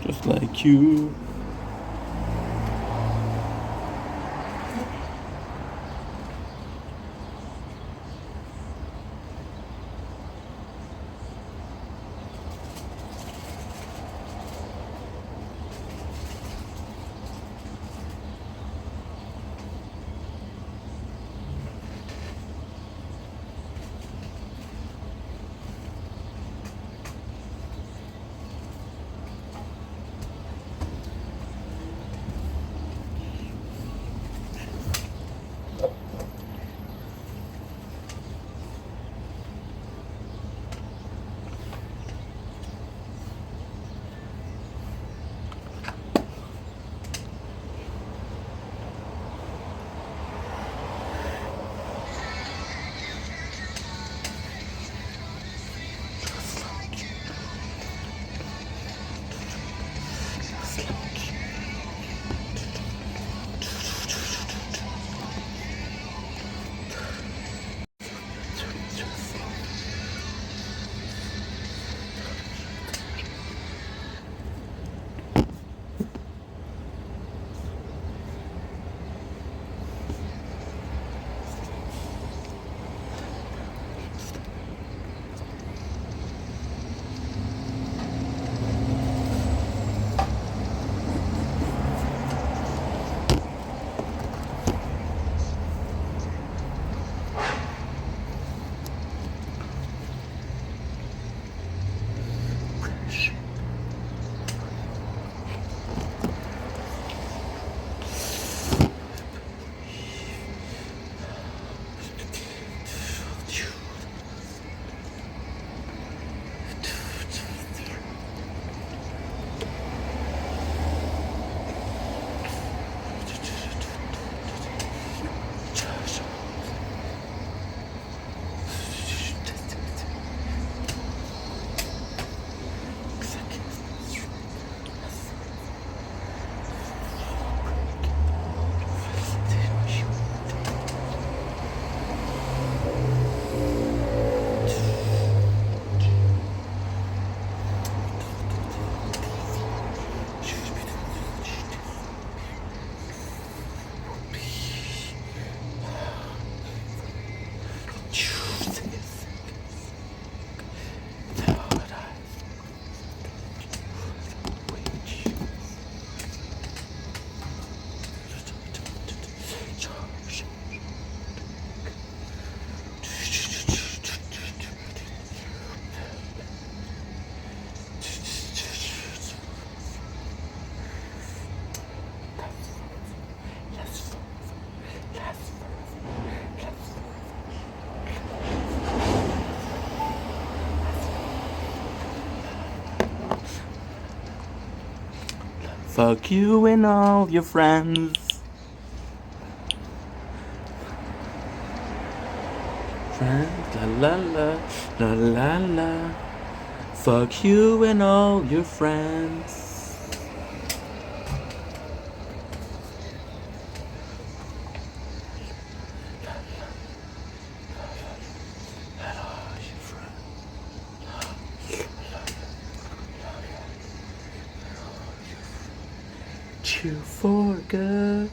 Just like you. Fuck you and all your friends. Friends, la la la, la la la. Fuck you and all your friends. You forgot.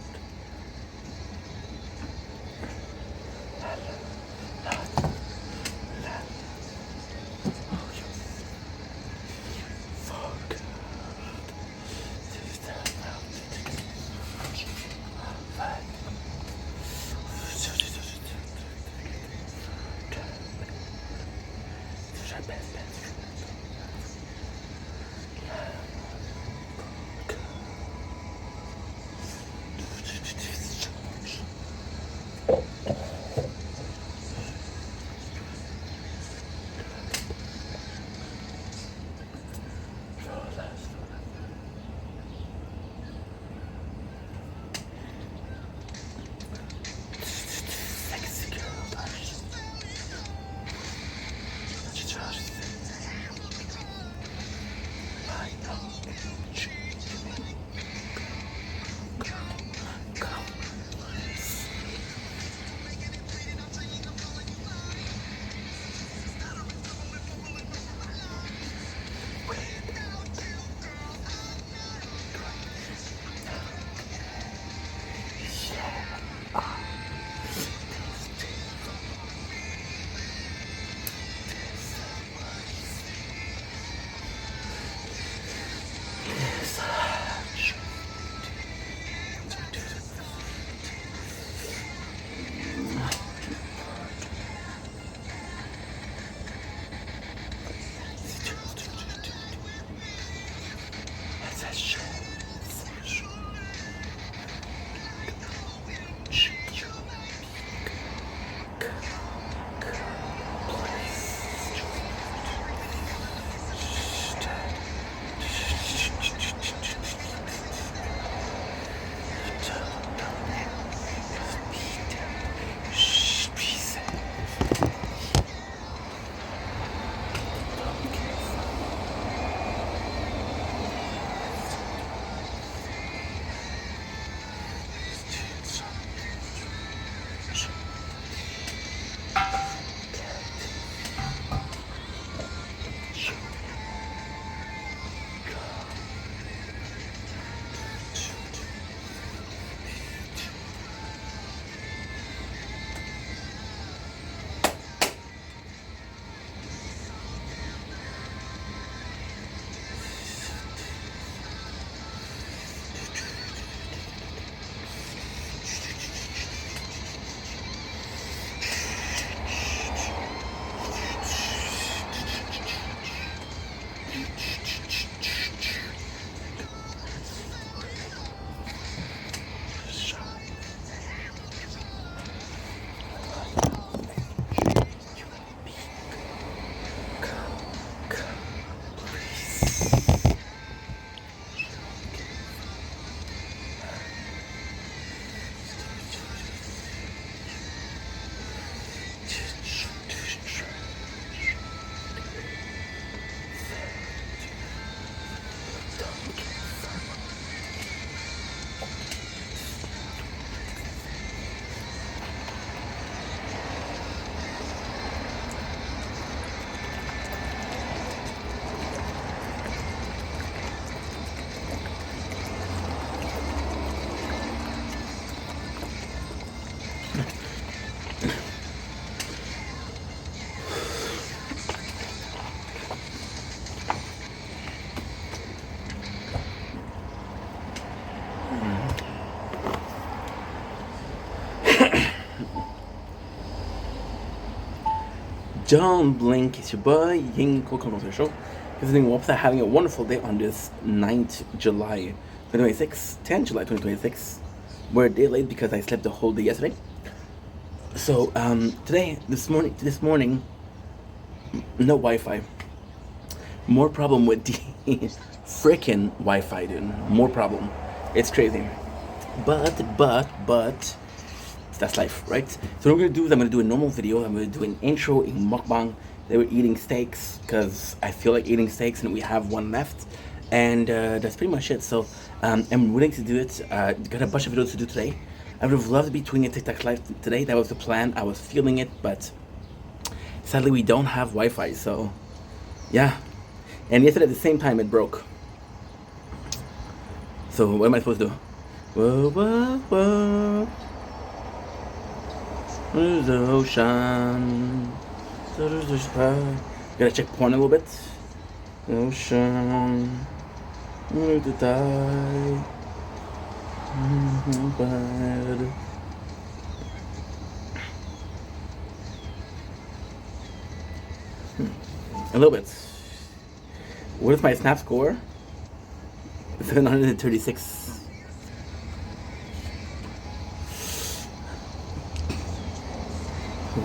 Don't blink, it's your boy Ying. Welcome to the show. Visiting website, having a wonderful day on this 9th July 2026, 10 July 2026. We're a day late because I slept the whole day yesterday. So this morning, no Wi-Fi. More problem with the freaking Wi-Fi, dude. More problem. It's crazy. But that's life, right? So what I'm gonna do is I'm gonna do a normal video. I'm gonna do an intro in mukbang. They were eating steaks because I feel like eating steaks, and we have one left, and that's pretty much it. So I'm willing to do it. Got a bunch of videos to do today. I would have loved to be doing a TikTok live today. That was the plan. I was feeling it, but sadly we don't have Wi-Fi. So yeah, and yesterday at the same time it broke. So what am I supposed to do? Whoa, whoa, whoa. There's the ocean. So there's the sky. Gotta check porn a little bit. Ocean. Where to die? Bad. A little bit. What is my snap score? 736.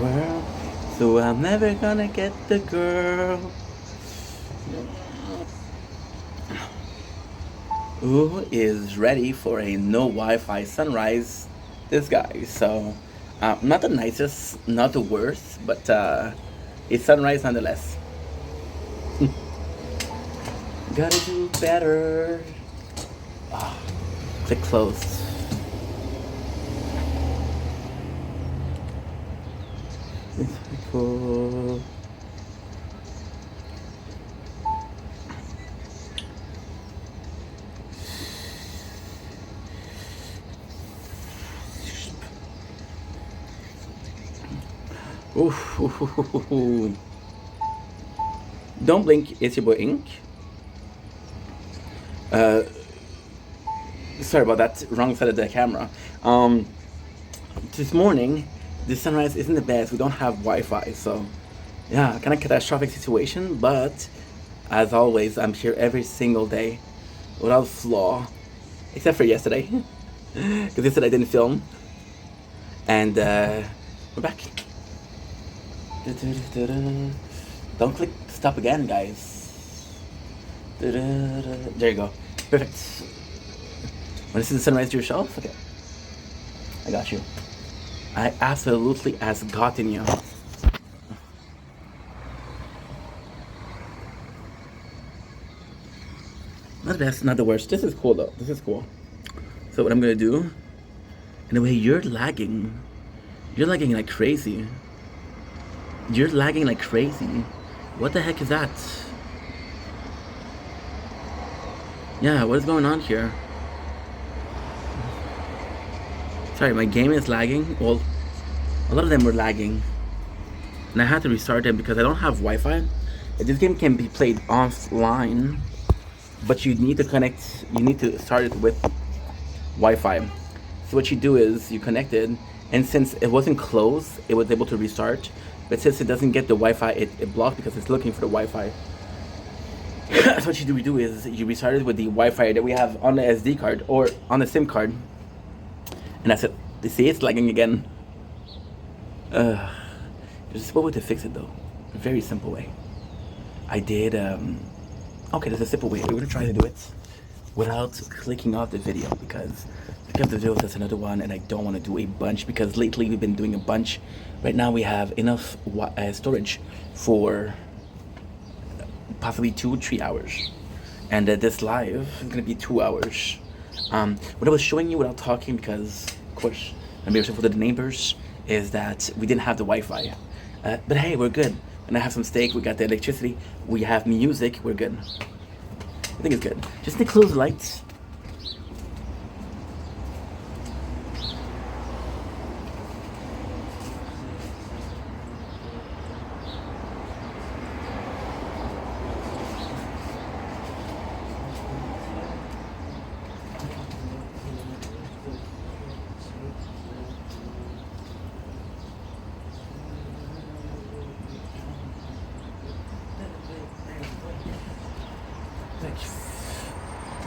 Well, so I'm never gonna get the girl who is ready for a no Wi-Fi sunrise. This guy. So not the nicest, not the worst, but a sunrise nonetheless. Gotta do better. Click closed. It's cool. Ooh. Don't blink, it's your boy Ink. Sorry about that, wrong side of the camera. This morning, the sunrise isn't the best. We don't have Wi-Fi, so yeah, kind of catastrophic situation. But as always, I'm here every single day without flaw, except for yesterday, because yesterday I didn't film. And we're back. Don't click stop again, guys. There you go. Perfect. Want to see the sunrise to yourself? Okay. I got you. I absolutely has gotten you. Not the best, not the worst. This is cool though. This is cool. So what I'm gonna do, in a way, you're lagging. You're lagging like crazy. You're lagging like crazy. What the heck is that? Yeah, what is going on here? Sorry, my game is lagging. Well, a lot of them were lagging. And I had to restart them because I don't have Wi-Fi. This game can be played offline, but you need to connect, you need to start it with Wi-Fi. So what you do is you connect it, and since it wasn't closed, it was able to restart. But since it doesn't get the Wi-Fi, it blocked because it's looking for the Wi-Fi. So what you do is you restart it with the Wi-Fi that we have on the SD card or on the SIM card. And that's it. You see, it's lagging again. There's a simple way to fix it though. A very simple way. I did, okay, there's a simple way. We're gonna try to do it without clicking off the video, because the videos, that's another one, and I don't want to do a bunch because lately we've been doing a bunch. Right now we have enough storage for possibly 2-3 hours, and this live is gonna be 2 hours. What I was showing you without talking, because of course I'm very for the neighbors, is that we didn't have the Wi-Fi. But hey, we're good. And I have some steak, we got the electricity, we have music, we're good. I think it's good. Just to close the lights.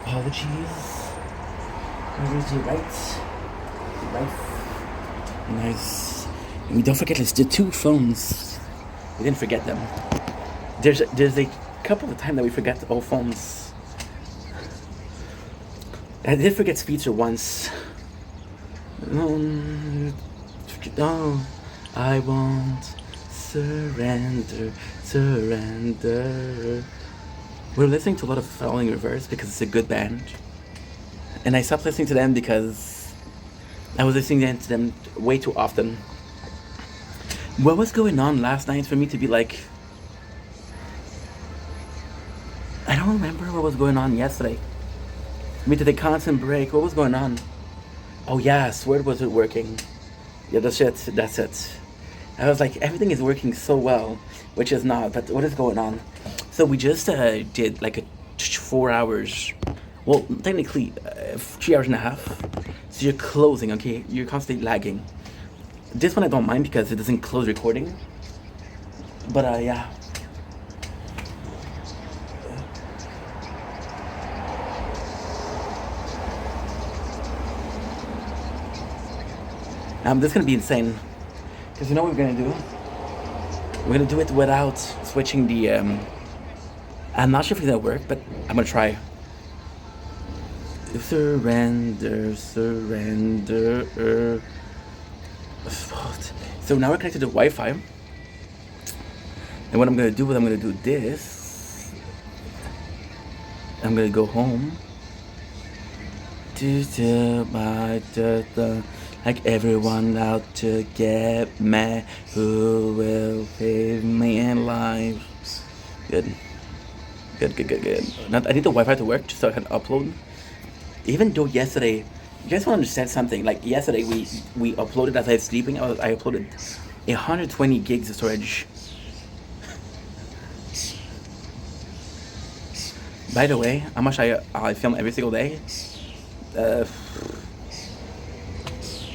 apologies. Where is your right? Right. Nice. And we don't forget the 2 phones. We didn't forget them. There's a couple of times that we forget all phones. I did forget Speedster once. Oh, I won't surrender. We're listening to a lot of Falling Reverse because it's a good band. And I stopped listening to them because I was listening to them way too often. What was going on last night for me to be like... I don't remember what was going on yesterday. We did a constant break. What was going on? Oh yeah, Sword wasn't working. Yeah, that's it. I was like, everything is working so well, which is not, but what is going on? So we just did like 4 hours. Well, technically, 3 hours and a half. So you're closing, okay? You're constantly lagging. This one I don't mind because it doesn't close recording. But yeah. This is gonna be insane. Because you know what we're gonna do? We're gonna do it without switching the I'm not sure if it's gonna work, but I'm gonna try. Surrender. So now we're connected to Wi-Fi. And what I'm gonna do is I'm gonna do this. I'm gonna go home. Like everyone out to get me, who will save me in life. Good. Now, I need the Wi-Fi to work just so I can upload. Even though yesterday, you guys want to understand something? Like yesterday, we uploaded as I was sleeping. I uploaded 120 gigs of storage. By the way, how much I film every single day?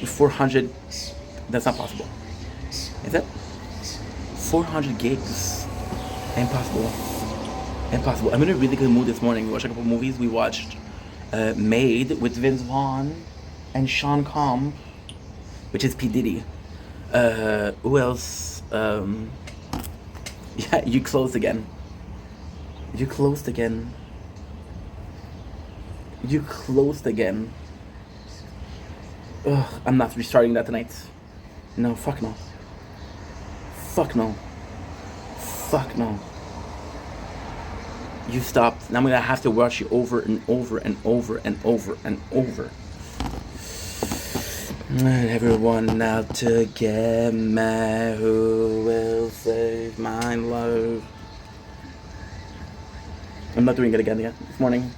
400. That's not possible. Is it? 400 gigs. Impossible. I'm in a really good mood this morning. We watched a couple movies. We watched Made with Vince Vaughn and Sean Combs, which is P. Diddy. Who else? Yeah, you closed again. Ugh, I'm not restarting that tonight. No, fuck no. You stopped. Now I'm gonna have to watch you over and over. And everyone out to get me, who will save my life? I'm not doing it again this morning.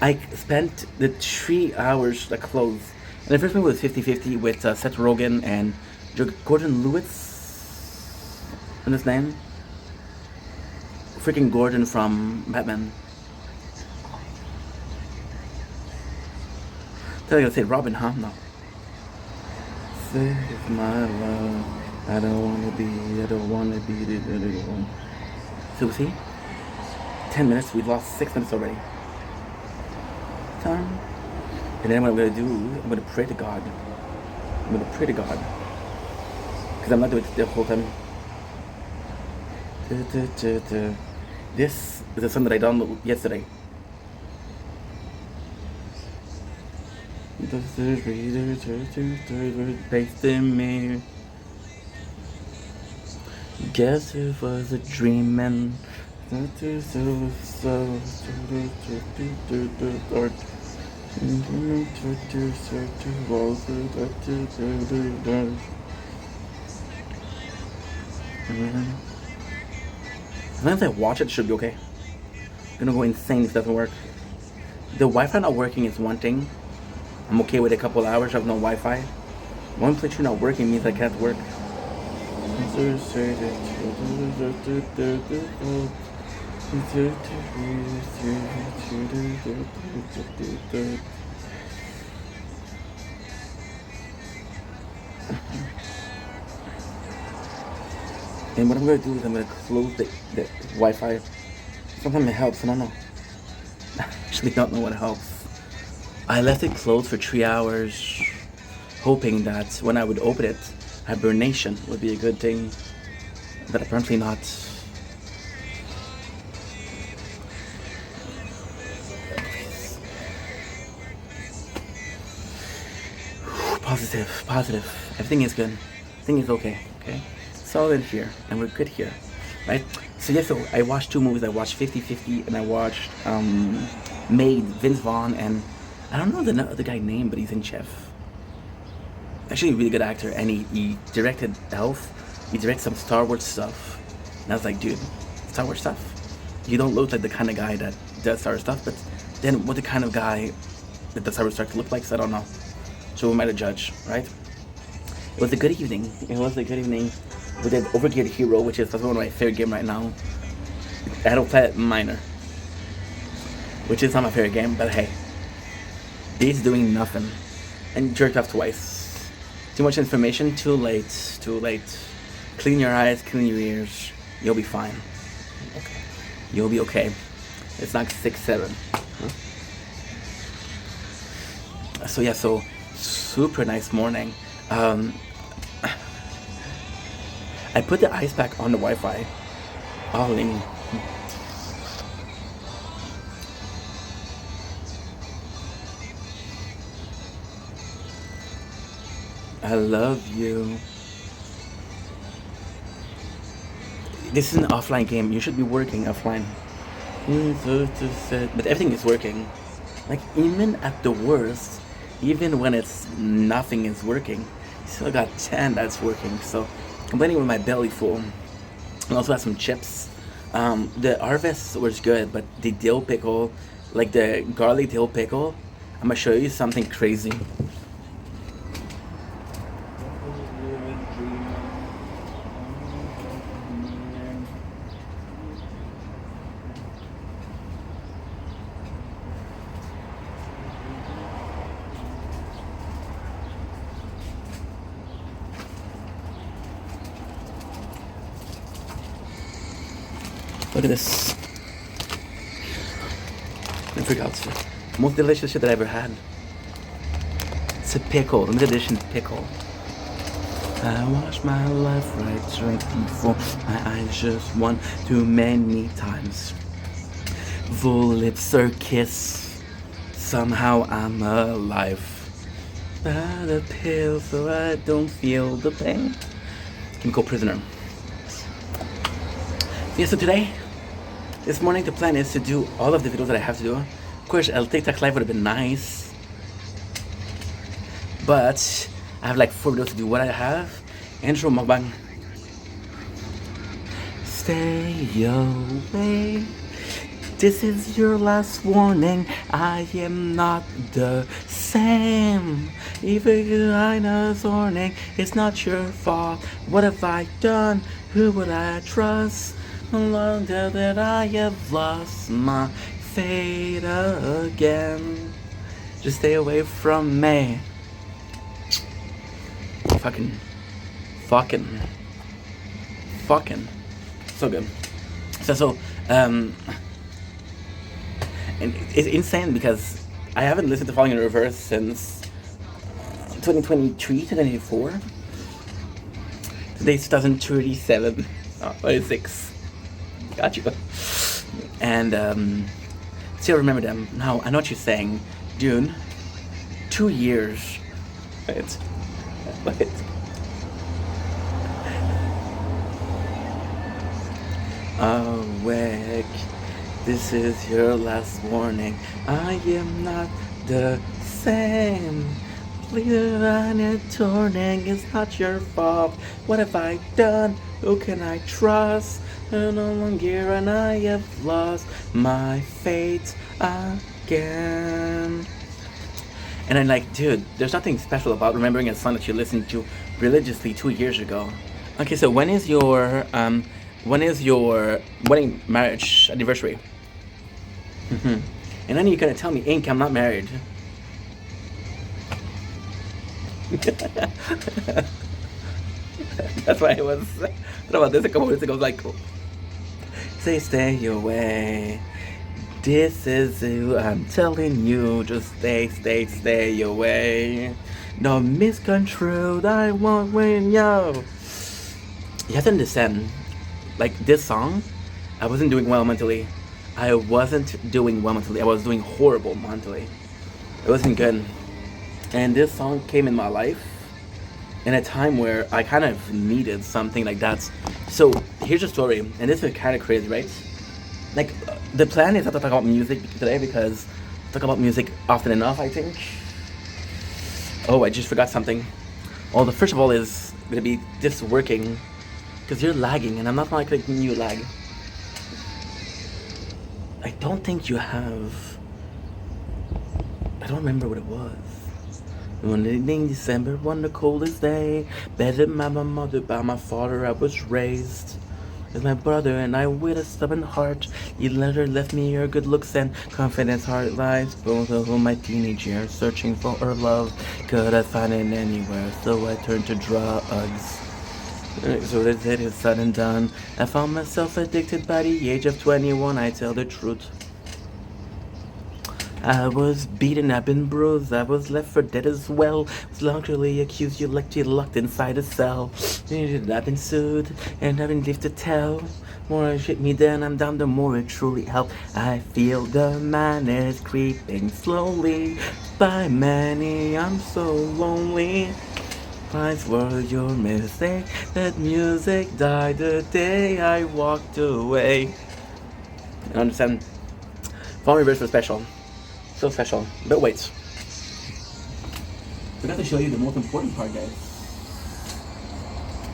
I spent the 3 hours that closed. And the first one was 50-50 with Seth Rogen and Gordon Lewis. And his name? Freaking Gordon from Batman. I was gonna say Robin, huh? No. Save my love. I don't wanna be the other one. So see? 10 minutes, we've lost 6 minutes already. Time. And then what I'm gonna do, I'm gonna pray to God. Because I'm not doing it the whole time. This is a song that I downloaded yesterday. Based in me. Guess it was a dream and and as I watch it, should be okay. I'm gonna go insane if it doesn't work. The Wi-Fi not working is one thing. I'm okay with a couple hours of no Wi-Fi. One playthrough not working means I can't work. And what I'm gonna do is I'm gonna close the Wi-Fi. Sometimes it helps, I don't know. actually don't know what helps. I left it closed for 3 hours, hoping that when I would open it, hibernation would be a good thing, but apparently not. Positive. Everything is good. Everything is okay. Okay, it's all in here, and we're good here, right? So yeah, so I watched 2 movies. I watched 50/50, and I watched Made, Vince Vaughn, and I don't know the other guy's name, but he's in Chef. Actually, a really good actor, and he directed Elf. He directed some Star Wars stuff, and I was like, dude, Star Wars stuff? You don't look like the kind of guy that does Star Wars stuff, but then what the kind of guy that the Star Wars start to look like? So I don't know. So we might have judged, right? It was a good evening. We did Overgeared Hero, which is one of my favorite games right now. I had to play it minor, which is not my favorite game, but hey, he's doing nothing. And jerked off twice. Too much information, too late. Clean your eyes, clean your ears. You'll be fine. Okay. You'll be okay. It's not 6-7. Huh? So yeah, super nice morning. I put the ice pack on the Wi-Fi. Ollie. I love you. This is an offline game. You should be working offline. But everything is working. Like, even at the worst, even when it's nothing is working, you still got 10 that's working. So complaining with my belly full. I also had some chips. The harvest was good, but the dill pickle, like the garlic dill pickle, I'm gonna show you something crazy. Look at this. I forgot. Most delicious shit that I ever had. It's a pickle, limited edition pickle. I watched my life right before my eyes, just one too many times. Full lips or kiss, somehow I'm alive. By the pill so I don't feel the pain. Chemical prisoner. Yeah, so this morning the plan is to do all of the videos that I have to do. Of course, a TikTok live would have been nice, but I have like 4 videos to do. What I have, intro mukbang. Stay away. This is your last warning. I am not the same. Even if I know it's warning, it's not your fault. What have I done? Who would I trust? Long that I have lost my fate again. Just stay away from me. Fucking. So good. And it's insane because I haven't listened to Falling in Reverse since 2023, 2024. Today's 2037. 26. Got you. And still remember them. Now I know what you're saying, June. 2 years. Wait. Awake. This is your last warning. I am not the same. Please run it turning. It's not your fault. What have I done? Who can I trust? No longer, and I have lost my fate again. And I'm like, dude, there's nothing special about remembering a song that you listened to religiously 2 years ago. Okay, so when is your wedding marriage anniversary? And then you're gonna tell me, Ink, I'm not married. That's why I was about this a couple minutes ago. I was like, stay away. This is who I'm telling you, just stay away. No misconstrued, I won't win, yo. You have to understand, like this song, I wasn't doing well mentally. I wasn't doing well mentally. I was doing horrible mentally. It wasn't good. And this song came in my life in a time where I kind of needed something like that. So here's the story, and this is kind of crazy, right? Like, the plan is not to talk about music today because I talk about music often enough, I think. Oh, I just forgot something. Well, the first of all is gonna be this working because you're lagging, and I'm not like making you lag. I don't think you have. I don't remember what it was. One evening December, one the coldest day, bedded by my mother, by my father I was raised. With my brother and I with a stubborn heart, you later left me your good looks and confidence, hard lives, both of them my teenage years, searching for our love. Could I find it anywhere? So I turned to drugs. So that it is said and done. I found myself addicted by the age of 21, I tell the truth. I was beaten, I've been bruised, I was left for dead as well. Was wrongfully accused, you locked inside a cell. I've been sued, and I've been lived to tell. More it hit me than I'm down, the more it truly helped. I feel the man is creeping slowly. By many, I'm so lonely. Price was your mistake, that music died the day I walked away. I understand. Phone reverse was special. So special. But wait. Forgot to show you the most important part, guys.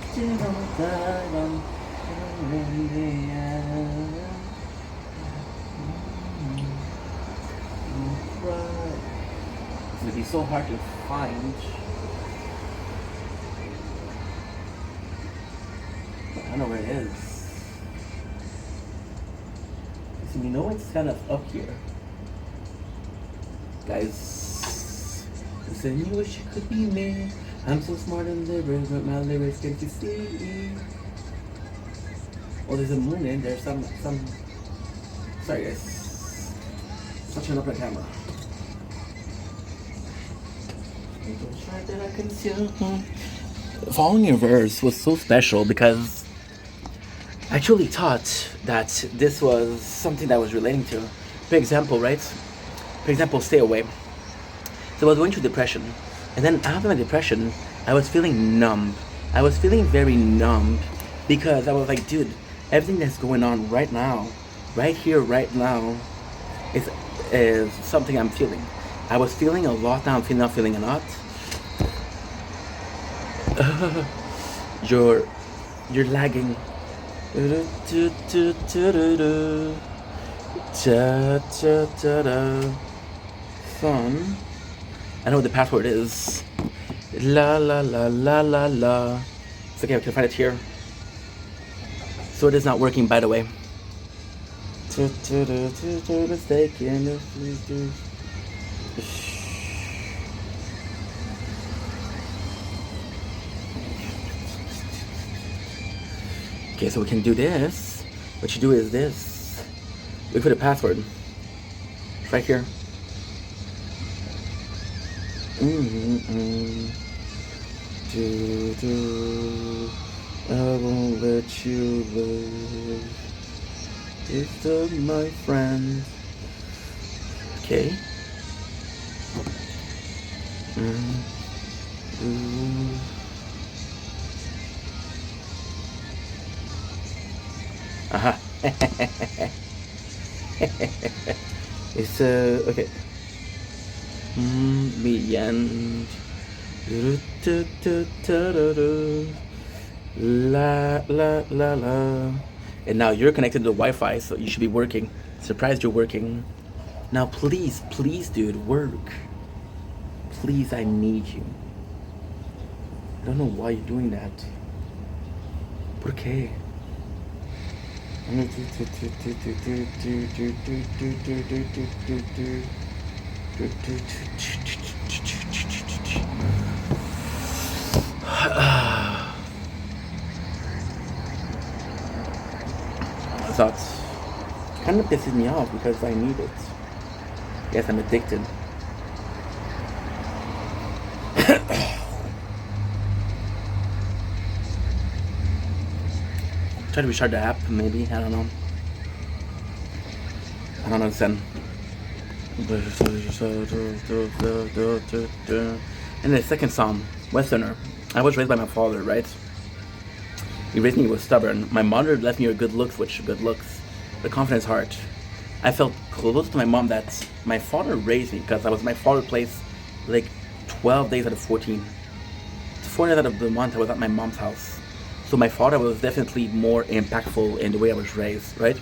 It's gonna be so hard to find. I don't know where it is. So you know it's kind of up here. Guys, listen, you wish it could be me. I'm so smart in lyrics, but my lyrics can't you see? Oh, there's a moon in there. Some. Sorry, guys. Touching up the camera. Following your verse was so special because I truly thought that this was something that I was relating to. For example, right? For example, stay away. So I was going through depression, and then after my depression, I was feeling numb. I was feeling very numb because I was like, dude, everything that's going on right now, right here, right now, is something I'm feeling. I was feeling a lot, now I'm not feeling a lot. You're lagging. Fun. I know what the password is. La la la la la la. It's okay, I can find it here. So it is not working, by the way. Okay, so we can do this. What you do is this. We put a password. It's right here. I won't let you live. It's my friend. Okay. Aha. It's okay. The end. La la la la. And now you're connected to the Wi-Fi, so you should be working. Surprised you're working. Now please, dude, work. Please, I need you. I don't know why you're doing that. Por qué? Thoughts? Kind of pisses me off because I need it. Yes, I'm addicted. Try to restart the app, maybe. I don't know. I don't understand. And the second song, Westerner. I was raised by my father, right? He raised me, he was stubborn. My mother left me with good looks, but confidence heart. I felt close to my mom that my father raised me because I was my father's place like 12 days out of 14. 4 days out of the month I was at my mom's house. So my father was definitely more impactful in the way I was raised, right?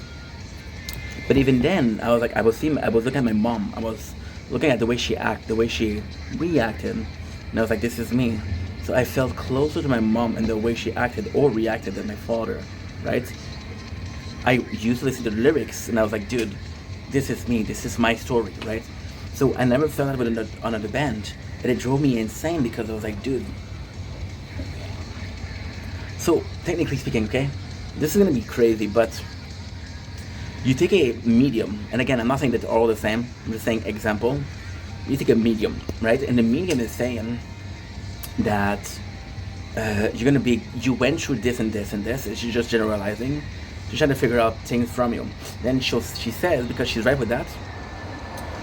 But even then, I was looking at my mom. I was looking at the way she acted, the way she reacted, and I was like, this is me. So I felt closer to my mom and the way she acted or reacted than my father, right? I used to listen to the lyrics, and I was like, dude, this is me. This is my story, right? So I never felt that with another band, and it drove me insane because I was like, dude. So technically speaking, okay, this is gonna be crazy, but you take a medium, and again, I'm not saying that they're all the same. I'm just saying example. You take a medium, right? And the medium is saying that you went through this and this and this. She's just generalizing. She's trying to figure out things from you. Then she says, because she's right with that,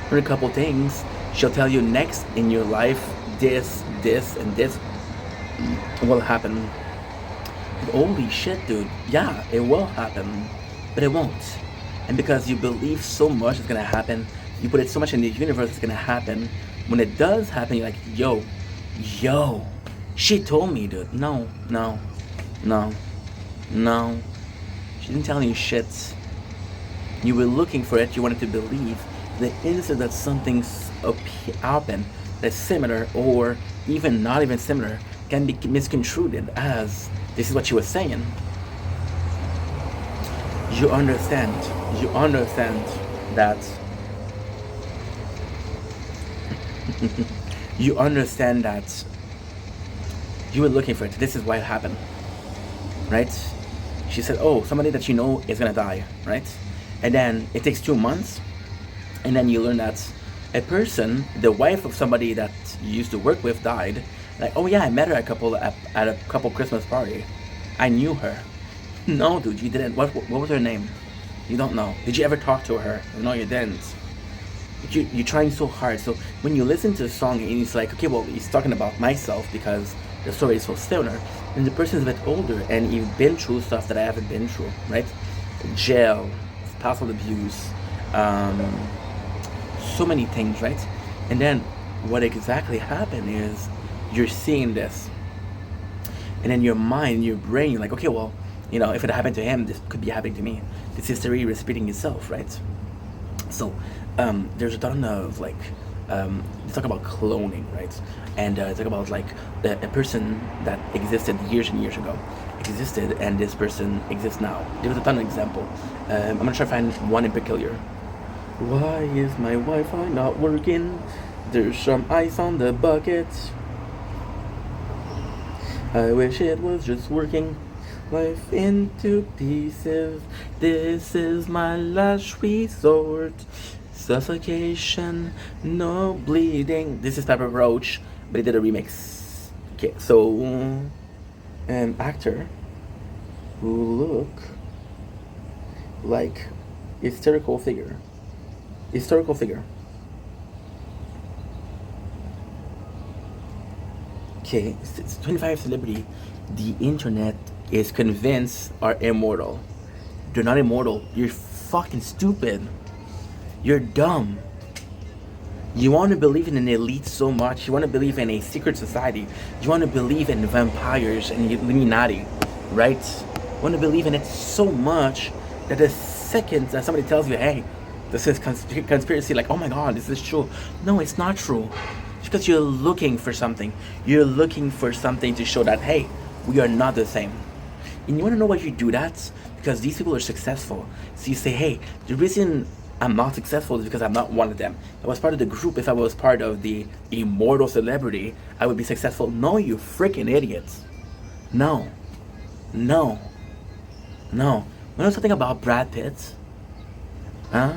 for a couple things, she'll tell you next in your life, this, and this will happen. Holy shit, dude. Yeah, it will happen, but it won't. And because you believe so much it's gonna happen, you put it so much in the universe it's gonna happen. When it does happen, you're like, yo, she told me, dude. No. She didn't tell you shit. You were looking for it, you wanted to believe. The instant that something's happened that's similar or even not even similar can be misconstrued as this is what she was saying. You understand that you understand that you were looking for it. This is why it happened, right? She said, oh, somebody that you know is gonna die, right? And then it takes 2 months, and then you learn that a person, the wife of somebody that you used to work with, died. Like, oh yeah, I met her at a couple Christmas party. I knew her. No, dude, you didn't. What was her name? You don't know. Did you ever talk to her? No, you didn't. But you're trying so hard. So when you listen to the song and it's like, okay, well, he's talking about myself because the story is so similar. And the person's a bit older and you've been through stuff that I haven't been through, right? Jail, spousal abuse, so many things, right? And then what exactly happened is you're seeing this. And in your mind, your brain, you're like, okay, well, you know, if it happened to him, this could be happening to me. This history is repeating itself, right? So there's a ton of like, they talk about cloning, right? And talk about like a person that existed years and years ago existed, and this person exists now. There's a ton of example. I'm gonna try to find one in particular. Why is my Wi-Fi not working? There's some ice on the bucket. I wish it was just working. Life into pieces. This is my last resort. Suffocation, no bleeding. This is Pepper Roach, but he did a remix. Okay, so an actor who look like historical figure. Okay, it's 25 celebrity. The internet is convinced are immortal. They're not immortal. You're fucking stupid. You're dumb. You want to believe in an elite so much. You want to believe in a secret society. You want to believe in vampires and Illuminati, right? You want to believe in it so much that the second that somebody tells you, hey, this is conspiracy, like, oh my god, is this true? No, it's not true. It's because you're looking for something. You're looking for something to show that, hey, we are not the same. And you want to know why you do that? Because these people are successful. So you say, hey, the reason I'm not successful is because I'm not one of them. If I was part of the group, if I was part of the immortal celebrity, I would be successful. No, you freaking idiots. No. You know something about Brad Pitt? Huh?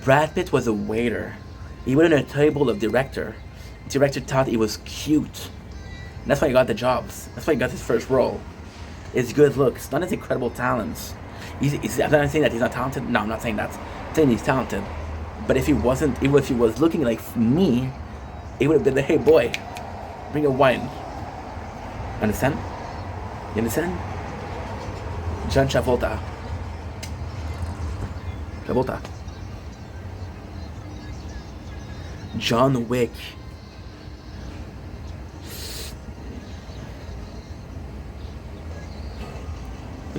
Brad Pitt was a waiter. He went on a table of director. Director thought he was cute. And that's why he got the jobs. That's why he got his first role. His good looks, not his incredible talents. I'm not saying that he's not talented. No, I'm not saying that. I'm saying he's talented. But if he wasn't, even if he was looking like me, it would have been like, hey boy, bring a wine. Understand? You understand? John Travolta. Travolta. John Wick.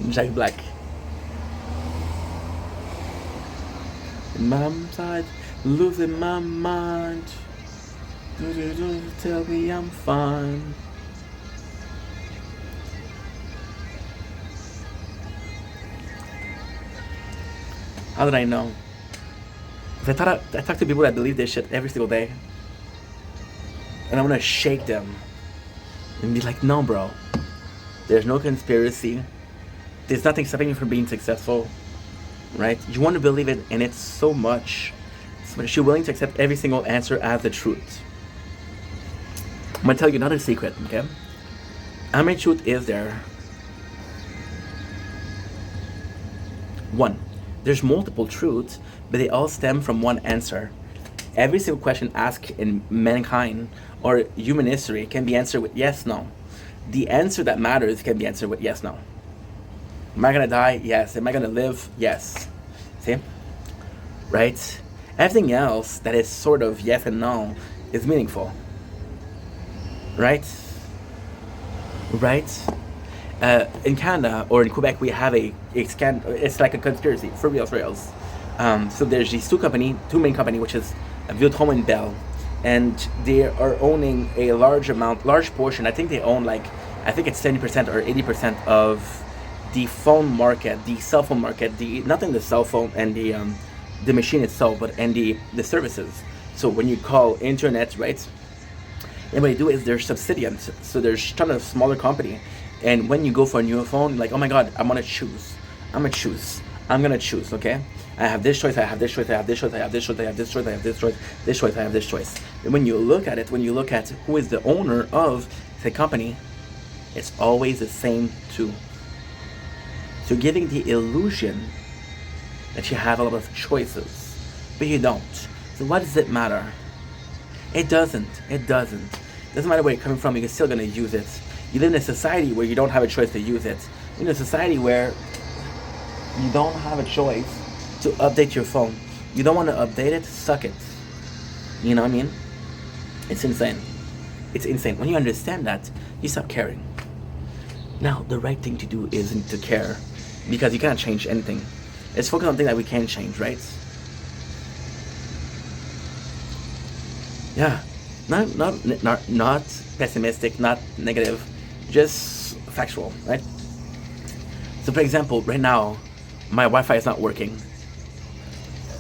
Jack Black. My side, losing my mind. Tell me I'm fine. How did I know? Because I talk to people that believe this shit every single day. And I want to shake them. And be like, no, bro. There's no conspiracy. There's nothing stopping you from being successful. Right? You want to believe it, and it's so much. So you're willing to accept every single answer as the truth. I'm going to tell you another secret, okay? How many truth is there? One. There's multiple truths, but they all stem from one answer. Every single question asked in mankind or human history can be answered with yes, no. The answer that matters can be answered with yes, no. Am I gonna die? Yes. Am I gonna live? Yes. See? Right? Everything else that is sort of yes and no is meaningful. Right? Right? In Canada or in Quebec, we have it's like a conspiracy for reals. So there's these two main company, which is Vidéotron and Bell, and they are owning a large portion. I think they own I think it's 70% or 80% of the phone market, the cell phone market, not in the cell phone and the machine itself, but and the services. So when you call internet, right? And what they do is they're subsidiant. So there's a ton of smaller company. And when you go for a new phone, like, oh my god, I'm gonna choose, okay? I have this choice, I have this choice, I have this choice, I have this choice, I have this choice, I have this choice, this choice, I have this choice. And when you look at who is the owner of the company, it's always the same two. So giving the illusion that you have a lot of choices, but you don't. So what does it matter? It doesn't. It doesn't matter where you're coming from, you're still gonna use it. You live in a society where you don't have a choice to use it. In a society where you don't have a choice to update your phone. You don't want to update it, suck it. You know what I mean? It's insane. It's insane. When you understand that, you stop caring. Now, the right thing to do isn't to care, because you can't change anything. Let's focus on things that we can change, right? Yeah. Not pessimistic, not negative, just factual, right? So for example, right now, my Wi-Fi is not working.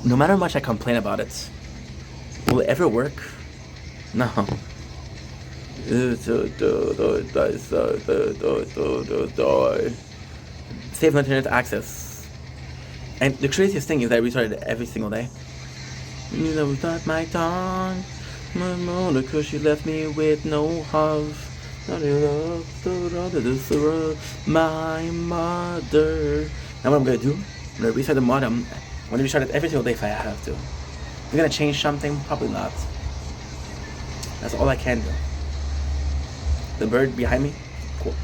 No matter how much I complain about it, will it ever work? No. Save no internet access. And the craziest thing is that I restart it every single day. You know, not my tongue. My mother, cause she left me with no hug. My mother. Now what I'm gonna do? I'm gonna restart the modem. I'm gonna restart it every single day if I have to. I'm gonna change something? Probably not. That's all I can do. The bird behind me? Cool.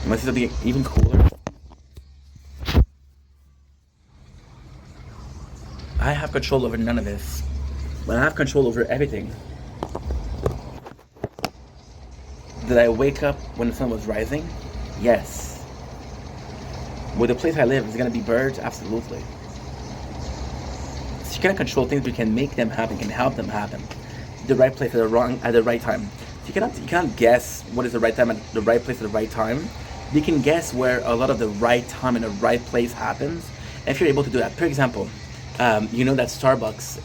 You want to see something even cooler? I have control over none of this. But I have control over everything. Did I wake up when the sun was rising? Yes. With the place I live, is it gonna be birds? Absolutely. So you cannot control things, but you can make them happen, can help them happen. The right place at the right time. So you cannot guess what is the right time at the right place at the right time. You can guess where a lot of the right time and the right place happens, if you're able to do that. For example, you know that Starbucks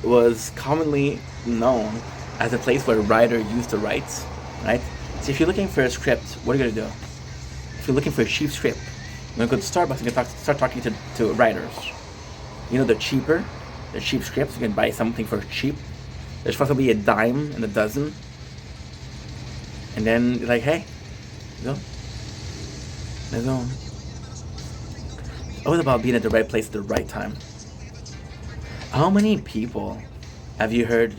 was commonly known as a place where a writer used to write, right? So if you're looking for a script, what are you gonna do? If you're looking for a cheap script, When I go to Starbucks, you can start talking to writers. You know, the cheap scripts. You can buy something for cheap. There's possibly a dime and a dozen. And then, like, hey, go. Let's go. It's always about being at the right place at the right time. How many people have you heard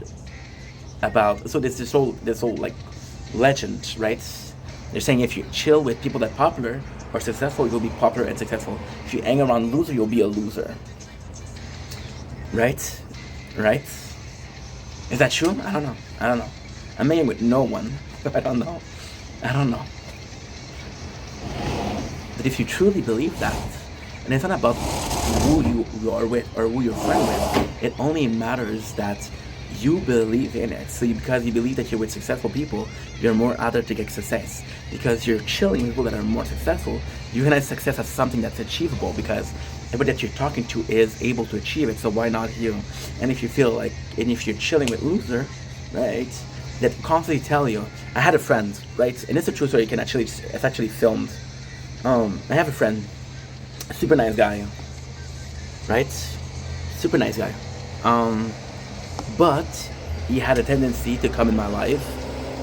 about? So there's this whole like legend, right? They're saying if you chill with people that are popular or successful, you'll be popular and successful. If you hang around loser, you'll be a loser. Right? Right? Is that true? I don't know. I'm hanging with no one. I don't know. But if you truly believe that, and it's not about who you are with or who you're friend with, it only matters that you believe in it. So because you believe that you're with successful people, you're more out there to get success. Because you're chilling with people that are more successful, you recognize success as something that's achievable because everybody that you're talking to is able to achieve it, so why not you? And if you feel like, and if you're chilling with loser, right, that constantly tell you, I had a friend, right, and it's a true story, it's actually filmed. I have a friend, a super nice guy, right, super nice guy, but he had a tendency to come in my life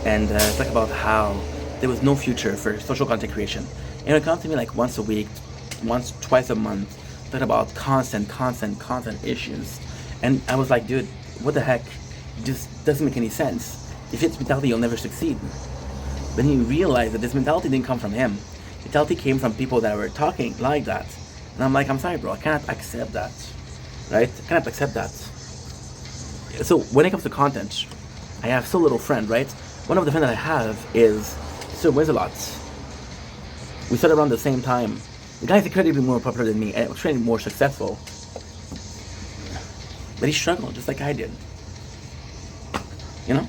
and talk about how there was no future for social content creation. And it would come to me like once a week, twice a month, talking about constant issues. And I was like, dude, what the heck? It just doesn't make any sense. If it's mentality, you'll never succeed. Then he realized that this mentality didn't come from him. Mentality came from people that were talking like that. And I'm like, I'm sorry, bro, I cannot accept that. Right? I cannot accept that. So when it comes to content, I have so little friend, right? One of the friends that I have is Sir Wizalot. We started around the same time. The guy's incredibly more popular than me and extremely more successful. But he struggled just like I did. You know?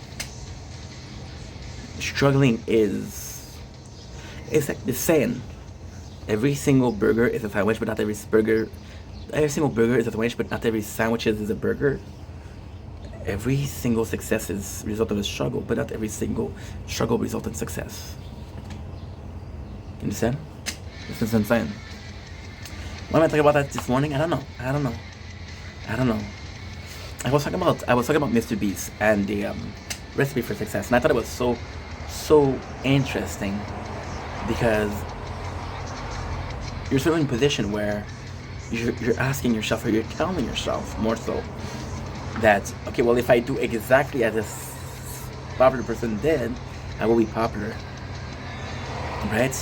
Struggling it's like the saying, every single burger is a sandwich, but not every single burger is a sandwich, but not every sandwich is a burger. Every single success is a result of a struggle, but not every single struggle results in success. You understand? This is insane. Why am I talking about that this morning? I don't know. I was talking about Mr. Beast and the recipe for success, and I thought it was so interesting because you're sort of in a position where you're asking yourself, or you're telling yourself more so, that okay, well, if I do exactly as this popular person did, I will be popular, right?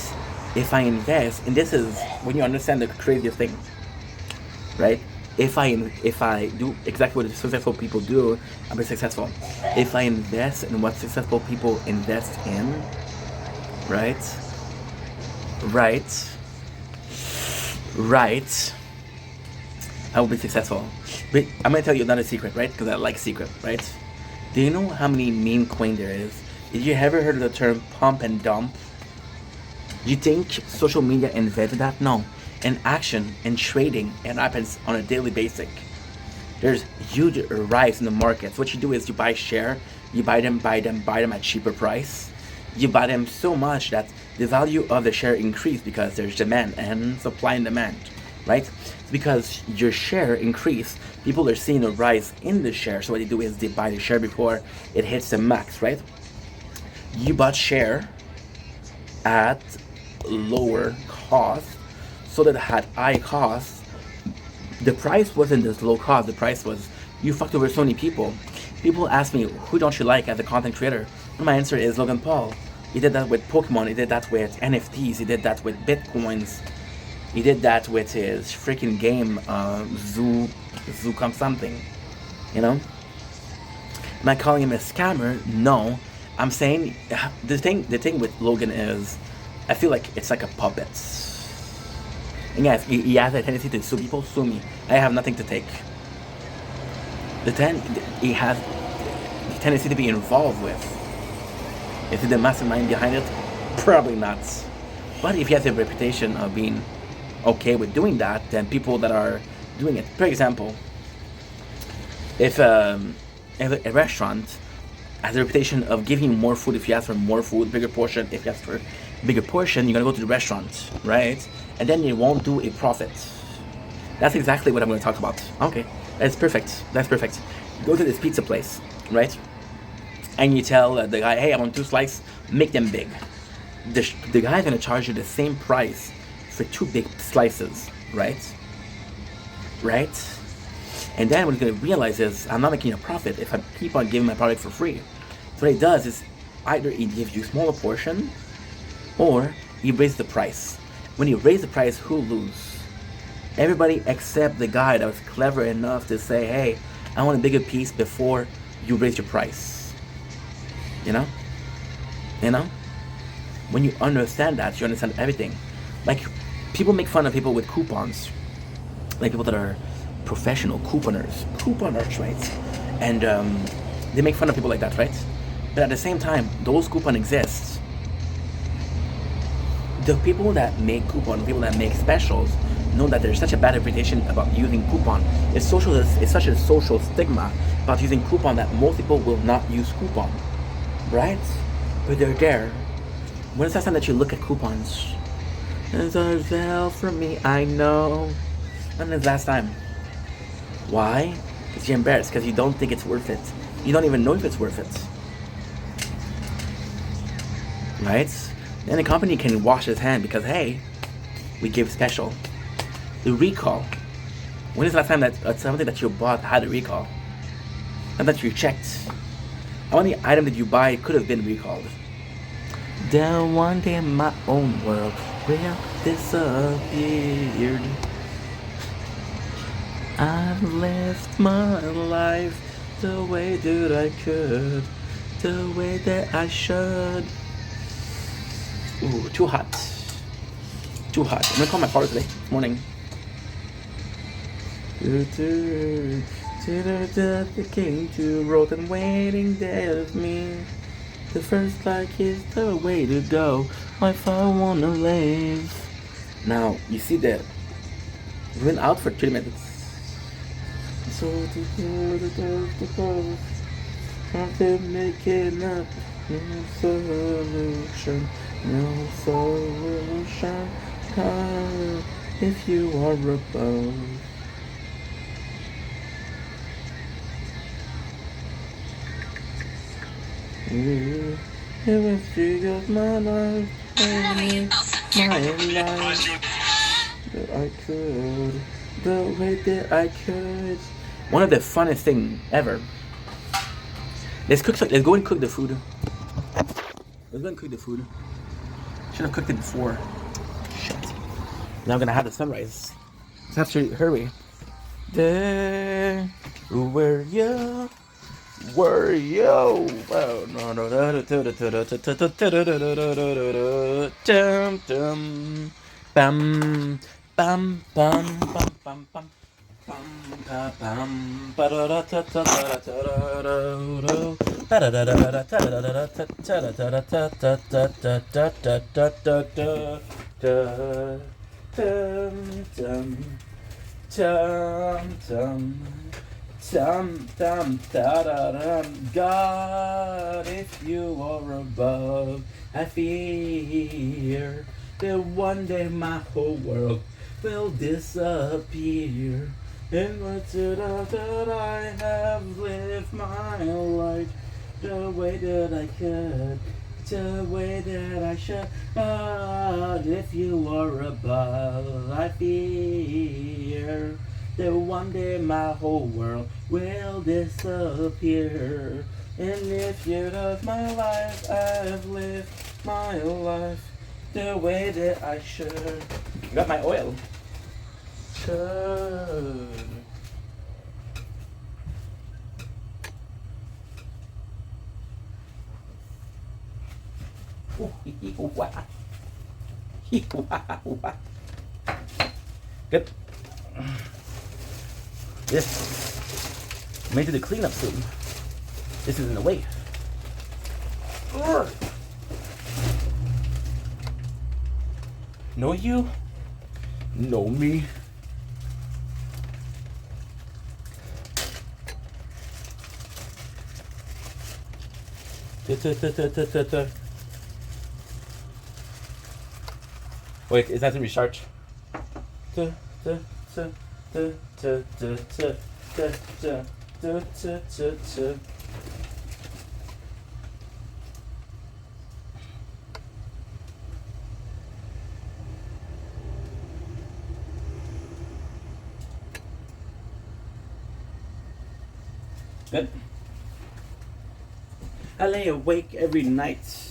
If I invest, and this is when you understand the craziest thing, right? If I do exactly what successful people do, I'll be successful. If I invest in what successful people invest in, right, I will be successful. But I'm gonna tell you another secret, right? Because I like secret, right? Do you know how many meme coin there is? Did you ever heard of the term pump and dump? You think social media invented that? No. In action, in trading, it happens on a daily basis. There's huge rise in the markets. What you do is you buy share, you buy them at cheaper price. You buy them so much that the value of the share increase because there's demand and supply and demand, right? Because your share increase, people are seeing a rise in the share. So what they do is they buy the share before it hits the max, right? You bought share at lower cost, so that it had high cost. The price wasn't this low cost. The price was, you fucked over so many people. People ask me, who don't you like as a content creator? And my answer is Logan Paul. He did that with Pokemon. He did that with NFTs. He did that with Bitcoins. He did that with his freaking game, Zoo come something. You know? Am I calling him a scammer? No. I'm saying the thing with Logan is, I feel like it's like a puppet. And yes, he has a tendency to sue people. Sue me. I have nothing to take. He has the tendency to be involved with. Is he the mastermind behind it? Probably not. But if he has a reputation of being okay with doing that, then people that are doing it. For example, if a restaurant has a reputation of giving you more food if you ask for more food, bigger portion, if you ask for bigger portion, you're gonna go to the restaurant, right? and then you won't do a profit. That's exactly what I'm going to talk about. Okay, that's perfect. That's perfect. You go to this pizza place, right? And you tell the guy, hey, I want 2 slices, make them big. The guy's going to charge you the same price for 2 big slices, right? Right? And then what he's going to realize is, I'm not making a profit if I keep on giving my product for free. So what he does is, either he gives you a smaller portion, or he raises the price. When you raise the price, who lose? Everybody except the guy that was clever enough to say, hey, I want a bigger piece before you raise your price. You know? You know? When you understand that, you understand everything. Like, people make fun of people with coupons. Like people that are professional couponers, right? And they make fun of people like that, right? But at the same time, those coupons exist. The people that make coupons, people that make specials, know that there's such a bad reputation about using coupon. It's such a social stigma about using coupon that most people will not use coupon, right? But they're there. When is the last time that you look at coupons? It's a hell for me, I know. When is the last time? Why? Because you're embarrassed, because you don't think it's worth it. You don't even know if it's worth it. Right? Then the company can wash its hand because, hey, we give special. The recall. When is the last time that something that you bought had a recall? And that you checked? How many item that you buy could have been recalled? Then one day my own world will disappear. I've lived my life the way that I could, the way that I should. Ooh, too hot. Too hot. I'm gonna call my father today morning. The king to road and waiting there with me. The first like is the way to go if I wanna live. Now you see that we went out for 3 minutes. So to making up no solution, if you are above. It was just my life, my life, that I could, the way that I could. One of the funnest thing ever. Let's go and cook the food. Let's go and cook the food. Should have cooked it before. Shit. Now I'm gonna have the sunrise. Let's have to hurry. There, where you? Were yo? Oh no no dum dum bam bam bam bam bam bam God, if you are above, I fear that one day my whole world will disappear. And what's it that I have lived my life the way that I could, the way that I should. God, if you are above, I fear that one day my whole world will disappear. And if you love my life, I've lived my life the way that I should. Got my oil. Should. Good. This made to the cleanup soon. This is in the way. Know you? Know me? Wait, is that to restart? Du, du, du, du, du, du, du, du, du, du, du, du, du. Good. I lay awake every night.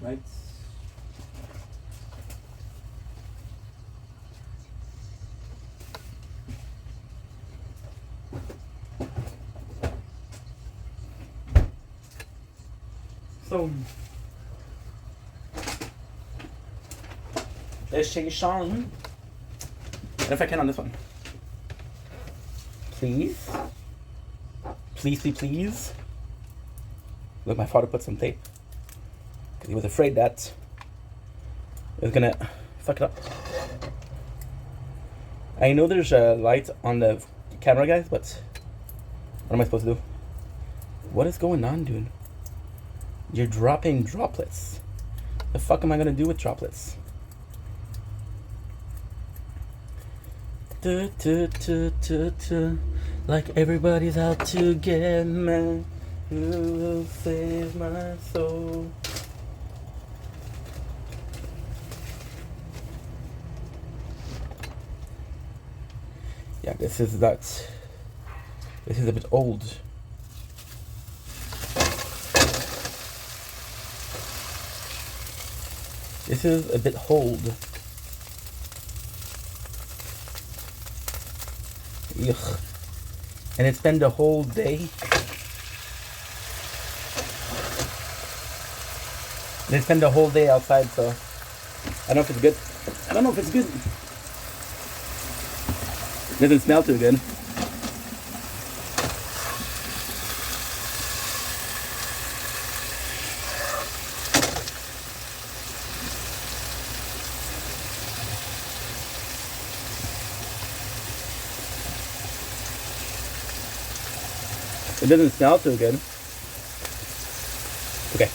Right? So let's take a shot. And if I can on this one. Please. Please, please, please. Look, my father put some tape. Because he was afraid that it was gonna fuck it up. I know there's a light on the camera, guys, but what am I supposed to do? What is going on, dude? You're dropping droplets. The fuck am I gonna do with droplets? Like everybody's out to get me. Who will save my soul? Yeah, this is that. This is a bit old. This is a bit old. Ugh. And it's been the whole day. And it's been the whole day outside, so I don't know if it's good. I don't know if it's good. It doesn't smell too good. It doesn't smell too good. Okay.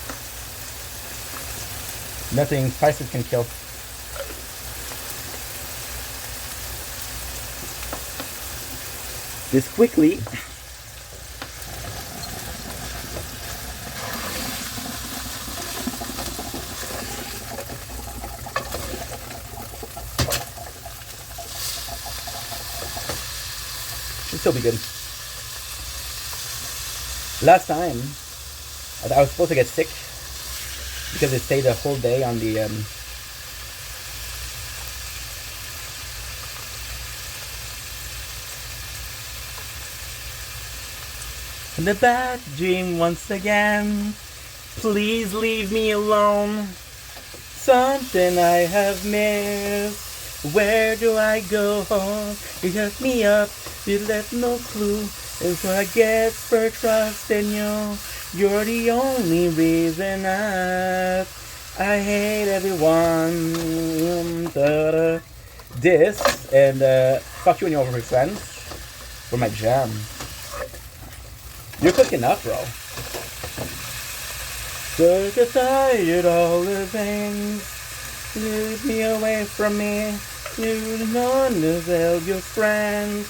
Nothing spices can kill. This quickly. Should still be good. Last time, I was supposed to get sick because it stayed the whole day on the bad dream once again. Please leave me alone. Something I have missed. Where do I go home? You got me up, you left no clue. It's what I get for trusting you. You're the only reason I hate everyone. This and fuck you and your friends for my jam. You're cooking up, bro. Sick and tired all the things. Leave me away from me. You don't know your friends.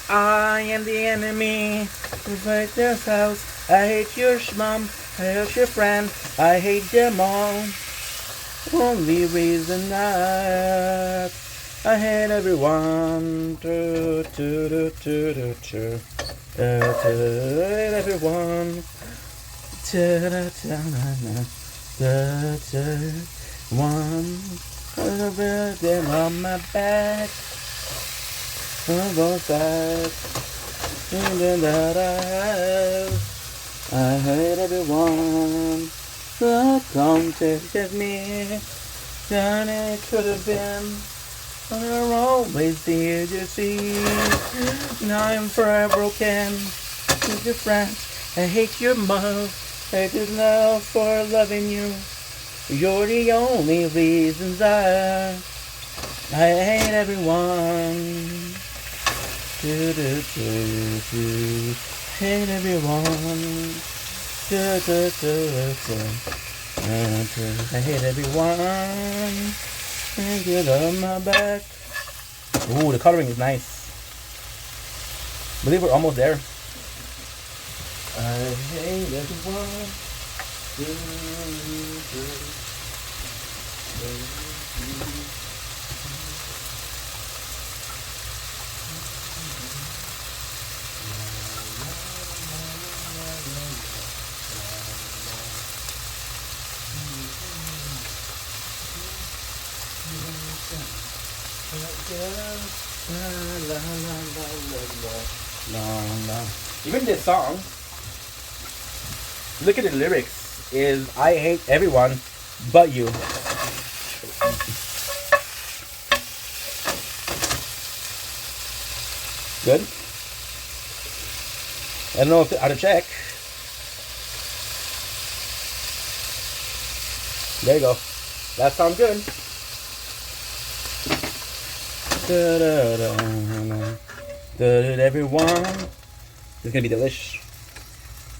I am the enemy. Fight this house. I hate your mom. I hate your friend. I hate them all. Only reason that I hate everyone. Everyone. One. Them on my back. On both sides, and that I hate everyone. The contact of me, and it could have been. They're always here to see. Now I'm forever broken. With your friends, I hate your love. I hate your love for loving you. You're the only reasons I hate everyone. Hate everyone. I hate everyone. And get on my back. Ooh, the coloring is nice. I believe we're almost there. I hate everyone. Even this song, look at the lyrics, is I hate everyone but you. Good. I don't know how to check. There you go. That sounds good. Everyone. This is gonna be delish.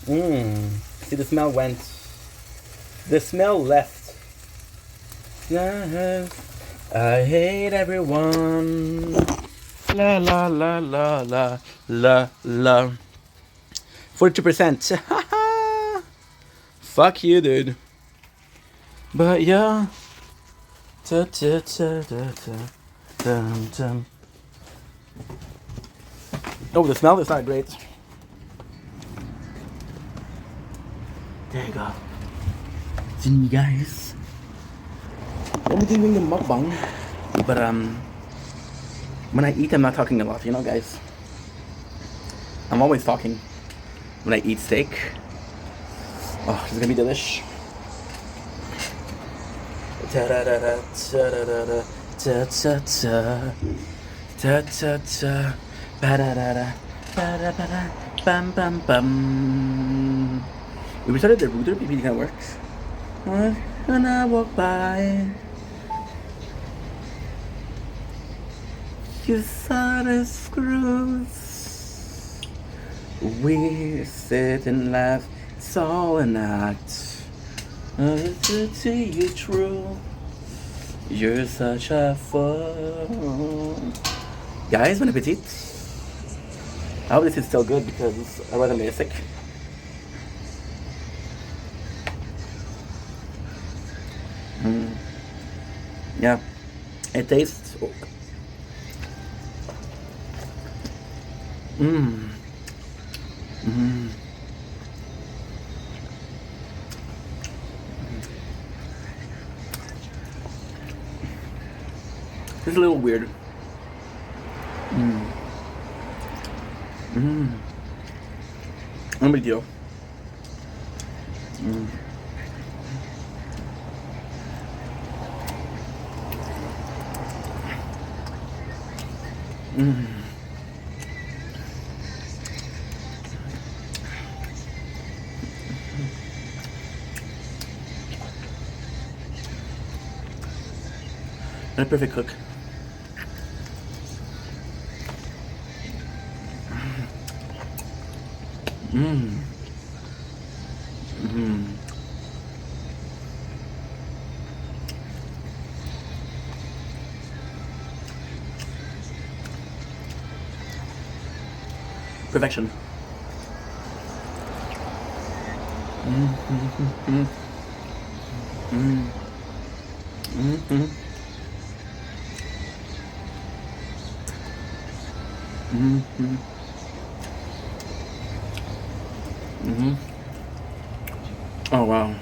See, the smell went. The smell left. I hate everyone. La la la la la la la. 42%. Fuck you, dude. But yeah. Ta ta ta ta ta. Dum dum. Oh, the smell is not great. There you go. See you guys. I'm doing the mukbang, but when I eat, I'm not talking a lot, you know, guys. I'm always talking when I eat steak. Oh, this is gonna be delish. Ta da da da ta da da da ta ta ta ta ta ta ba da da da ba da ba da bam bam bam. We restarted the router. Maybe it can work. When I walk by, you saw the screws. We sit and laugh. It's all an act. To you true. You're such a fool. Guys, bon appetit. I hope this is still good because I wasn't really sick. Yeah, it tastes. It's a little weird. No big deal. And a perfect cook. Perfection. Oh wow.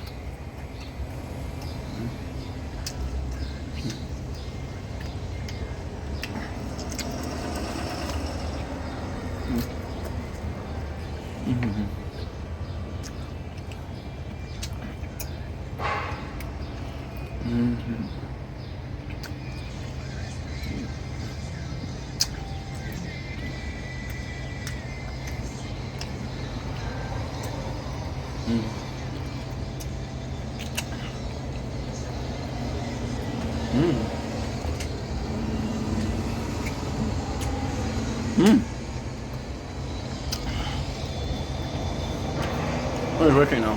Oh, it's working now.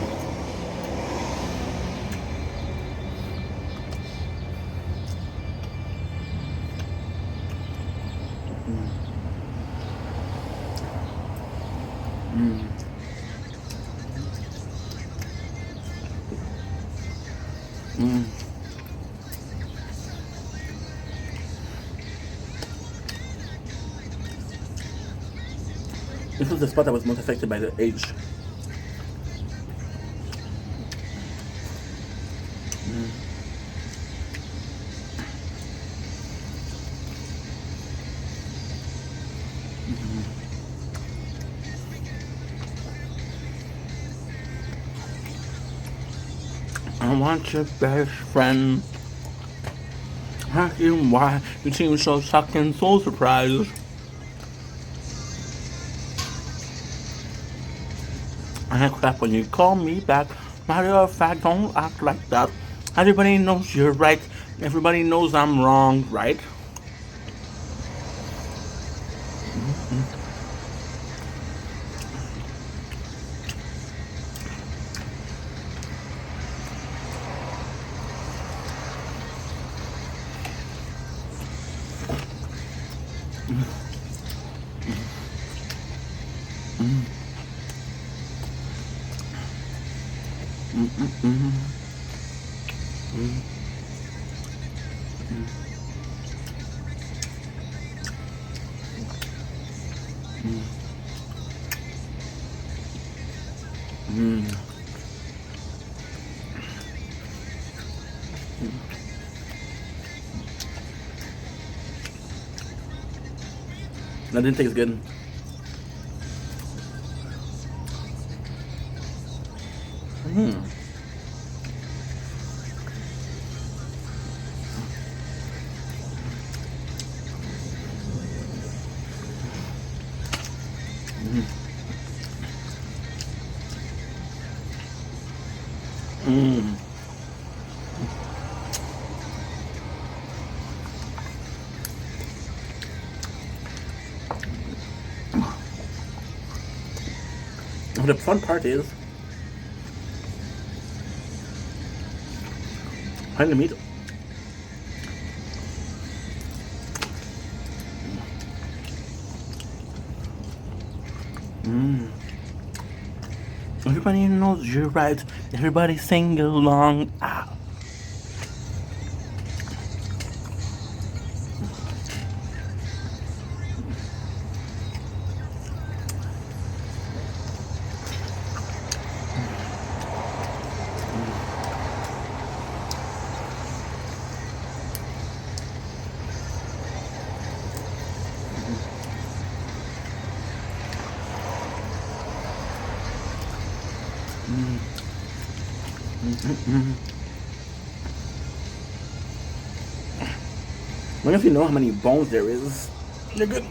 Mm. This was the spot that was most affected by the age. I want your best friend. Asking why you seem so shocked and so surprised. I clap when you call me back. Matter of fact, don't act like that. Everybody knows you're right. Everybody knows I'm wrong, right? That didn't taste good. The fun part is finding the meat. Everybody knows you're right. Everybody sing along. Ah. Long as you know how many bones there is, you're good.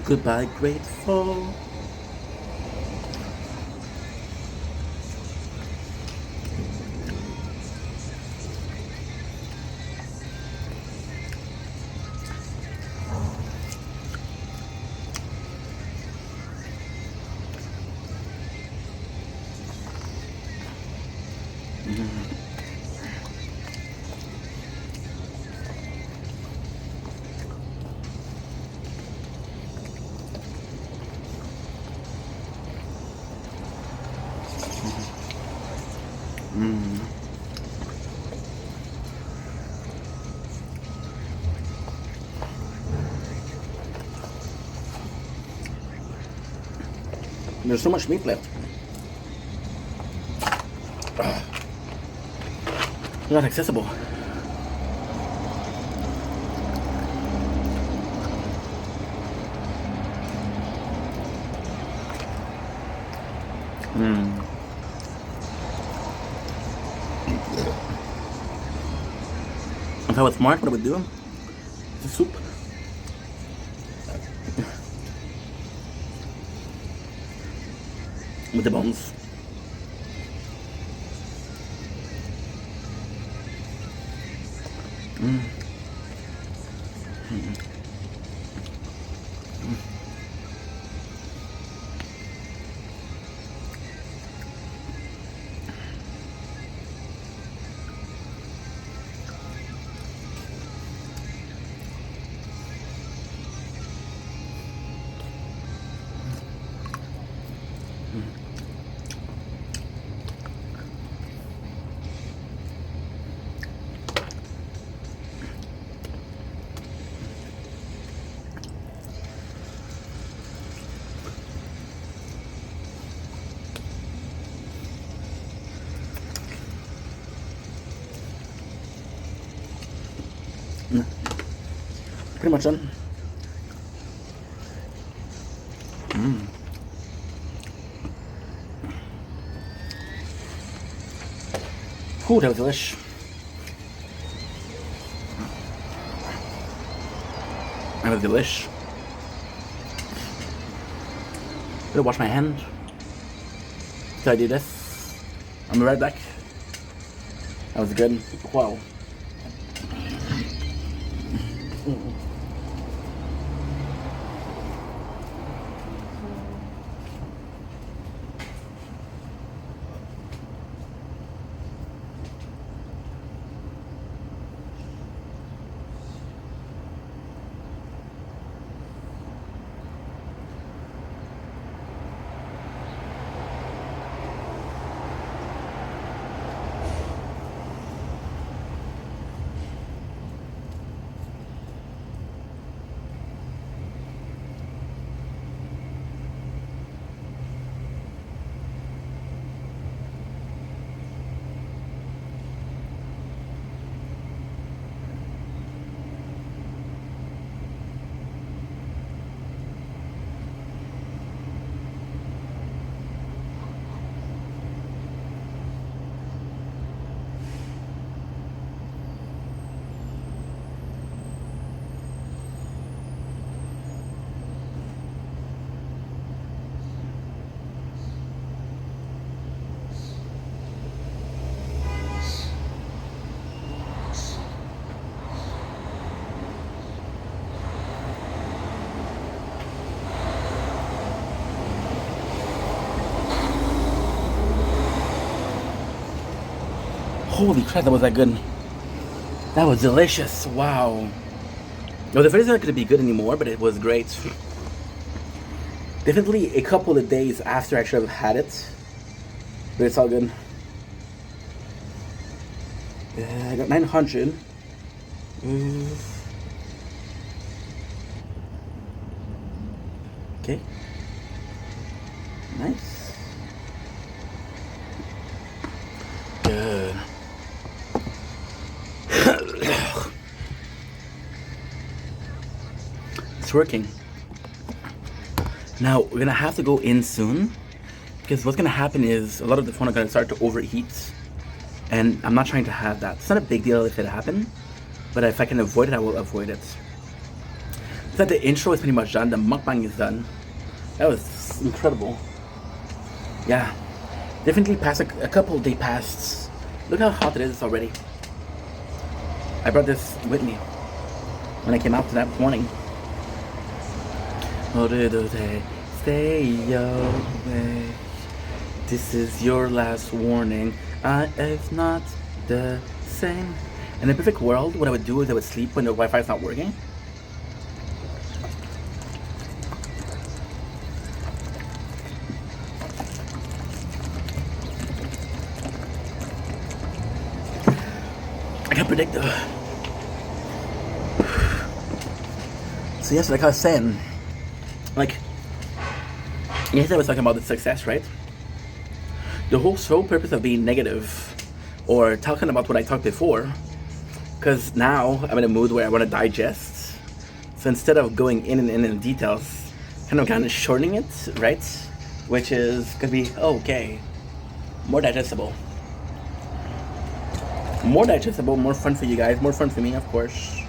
Goodbye, grateful. There's so much meat left. Not accessible. If I was smart, what I would do is a soup. With the bones. Pretty much done. Ooh, that was delish. That was delish. Gotta wash my hand. Did I do this? I'll be right back. That was good. Wow. Holy crap, that was that good. That was delicious. Wow. Well, the flavors aren't going to be good anymore, but it was great. Definitely a couple of days after I should have had it. But it's all good. I got 900. Okay. Nice. Good. It's working. Now we're gonna have to go in soon because what's gonna happen is a lot of the phone are gonna start to overheat, and I'm not trying to have that. It's not a big deal if it happens, but if I can avoid it, I will avoid it. So the intro is pretty much done. The mukbang is done. That was incredible. Yeah, definitely past a couple day passed. Look how hot it is already. I brought this with me when I came out to that morning. Stay away. This is your last warning. I am not the same. In a perfect world, what I would do is I would sleep when the Wi-Fi is not working. I can't predict though. So yes, like I was saying, yes, I was talking about the success, right? The whole sole purpose of being negative or talking about what I talked before, because now I'm in a mood where I want to digest. So instead of going in and in details, kind of shortening it, right? Which is gonna be okay, more digestible. more digestible, more fun for you guys, more fun for me, of course.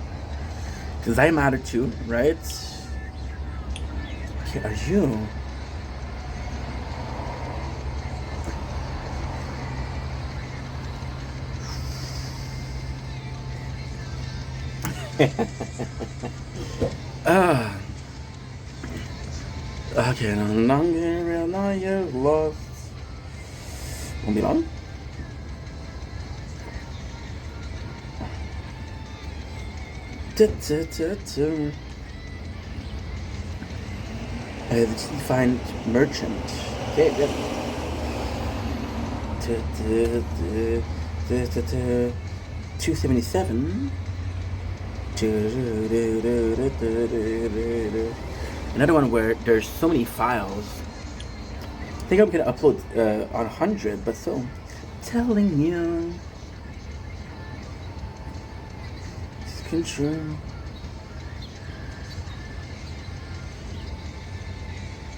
Because I matter too, right? Okay, are you? Okay, no longer now you're lost. Won't be long. Let's find merchant. Okay, good. 277. Another one where there's so many files. I think I'm gonna upload on 100, but so telling you. Control.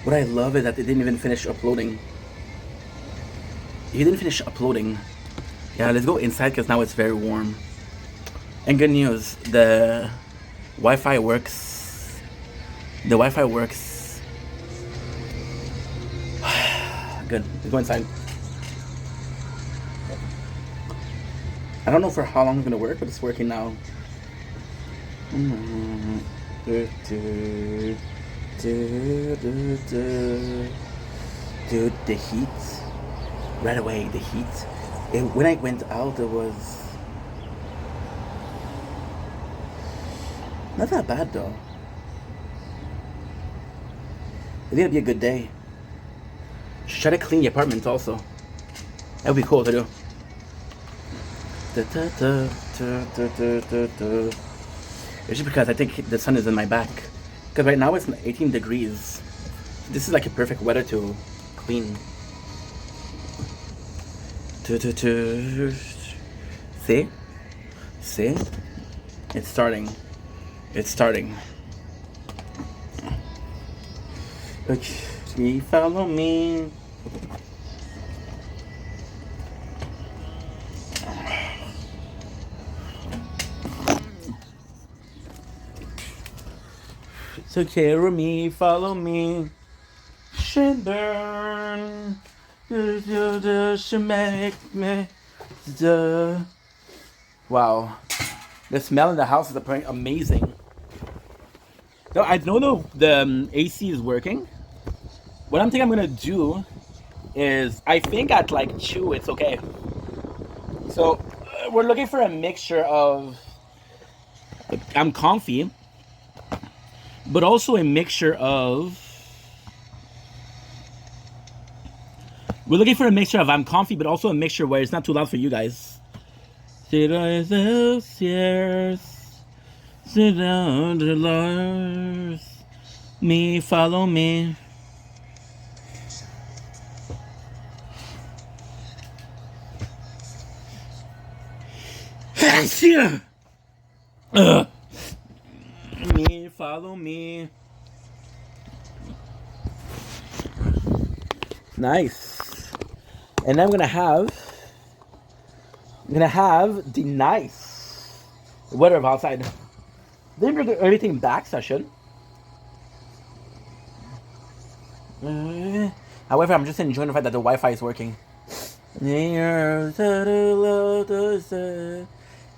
What I love is that they didn't even finish uploading. You didn't finish uploading. Yeah, let's go inside because now it's very warm. And good news, the Wi-Fi works. The Wi-Fi works. Good. Let's go inside. I don't know for how long it's gonna work, but it's working now. Dude, the heat. Right away, the heat. When I went out, it was not that bad though. It's gonna be a good day. Should try to clean the apartment also. That would be cool to do. It's just because I think the sun is in my back. Because right now it's 18 degrees. This is like a perfect weather to clean. See? See? It's starting. It's starting. Okay, follow me. So carry me, follow me. Should burn. Should make me. Wow. The smell in the house is amazing. No, I don't know if the AC is working. What I'm thinking I'm gonna do is, I think at like 2 it's okay. So we're looking for a mixture of I'm comfy, but also a mixture of we're looking for a mixture of I'm comfy, but also a mixture where it's not too loud for you guys. Sit down the Lord. Me, follow me. Me, follow me. Nice. And I'm gonna have the nice weather of outside. Didn't bring everything back, so I should. However, I'm just enjoying the fact that the Wi-Fi is working.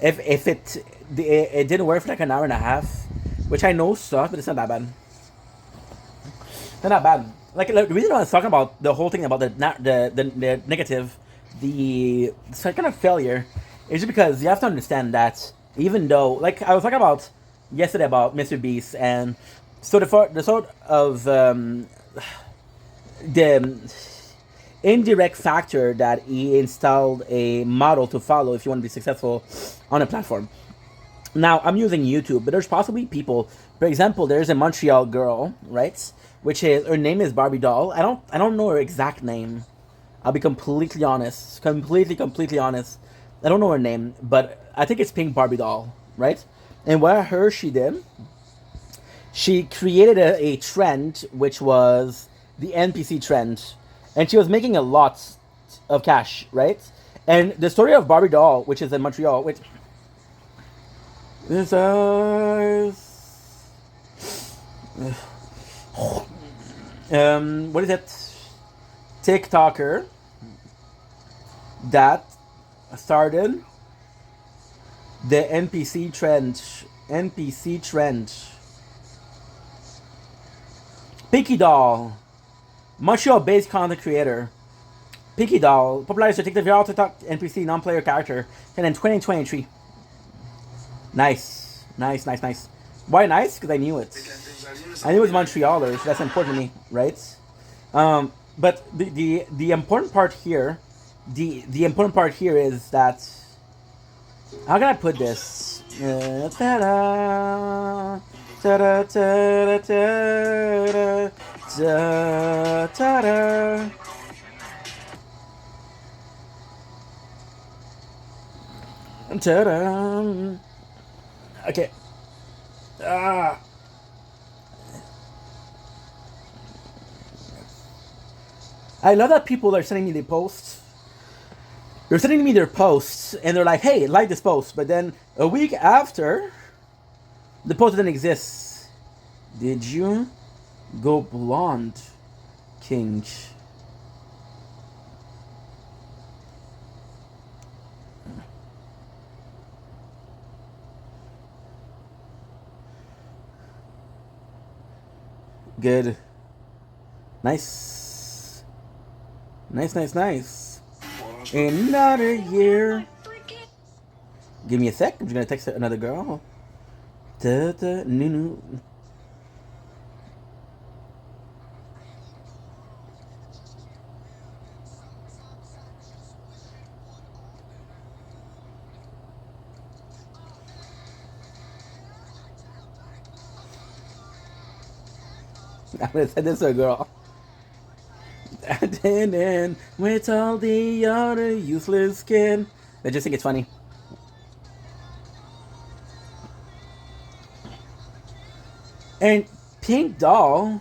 If it didn't work for like an hour and a half, which I know sucks, but it's not that bad. Not that bad. Like the reason I was talking about the whole thing about the negative, the second of failure, is just because you have to understand that even though, like I was talking about yesterday about Mr. Beast, and so the sort of the indirect factor that he installed a model to follow if you want to be successful on a platform. Now I'm using YouTube, but there's possibly people. For example, there's a Montreal girl, right? Which is her name is Barbie Doll. I don't know her exact name. I'll be completely honest. Completely honest. I don't know her name, but I think it's Pink Barbie Doll, right? And what she did, she created a trend which was the NPC trend, and she was making a lot of cash, right? And the story of Barbie doll, which is in Montreal, which is what is it? TikToker that started the NPC trend. NPC trend. Pinky Doll, Montreal-based content creator. Pinky Doll, popularized to TikTok viral TikTok NPC non-player character, and in 2023. Nice, nice, nice, nice. Why nice? Because I knew it. I knew it was Montrealers. So that's important to me, right? But the important part here, the important part here is that how can I put this? Ta-da, ta-da, ta-da, ta-da, ta-da. Ta-da. Okay. I love that people are sending me the posts. They're sending me their posts, and they're like, "Hey, like this post," but then a week after, the post didn't exist. Did you go blonde, King? Good. Nice. Nice, nice, nice. Another year. Give me a sec. I'm just gonna text another girl. Nunu. I'm gonna send this to a girl. And then with all the other useless skin. I just think it's funny. And Pink Doll,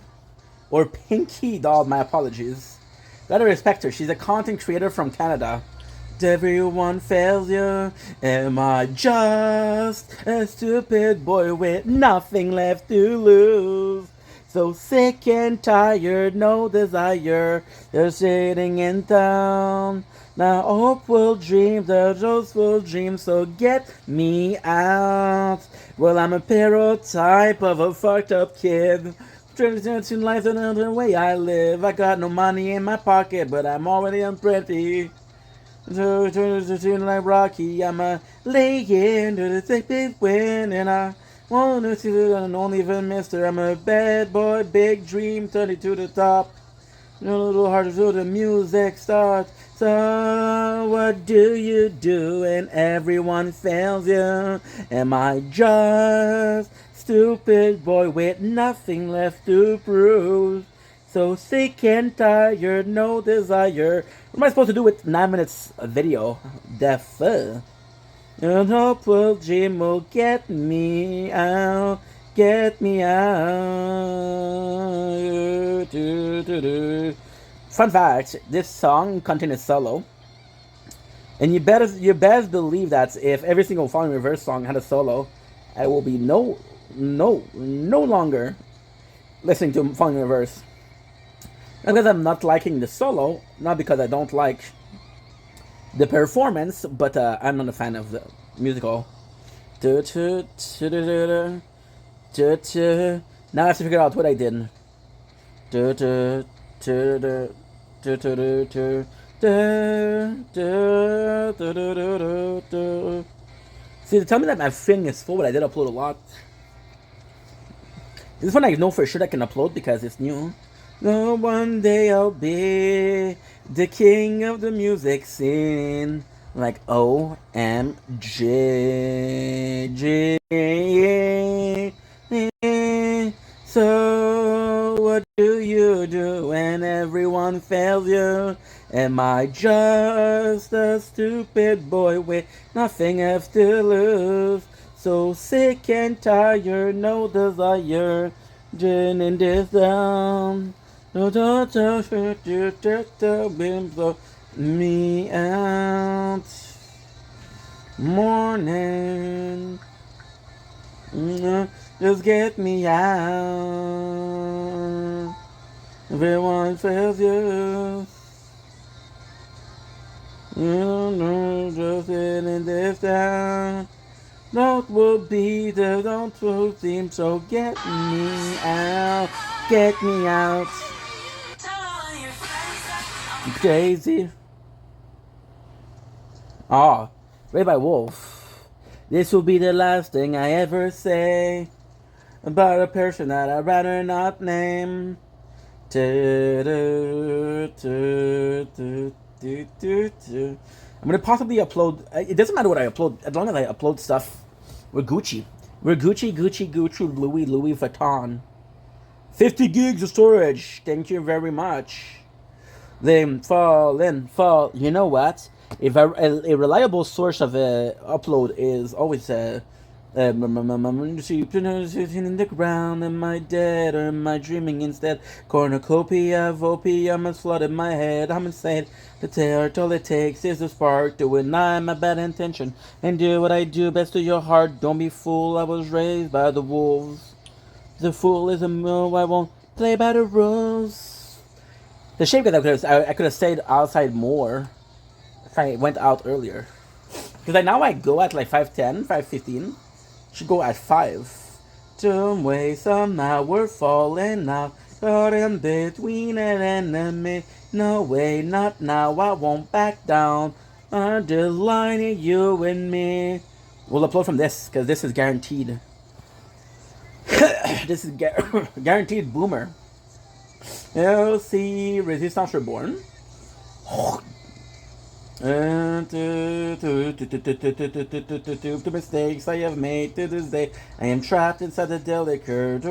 or Pinky Doll, my apologies. Gotta respect her. She's a content creator from Canada. Everyone fails you. Am I just a stupid boy with nothing left to lose? So sick and tired, no desire. They're sitting in town. Now hope will dream, the just will dream, so get me out. Well, I'm a paratype of a fucked up kid. Trying to turn life another way I live. I got no money in my pocket, but I'm already unpretty. So turn like Rocky, I'm a lay into the thick big wind, and I want to see it and only even mister. I'm a bad boy, big dream, turn it to the top. A little harder till the music starts. So what do you do when everyone fails you? Am I just stupid boy with nothing left to prove? So sick and tired, no desire. What am I supposed to do with 9 minutes of video? Def. And hope will Jim will get me out. Get me out. Fun fact, this song contains a solo. And you best believe that if every single Falling in Reverse song had a solo, I will be no longer listening to Falling in Reverse. Not because I'm not liking the solo, not because I don't like the performance, but I'm not a fan of the musical. Now I have to figure out what I did. See, they tell me that my thing is full, but I did upload a lot. This one I know for sure I can upload because it's new. No, one day I'll be the king of the music scene. Like OMG. So what do you do when everyone fails you? Am I just a stupid boy with nothing left to lose? So sick and tired, no desire, turning this down. No, me out. Morning. Just get me out. Everyone fails you. Just in this town. That will be the don't seem so get me out. Get me out. Crazy. Ah, read by Wolf. This will be the last thing I ever say about a person that I'd rather not name. I'm gonna possibly upload. It doesn't matter what I upload, as long as I upload stuff. We're Gucci. We're Gucci, Louis Vuitton. 50 gigs of storage. Thank you very much. Then fall. You know what? If a reliable source of upload is always in the ground. Am I dead or am I dreaming instead? Cornucopia of opium has flooded my head. I'm insane. The tear, all it takes is a spark to deny my bad intention and do what I do best to your heart. Don't be fool. I was raised by the wolves. The fool is a move. I won't play by the rules. The shame that I could have stayed outside more if I went out earlier. Because now I go at like 5:10, 5:15. Should go at 5. Some way, somehow we're falling now. Caught in between an enemy. No way, not now. I won't back down. Underlining you and me. We'll upload from this because this is guaranteed. This is guaranteed boomer. LC Resistance Reborn. The mistakes I have made to this day. I am trapped inside the delicate.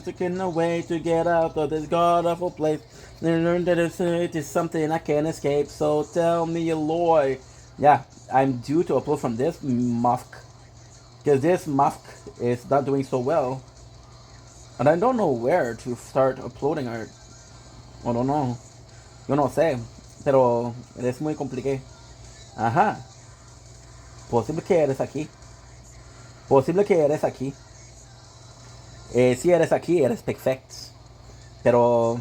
Taking a way to get out of this god awful place. And learn that it is something I can't escape. So tell me, Eloy. Yeah, I'm due to upload from this musk. Because this musk is not doing so well. And I don't know where to start uploading art. I don't know. Yo no sé. Pero es muy complicado. Ajá. Posible que eres aquí. Posible que eres aquí. Si eres aquí, eres perfecto. Pero.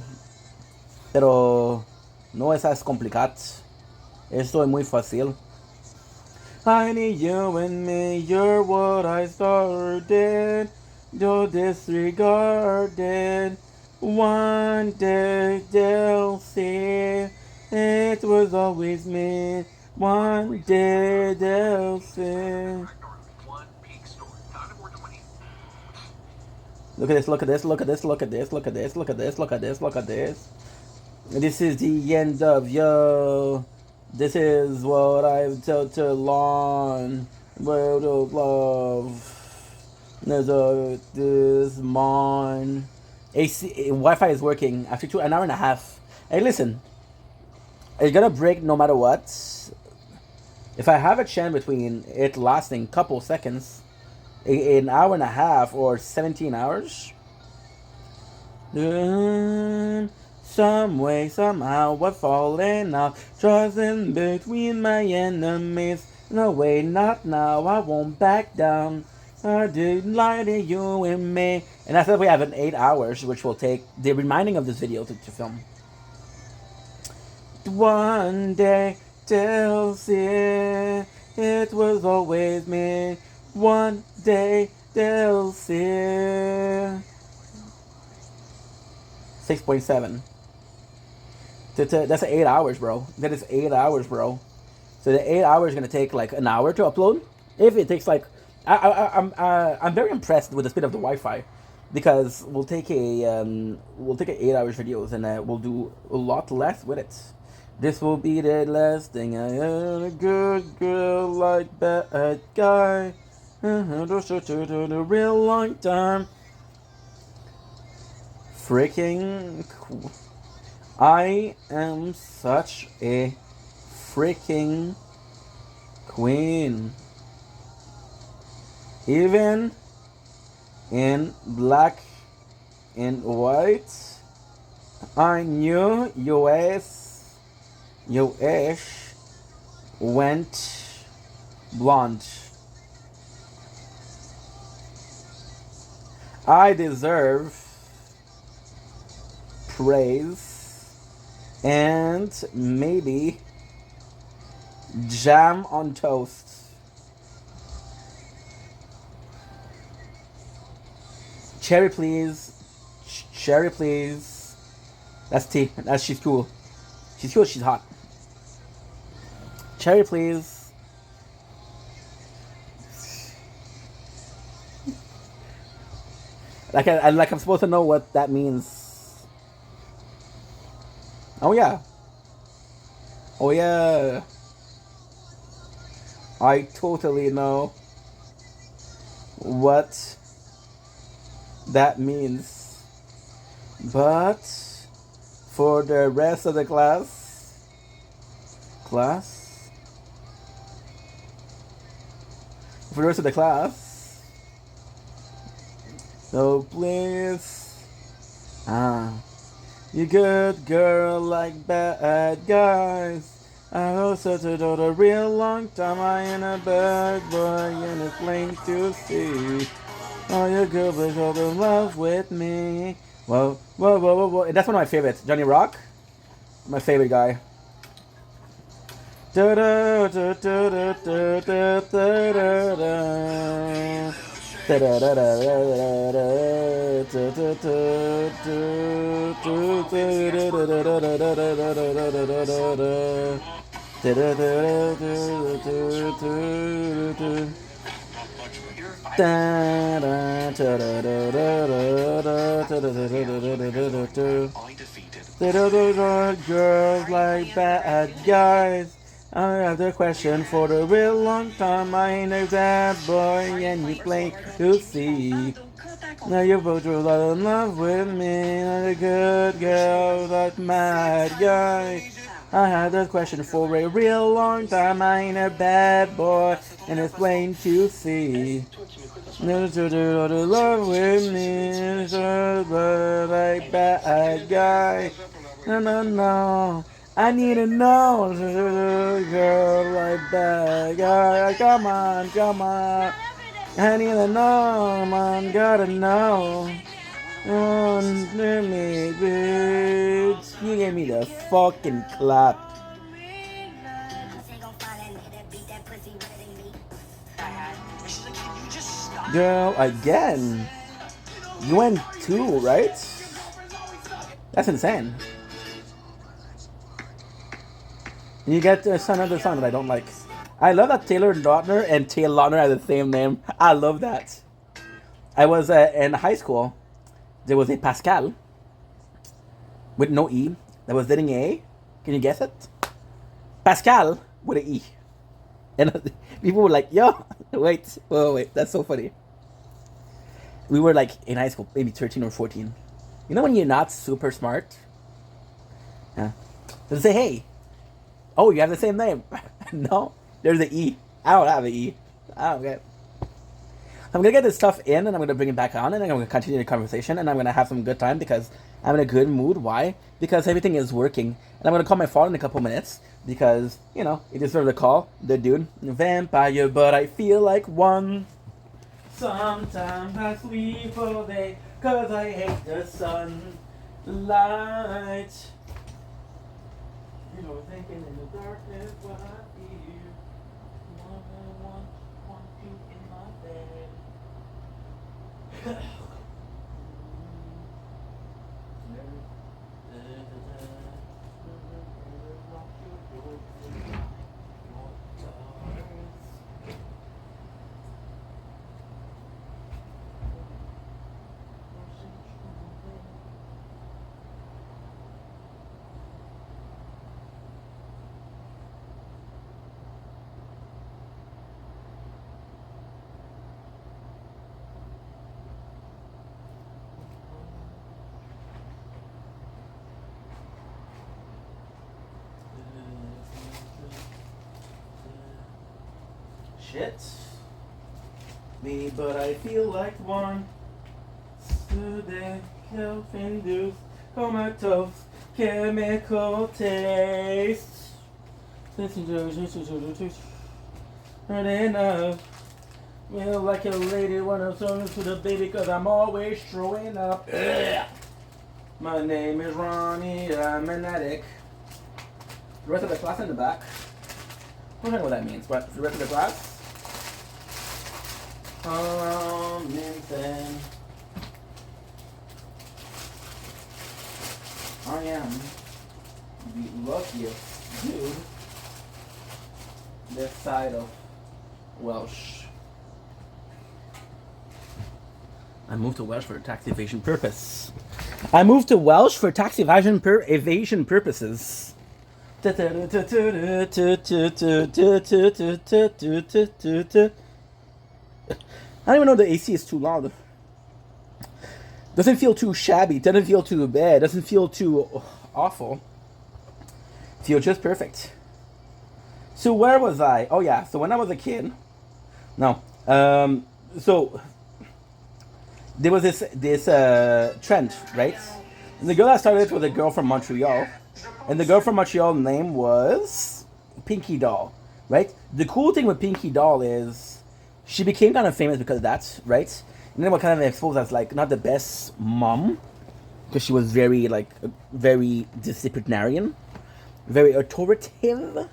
Pero. No es complicado. Esto es muy fácil. I need you and me. You're what I started. You're disregarded. One day they'll see. It was always me. One day they'll see. Look at this, look at this, look at this, look at this, look at this, look at this, look at this, look at this. This is the end of yo. This is what I've told to long. World of love. There's this mon. AC Wi-Fi is working after an hour and a half. Hey, listen. It's gonna break no matter what. If I have a chance between it lasting couple seconds, an hour and a half or 17 hours. Some way, somehow, we're falling out. Trusting between my enemies. No way, not now. I won't back down. I did lie to you and me. And I said we have an 8 hours, which will take the remaining of this video to film. One day they'll see it was always me. One day they'll see. 6.7. That's 8 hours, bro. That is 8 hours, bro. So the 8 hours is gonna take like an hour to upload. If it takes like, I'm very impressed with the speed of the Wi-Fi, because we'll take a 8 hours videos and we'll do a lot less with it. This will be the last thing I ever. Good girl like bad guy. A real long time. Freaking cool. I am such a freaking queen. Even in black and white, I knew US Yo ish went blonde. I deserve praise and maybe jam on toast. Cherry please. Cherry please. That's T. That's she's cool. She's cool, she's hot. Cherry please. I'm supposed to know what that means. Oh yeah. Oh yeah. I totally know what that means. But for the rest of the class, for the rest of the class, so please, you good girl like bad guys. I also told a real long time I ain't a bad boy and it's plain to see. Oh, you good but you're in love with me. Whoa, whoa, whoa, whoa, whoa. That's one of my favorites. Johnny Rock, my favorite guy. Girls like bad guys. I have the question for a real long time. I ain't a bad boy and you play to see. Now you both are in love with me. Not a good girl, that mad guy. I had that question for a real long time. I ain't a bad boy, and it's plain to see. Never to do to love with me, but like bad guy. No, no, no. I need to know, girl, like bad guy. Come on, come on. I need to know, man, gotta know. On me, bitch. You gave me the fucking clap. Girl, again. You went two, right? That's insane. You get another song that I don't like. I love that Taylor Lautner and Taylor Lautner have the same name. I love that. I was in high school. There was a Pascal with no E that was dating A. Can you guess it? Pascal with an E. And people were like, yo, wait, that's so funny. We were like in high school, maybe 13 or 14. You know when you're not super smart? Yeah. They say, hey, oh, you have the same name. No, there's an E. I don't have an E. I don't get it. I'm gonna get this stuff in and I'm gonna bring it back on and I'm gonna continue the conversation and I'm gonna have some good time because I'm in a good mood. Why? Because everything is working. And I'm gonna call my father in a couple minutes because, you know, he deserves a call. The dude, vampire, but I feel like one. Sometimes I sleep all day cause I hate the sun light. You know, thinking in the darkness what I feel. Want you in my bed. Shit. Me, but I feel like one. Today, self-induced, comatose, chemical taste. Enough. Well, like a lady when I'm talking to the baby, cause I'm always throwing up. Ugh. My name is Ronnie, I'm an addict. The rest of the class in the back. I don't know what that means, but the rest of the class. Then I am the luckiest dude this side of Welsh. I moved to Welsh for tax evasion purpose. I moved to Welsh for tax evasion evasion purposes. I don't even know the AC is too loud. Doesn't feel too shabby. Doesn't feel too bad. Doesn't feel too awful. Feel just perfect. So where was I? Oh yeah. So when I was a kid. No. So there was this trend, right? And the girl I started with was a girl from Montreal, and the girl from Montreal name was Pinky Doll, right? The cool thing with Pinky Doll is she became kind of famous because of that, right? And then what kind of exposed as like not the best mom, because she was very disciplinarian, very authoritative,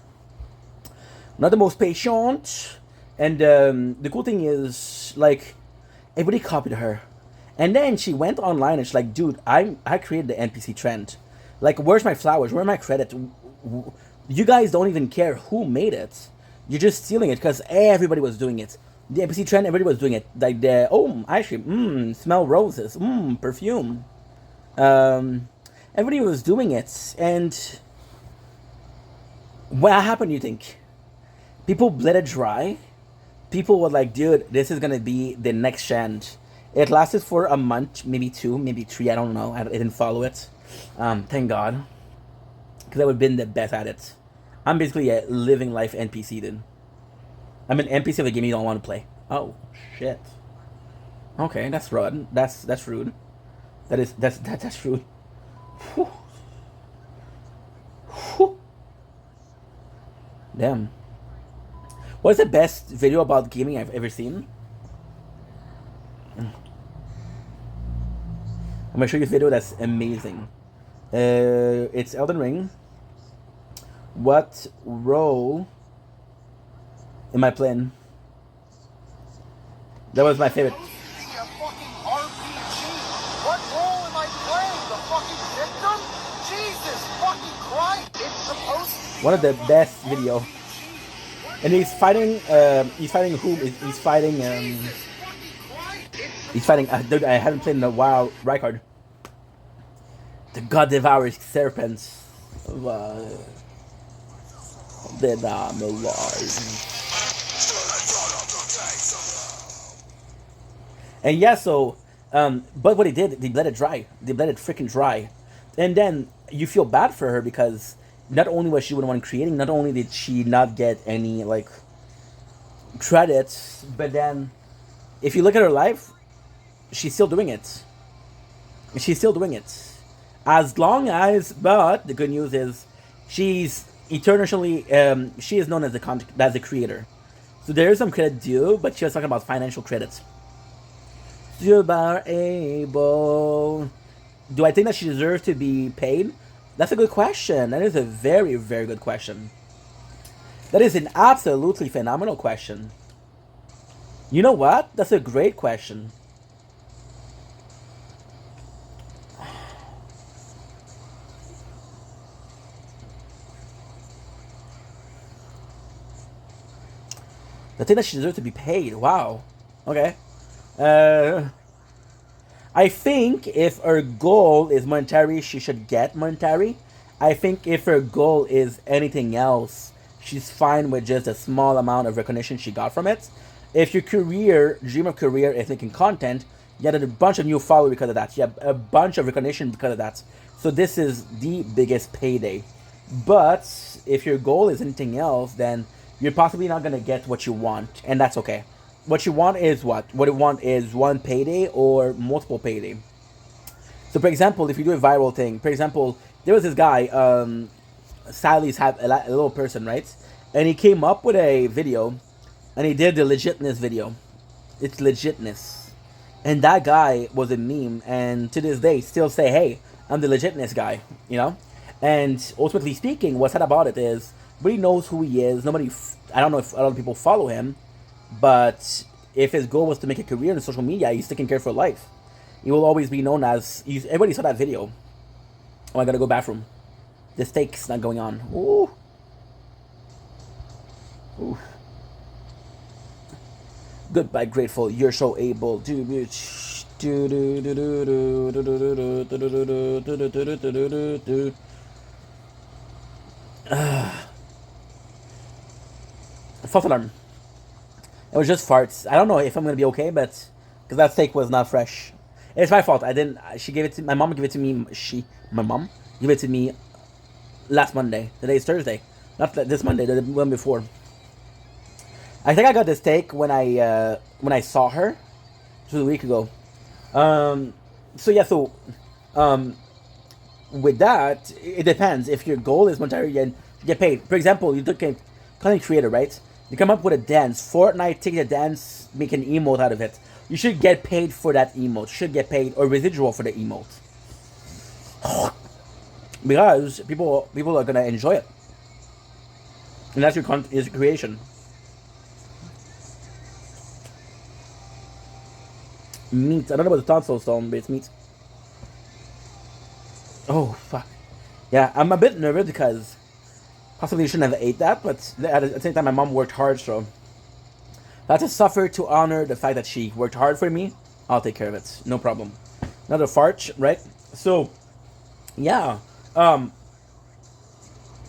not the most patient. And the cool thing is like everybody copied her. And then she went online and she's like, dude, I created the NPC trend. Like, where's my flowers? Where's my credit? You guys don't even care who made it. You're just stealing it because everybody was doing it. The NPC trend, everybody was doing it. Like, smell roses. Perfume. Everybody was doing it. And what happened, you think? People bled it dry. People were like, dude, this is going to be the next trend. It lasted for a month, maybe 2, maybe 3, I don't know. I didn't follow it. Thank God. Because I would have been the best at it. I'm basically a living life NPC, dude. I'm an NPC of a game you don't want to play. Oh, shit. Okay, that's rude. That's rude. That's rude. Whew. Whew. Damn. What's the best video about gaming I've ever seen? I'm gonna show you a video that's amazing. It's Elden Ring. What role am I playing? That was my favorite. What role am I playing? The fucking victim? Jesus fucking Christ! It's supposed to be one of the best video. And he's fighting. He's fighting who? He's fighting. He's fighting. Dude, I haven't played in a while. Rykard. The God Devours Serpents. Then I'm alive. And yeah, so, but what they did, they let it dry. They let it freaking dry. And then you feel bad for her because not only was she the one creating, not only did she not get any, like, credits, but then if you look at her life, she's still doing it. She's still doing it. As long as, but the good news is she's eternally, she is known as the creator. So there is some credit due, but she was talking about financial credits. You are able. Do I think that she deserves to be paid? That's a good question. That is a very, very good question. That is an absolutely phenomenal question. You know what? That's a great question. I think that she deserves to be paid. Wow. Okay. I think if her goal is monetary, she should get monetary. I think if her goal is anything else, she's fine with just a small amount of recognition she got from it. If your dream of career is making content, you get a bunch of new followers because of that. You have a bunch of recognition because of that. So this is the biggest payday. But if your goal is anything else, then you're possibly not going to get what you want. And that's okay. What you want is what? What you want is one payday or multiple payday. So, for example, if you do a viral thing, for example, there was this guy, Sally's had a little person, right? And he came up with a video, and he did the legitness video. It's legitness, and that guy was a meme, and to this day, still say, "Hey, I'm the legitness guy," you know. And ultimately speaking, what's sad about it is nobody knows who he is. Nobody, I don't know if a lot of people follow him, but if his goal was to make a career in social media, he's taking care for life. He will always be known as. Everybody saw that video. Oh, I gotta go bathroom. The steak's not going on. Ooh. Ooh. Goodbye, grateful. You're so able. False alarm. It was just farts. I don't know if I'm gonna be okay, but because that steak was not fresh. It's my fault. I didn't. She gave it to my mom. Gave it to me. My mom, gave it to me last Monday. Today is Thursday. Not this Monday. The one before. I think I got this steak when I saw her, which was a week ago. So yeah. So, with that, it depends. If your goal is monetary, you get paid. For example, you took a content creator, right? You come up with a dance. Fortnite take a dance, make an emote out of it. You should get paid for that emote. You should get paid or residual for the emote. Because people are gonna enjoy it. And that's your creation. Meat. I don't know about the tonsil stone, but it's meat. Oh fuck. Yeah, I'm a bit nervous because possibly you shouldn't have ate that, but at the same time my mom worked hard, so I have to suffer to honor the fact that she worked hard for me. I'll take care of it. No problem. Another fart, right? So yeah. The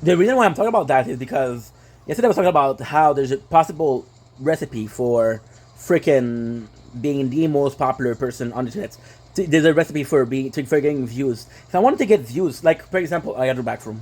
reason why I'm talking about that is because yesterday I was talking about how there's a possible recipe for freaking being the most popular person on the internet. There's a recipe for getting views. If I wanted to get views, like for example, I got her back from.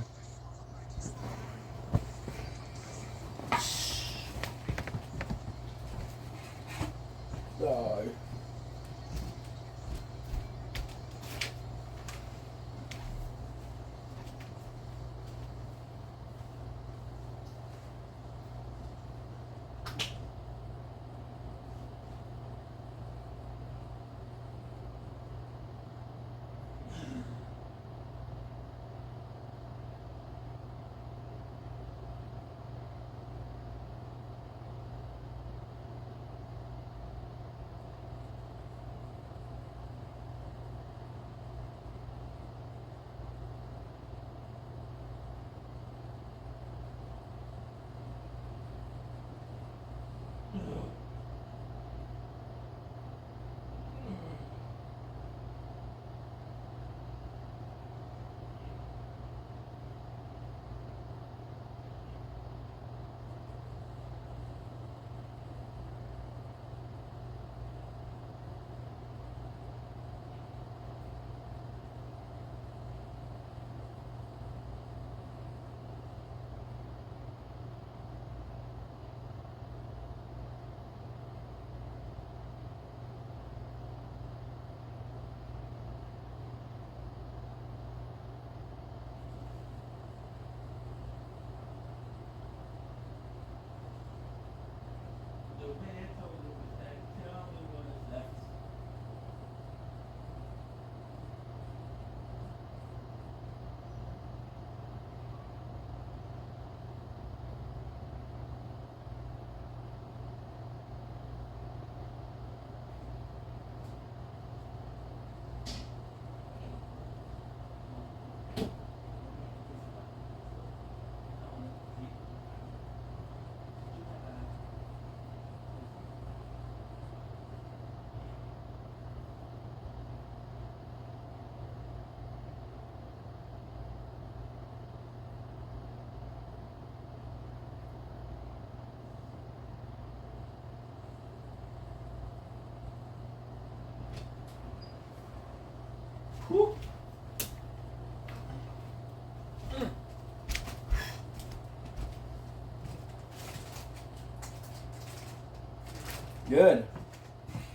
Good.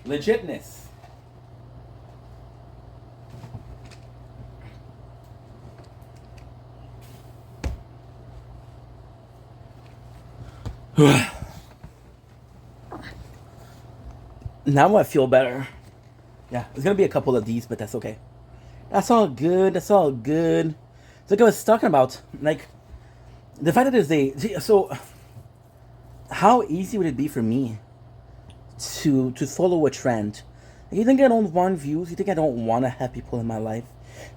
Legitness. Now I feel better. Yeah, there's gonna be a couple of these, but that's okay. That's all good. That's all good. So like I was talking about, like the fact that there's a so how easy would it be for me to follow a trend? You think I don't want views? You think I don't want to have people in my life?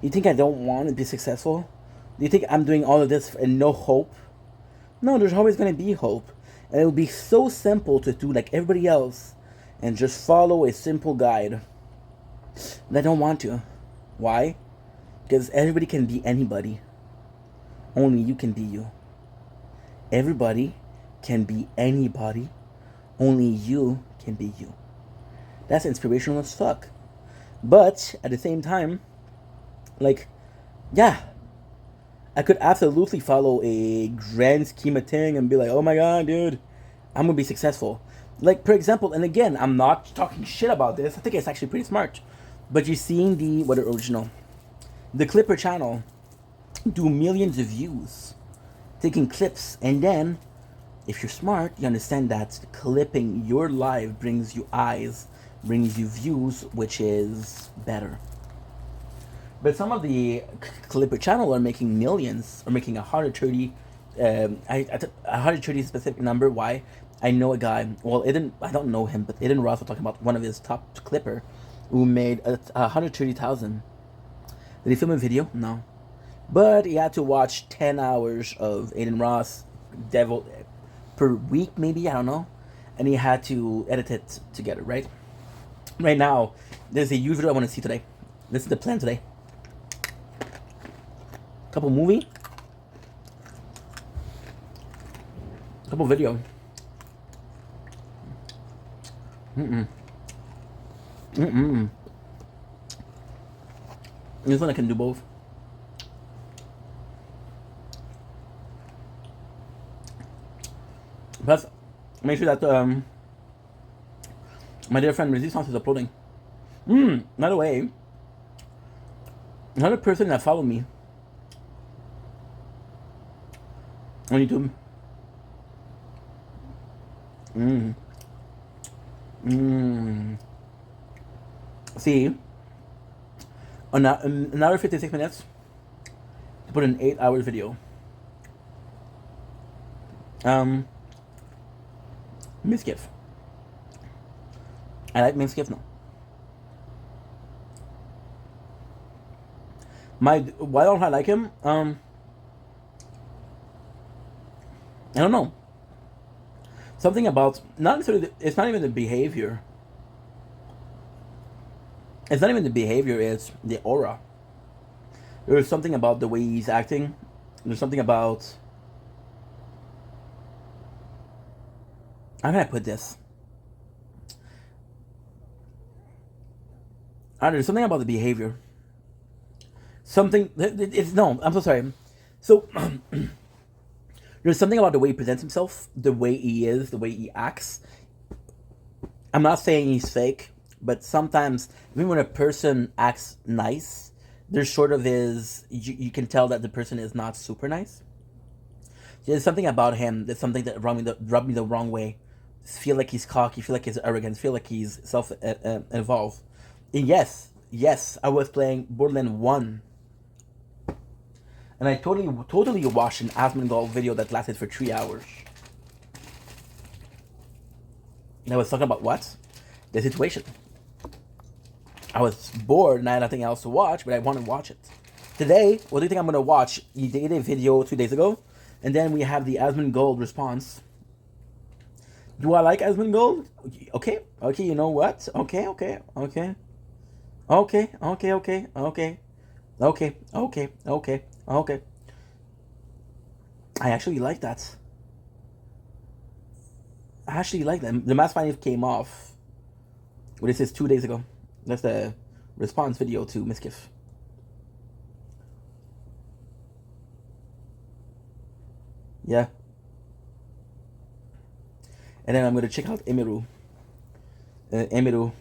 You think I don't want to be successful? Do you think I'm doing all of this and no hope? No, there's always going to be hope. And it will be so simple to do like everybody else and just follow a simple guide. And I don't want to. Why? Because everybody can be anybody. Only you can be you. Everybody can be anybody. Only you can be you. That's inspirational as fuck. But at the same time, like, yeah, I could absolutely follow a grand scheme of thing and be like, oh my god, dude, I'm gonna be successful. Like, for example, and again, I'm not talking shit about this. I think it's actually pretty smart. But you're seeing the original, the Clipper channel, do millions of views, taking clips, and then, if you're smart, you understand that clipping your live brings you eyes, brings you views, which is better. But some of the Clipper channel are making millions, or making 130. 130 specific number. Why? I know a guy. Well, I don't know him, but Aiden Ross was talking about one of his top Clipper, who made 130,000. Did he film a video? No, but he had to watch 10 hours of Aiden Ross Devil per week, maybe, I don't know, and he had to edit it together. Right now, there's a huge video I want to see today. This is the plan today. Couple movie, couple video. This one I can do both. Plus, make sure that my dear friend Resistance is uploading. By the way, another person that followed me on YouTube. See, another 56 minutes to put an 8-hour video. Misgift. I like Misgift now. Why don't I like him? I don't know. Something about not necessarily. It's not even the behavior. It's not even the behavior. It's the aura. There's something about the way he's acting. There's something about. How can I put this? There's something about the behavior. Something. It's no. I'm so sorry. So. There's something about the way he presents himself, the way he is, the way he acts. I'm not saying he's fake, but sometimes, even when a person acts nice, there's sort of you can tell that the person is not super nice. There's something about him that's something that rubbed me the wrong way. Feel like he's cocky, feel like he's arrogant, feel like he's self-involved. And yes, I was playing Borderlands 1. And I totally watched an Asmongold video that lasted for 3 hours. And I was talking about what? The situation. I was bored and I had nothing else to watch, but I wanted to watch it. Today, what do you think I'm going to watch? He did a video 2 days ago, and then we have the Asmongold response. Do I like Asmongold? Okay, you know what? Okay. I actually like that. The Mass Finance came off. What this is 2 days ago. That's the response video to Miskiff. Yeah. And then I'm gonna check out Emiru. Emiru,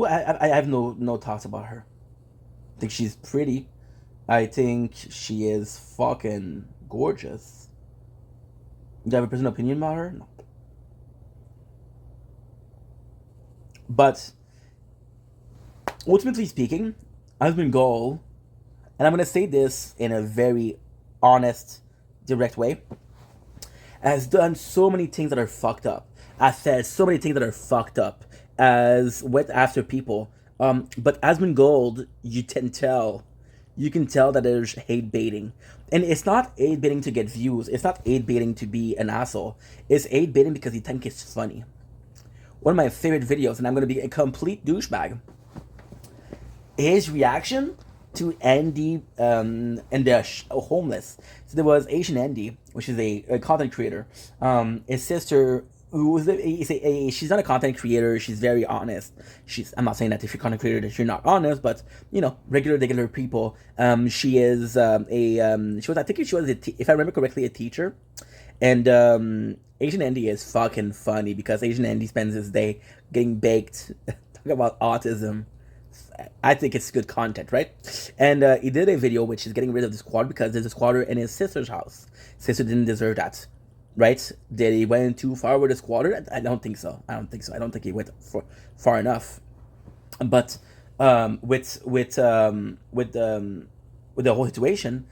I have no thoughts about her. I think she's pretty. I think she is fucking gorgeous. Do you have a personal opinion about her? No. But ultimately speaking, Husband Goal, and I'm gonna say this in a very honest, direct way, has done so many things that are fucked up. Has said so many things that are fucked up. As went after people. But Asmund Gold, you can tell that there's hate baiting, and it's not hate baiting to get views. It's not hate baiting to be an asshole. It's hate baiting because he thinks it's funny. One of my favorite videos, and I'm gonna be a complete douchebag. His reaction to Andy and the homeless. So there was Asian Andy, which is a content creator. His sister, who was she's not a content creator. She's very honest. I'm not saying that if you're a content creator that you're not honest, but regular people. She is she was, I think she was if I remember correctly, a teacher. And Asian Andy is fucking funny because Asian Andy spends his day getting baked, talking about autism. I think it's good content, right? And he did a video which is getting rid of the squad because there's a squatter in his sister's house. Sister didn't deserve that, right? Did he went too far with the squatter? I don't think so. I don't think he went far enough. But with the whole situation,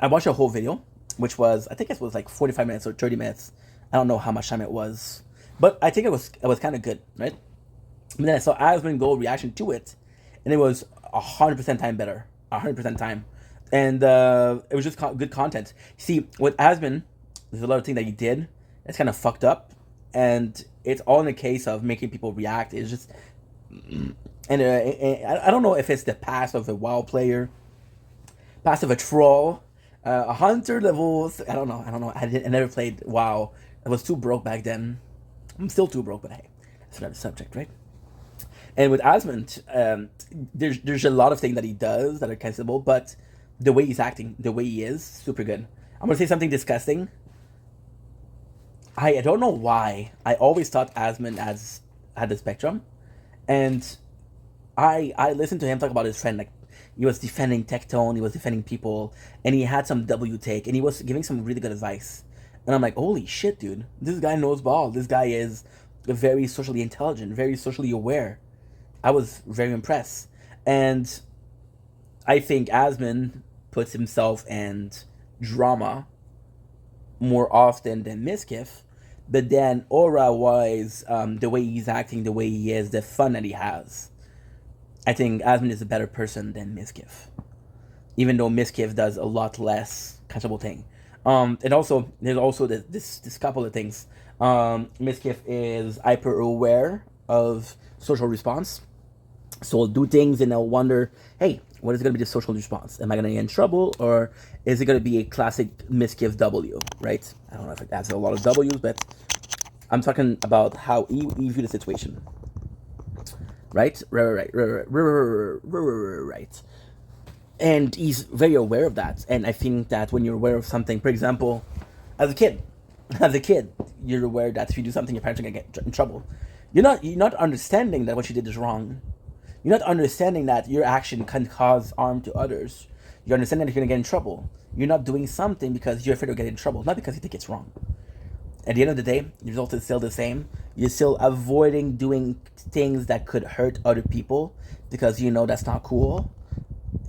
I watched a whole video, which was, I think it was like 45 minutes or 30 minutes. I don't know how much time it was, but I think it was kind of good, right? And then I saw Asmund Gold reaction to it, and it was 100% time better, 100% time, and it was just good content. See, with Asmund, there's a lot of things that he did that's kind of fucked up, and it's all in the case of making people react. It's just, and I don't know if it's the past of a WoW player, past of a troll, a hunter level. I don't know. I never played WoW. I was too broke back then. I'm still too broke, but hey, that's another subject, right? And with Asmund, there's a lot of things that he does that are cancelable, but the way he's acting, the way he is, super good. I'm gonna say something disgusting. I don't know why. I always thought Asmund had the spectrum, and I listened to him talk about his friend. Like, he was defending Tectone, he was defending people, and he had some W take, and he was giving some really good advice. And I'm like, holy shit, dude, this guy knows ball. This guy is very socially intelligent, very socially aware. I was very impressed. And I think Asmund puts himself in drama more often than Miskiff. But then aura-wise, the way he's acting, the way he is, the fun that he has, I think Asmund is a better person than Miskiff. Even though Miskiff does a lot less catchable thing. And also, there's also this couple of things. Miskiff is hyper aware of social response. So I'll do things and I'll wonder, hey, what is going to be the social response? Am I going to get in trouble, or is it going to be a classic Miskiff W, right? I don't know if that's a lot of W's, but I'm talking about how he view the situation. Right? Right. And he's very aware of that. And I think that when you're aware of something, for example, as a kid, you're aware that if you do something, your parents are gonna get in trouble. You're not understanding that what you did is wrong. You're not understanding that your action can cause harm to others. You're understanding that you're gonna get in trouble. You're not doing something because you're afraid of getting in trouble, not because you think it's wrong. At the end of the day, the result is still the same. You're still avoiding doing things that could hurt other people because you know that's not cool.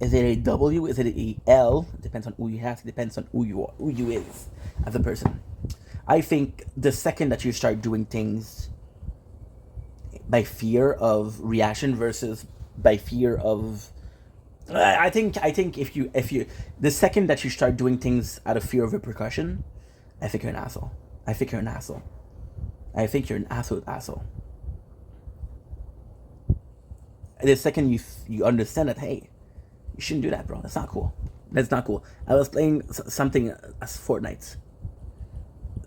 Is it a W? Is it a L? Depends on who you have. Depends on who you are, who you is as a person. I think the second that you start doing things by fear of reaction versus by fear of, I think if you the second that you start doing things out of fear of repercussion, I think you're an asshole. I think you're an asshole. I think you're an absolute asshole. The second you understand that, hey, you shouldn't do that, bro. That's not cool. That's not cool. I was playing something as Fortnite.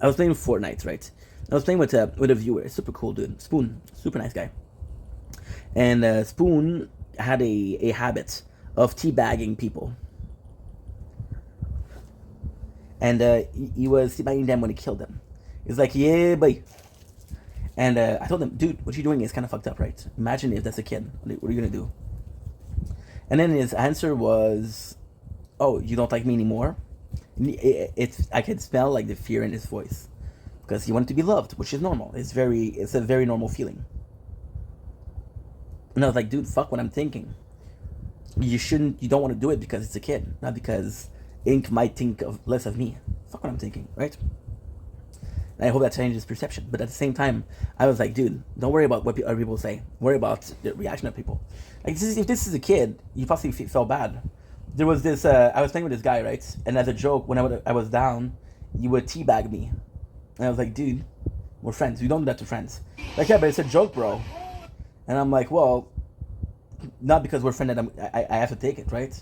I was playing Fortnite, right? I was playing with a viewer, super cool dude, Spoon, super nice guy. And Spoon had a habit of teabagging people, and he was teabagging them when he killed them. He's like, yeah, boy. And I told him, dude, what you're doing is kind of fucked up, right? Imagine if that's a kid. What are you gonna do? And then his answer was, oh, you don't like me anymore? I could smell like the fear in his voice. because he wanted to be loved, which is normal. It's a very normal feeling. And I was like, dude, fuck what I'm thinking. You don't want to do it because it's a kid, not because Ink might think of less of me. Fuck what I'm thinking, right? And I hope that changes perception. But at the same time, I was like, dude, don't worry about what other people say. Worry about the reaction of people. Like, if this is a kid, you possibly felt bad. There was this, I was playing with this guy, right? And as a joke, when I was down, you would teabag me. And I was like, dude, we're friends. We don't do that to friends. Like, yeah, but it's a joke, bro. And I'm like, well, not because we're friends that I have to take it, right?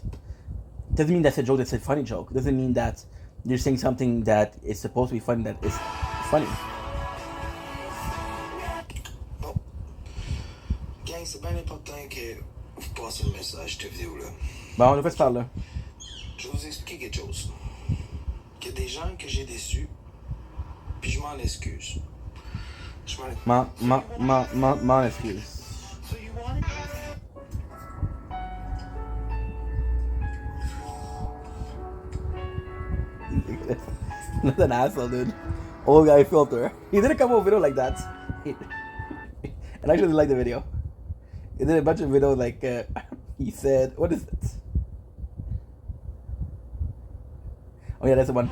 Doesn't mean that's a joke, that's a funny joke. Doesn't mean that you're saying something that is supposed to be funny that is funny. Bon. Gang, c'est bien important que vous passiez le message de cette vidéo-là. Bon, de quoi tu parles là? Je vais vous expliquer quelque chose. Il y a des gens que j'ai déçus, puis je m'en excuse. Je M'en excuse. Not an asshole, dude. Old guy filter. He did a couple of videos like that. And I actually like the video. He did a bunch of videos like, he said, what is it? Oh yeah, that's the one.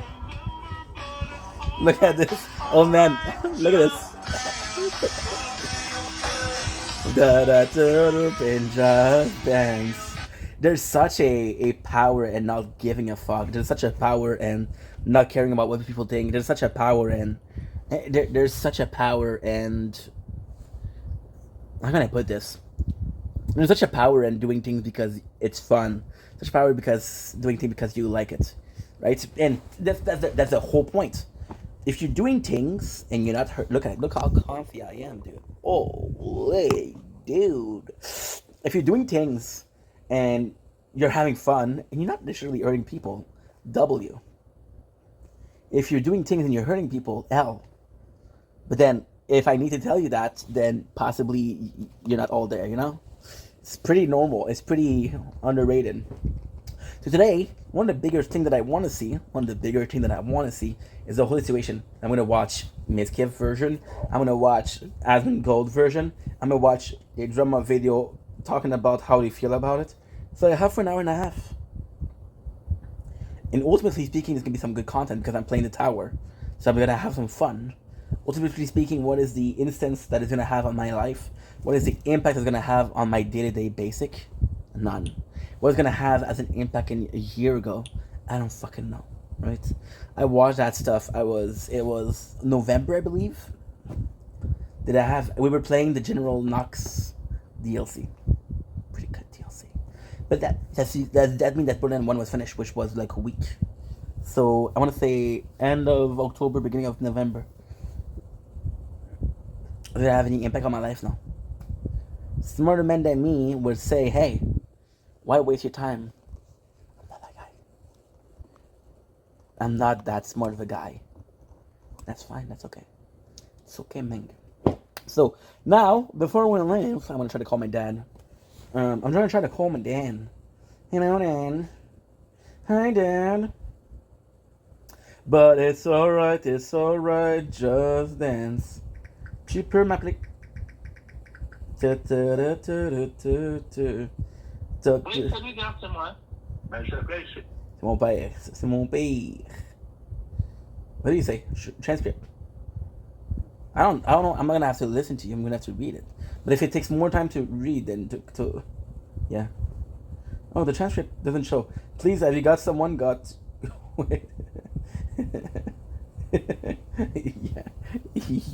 Look at this. Oh man, look at this. Da turtle and just dance. There's such a power in not giving a fuck. There's such a power in not caring about what people think. There's such a power in there's such a power and how can I put this? There's such a power in doing things because it's fun. Such a power because doing things because you like it, right? And that's the whole point. If you're doing things and you're not hurt, look how comfy I am, dude. Oh, hey, dude. If you're doing things and you're having fun and you're not necessarily hurting people, W. If you're doing things and you're hurting people, L. But then, if I need to tell you that, then possibly you're not all there, you know? It's pretty normal. It's pretty underrated. So today, one of the bigger things that I want to see is the whole situation. I'm going to watch Miss Kiv version. I'm going to watch Asmund Gold version. I'm going to watch a drama video talking about how they feel about it. So I have for an hour and a half. And ultimately speaking, it's going to be some good content because I'm playing the tower. So I'm going to have some fun. Ultimately speaking, what is the instance that is going to have on my life? What is the impact it's going to have on my day-to-day basic? None. What it's going to have as an impact in a year ago? I don't fucking know, right? I watched that stuff. It was November, I believe. We were playing the General Knox DLC. Pretty good DLC. But that means that Borderlands 1 was finished, which was like a week. So I want to say end of October, beginning of November. Did it have any impact on my life? No. Smarter men than me would say, hey, why waste your time? I'm not that guy. I'm not that smart of a guy. That's fine. That's okay. It's okay, Ming. So now, before we leave, I'm gonna try to call my dad. I'm gonna try to call my dad. Hello, Dad. Hi, Dad. But it's alright. Just dance. Cheaper, ma click. Oui, salut, regarde, c'est moi. Ben, je t'appelle ici. C'est mon père. What do you say? Transcript. I don't know. I'm not gonna have to listen to you. I'm gonna have to read it. But if it takes more time to read than to yeah. Oh, the transcript doesn't show. Please, have you got someone got? Wait.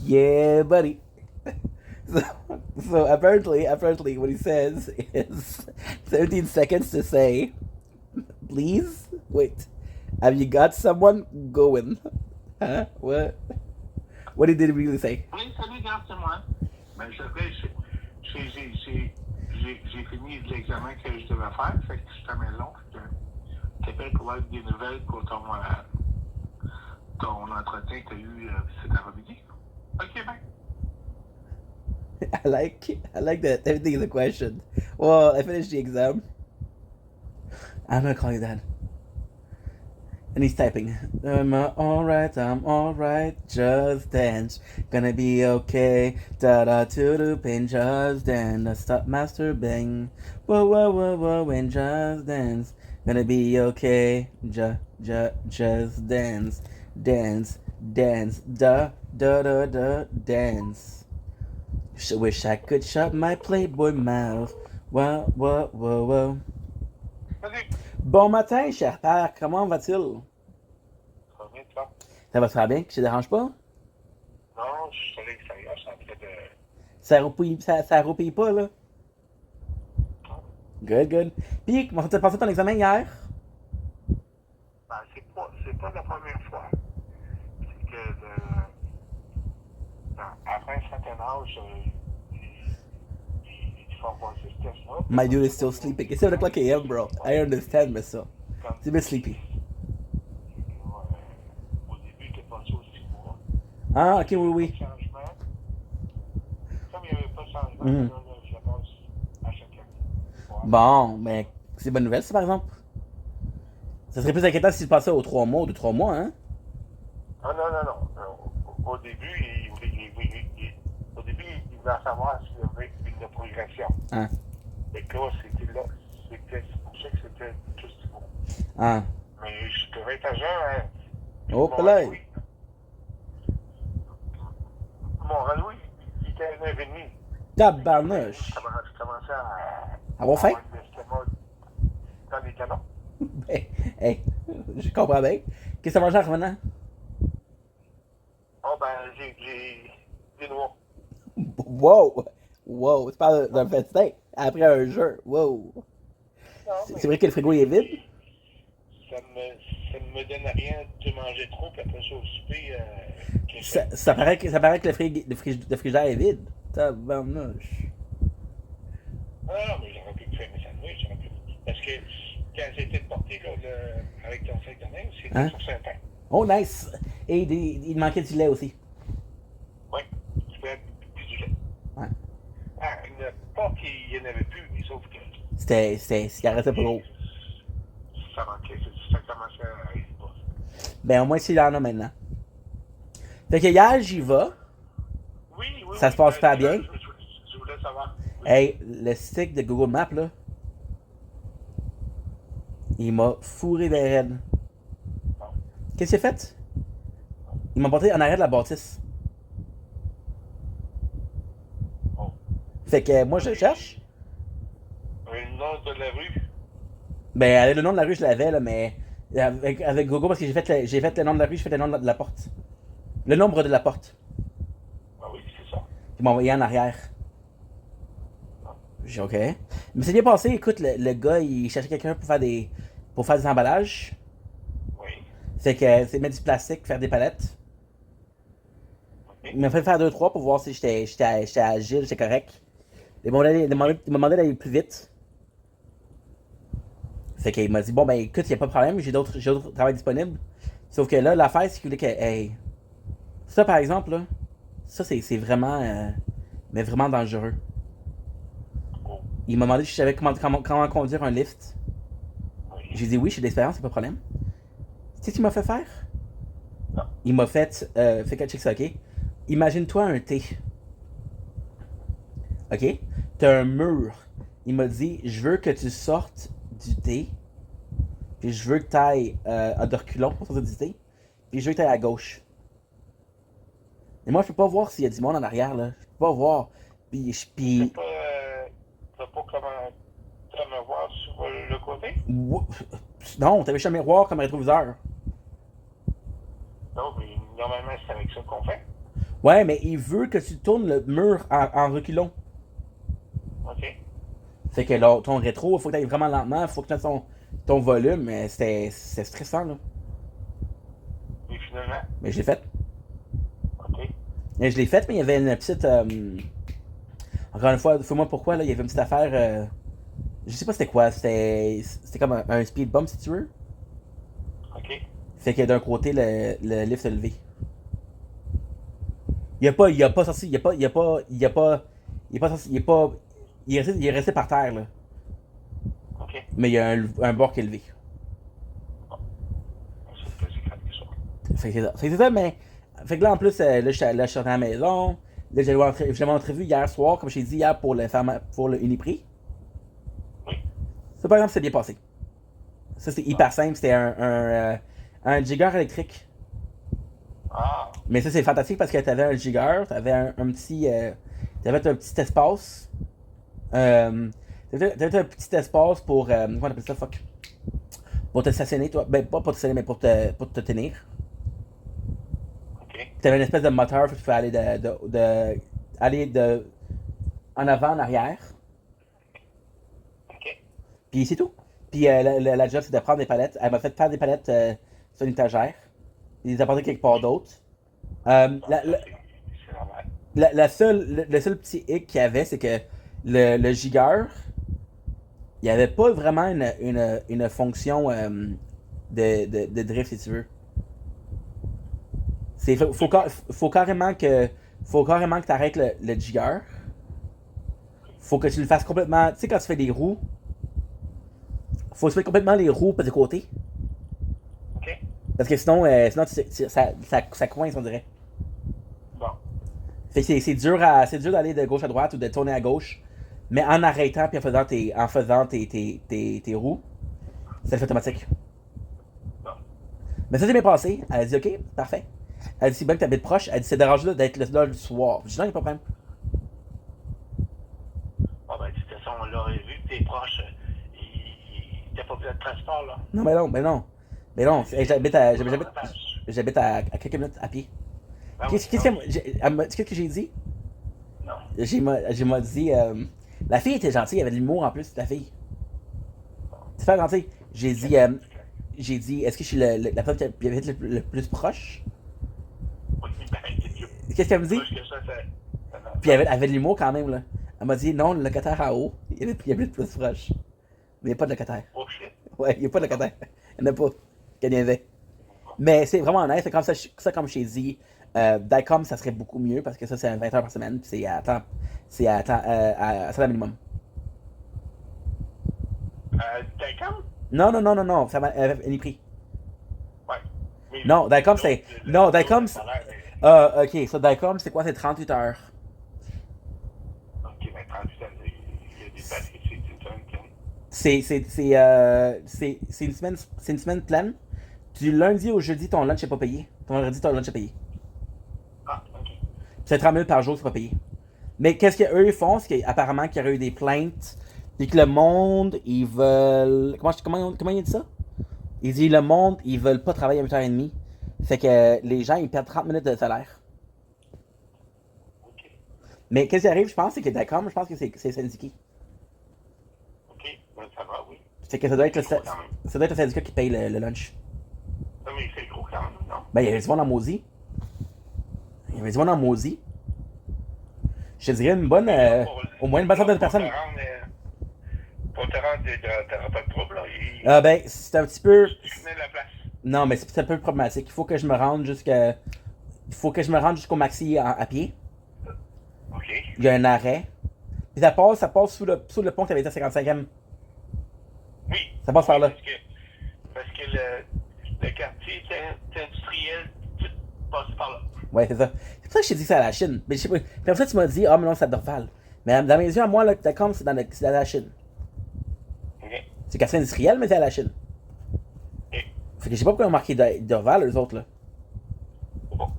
Yeah, buddy. So apparently what he says is 17 seconds to say, please, wait, have you got someone going? Huh? What did he really say? Oui, salut, regarde, c'est moi. Ben, je t'appelle ici. J'ai fini l'examen que je devais faire, fait que je suis à la maison. Je t'appelle pour avoir des nouvelles pour ton entretien que tu as eu cet après-midi. Ok, ben. I like that everything is a question. Well, I finished the exam. I'm gonna call you Dad. And he's typing. I'm alright, just dance. Gonna be okay. Da da to do pin, just dance. Stop masturbating. Whoa, and just dance. Gonna be okay. Just dance. Dance, dance. Wish I could shut my Playboy mouth. Whoa. Salut! Bon matin, cher père. Comment va-t-il? Ça va bien, toi? Ça va très bien, je te dérange pas? Non, je suis à l'extérieur, je suis en train de. Ça roupille pas, là? Good. Puis, comment t'as passé ton examen hier? Ben, c'est pas la première fois. C'est que après un certain âge, ils font passer ce test-là. My dude is still sleeping. It's 7 o'clock a.m., bro. I understand, mais ça. Comme- C'est a bit sleepy. Au début, tu es passé aux 6 mois. Ah, ok, Il y avait oui. pas de changement. Comme il n'y avait pas de changement, Mhm. là, je passe à chaque année. Ouais. Bon, ben, c'est bonne nouvelle, ça, par exemple. Ça serait plus inquiétant si tu passais aux 3 mois ou 2-3 mois, hein? Ah non. Au début, au début, il voulait savoir s'il y avait une progression. Ah. Et que là, c'est pour ça que c'était juste bon. Ah. Mais je devais être jeune, hein. Oh, Mon là. Renault, mon Renault, il était à 9,5. Tabarnouche. Je commençais à Avoir faim? de l'estomac dans les canons. Ben, hey, je comprends bien. Qu'est-ce que t'as mangé en revenant? Oh, ben, j'ai des noix. Wow, tu parles d'un festin après un jeu. Wow. Non, C'est vrai que le frigo est vide? Ça ne me donne rien de manger trop, puis après ça, au souper, Ça paraît que le frigidaire est vide. Tabarnouche. Ah, mais j'aurais pu me faire mes sandwichs, j'aurais pu. Parce que quand j'ai été porté là, avec ton sac de même, c'était Hein? sur Saint-Pain. Oh, nice. Et il manquait du lait aussi. Oui, tu peux puis du lait. Ouais. Ah, pas qu'il n'y en avait plus, mais sauf que Il arrêtait pas trop. ça manquait, ça commençait à être pas. Ben, au moins, s'il y en a maintenant. Fait que hier, j'y vais. Oui. Ça se passe super bien. Je voulais savoir. Oui. Hey, le stick de Google Maps, là, il m'a fourré des raides. Bon. Qu'est-ce qu'il a fait? Il m'a porté en arrière de la bâtisse. Bon. Fait que moi, je le cherche. Le nom de la rue. Ben, avec le nom de la rue, je l'avais, là, mais avec Google, parce que j'ai fait le nom de la rue, j'ai fait le nom de la porte. Le nombre de la porte. Ah oui, c'est ça. Il m'a envoyé en arrière. J'ai OK. Mais c'est bien passé, écoute, le gars, il cherchait quelqu'un pour faire des emballages. Oui. Fait que c'est mettre du plastique, faire des palettes. OK. Il m'a fait faire 2-3 pour voir si j'étais agile, j'étais correct. Il m'a demandé d'aller plus vite. Fait qu'il m'a dit, bon, ben écoute, il n'y a pas de problème, j'ai d'autres travails disponibles. Sauf que là, l'affaire, c'est qu'il voulait que, hey, ça par exemple, là, ça c'est vraiment, mais vraiment dangereux. Oh. Il m'a demandé si je savais comment conduire un lift. Oui. J'ai dit oui, j'ai de l'expérience, c'est pas de problème. Tu sais ce qu'il m'a fait faire? Non. Il m'a fait que check ça, ok? Imagine-toi un T. Ok? T'as un mur. Il m'a dit, je veux que tu sortes du T. Puis je veux que tu ailles à de reculons pour sortir du T. Puis je veux que tu ailles à gauche. Et moi, je peux pas voir s'il y a du monde en arrière, là. Je peux pas voir. Puis Tu peux pas comment voir sur le côté? Non, t'avais juste un miroir comme rétroviseur. Non, mais normalement, c'est avec ça qu'on fait. Ouais, mais il veut que tu tournes le mur en reculons. OK. Fait que là, ton rétro, il faut que tu ailles vraiment lentement, il faut que tu aies ton volume, mais c'était stressant, là. Et finalement, Mais je l'ai fait. OK. Mais je l'ai fait, mais il y avait une petite. Encore une fois, fais-moi pourquoi, là, il y avait une petite affaire. Je sais pas c'était quoi, c'était comme un speed bump si tu veux. OK. Fait que d'un côté, le lift s'est levé. Il est resté par terre, là. OK. Mais il y a un bord qui est levé. Fait que c'est ça, mais. Fait que là, en plus, là, je suis rentré à la maison. Là, j'ai mon entrevue hier soir, comme je t'ai dit hier, pour le Uniprix. Oui. Ça, par exemple, c'est bien passé. Ça, c'était hyper simple. C'était un jigger électrique. Ah, Mais ça, c'est fantastique parce que t'avais un jigger, t'avais un petit. T'avais un petit espace. T'avais un petit espace pour. Comment on appelle ça, fuck? Pour te stationner, toi. Ben, pas pour te stationner, mais pour te tenir. ok. T'avais une espèce de moteur, tu pouvais aller aller en avant, en arrière. Ok. Puis c'est tout. Puis la job, c'est de prendre des palettes. Elle m'a fait faire des palettes sur une étagère. Et les apporter quelque part d'autre. Ah, ça, c'est normal. Le seul petit hic qu'il y avait, c'est que le gigueur, il n'y avait pas vraiment une fonction de drift, si tu veux. Faut carrément que tu arrêtes le jigger. Faut que tu le fasses complètement. Tu sais, quand tu fais des roues, faut que tu fasses complètement les roues de côté. Ok. Parce que sinon, ça coince, on dirait. Bon. Fait que c'est dur d'aller de gauche à droite ou de tourner à gauche. Mais en arrêtant puis en faisant tes roues, ça le fait automatique. Bon. Mais ça s'est bien passé. Elle a dit ok, parfait. Elle a dit c'est bien que t'habites proche. Elle a dit c'est dérangeant d'être là le soir. Je dis non, il n'y a pas de problème. Bon, ben, de toute façon, on l'aurait vu, tes proches, il t'as pas besoin de transport, là. Non, mais non, mais non. Mais non, j'habite à quelques minutes à pied. Ben oui, Qu'est-ce que j'ai dit? non. J'ai dit. La fille était gentille, elle avait de l'humour en plus, la fille. C'est pas gentil. J'ai dit, est-ce que je suis la personne qui avait été le plus proche? Oui, ben, Qu'est-ce qu'elle me dit? plus que ça. Puis elle avait de l'humour quand même, là. Elle m'a dit, non, le locataire en haut, il y avait le plus proche. Mais il n'y a pas de locataire. Oh shit. Ouais, il n'y a pas de locataire. Il n'y en a pas. Qu'il y en avait. Mais c'est vraiment honnête, c'est comme ça comme je t'ai dit, Dicom, ça serait beaucoup mieux parce que ça, c'est 20 heures par semaine, puis c'est à salaire minimum. D'accord? Non, ça va, any prix. Ouais. Mais Non, Dicom, c'est. Non, Dicom, le c'est. salaire, Ok, ça, Dicom, c'est quoi? C'est 38 heures. ok, ben, 38 ans, il y a des batteries, c'est un thème. C'est une semaine pleine. Du lundi au jeudi, ton lunch n'est pas payé. Ton lundi, ton lunch est payé. Ah, ok. C'est 30 000 par jour, c'est pas payé. Mais qu'est-ce qu'eux font? C'est qu'apparemment qu'il y aurait eu des plaintes. Et que le monde, ils veulent. Comment il dit ça? Il dit le monde, ils veulent pas travailler à 8h30. Fait que les gens, ils perdent 30 minutes de salaire. Ok. Mais qu'est-ce qui arrive, je pense, c'est que Dacom, je pense que c'est syndiqué. Ok, ben, ça va, oui. Fait que ça doit être le syndicat qui paye le lunch. Non, mais c'est gros quand même, non? Ben, il y avait du monde en maudit. Il y avait du monde en maudit. Je te dirais une bonne. Au moins une bonne centaine de personnes. Pour te rendre, t'auras pas de trouble, là. Ben, c'est un petit peu. Tu connais la place. Non, mais c'est un peu problématique. Il faut que je me rende jusqu'au maxi à pied. Ok. Il y a un arrêt. Puis ça passe sous le pont qui avait été à 55e. Oui. Ça passe par là. Parce que le quartier industriel, tout passe par là. Ouais, c'est ça. C'est pour ça que je t'ai dit que c'est à la Chine. Mais je sais pas. Puis après ça, tu m'as dit, ah, mais non, c'est à Dorval. Mais dans mes yeux, à moi, là, Tacom, c'est dans la Chine. Ok. C'est quartier industriel, mais c'est à la Chine. Ok. Fait que je sais pas pourquoi ils ont marqué Dorval, eux autres, là. Bon.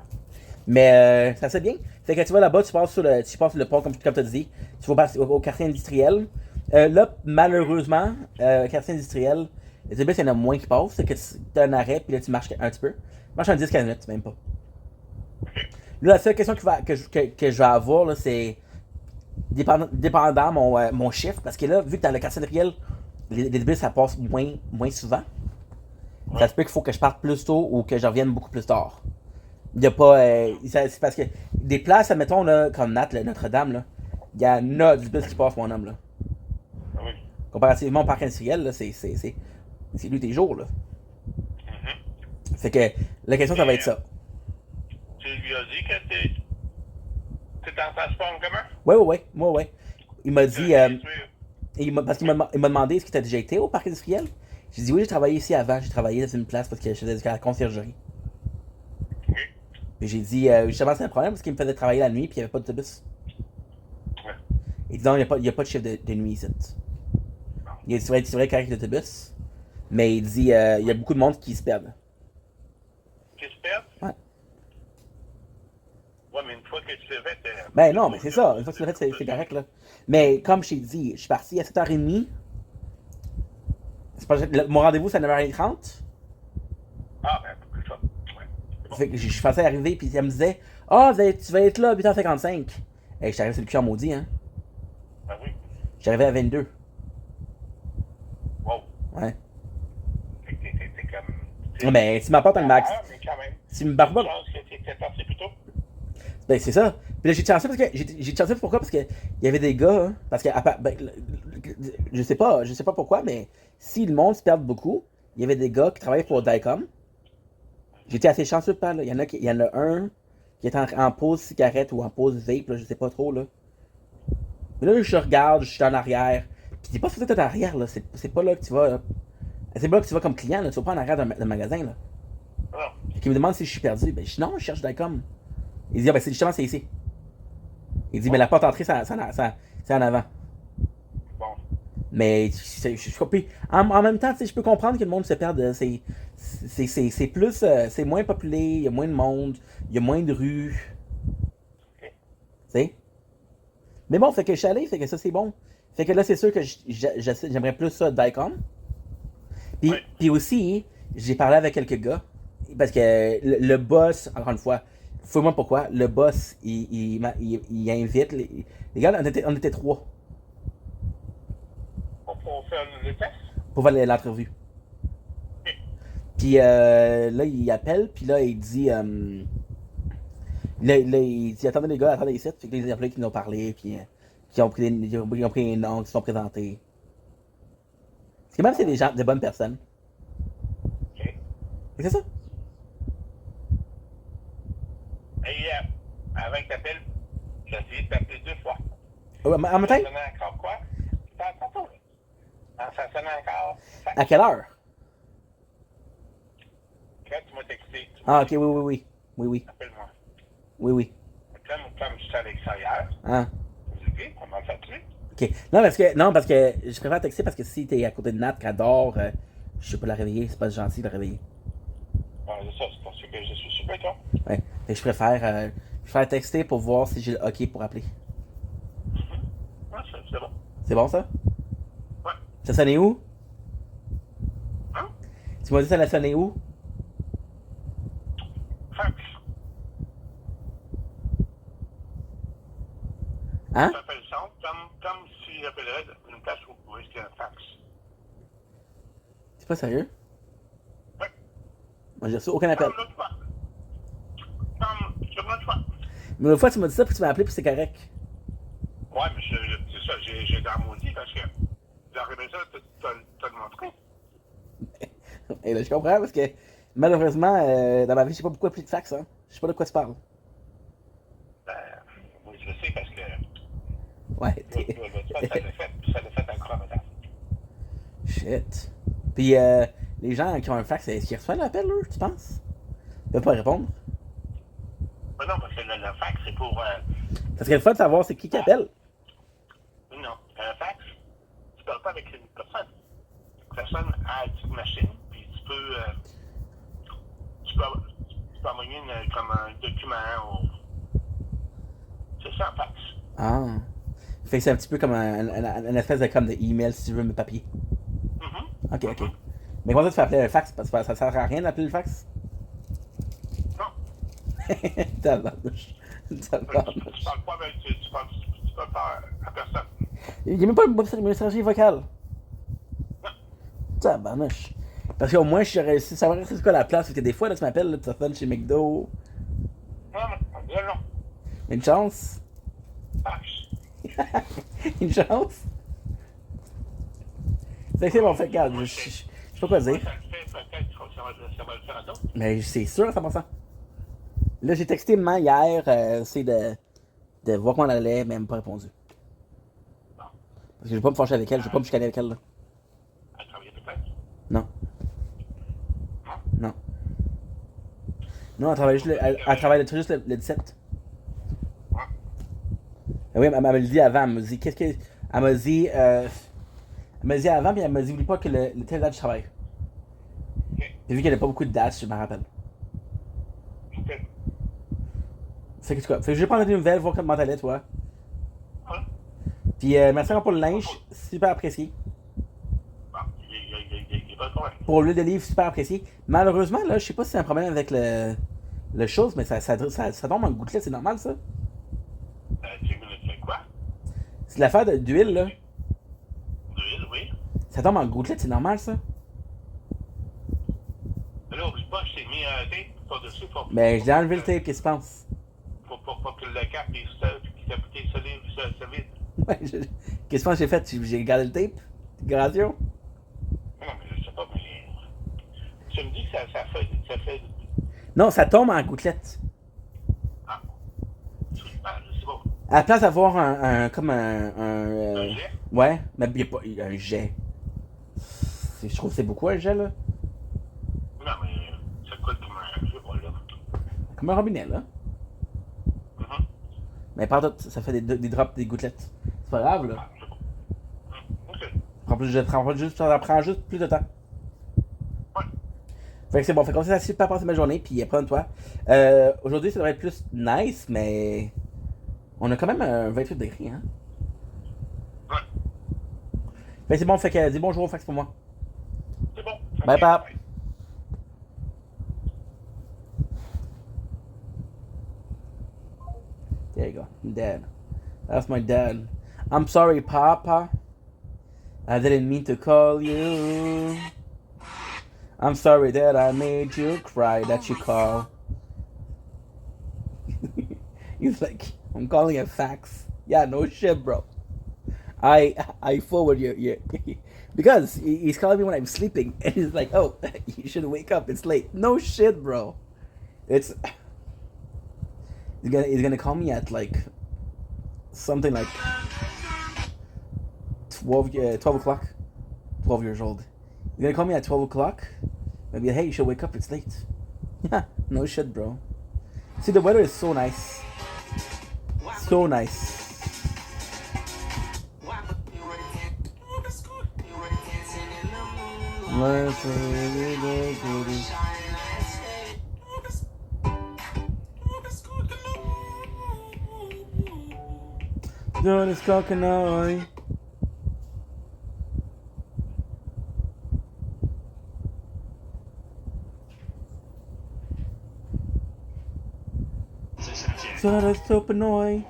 Mais ça c'est bien. Fait que tu vas là-bas, tu passes sur le pont, comme tu as dit. Tu vas au quartier industriel. Là, malheureusement, quartier industriel, les bus, il y en a moins qui passent. C'est que tu as un arrêt, puis là, tu marches un petit peu. Tu marches un 10-15 minutes, même pas. Là, la seule question que je vais avoir, là, c'est dépendant mon chiffre. Parce que là, vu que dans le quartier industriel, les bus, ça passe moins souvent. Ça se peut qu'il faut que je parte plus tôt ou que je revienne beaucoup plus tard. Il y a pas. C'est parce que des places, admettons, là, comme Nat, là, Notre-Dame, là, il y en a du bus qui passe, mon homme, là. Oui. Comparativement au parc industriel, là, c'est lui tes jours, là. Fait que la question, ça va être ça. Tu lui as dit que t'es en transport en commun? Ouais. Il m'a dit. Parce qu'il m'a demandé est-ce que tu as déjà été au parc industriel? J'ai dit oui, j'ai travaillé ici avant. J'ai travaillé dans une place parce que je faisais de la conciergerie. Puis j'ai dit, justement, c'est un problème parce qu'il me faisait travailler la nuit puis il n'y avait pas d'autobus. Ouais. Il dit non, il n'y a pas de chiffre de nuit ici. Il dit, c'est vrai qu'avec l'autobus, mais il dit, il y a beaucoup de monde qui se perdent. Qui se perdent? Ouais. Ouais, mais une fois que tu le fais, t'es. Ben non, mais c'est ça. Une fois que tu l'as fait, c'est correct, là. Mais comme je t'ai dit, je suis parti à 7h30. C'est pas, mon rendez-vous, c'est à 9h30. Ah, ben, beaucoup de ça. Ouais. C'est bon. Fait que je suis passé arriver, puis elle me disait, ah, tu vas être là à 8h55. Hey, je suis arrivé sur le cul en maudit, hein. Ben oui. Je suis arrivé à 22. Wow. Ouais. Fait que t'es comme. Ouais, ben, tu m'apportes un max. Mais quand même. Tu me barres pas. Je pense que t'étais parti plus tôt. Ben, c'est ça. Puis là, j'ai chancé parce que. J'ai chancé pourquoi? Parce que il y avait des gars, hein, parce que. Ben, je sais pas pourquoi, mais si le monde se perd beaucoup, il y avait des gars qui travaillaient pour Dicom. J'étais assez chanceux de parler. Il y en a un qui est en pause cigarette ou en pause vape, là, je sais pas trop, là. Mais là, je regarde, je suis en arrière. Puis t'es pas supposé être en arrière, là. C'est pas là que tu vas, là. C'est pas là que tu vas comme client, là. Tu vas pas en arrière d'un magasin, là. Non. Fait qu'il me demande si je suis perdu. Ben, je dis non, je cherche Dicom. Il dit, ah, ben, justement, c'est ici. Il dit, mais la porte d'entrée, c'est en avant. Bon. Mais en même temps, tu sais, je peux comprendre que le monde se perde. C'est plus. C'est moins populé, il y a moins de monde, il y a moins de rues. OK. Tu sais? Mais bon, fait que je suis allé, fait que ça, c'est bon. Fait que là, c'est sûr que j'aimerais plus ça Dicom. Puis, Ouais. puis aussi, j'ai parlé avec quelques gars. Parce que le boss, encore une fois, fouille-moi pourquoi, le boss, il invite. Les gars, on était trois Pour faire le test? pour faire l'entrevue. Puis là, il appelle, puis là, il dit. Là, il dit attendez les gars, attendez ici. Fait que les employés qui nous ont parlé, puis qui ont pris les noms, qui se sont présentés. Ce qui est même, c'est des gens, des bonnes personnes. OK. Et c'est ça. Et avant que t'appelles, j'ai essayé de t'appeler 2 fois. En même temps, Ça sonnait encore quoi? Tantôt, là. Ça sonnait encore. à quelle heure? Quand tu m'as texté, tu Ah, ok, oui. Oui. appelle-moi. Oui. Comme je suis à l'extérieur, Ah, j'ai dit, OK, comment ça tu ok. Non, parce que je préfère texter parce que si t'es à côté de Nat, qu'elle dort, je sais pas la réveiller, c'est pas gentil de la réveiller. Bon, c'est ça, c'est pour ça que je suis super toi. Ouais. Fait que je préfère texter pour voir si j'ai le ok pour appeler. Ah, c'est bon. C'est bon ça? Ouais. Ça sonnait où? Hein? Tu m'as dit ça allait sonner où? Fax. Hein? Ça fait le son, comme si j'appellerais une place où est-ce qu'il y a un fax. C'est pas sérieux? Ouais. Moi, j'ai reçu aucun appel. Comme l'autre fois. Comme sur l'autre fois. Mais l'autre fois, tu m'as dit ça, puis tu m'as appelé, puis c'est correct. Ouais, mais c'est ça, j'ai dans mon dit parce que j'aurais ça, t'as le montré. Et là, je comprends, parce que malheureusement, dans ma vie, je sais pas pourquoi plus de fax, hein. Je sais pas de quoi tu parles. Ben, oui, je le sais parce que Ouais, l'autre fois, ça l'a fait encore, madame. Shit. Puis, les gens qui ont un fax, est-ce qu'ils reçoivent l'appel, eux, tu penses? Ils peuvent pas répondre. Mais non, parce que le fax, c'est pour. Ça serait le fun de savoir c'est qui appelle. Non, un fax, tu parles pas avec une personne. La personne a une machine, puis tu peux envoyer comme un document ou. C'est ça, un fax. Ah. Fait que c'est un petit peu comme un espèce de comme de email si tu veux, mais papier. Mm-hmm. Ok. Mais comment ça tu fais appeler un fax? Parce que ça sert à rien d'appeler le fax? Non. Tabarnouche. Tu parles pas avec. Tu parles pas à personne. Il n'y a même pas une messagerie vocale. Non. Tabarnouche. Parce qu'au moins, je réussi à savoir c'est quoi la place. Parce que des fois, là, tu m'appelles, là, tu sonnes chez McDo. Non. Une chance. Fax. Une chance. C'est bon, fait, regarde, je sais pas quoi dire. Ça le fait, peut-être que ça va le faire à d'autres. Mais c'est sûr à 100%. Là, j'ai texté maman hier, c'est de voir comment elle allait, mais elle m'a pas répondu. Bon. Parce que je vais pas me fâcher avec elle, je vais pas me chicaner avec elle, là. Elle travaillait peut-être. Non. Non? Non. Non, elle travaille juste le 17. Ouais. Oui, elle m'a dit avant, elle m'a dit, qu'est-ce que. Elle m'a dit avant, puis elle m'a dit, oublie pas que le telle date, je travaille. OK. J'ai vu qu'il n'y avait pas beaucoup de dates, je me rappelle. OK. Fait que, fait que je vais prendre des nouvelles, voir comment t'allais, toi. Ouais. Puis merci encore pour le linge, super apprécié. Bon, il est pas de problème. Pour l'huile d'olive, super apprécié. Malheureusement, là, je sais pas si c'est un problème avec le chose, mais ça tombe en gouttelettes, c'est normal, ça? Tu veux quoi? C'est l'affaire d'huile, là. D'huile, oui. Ça tombe en gouttelettes, c'est normal, ça? Mais là, oublie pas, je t'ai mis un tape par-dessus pour. Mais j'ai enlevé le tape, qu'est-ce que tu penses? Pour que le cap est seul, puis qu'il est solide. Ouais, qu'est-ce que tu penses que j'ai fait? J'ai gardé le tape? Décoration? Non, mais je sais pas, mais. Tu me dis que ça fait. Non, ça tombe en gouttelettes. Ah, je sais pas. À la place d'avoir comme Un jet? ouais, mais il n'y a pas un jet. Je trouve que c'est beaucoup un jet, là. Non, mais ça coûte comme un. Je sais pas, là. Comme un robinet, là. Mhm. Mais par contre, ça fait des drops, des gouttelettes. C'est pas grave, là. Ah, je sais pas. OK. Ça prend juste plus de temps. Ouais. Fait que c'est bon, fait qu'on s'est super passé ma journée, puis prends-toi. Aujourd'hui, ça devrait être plus nice, mais on a quand même un 28 degrés, hein. Ouais. Fait que c'est bon, fait que dis bonjour au fax pour moi. C'est bon. Bye, OK, pap. bye. There you go. I'm dead. That's my dad. I'm sorry, Papa. I didn't mean to call you. I'm sorry that I made you cry that you call. He's like, I'm calling it fax. Yeah, no shit, bro. I forward your because he's calling me when I'm sleeping, and he's like, oh, you should wake up. It's late. No shit, bro. It's he's gonna call me at like something like 12 o'clock. 12 years old. He's gonna call me at 12 o'clock. Maybe, hey, you should wake up. It's late. Yeah, no shit, bro. See, the weather is so nice. So nice. Doing this coconut. Sur le Sopenoy.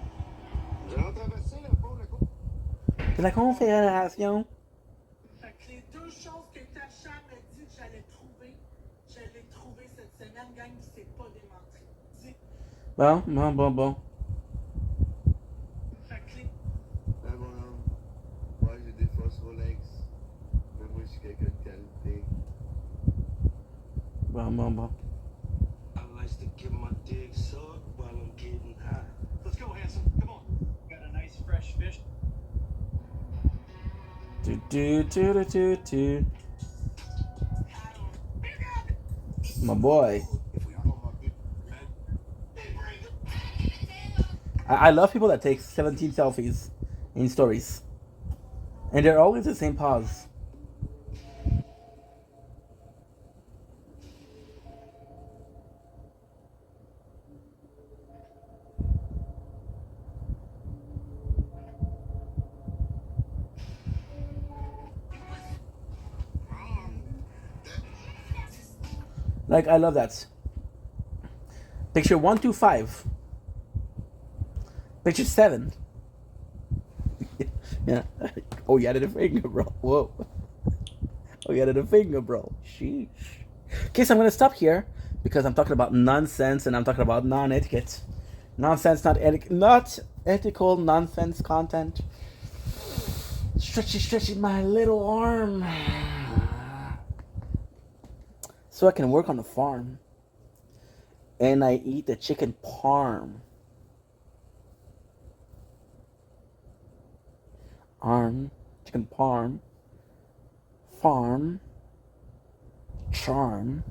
C'est la Confédération. Fait que les deux choses que Tacha m'a dit que j'allais trouver, je l'ai trouvé cette semaine, gang, qui s'est pas démenti. Dis. Bon. Fait que les... Ah, mon homme. Moi, j'ai des fausses Rolex. Mais moi, je suis quelqu'un de qualité. Bon. I like to get my dick sucked while I'm getting high. Let's go, handsome. Come on. Got a nice fresh fish. Do. My boy. I love people that take 17 selfies in stories. And they're always the same pose. Like, I love that. Picture 125. Picture 7. Yeah. Oh, you added a finger, bro. Whoa. Oh, you added a finger, bro. Sheesh. Okay, so I'm going to stop here because I'm talking about nonsense and I'm talking about non-etiquette. Nonsense, not ethical nonsense content. Stretchy, my little arm. So I can work on the farm. And I eat the chicken parm. Chicken parm. Farm. Charm.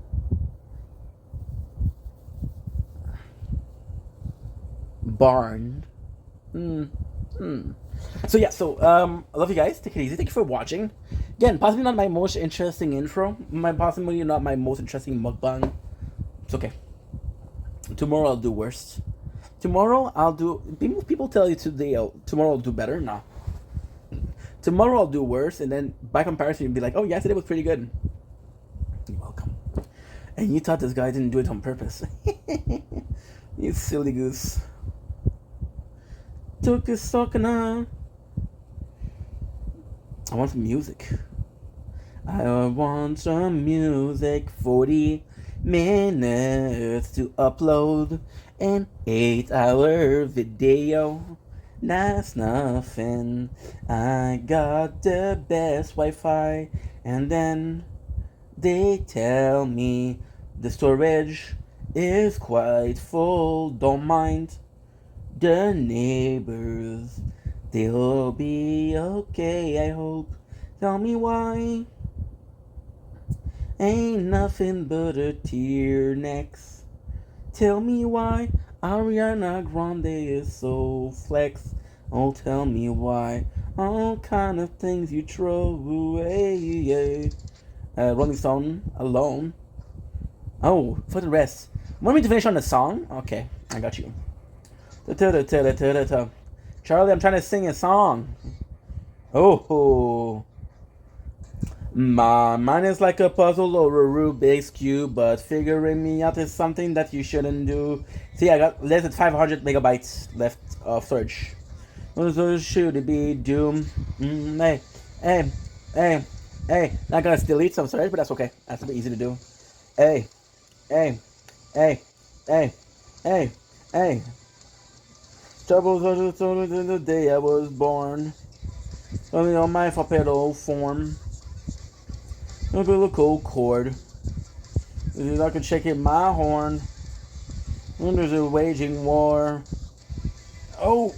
barn. So yeah, I love you guys. Take it easy. Thank you for watching. Again, possibly not my most interesting intro. Possibly not my most interesting mukbang. It's okay. Tomorrow I'll do worse. Tomorrow I'll do. People tell you tomorrow I'll do better. Nah. Tomorrow I'll do worse, and then by comparison you'll be like, oh, yesterday was pretty good. You're welcome. And you thought this guy didn't do it on purpose. You silly goose. Took a sucking on. I want some music. I want some music. 40 minutes to upload an 8-hour video. That's nothing. I got the best Wi-Fi, and then they tell me the storage is quite full. Don't mind the neighbors, they'll be okay, I hope. Tell me why. Ain't nothing but a tear next. Tell me why Ariana Grande is so flex. Oh, tell me why. All kind of things you throw away. Rolling Stone, Alone. Oh, for the rest. Want me to finish on the song? Okay, I got you. Charlie, I'm trying to sing a song. Oh. Mine is like a puzzle or a Rubik's Cube, but figuring me out is something that you shouldn't do. See, I got less than 500 megabytes left of storage. So should it be doom? Hey, hey, hey, hey. Not gonna delete some storage, but that's okay. That's a bit easy to do. Hey, hey, hey, hey, hey, hey. Troubles are the stories in the day I was born. Only on my falsetto form. Umbilical cord. I can shake it my horn. When there's a waging war. Oh!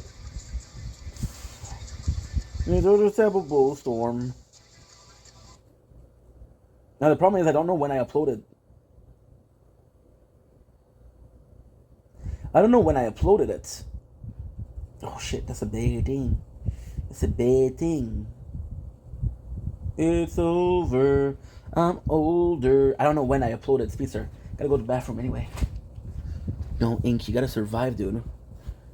There's a terrible storm. Now the problem is I don't know when I uploaded. I don't know when I uploaded it. Oh shit, that's a bad thing. It's a bad thing. It's over. I'm older. I don't know when I uploaded Speedster. Gotta go to the bathroom anyway. No, Ink, you gotta survive, dude.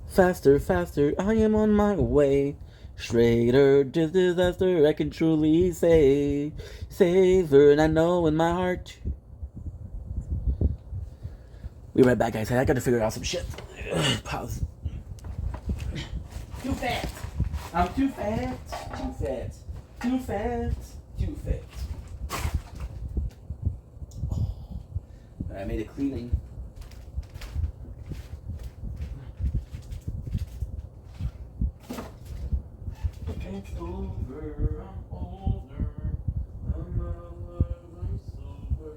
Faster, faster, I am on my way. Straighter to disaster, I can truly say. Savor, and I know in my heart. We'll be right back, guys. I gotta figure out some shit. Pause. Too fat. I'm too fat. Too fat. Too fat. Too fat. Oh, I made a cleaning. It's over. I'm older. I'm alive. I'm sober.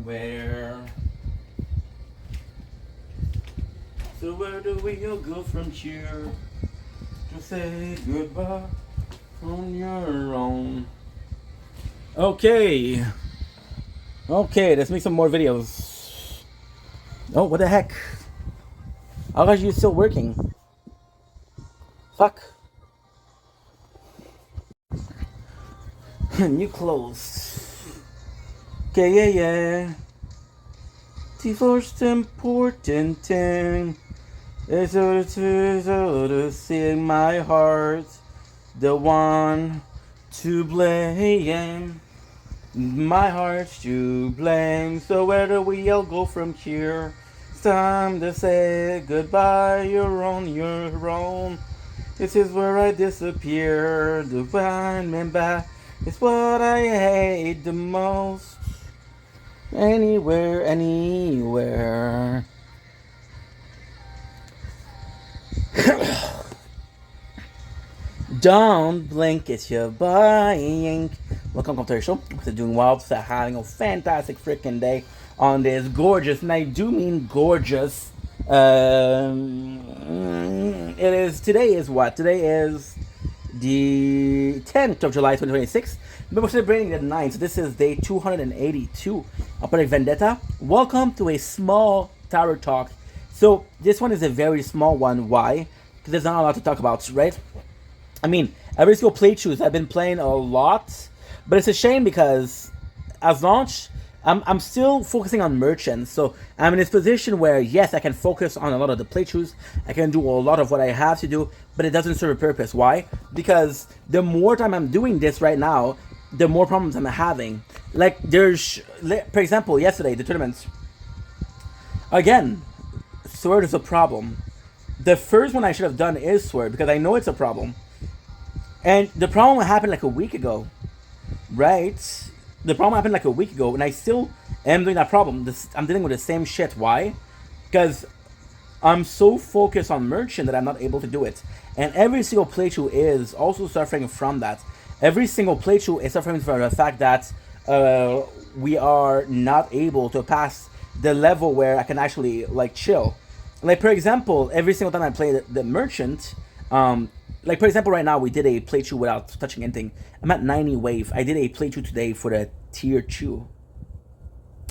anywhere. So where do we all go from here to say goodbye on your own? Okay. Okay, let's make some more videos. Oh, what the heck? How are you still working? Fuck. New clothes. Okay, yeah. The first important thing is to see my heart, the one to blame. My heart's to blame. So where do we all go from here? It's time to say goodbye. You're on your own. This is where I disappear. To find me back is what I hate the most. Anywhere, anywhere. Don't blink, it's your buying. Welcome to the show. We're doing well. We're having a fantastic freaking day on this gorgeous, and I do mean gorgeous. Today is what? Today is the 10th of July 2026. But we're celebrating the 9th. So this is day 282 of Project Vendetta. Welcome to a small tower talk. So this one is a very small one. Why? Because there's not a lot to talk about, right? I mean, every single playthroughs I've been playing a lot, but it's a shame because as launch, I'm still focusing on merchants. So I'm in this position where yes, I can focus on a lot of the playthroughs. I can do a lot of what I have to do, but it doesn't serve a purpose. Why? Because the more time I'm doing this right now, the more problems I'm having. Like there's, for example, yesterday the tournaments. Again, Sword is a problem. The first one I should have done is Sword because I know it's a problem. And the problem happened like a week ago, right? The problem happened like a week ago, and I still am doing that problem. I'm dealing with the same shit. Why? Because I'm so focused on merchant that I'm not able to do it. And every single playthrough is also suffering from that. Every single playthrough is suffering from the fact that we are not able to pass the level where I can actually like chill. Like for example, every single time I play the merchant, like for example, right now we did a playthrough without touching anything. I'm at 90 wave. I did a playthrough today for the tier 2.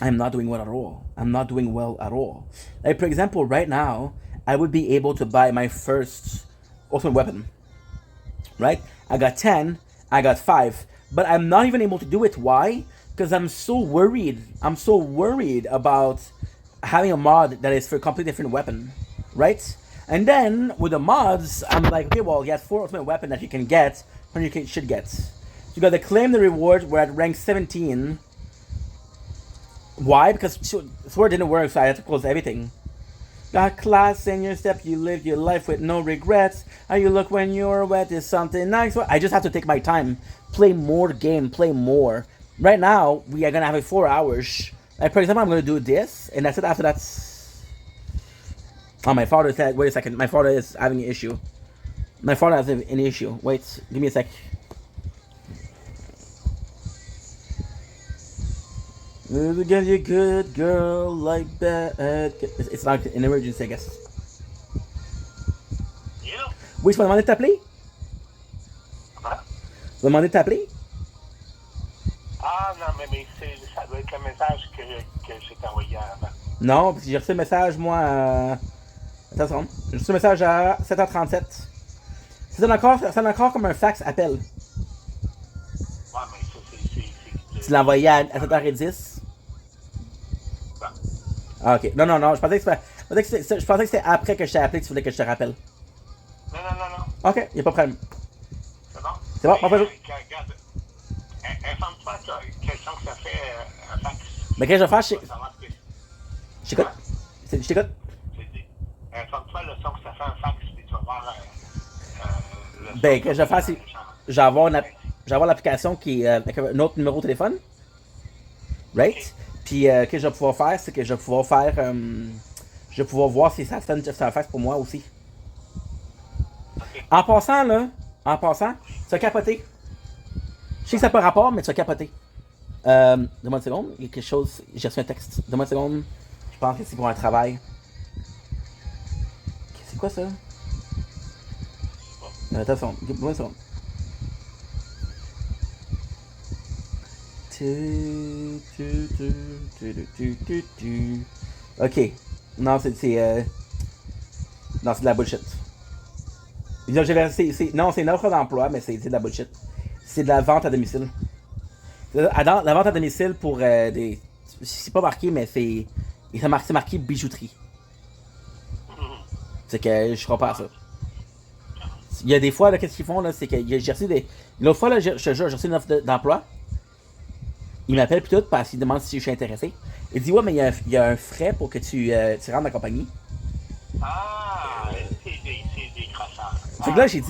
I'm not doing well at all. I'm not doing well at all. Like for example, right now I would be able to buy my first ultimate weapon. Right? I got 10. I got 5. But I'm not even able to do it. Why? Because I'm so worried. I'm so worried about having a mod that is for a completely different weapon. Right? And then with the mods, I'm like, okay, well, you have 4 ultimate weapons that you can get, and you should get. So you gotta claim the reward. We're at rank 17. Why? Because Sword didn't work, so I had to close everything. Got class in your step, you live your life with no regrets. How you look when you're wet is something nice. I just have to take my time, play more game, play more. Right now, we are gonna have 4 hours. Like, for example, I'm gonna do this, and that's it. After that. Oh, my father said, wait a second, my father is having an issue. My father has an issue. Wait, give me a sec. Get you good girl like that. It's like an emergency, I guess. Yeah. Oui, je peux demander de t'appeler? Hein? Je peux demander de t'appeler? Ah non, mais ça doit être le message que j'ai envoyé avant. Non, parce que j'ai reçu le message, moi, Attends, j'ai reçu un message à 7h37. Ça sonne encore comme un fax appel. Ouais, mais ça, c'est... Tu l'as envoyé à 7h10? Non. Ah, ok. Non, je pensais que c'était après que je t'ai appelé que tu voulais que je te rappelle. Non. Ok, y'a pas de problème. C'est bon? C'est bon, parfait. Regarde, informe-toi quel temps que ça fait un fax. Mais qu'est-ce que je vais faire? Je t'écoute. Je t'écoute. Informe-toi le son que ça fait un fax, puis tu vas voir le Ben, qu'est-ce que je vais faire, c'est... Je vais avoir l'application qui est avec un autre numéro de téléphone. Right? Okay. Puis, ce que je vais pouvoir faire, c'est que je vais pouvoir faire... je vais pouvoir voir si ça fait un fax pour moi aussi. Okay. En passant, tu vas capoter. Je sais que ça n'a pas rapport, mais tu vas capoter. Donne-moi une seconde. Il y a quelque chose. J'ai reçu un texte. Donne-moi une seconde. Je pense que c'est pour un travail. C'est quoi ça? Attends, donne-moi une seconde. Ok. Non, non, c'est de la bullshit. Non, c'est une offre d'emploi, mais c'est de la bullshit. C'est de la vente à domicile. La vente à domicile pour des. C'est pas marqué, mais c'est. C'est marqué bijouterie. C'est que je crois pas à ça. Il y a des fois, là, qu'est-ce qu'ils font, là, c'est que j'ai reçu des. L'autre fois, là, je te jure, j'ai reçu une offre d'emploi. Il m'appelle puis tout parce qu'il demande si je suis intéressé. Il dit ouais mais il y a un frais pour que tu rentres dans la compagnie. Ah, c'est des crosseurs. Fait que là j'ai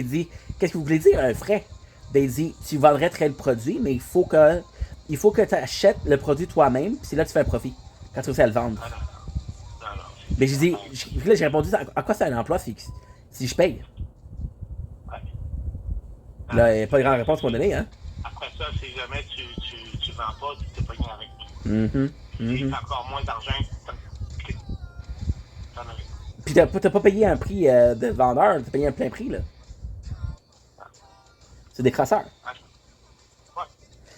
dit qu'est-ce que vous voulez dire un frais? Ben il dit tu vendrais très le produit mais il faut que tu achètes le produit toi-même puis c'est là que tu fais un profit quand tu réussis à le vendre. Non. Ben j'ai dit là j'ai répondu à quoi c'est un emploi si je paye. Ouais. Là il n'y a pas de grande réponse pour me donner hein. Après ça, si jamais tu vends pas, tu t'es pogné avec. C'est encore moins d'argent que t'en avais. Puis t'as pas payé un prix de vendeur, t'as payé un plein prix là. C'est des crasseurs. Ouais.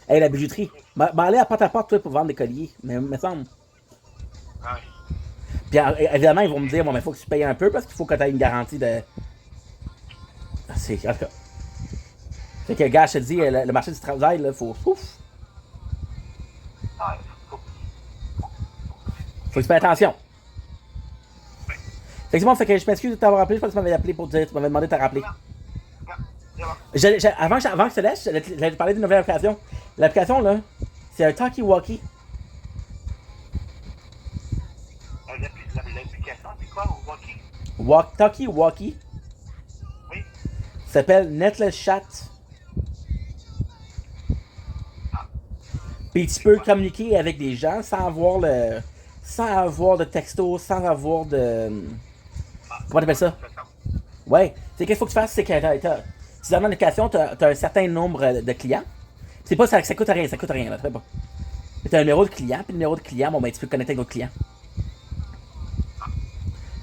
Hey la bijouterie. Aller à porte toi pour vendre des colliers, mais me semble. Ouais. Puis évidemment ils vont me dire bon mais faut que tu payes un peu parce qu'il faut que tu aies une garantie de. C'est. En tout cas. Fait que gars, je te dis, le marché du travail, là, faut. Ouf. Ouais. Faut que tu fasses attention. Effectivement, fait que je m'excuse de t'avoir appelé, je pense que tu m'avais appelé pour dire, tu m'avais demandé de te rappeler. Avant que je te laisse, j'allais te parler d'une nouvelle application. L'application, là, c'est un talkie-walkie. L'application, c'est quoi, Walkie? Talkie-walkie. Oui. Ça s'appelle Netless Chat. Puis tu peux communiquer avec des gens sans avoir de texto, sans avoir de. Comment t'appelles ça? Ouais. C'est qu'est-ce qu'il faut que tu fasses, c'est que si dans l'application, t'as un certain nombre de clients. C'est pas ça coûte rien, là, très pas. T'as un numéro de client, puis le numéro de client, bon ben tu peux te connecter avec d'autres clients.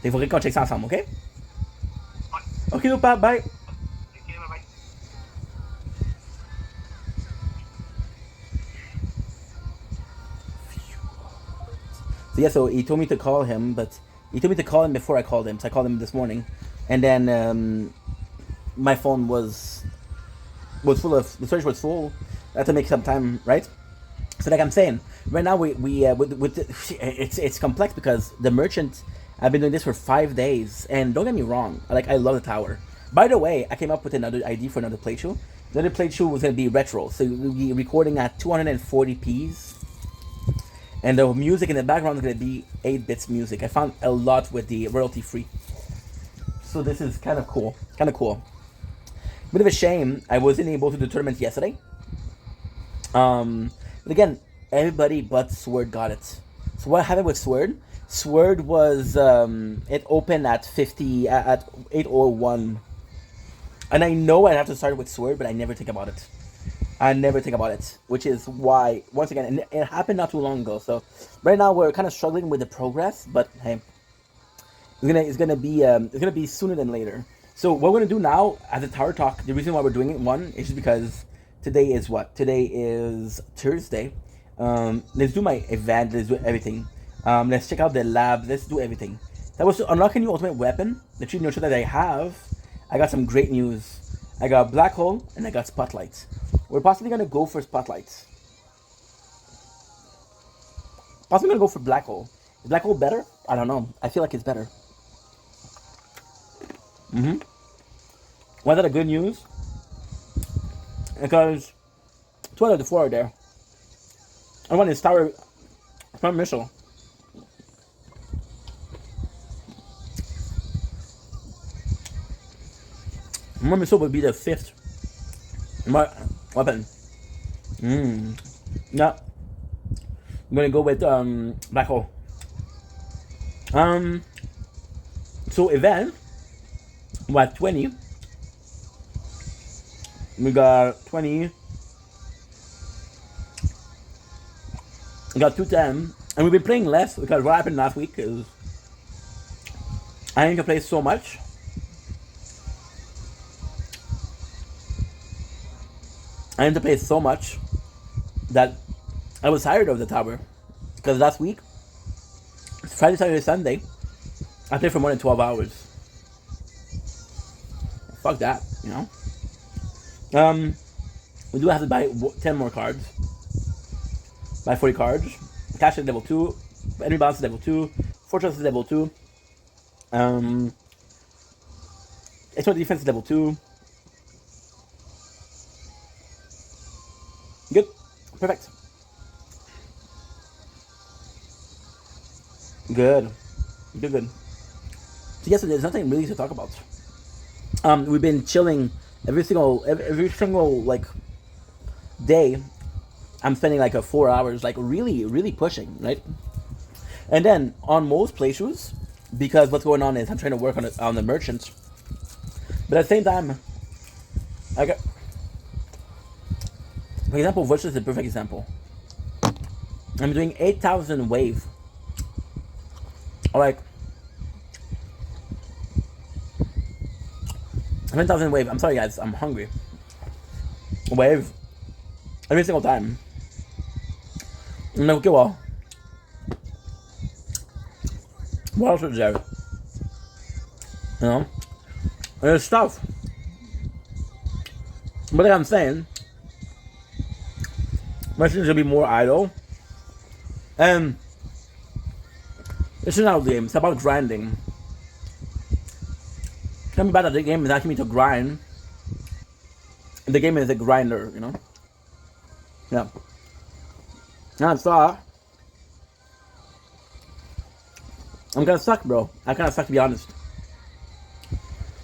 Il faudrait qu'on check ça ensemble, ok? Ok, no pas, bye. So yeah, so he told me to call him, but he told me to call him before I called him. So I called him this morning, and then my phone was full of the storage was full. I had to make some time, right? So like I'm saying, right now with it's complex because the merchant. I've been doing this for 5 days, and don't get me wrong, like I love the tower. By the way, I came up with another idea for another playthrough. The other playthrough was gonna be retro, so we'll be recording at 240p's. And the music in the background is going to be 8 bits music. I found a lot with the royalty free. So this is kind of cool. Bit of a shame I wasn't able to do the tournament yesterday. But again, everybody but Sword got it. So what happened with Sword? Sword was it opened at 8:01. And I know I have to start with Sword, but I never think about it. Which is why, once again, it happened not too long ago. So right now we're kind of struggling with the progress, but hey, it's gonna be sooner than later. So what we're gonna do now as a tower talk, the reason why we're doing it, one, is just because today is what? Today is Thursday. Let's do my event. Let's do everything. Let's check out the lab. Let's do everything. That was to unlock a new ultimate weapon. The true news that I have. I got some great news. I got Black Hole and I got Spotlights. We're possibly gonna go for Spotlights. Possibly gonna go for Black Hole. Is Black Hole better? I don't know. I feel like it's better. Why is that a good news? Because 2 out of the 4 are there. And one is Tower. It's not missile. My missile would be the 5th. My weapon. No. I'm gonna go with Black Hole. So event, we're at 20. We got 20. I got 210, and we've been playing less because what happened last week is I need to play so much. I need to play so much that I was tired of the tower. Because last week, Friday, Saturday, Sunday, I played for more than 12 hours. Fuck that, you know? We do have to buy 10 more cards. Buy 40 cards. Cash is level 2. Enemy balance is level 2. Fortress is level 2. Extra defense is level 2. Good. Perfect. Good. Good. So yes, there's nothing really to talk about. We've been chilling every single like day. I'm spending like 4 hours, like really pushing, right? And then on most playthroughs, because what's going on is I'm trying to work on the merchants, but at the same time, I got, for example, Virtual is a perfect example. I'm doing 8,000 wave, or like 7,000 wave. I'm sorry guys, I'm hungry. Wave every single time. I'm like, okay, well, what else is there? You know, there's stuff. But like I'm saying, merchants should be more idle. And this is not a game, it's about grinding. Tell me about that the game is asking me to grind. The game is a grinder, you know? Yeah. Now so I'm gonna suck, bro. I kinda suck to be honest.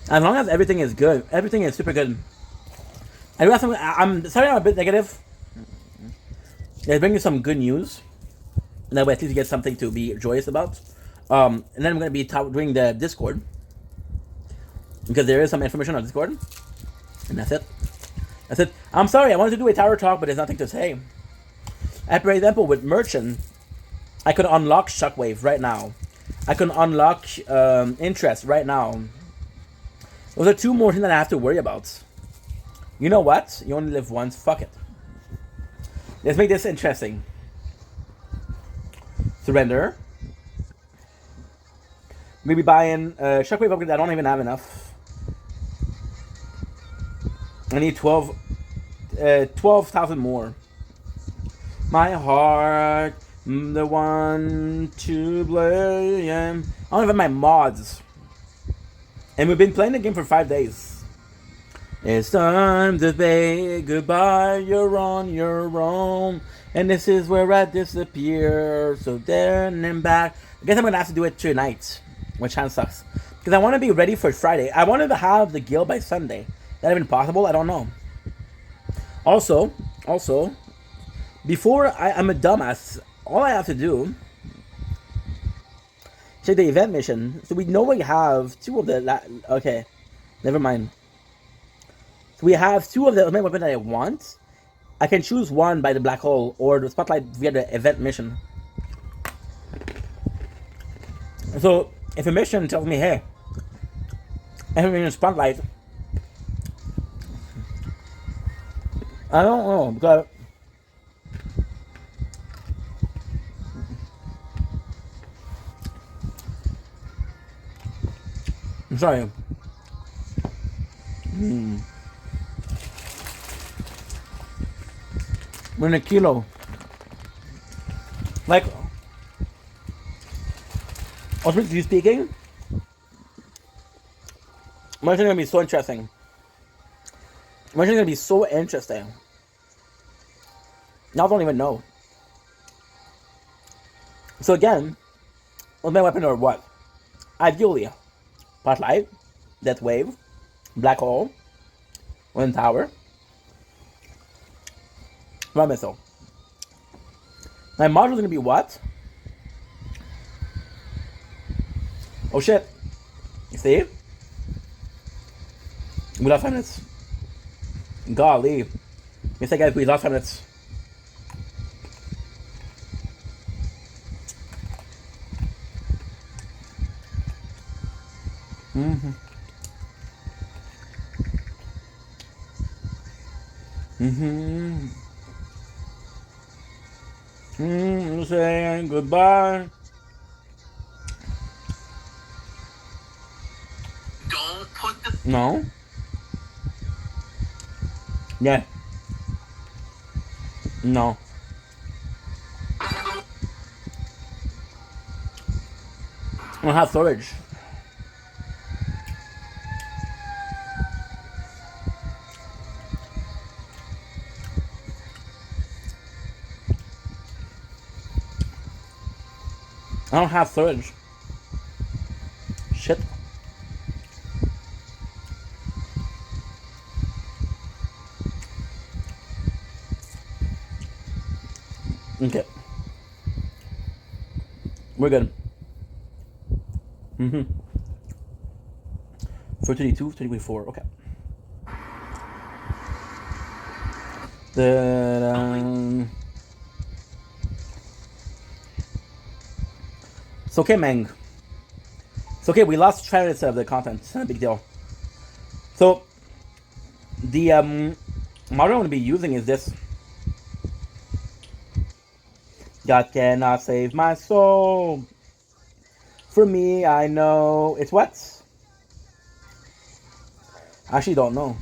As long as everything is good, everything is super good. I do have some, I'm sorry I'm a bit negative. Let's bring you some good news. That way at least you get something to be joyous about. And then I'm gonna be doing the Discord. Because there is some information on Discord. And that's it. That's it. I'm sorry, I wanted to do a tower talk, but there's nothing to say. For example, with Merchant, I could unlock Shockwave right now. I can unlock Interest right now. Those are 2 more things that I have to worry about. You know what? You only live once. Fuck it. Let's make this interesting. Surrender. Maybe buying Shockwave upgrade. I don't even have enough. I need 12,000 more. My heart, the one to blame. I don't have my mods. And we've been playing the game for 5 days. It's time to say goodbye, you're on your own. And this is where I disappear. So then and back. I guess I'm gonna have to do it tonight. Which kind of sucks. Because I want to be ready for Friday. I wanted to have the guild by Sunday. That even possible? I don't know. Also, before I'm a dumbass, all I have to do, check the event mission. So we know we have 2 of the, okay, never mind. So we have 2 of the weapons that I want. I can choose one by the black hole or the spotlight via the event mission. So if a mission tells me, hey, everything in spotlight, I don't know, because I'm sorry. We're in a kilo. Like, ultimately speaking, Merchant is gonna be so interesting. Merchant is gonna be so interesting. Now I don't even know. So again, what's my weapon or what? Ideally, Spotlight, Death Wave, Black Hole, Wind Tower, my missile. My module is gonna be what? Oh shit! You see? We lost 5 minutes. Golly. Yes, guys, we lost 5 minutes. Saying goodbye. Don't put the No. Yeah. No. I don't have storage. I don't have storage. Shit. Okay. We're good. 422, 324. Okay. It's okay, Meng. It's okay. We lost 5 minutes of the content. It's not a big deal. So the model I'm going to be using is this. God cannot save my soul. For me, I know it's what? I actually don't know.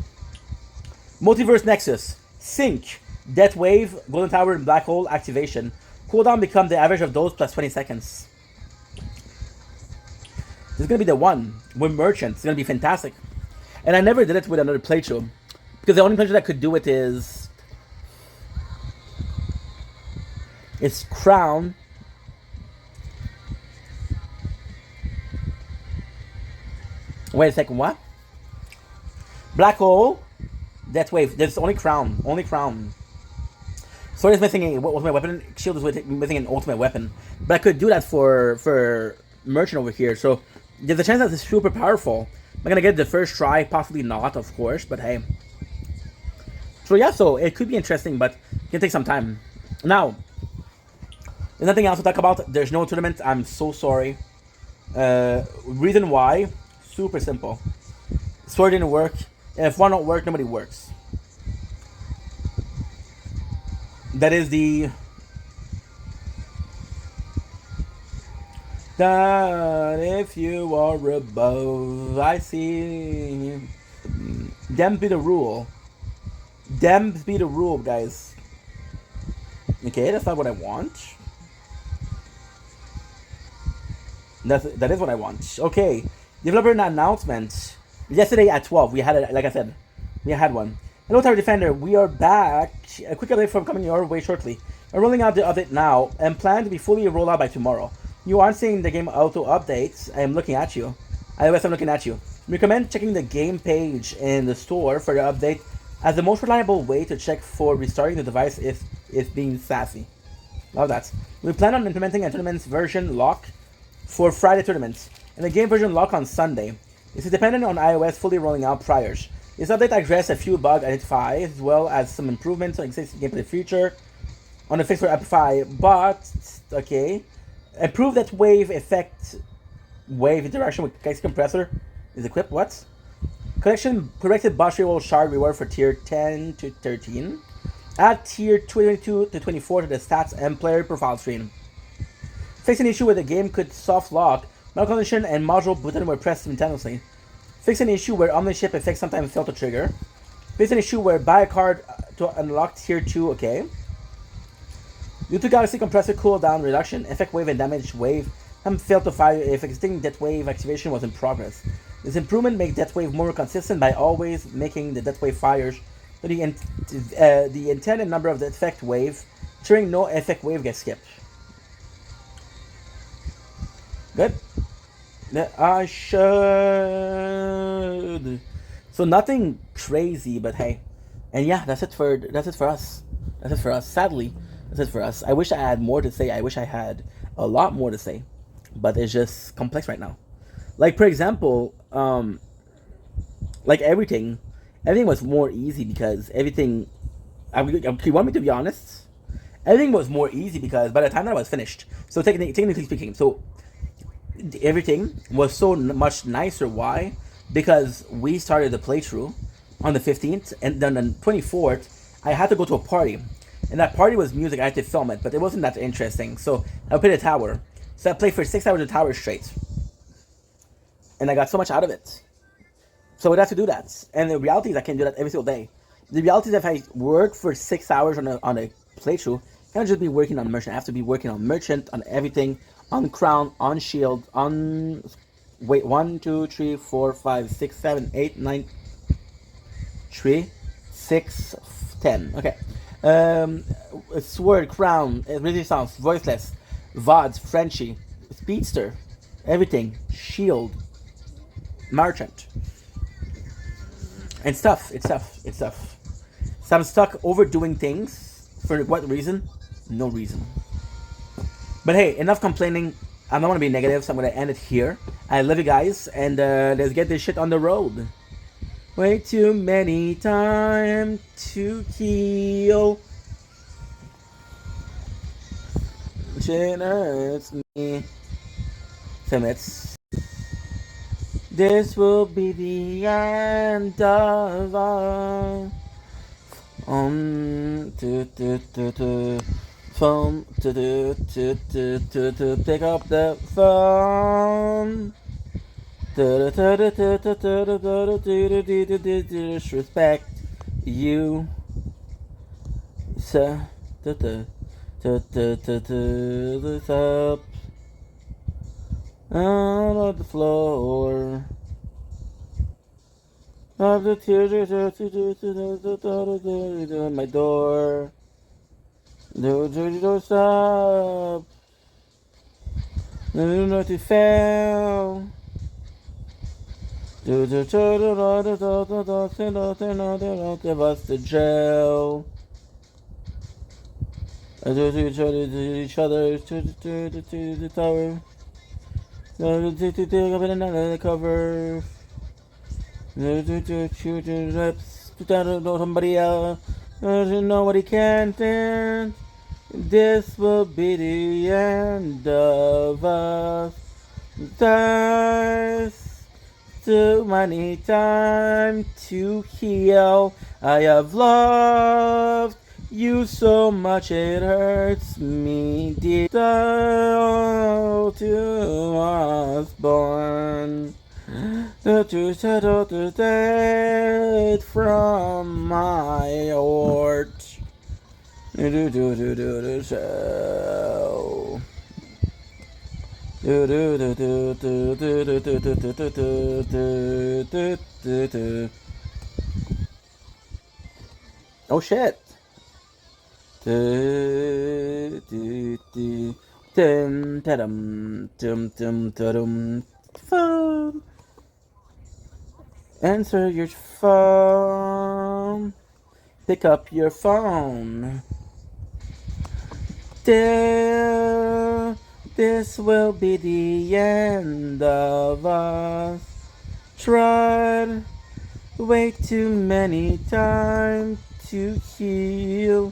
Multiverse Nexus. Sync. Death Wave, Golden Tower, and Black Hole activation. Cooldown become the average of those plus 20 seconds. This is going to be the one with Merchant. It's going to be fantastic. And I never did it with another playthrough. Because the only playthrough that could do it is... It's Crown. Wait a second, what? Black Hole, Death Wave. There's only Crown. Only Crown. Sword is missing an ultimate weapon. Shield is missing an ultimate weapon. But I could do that for Merchant over here. So there's a chance that it's super powerful. Am I gonna get it the first try? Possibly not, of course. But hey. So yeah, so it could be interesting, but it can take some time. Now, there's nothing else to talk about. There's no tournament. I'm so sorry. Reason why? Super simple. Sword didn't work. And if one don't work, nobody works. That is the... That if you are above, I see... Them be the rule. Them be the rule, guys. Okay, that's not what I want. That is what I want. Okay. Developer announcement. Yesterday at 12, we had it, like I said, we had one. Hello, Tower Defender. We are back. A quick update from coming your way shortly. We're rolling out the update now and plan to be fully rolled out by tomorrow. You aren't seeing the game auto updates. I am looking at you. iOS, I'm looking at you. Recommend checking the game page in the store for the update as the most reliable way to check for restarting the device if it's being sassy. Love that. We plan on implementing a tournaments version lock for Friday tournaments and a game version lock on Sunday. This is dependent on iOS fully rolling out priors. This update addresses a few bugs identified as well as some improvements on existing gameplay feature on the fix for Amplify, but okay. Improve that wave effect wave interaction with Kex compressor is equipped. What? Corrected boss roll shard reward for tier 10 to 13. Add tier 22 to 24 to the stats and player profile screen. Fix an issue where the game could soft lock, malcondition, and module button were pressed simultaneously. Fix an issue where omnishift effects sometimes fail to trigger. Fix an issue where buy a card to unlock tier 2, okay. Due to Galaxy Compressor cooldown reduction, effect wave and damage wave failed to fire if existing Death Wave activation was in progress. This improvement makes Death Wave more consistent by always making the Death Wave fires to the intended number of the effect wave, ensuring no effect wave gets skipped. Good. I should. So nothing crazy, but hey, and yeah, that's it for us. That's it for us. Sadly, that's it for us. I wish I had more to say. I wish I had a lot more to say, but it's just complex right now. Like for example, like everything was more easy because everything. You want me to be honest? Everything was more easy because by the time that I was finished. So technically speaking, so everything was so much nicer. Why? Because we started the playthrough on the 15th, and then on the 24th, I had to go to a party. And that party was music, I had to film it, but it wasn't that interesting. So I played a tower. So I played for 6 hours of tower straight. And I got so much out of it. So I would have to do that. And the reality is I can't do that every single day. The reality is if I work for 6 hours on a playthrough, I can't just be working on merchant. I have to be working on merchant, on everything, on crown, on shield, on wait, 1, 2, 3, 4, 5, 6, 7, 8, 9, 3, 6, 10. Okay. Sword, crown, resistance, voiceless, VODs, Frenchie, speedster, everything, shield, merchant. And stuff. It's stuff. It's stuff. So I'm stuck overdoing things. For what reason? No reason. But hey, enough complaining. I don't want to be negative, so I'm going to end it here. I love you guys, and let's get this shit on the road. Way too many times to kill. Shit hurts me. So this will be the end of our phone to pick up the phone. Disrespect you, sir. This up on the floor. Of the tears on my door. Don't stop. Not to fail. Give us the jail. I do each other to the tower. To take up another cover. To reps to know somebody else. Nobody can stand. This will be the end of us. There's too many time to heal. I have loved you so much it hurts me deep. To was born to settle the dead from my heart. So. Oh shit. Phone. Answer your phone. Pick up your phone. This will be the end of us. Tried way too many times to heal.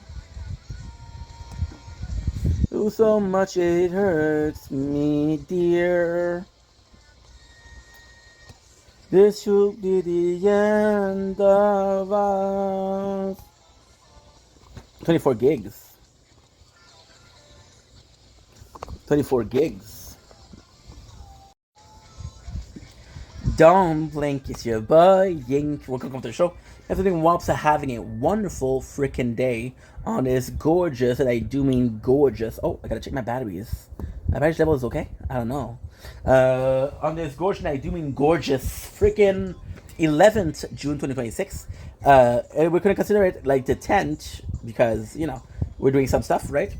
Oh, so much it hurts me, dear. This should be the end of us. 24 gigs. 24 gigs. Don't blink, it's your boy Yink. Welcome to the show. Everything Wops are having a wonderful freaking day on this gorgeous, and I do mean gorgeous. Oh, I gotta check my batteries. My battery level is okay? I don't know. On this gorgeous, and I do mean gorgeous, freaking 11th June 2026. We're gonna consider it like the 10th because, you know, we're doing some stuff, right?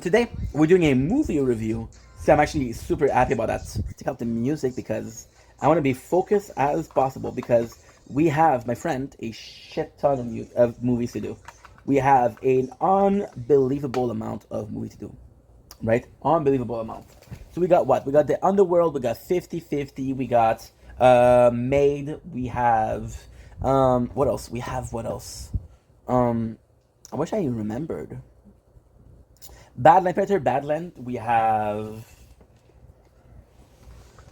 Today, we're doing a movie review. So I'm actually super happy about that. Take out the music because I want to be focused as possible because we have, my friend, a shit ton of movies to do. We have an unbelievable amount of movies to do, right? Unbelievable amount. So we got what? We got The Underworld, we got 50-50, we got Made, we have, what else? We have, what else? I wish I remembered. Badland, Predator, Badland, we have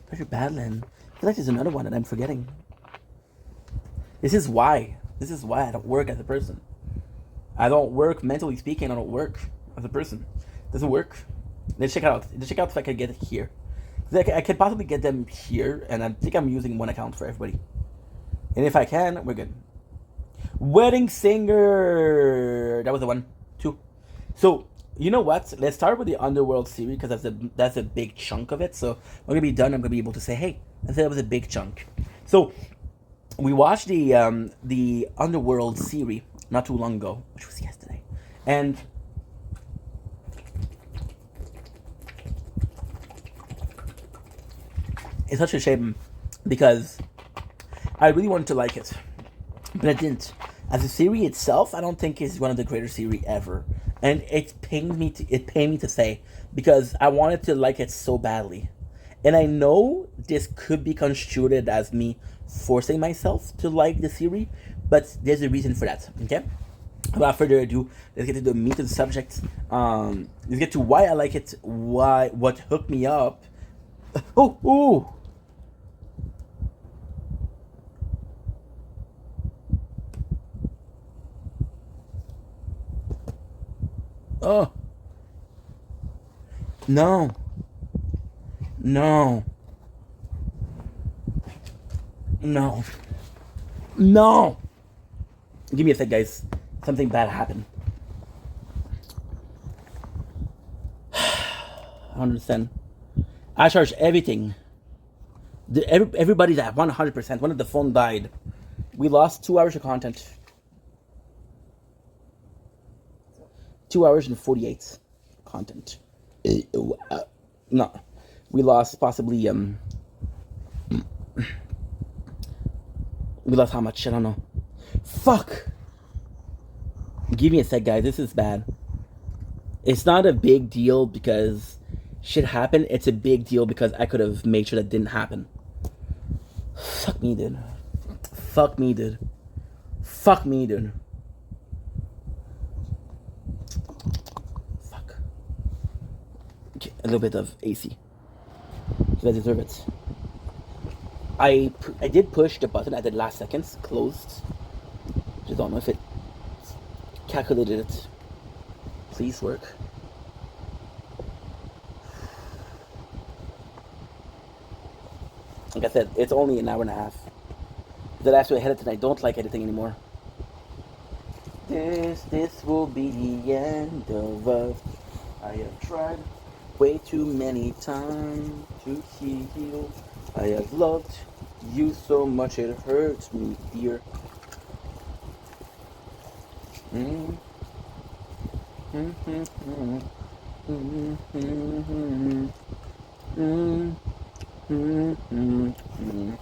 Treasure Badland. I feel like there's another one that I'm forgetting. This is why. This is why I don't work as a person. I don't work, mentally speaking, I don't work as a person. It doesn't work. Let's check it out. Let's check out if I can get it here. I could possibly get them here, and I think I'm using one account for everybody. And if I can, we're good. Wedding Singer. That was the one. 2. So, you know what? Let's start with the Underworld series because that's a big chunk of it. So, we're gonna be done. I'm gonna be able to say, hey, I said that was a big chunk. So, we watched the Underworld series not too long ago, which was yesterday, and it's such a shame because I really wanted to like it, but I didn't. As a series itself, I don't think it's one of the greatest series ever, and it pained me to say because I wanted to like it so badly, and I know this could be construed as me forcing myself to like the series, but there's a reason for that. Okay. Without further ado, let's get to the meat of the subject. Let's get to why I like it, what hooked me up. Oh, ooh. Oh. No. No. No. No. Give me a sec, guys. Something bad happened. I don't understand. I charged everything. Everybody's at 100%. One of the phone died. We lost 2 hours of content. 2 hours and 48 content. No. We lost possibly, we lost how much? I don't know. Fuck! Give me a sec, guys. This is bad. It's not a big deal because shit happened. It's a big deal because I could have made sure that didn't happen. Fuck me, dude. Fuck me, dude. Fuck me, dude. Fuck. Okay, a little bit of AC. You guys deserve it. I did push the button at the last seconds. Closed. Just don't know if it calculated it. Please work. Like I said, it's only an hour and a half. The last way I had it and I don't like editing anymore. This will be the end of us. I have tried way too many times to heal. I have loved you so much it hurts me, dear. Mm. Mm, mm, mm, mm, mm, mm, mm, mm, mm.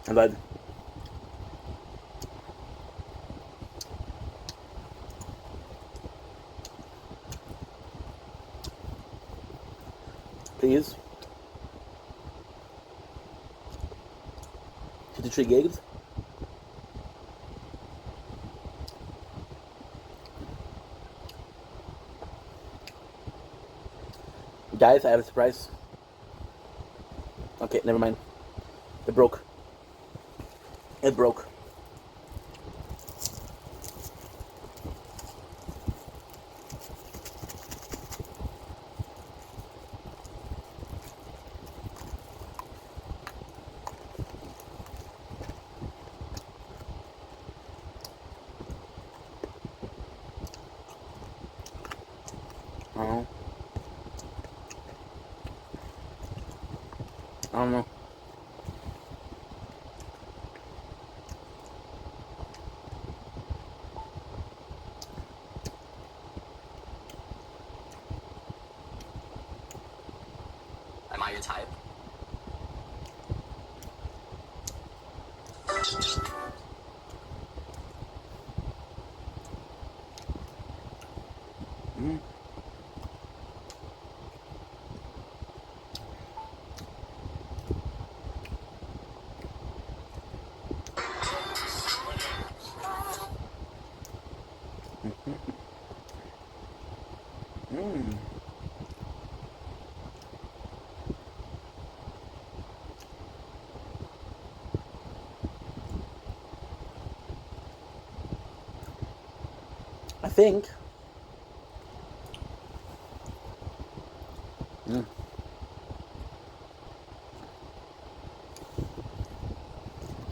I'm glad. Please. 53 gigs. Guys, I have a surprise. Okay, never mind. It broke. It broke. I don't know. Am I your type? think.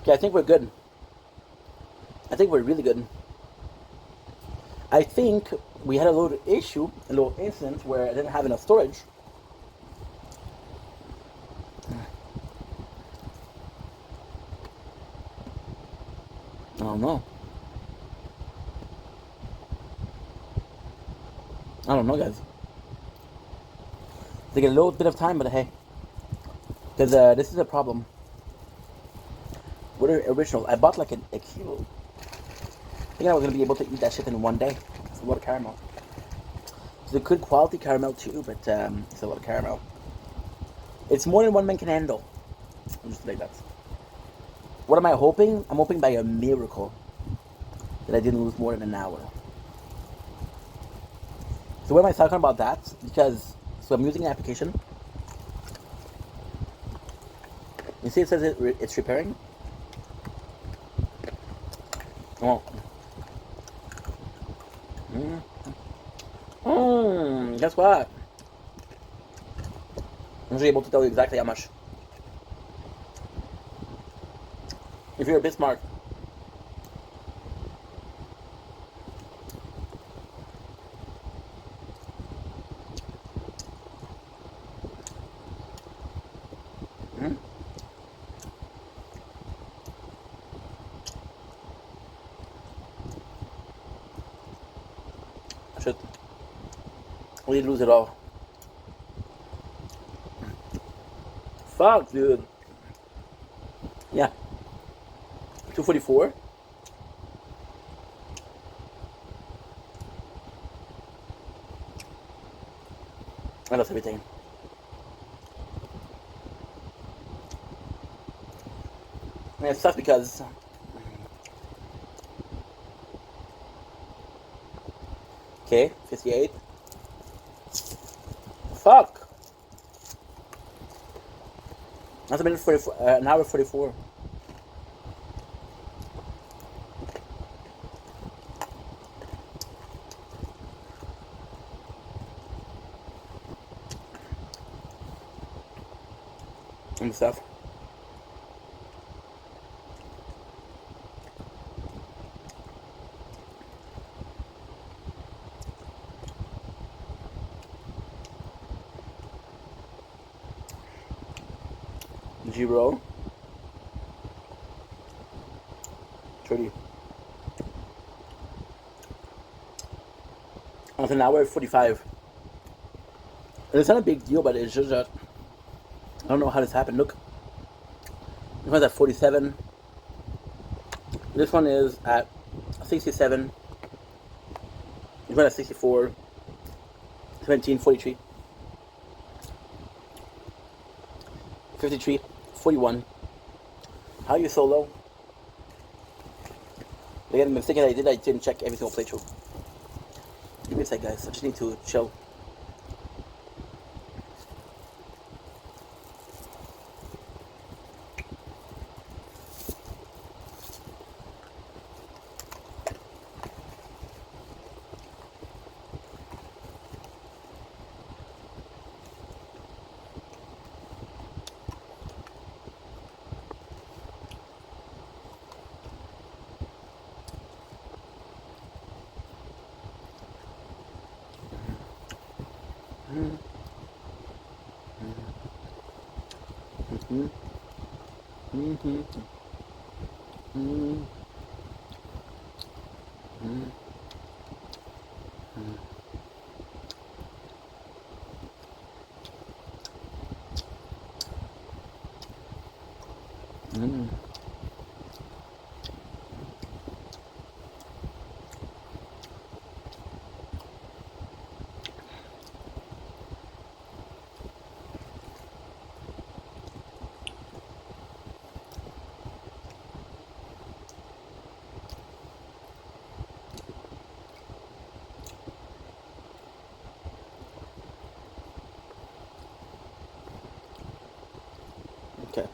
Okay, I think we're good. I think we're really good. I think we had a little issue, a little incident where I didn't have enough storage. I don't know. I don't know, guys. They get a little bit of time, but hey. Because this is a problem. What are original? I bought like a kilo. I think I was going to be able to eat that shit in one day. It's a lot of caramel. It's a good quality caramel too, but it's a lot of caramel. It's more than one man can handle. I'll just like that. What am I hoping? I'm hoping by a miracle that I didn't lose more than an hour. So what am I talking about that? Because, so I'm using an application. You see it says it's repairing? Oh. Guess what? I'm just able to tell you exactly how much. If you're a bit smart. Shit. We lose it all. Fuck, dude. Yeah. 244. I lost everything. And it sucks because okay, 58. Fuck. That's a minute 44, an hour 44. And stuff. G-roll. 30. That's an hour 45. And it's not a big deal, but it's just that I don't know how this happened. Look. This one's at 47. This one is at 67. This one at 64. 17, 43. 53, 41. How are you so low? Again, the mistake I did, I didn't check every single playthrough. Give me a sec, guys. I just need to chill. Okay.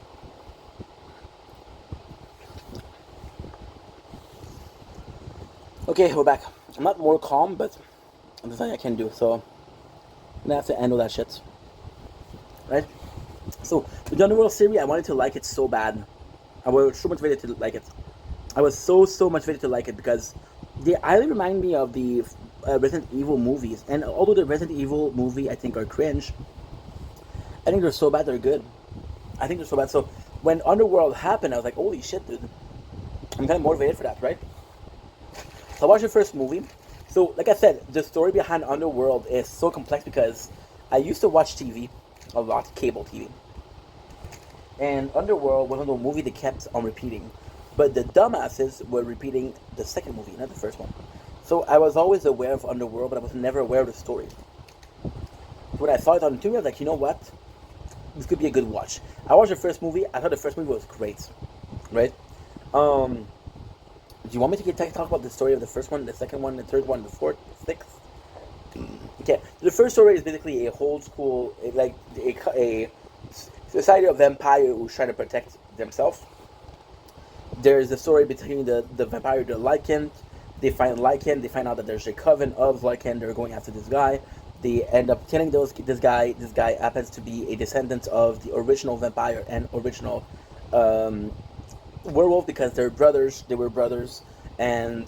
Okay, we're back. I'm not more calm, but there's nothing I can do. So I'm gonna have to handle that shit, right? So the Underworld series, I wanted to like it so bad. I was so motivated to like it. I was so motivated to like it because they highly remind me of the Resident Evil movies. And although the Resident Evil movie I think are cringe, I think they're so bad they're good. I think they're so bad. So when Underworld happened, I was like, holy shit, dude! I'm kind of motivated for that, right? So I watched the first movie. So like I said, the story behind Underworld is so complex because I used to watch TV a lot, cable TV. And Underworld was one of the movies they kept on repeating. But the dumbasses were repeating the second movie, not the first one. So I was always aware of Underworld, but I was never aware of the story. When I saw it on TV, I was like, you know what? This could be a good watch. I watched the first movie. I thought the first movie was great, right? Do you want me to talk about the story of the first one, the second one, the third one, the fourth, sixth? Okay, the first story is basically a old school, like a society of vampire who's trying to protect themselves. There's a story between the vampire, the Lycan. They find Lycan. They find out that there's a coven of Lycan. They're going after this guy. They end up killing this guy. This guy happens to be a descendant of the original vampire and original werewolf because they're brothers. They were brothers, and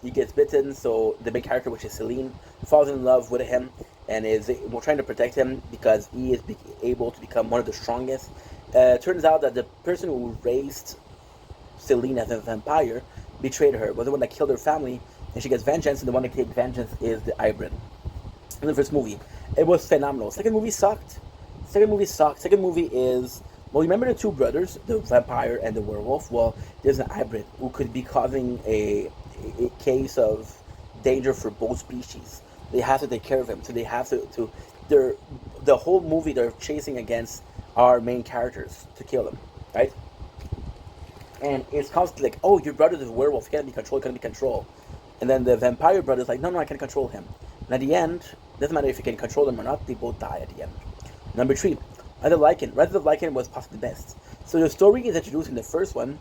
he gets bitten. So the main character, which is Celine, falls in love with him and is trying to protect him because he is able to become one of the strongest. Turns out that the person who raised Celine as a vampire betrayed her, was the one that killed her family, and she gets vengeance, and the one that takes vengeance is the hybrid. In the first movie, it was phenomenal. Second movie sucked. Second movie is, well, remember the two brothers, the vampire and the werewolf? Well, there's an hybrid who could be causing a case of danger for both species. They have to take care of him, so they have to the whole movie they're chasing against our main characters to kill them, right? And it's constantly like, oh, your brother's a werewolf, he can't be controlled. And then the vampire brother's like, no, I can control him. And at the end, doesn't matter if you can control them or not, they both die at the end. Number 3, Rise of Lycan. Rise of Lycan was possibly the best. So the story is introduced in the first one,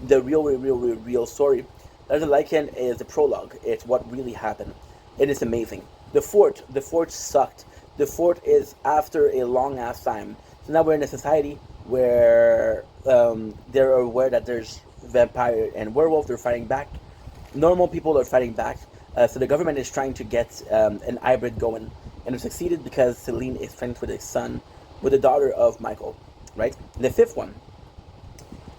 the real story. Rise of Lycan is the prologue. It's what really happened. It is amazing. The fort sucked. The fort is after a long ass time. So now we're in a society where they're aware that there's vampire and werewolf. They're fighting back. Normal people are fighting back. So the government is trying to get an hybrid going, and it succeeded because Celine is friends with with the daughter of Michael, right? The fifth one,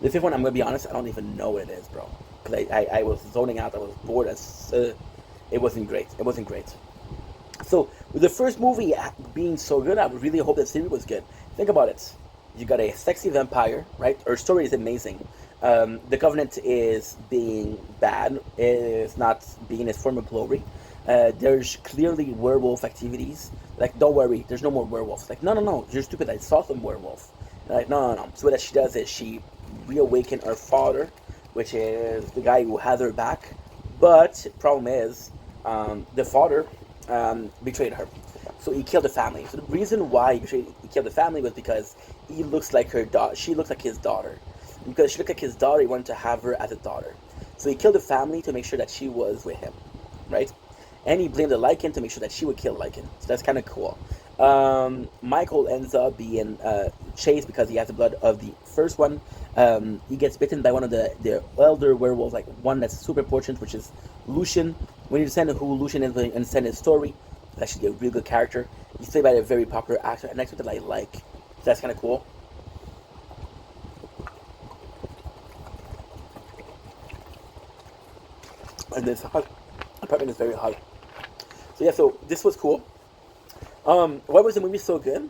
I'm gonna be honest, I don't even know what it is, bro. Because I was zoning out. I was bored as. It wasn't great. So with the first movie being so good, I would really hope that series was good. Think about it. You got a sexy vampire, right? Her story is amazing. The Covenant is being bad. It is not being its former glory. There's clearly werewolf activities. Like, don't worry, there's no more werewolves. Like, no, you're stupid. I saw some werewolf. Like, no. So what she does is she reawakened her father, which is the guy who has her back. But problem is, the father betrayed her. So he killed the family. So the reason why he killed the family was because he looks like her daughter. She looks like his daughter. And because she looked like his daughter, he wanted to have her as a daughter. So he killed the family to make sure that she was with him, right? And he blamed the Lycan to make sure that she would kill Lycan. So that's kind of cool. Michael ends up being chased because he has the blood of the first one. He gets bitten by one of the elder werewolves, like one that's super important, which is Lucian. When you understand who Lucian is and understand his story, it's actually a real good character. He's played by a very popular actor, and that's what I like. So that's kind of cool. And this hot apartment is very hot. So yeah, so this was cool. Why was the movie so good?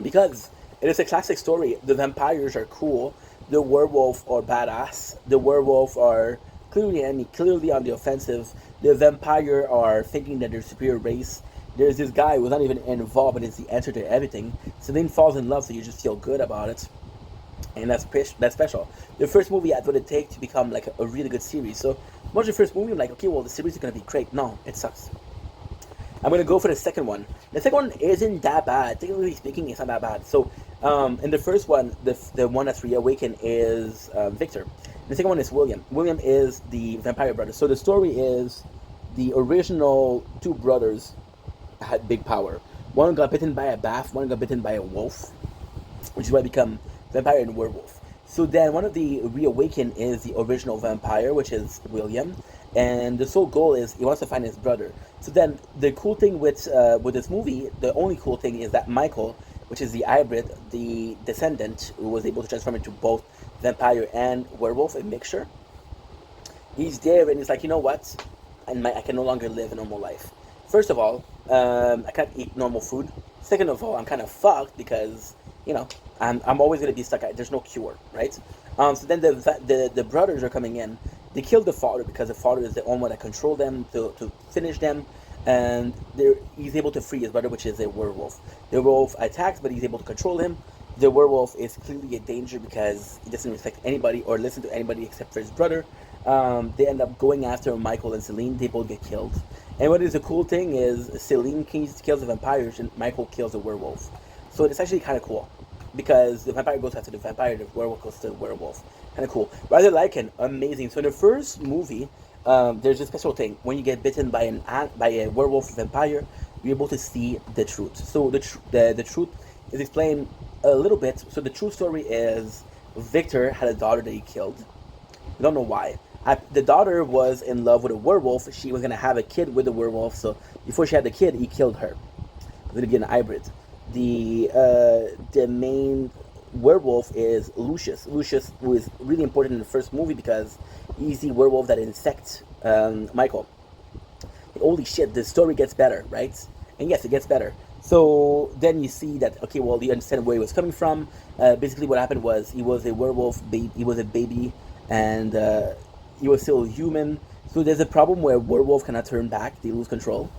Because it is a classic story. The vampires are cool. The werewolf are badass. The werewolf are clearly enemy, clearly on the offensive. The vampire are thinking that they're superior race. There's this guy who's not even involved, but it's the answer to everything. Celine falls in love, so you just feel good about it. And that's special. The first movie had what it takes to become like a really good series. So watch the first movie, I'm like, okay, well, the series is going to be great. No, it sucks. I'm going to go for the second one. The second one isn't that bad. Technically speaking, it's not that bad. So in the first one, the one that's reawakened is Victor. The second one is William. William is the vampire brother. So the story is the original two brothers had big power. One got bitten by a bat, one got bitten by a wolf, which is why they become vampire and werewolf. So then one of the reawaken is the original vampire, which is William, and the sole goal is he wants to find his brother. So then the cool thing with this movie, the only cool thing is that Michael, which is the hybrid, the descendant who was able to transform into both vampire and werewolf, a mixture, he's there and he's like, you know what? I can no longer live a normal life. First of all, I can't eat normal food. Second of all, I'm kind of fucked because, you know, I'm always going to be stuck. There's no cure, right? So then the brothers are coming in. They kill the father because the father is the only one that control them to finish them. And he's able to free his brother, which is a werewolf. The werewolf attacks, but he's able to control him. The werewolf is clearly a danger because he doesn't respect anybody or listen to anybody except for his brother. They end up going after Michael and Celine. They both get killed. And what is the cool thing is Celine kills the vampires and Michael kills the werewolf. So it's actually kind of cool because the vampire goes after the vampire, the werewolf goes to the werewolf. Kind of cool. Rather like an amazing. So in the first movie, there's a special thing when you get bitten by a werewolf vampire, you're able to see the truth. So the truth is explained a little bit. So the true story is Victor had a daughter that he killed. We don't know why. The daughter was in love with a werewolf. She was gonna have a kid with the werewolf. So before she had the kid, he killed her. Gonna get an hybrid. The main werewolf is Lucius. Lucius, who is really important in the first movie because he's the werewolf that insects Michael. Holy shit, the story gets better, right? And yes, it gets better. So then you see that, okay, well, you understand where he was coming from. Basically what happened was he was a werewolf, he was a baby, and he was still human. So there's a problem where werewolf cannot turn back, they lose control.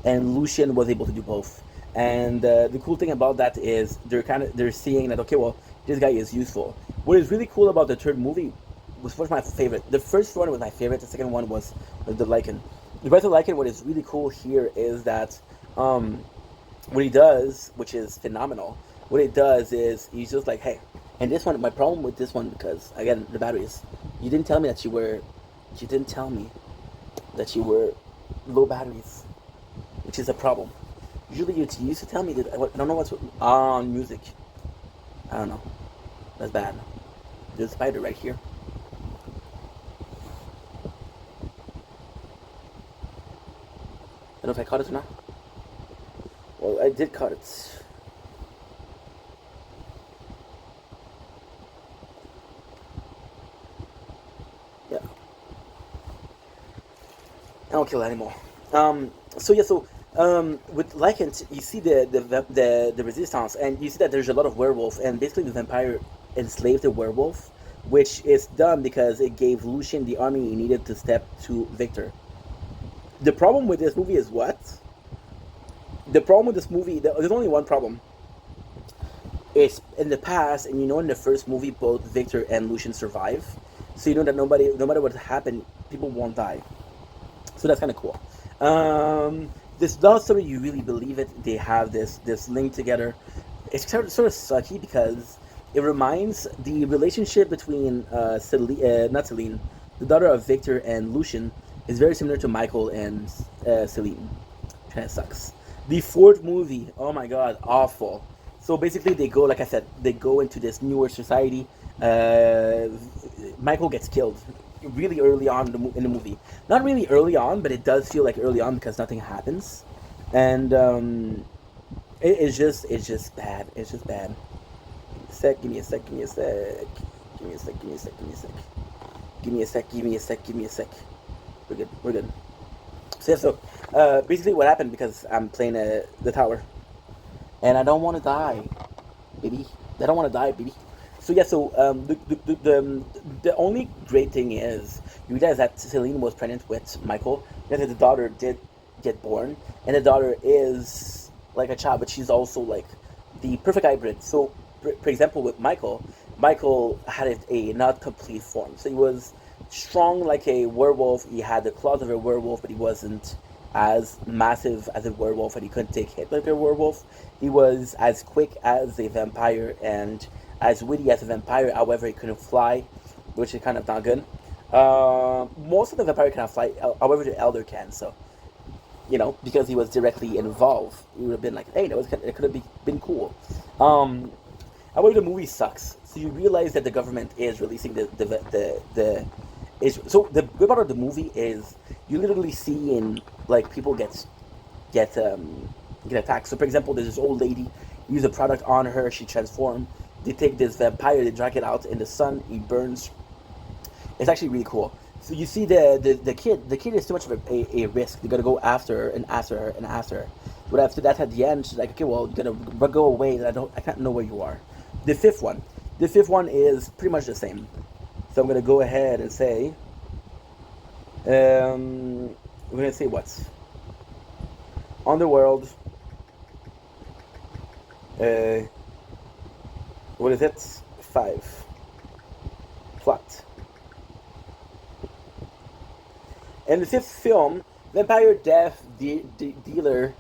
And Lucian was able to do both. And the cool thing about that is they're seeing that, okay, well, this guy is useful. What is really cool about the third movie was first my favorite. The first one was my favorite. The second one was the Lycan. The Rise of Lycan, what is really cool here is that what he does, which is phenomenal, what it does is he's just like, hey, and this one, my problem with this one, because again, the batteries, you didn't tell me that you were low batteries, which is a problem. Usually you used to tell me that, I don't know what's on music. I don't know. That's bad. There's a spider right here. I don't know if I caught it or not. Well, I did caught it. Yeah. I don't kill anymore. With Lycant, you see the resistance, and you see that there's a lot of werewolf, and basically the vampire enslaved the werewolf, which is done because it gave Lucian the army he needed to step to Victor. The problem with this movie is what? The problem with this movie, there's only one problem. It's in the past, and you know in the first movie, both Victor and Lucian survive. So you know that no matter what happened, people won't die. So that's kind of cool. This love story, you really believe it. They have this link together. It's sort of sucky because it reminds the relationship between not Celine, the daughter of Victor and Lucian, is very similar to Michael and Celine. Kind of sucks. The fourth movie, oh my god, awful. So basically, they go, like I said, they go into this newer society. Michael gets killed really early on in the movie. Not really early on, but it does feel like early on because nothing happens, and it's just bad. It's just bad. Give me a sec. We're good. So basically what happened, because I'm playing the tower, and I don't want to die, baby. The only great thing is you realize that Celine was pregnant with Michael. That the daughter did get born, and the daughter is like a child, but she's also like the perfect hybrid. So, for example, with Michael had a not complete form. So he was strong like a werewolf. He had the claws of a werewolf, but he wasn't as massive as a werewolf, and he couldn't take hit like a werewolf. He was as quick as a vampire and as witty as a vampire. However, he couldn't fly, which is kind of not good. Most of the vampire cannot fly. However, the elder can. So because he was directly involved. It would have been like, hey, it could have been cool. However, the movie sucks. So you realize that the government is releasing the is so the good part of the movie is you literally see in like people get get attacked. So for example, there's this old lady, use a product on her, she transformed. They take this vampire, they drag it out in the sun, he burns. It's actually really cool. So you see the kid. The kid is too much of a risk. They're gonna go after her and after her and after her. But after that, at the end, she's like, okay, well, you're gonna go away. And I can't know where you are. The fifth one is pretty much the same. So I'm gonna go ahead and say, we're gonna say what? Underworld. What is it? 5. Plot. In the fifth film, vampire death dealer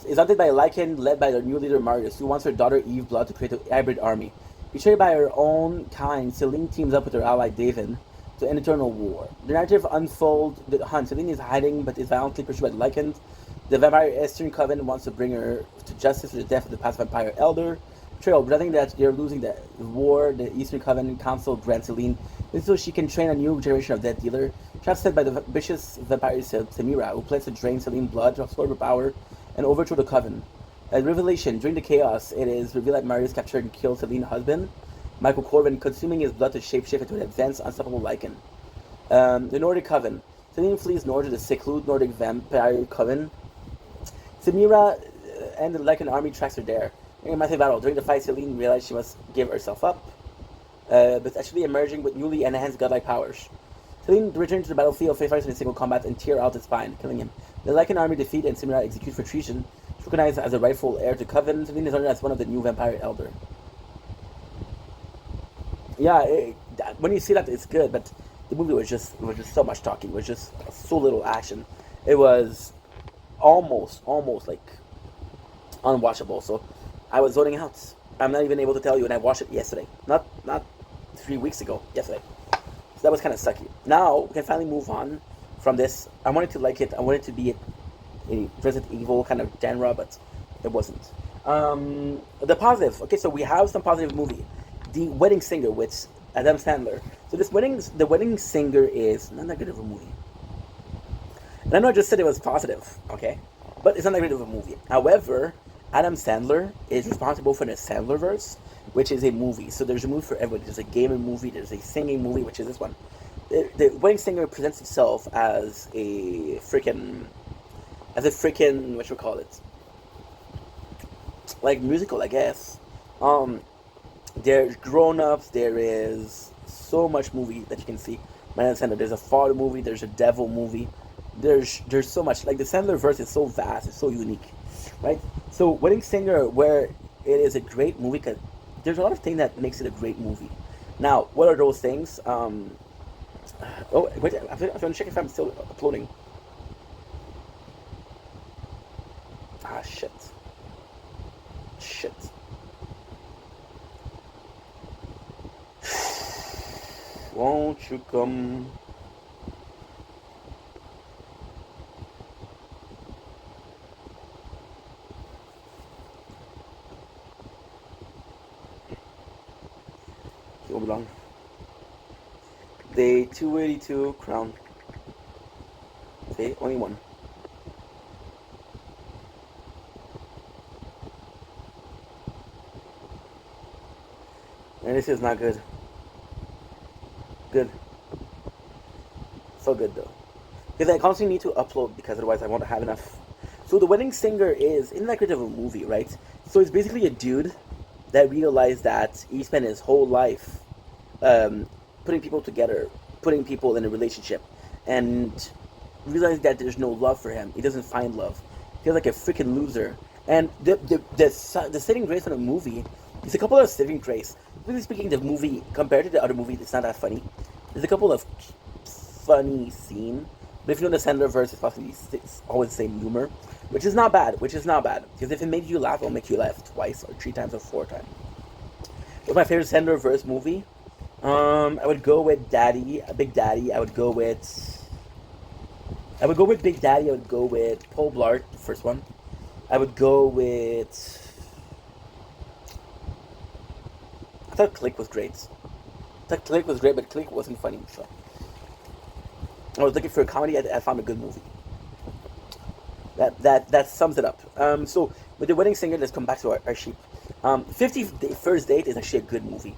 is hunted by a Lycan led by their new leader Marius, who wants her daughter Eve Blood to create a hybrid army. Betrayed by her own kind, Celine teams up with her ally David to end eternal war. The narrative unfolds the hunt. Celine is hiding but is violently pursued by the Lycans. The vampire Eastern Coven wants to bring her to justice for the death of the past vampire elder. Betrayal, realizing that they're losing the war, the Eastern Coven Council grants Celine so she can train a new generation of death dealer. Trapped set by the vicious vampire Samira, who plans to drain Celine's blood, absorb her power, and overthrow the Coven. A revelation, during the chaos, it is revealed that Marius captured and killed Celine's husband, Michael Corvin, consuming his blood to shapeshift into an advanced, unstoppable Lycan. The Nordic Coven. Celine flees north to the secluded Nordic vampire Coven. Samira and the Lycan army tracks her there. During a massive battle, during the fight, Celine realized she must give herself up, but actually emerging with newly enhanced godlike powers. Celine returns to the battlefield, face fires in a single combat, and tear out his spine, killing him. The Lycan army defeat and Samira execute for treason. She's recognized as a rightful heir to Coven. Celine is honored as one of the new vampire elder. Yeah, when you see that, it's good, but the movie was just so much talking. It was just so little action. It was almost like unwatchable. So I was zoning out. I'm not even able to tell you, and I watched it yesterday. Not 3 weeks ago. Yesterday. So that was kind of sucky. Now we can finally move on from this. I wanted to like it. I wanted to be a Resident Evil kind of genre, but it wasn't. The positive. Okay, so we have some positive movie. The Wedding Singer with Adam Sandler. So The Wedding Singer is not that good of a movie. And I know I just said it was positive, okay? But it's not that great of a movie. However, Adam Sandler is responsible for the Sandlerverse, which is a movie. So there's a movie for everybody. There's a gaming movie, there's a singing movie, which is this one. The Wedding Singer presents itself as a freaking, what you call it? Like musical, I guess. There's grown-ups, there is so much movie that you can see. Adam Sandler, there's a father movie, there's a devil movie. There's so much. Like the Sandlerverse is so vast, it's so unique, right? So Wedding Singer, where it is a great movie, because there's a lot of things that makes it a great movie. Now, what are those things? Oh wait, I'm gonna check if I'm still uploading. Ah, shit. Won't you come? Hold on. Day 282 crown. Okay, only one. And this is not good. Good. So good though. Because I constantly need to upload because otherwise I won't have enough. So The Wedding Singer isn't that great of a movie, right? So it's basically a dude that realized that he spent his whole life putting people together, putting people in a relationship, and realized that there's no love for him. He doesn't find love. He feels like a freaking loser. And the saving grace of the movie is a couple of saving grace. Really speaking, the movie, compared to the other movie, it's not that funny. There's a couple of funny scenes. But if you know the Sandlerverse, it's always the same humor. Which is not bad. Because if it made you laugh, it'll make you laugh twice, or 3 times, or 4 times. What's my favorite Sandlerverse movie? I would go with Big Daddy. I would go with I would go with Big Daddy. I would go with Paul Blart, the first one. I would go with. I thought Click was great. But Click wasn't funny. So I was looking for a comedy. I found a good movie. That sums it up. So with The Wedding Singer, let's come back to our sheep. 50 First Date is actually a good movie.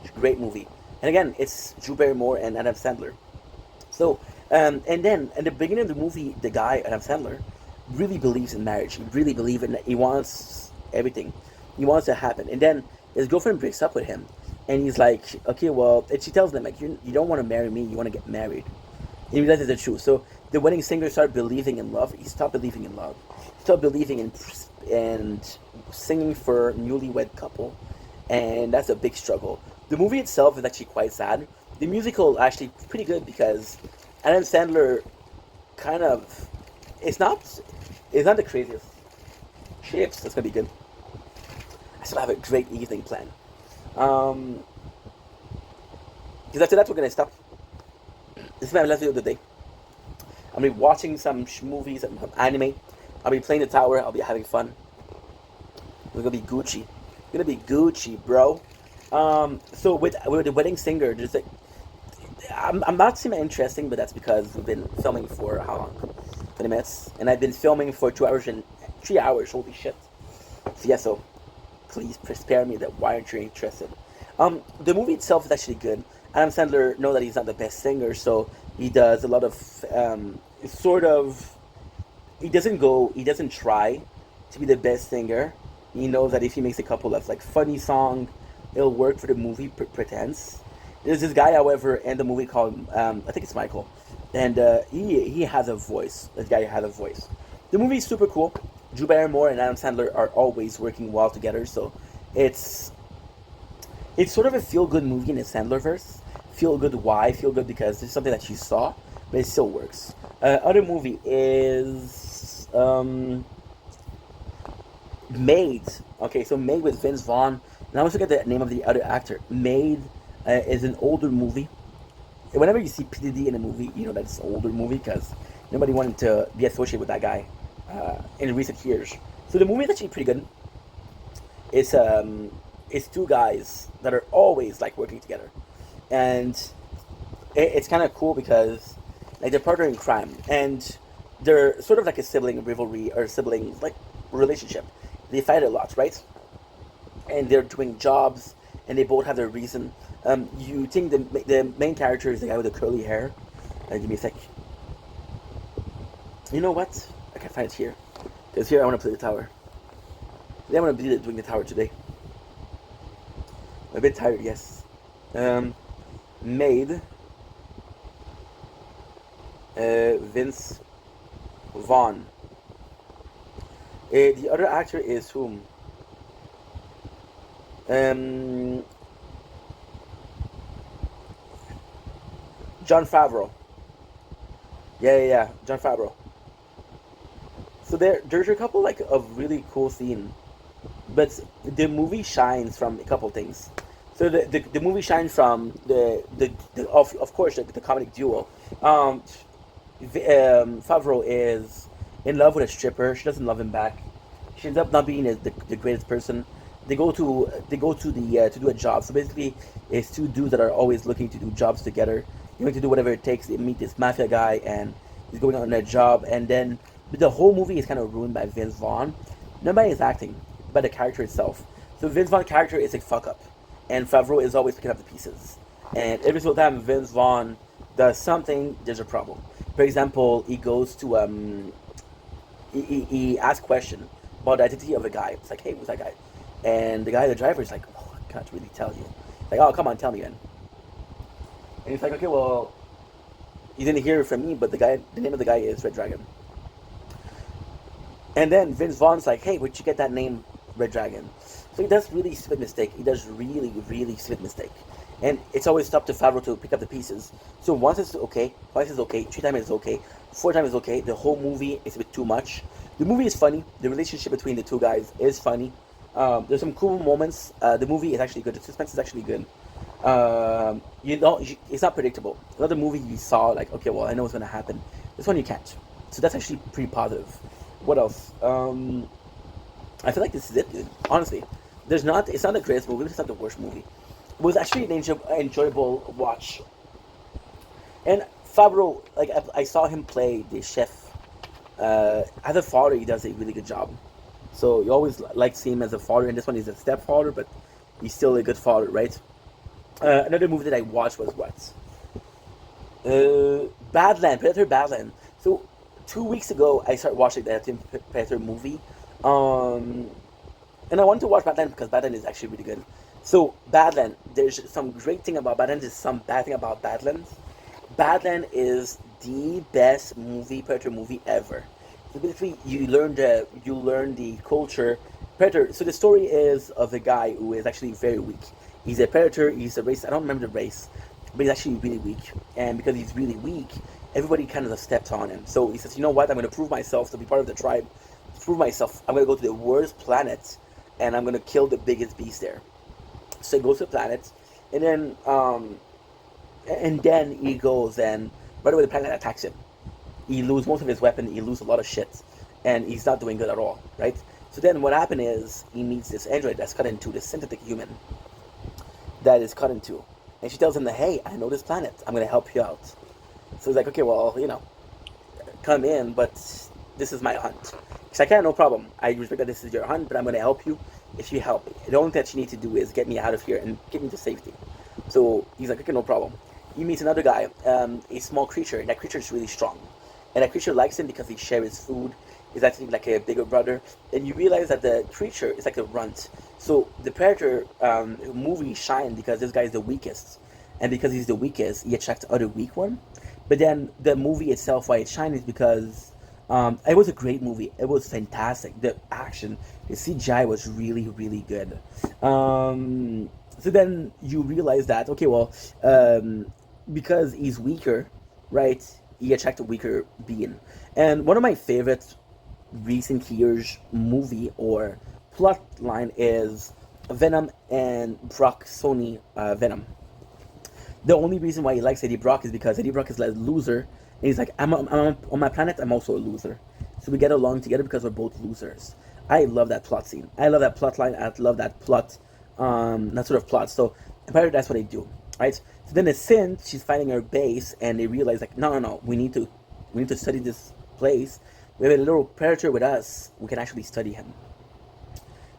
It's a great movie. And again, it's Drew Barrymore and Adam Sandler. So, and then at the beginning of the movie, the guy, Adam Sandler, really believes in marriage. He really believes in it. He wants everything. He wants to happen. And then his girlfriend breaks up with him. And he's like, okay, well, and she tells him, like, you don't want to marry me, you want to get married. And he realizes the truth. So the wedding singer started believing in love. He stopped believing in love. He started believing in and singing for a newlywed couple. And that's a big struggle. The movie itself is actually quite sad. The musical actually pretty good because Adam Sandler kind of it's not the craziest. Chips, that's gonna be good. I still have a great evening plan. Because after that we're gonna stop. This is my last video of the day. I'll be watching some movies, some anime. I'll be playing the tower. I'll be having fun. We're gonna be Gucci. We're gonna be Gucci, bro. So with the wedding singer, there's like, I'm not seeming interesting, but that's because we've been filming for how long? 20 minutes, and I've been filming for 2 hours and 3 hours. Holy shit! So yeah, so please spare me that. Why aren't you interested? The movie itself is actually good. Adam Sandler knows that he's not the best singer, so he does a lot of sort of. He doesn't try to be the best singer. He knows that if he makes a couple of like funny song, it'll work for the movie. Pretends. There's this guy, however, in the movie called I think it's Michael, and he has a voice. This guy has a voice. The movie is super cool. Drew Barrymore and Adam Sandler are always working well together, so it's sort of a feel-good movie in the Sandlerverse. Feel good, why? Feel good because it's something that you saw, but it still works. Other movie is Maid. Okay, so Maid with Vince Vaughn. And I always forget the name of the other actor. Maid is an older movie. Whenever you see PDD in a movie, you know that it's an older movie because nobody wanted to be associated with that guy in recent years. So the movie is actually pretty good. It's two guys that are always like working together, and it's kind of cool because like they're partner in crime, and they're sort of like a sibling rivalry or sibling like relationship. They fight a lot, right? And they're doing jobs, and they both have their reason. You think the main character is the guy with the curly hair? Give me a sec. You know what? I can't find it here. Because here I want to play the tower. Today I want to be doing the tower today. I'm a bit tired, yes. Maid. Vince Vaughn. The other actor is whom? Jon Favreau. Yeah, Jon Favreau. So there's a couple like of really cool scenes, but the movie shines from a couple things. So the movie shines from of course the comedic duo. Favreau is in love with a stripper. She doesn't love him back. She ends up not being the greatest person. They go to to do a job. So basically, it's two dudes that are always looking to do jobs together. They're going to do whatever it takes. They meet this mafia guy, and he's going on a job. And then the whole movie is kind of ruined by Vince Vaughn. Not by his acting, but the character itself. So Vince Vaughn's character is a fuck up, and Favreau is always picking up the pieces. And every single time Vince Vaughn does something, there's a problem. For example, he goes to he asks questions about the identity of a guy. It's like, hey, who's that guy? And the guy, the driver, is like, oh, I can't really tell you. Like, oh, come on, tell me then. And he's like, okay, well, you didn't hear it from me, but the name of the guy is Red Dragon. And then Vince Vaughn's like, hey, where'd you get that name, Red Dragon? So he does really stupid mistake. He does really, really stupid mistake. And it's always up to Favreau to pick up the pieces. So once it's okay, twice is okay, 3 times is okay, 4 times is okay. The whole movie is a bit too much. The movie is funny. The relationship between the two guys is funny. There's some cool moments. The movie is actually good. The suspense is actually good. You know, it's not predictable. Another movie you saw, like, okay, well, I know what's gonna happen. This one you can't. So that's actually pretty positive. What else? I feel like this is it, dude. Honestly, it's not the greatest movie, but it's not the worst movie. It was actually an enjoyable watch. And Fabro, like I saw him play the chef. As a father, he does a really good job. So you always like see him as a father, and this one he's a stepfather, but he's still a good father, right? Another movie that I watched was what? Badland, Predator Badland. So 2 weeks ago, I started watching the Predator movie, um, and I wanted to watch Badland because Badland is actually really good. So Badland, there's some great thing about Badland. There's some bad thing about Badland. Badland is the best Predator movie ever. So basically, you learn the culture. Predator. So the story is of a guy who is actually very weak. He's a predator. He's a race. I don't remember the race, but he's actually really weak. And because he's really weak, everybody kind of steps on him. So he says, you know what? I'm going to prove myself to be part of the tribe. To prove myself, I'm going to go to the worst planet, and I'm going to kill the biggest beast there. So he goes to the planet, and then he goes and right away the planet attacks him. He loses most of his weapon, he loses a lot of shit, and he's not doing good at all, right? So then what happened is he meets this android that's cut into this synthetic human that is cut into, and she tells him that, hey, I know this planet, I'm gonna help you out. So he's like, okay, well, come in, but this is my hunt. She's like, yeah, no problem. I respect that this is your hunt, but I'm gonna help you if you help me. The only thing that you need to do is get me out of here and get me to safety. So he's like, okay, no problem. He meets another guy, a small creature, and that creature is really strong. And that creature likes him because he shares food. He's actually like a bigger brother. And you realize that the creature is like a runt. So the Predator movie shined because this guy is the weakest. And because he's the weakest, he attracts other weak one. But then the movie itself, why it shined is because it was a great movie. It was fantastic. The action, the CGI was really, really good. So then you realize that, okay, well, because he's weaker, right? He attracts a weaker being. And one of my favorite recent years movie or plot line is Venom and Brock Sony Venom. The only reason why he likes Eddie Brock is because Eddie Brock is like a loser, and he's like, I'm on my planet, I'm also a loser. So we get along together because we're both losers. I love that plot scene. I love that plot line. I love that plot, that sort of plot. So apparently that's what they do, right? So then the Synth, she's finding her base, and they realize like, no, we need to study this place. We have a little predator with us. We can actually study him.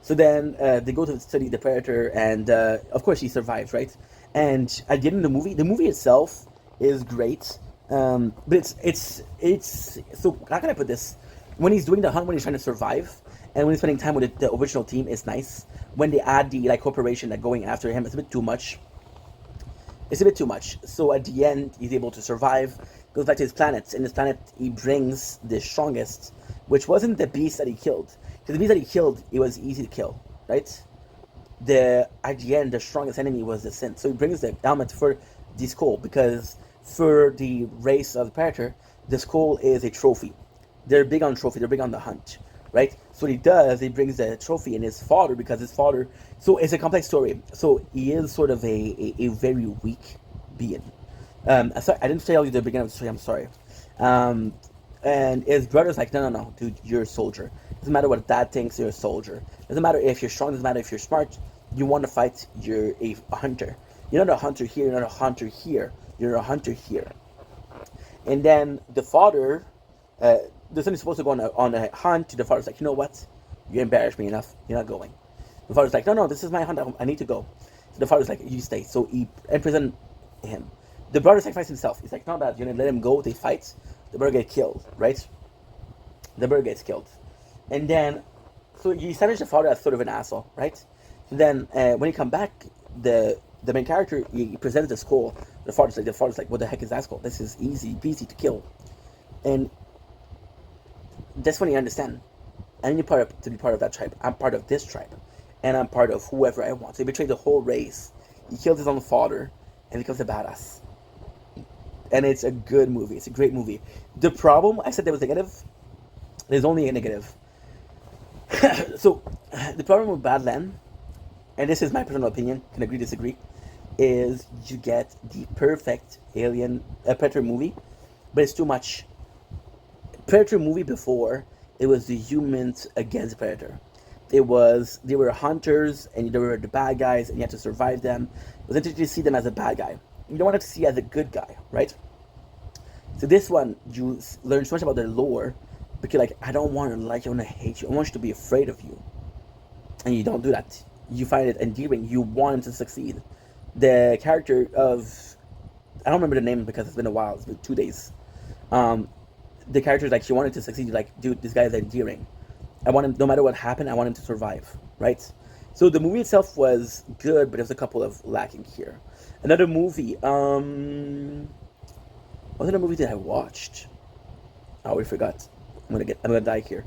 So then they go to study the predator, and of course he survives, right? And at the end of the movie itself is great, but it's so how can I put this? When he's doing the hunt, when he's trying to survive, and when he's spending time with the original team, it's nice. When they add the like corporation that going after him, it's a bit too much. It's a bit too much. So at the end, he's able to survive. Goes back to his planet. In his planet, he brings the strongest, which wasn't the beast that he killed. Because the beast that he killed, it was easy to kill, right? At the end, the strongest enemy was the Synth. So he brings the helmet for the skull, because for the race of the Predator, the skull is a trophy. They're big on trophy. They're big on the hunt, right? So what he does, he brings the trophy in his father, because his father. So it's a complex story. So he is sort of a very weak being. Sorry, I didn't tell you the beginning of the story. I'm sorry. And his brother's like, no, dude, you're a soldier. Doesn't matter what dad thinks, you're a soldier. Doesn't matter if you're strong. Doesn't matter if you're smart. You want to fight. You're a hunter. You're not a hunter here. You're not a hunter here. You're a hunter here. And then the father, the son is supposed to go on a hunt. The father's like, you know what? You embarrassed me enough. You're not going. The father's like, no, this is my hunt. I need to go. So the father's like, you stay. So he imprisoned him. The brother sacrificed himself. He's like, no, Dad, you're gonna let him go. They fight. The brother gets killed, right? The brother gets killed. And then, so you establish the father as sort of an asshole, right? So then, when he come back, the main character, he presents the skull. The father's like, what the heck is that skull? This is easy to kill. And that's when you understand. I need to be part of that tribe. I'm part of this tribe. And I'm part of whoever I want. So he betrayed the whole race. He killed his own father and becomes a badass. And it's a good movie. It's a great movie. The problem, I said there was negative. There's only a negative. So, the problem with Badland, and this is my personal opinion, can agree, disagree, is you get the perfect Predator movie, but it's too much. Predator movie before, it was the humans against Predator. They were hunters and they were the bad guys and you had to survive them. It was interesting to see them as a bad guy. You don't want to see as a good guy, right? So this one, you learn so much about their lore, but you're like, I don't want to like you, I want to hate you, I want you to be afraid of you. And you don't do that. You find it endearing. You want him to succeed. The character of, I don't remember the name because it's been a while, it's been 2 days. The character is like, she wanted to succeed. You're like, dude, this guy is endearing. I want him, no matter what happened, I want him to survive, right? So the movie itself was good, but there's a couple of lacking here. Another movie, what other movie did I watched? Oh, we forgot. I'm gonna die here.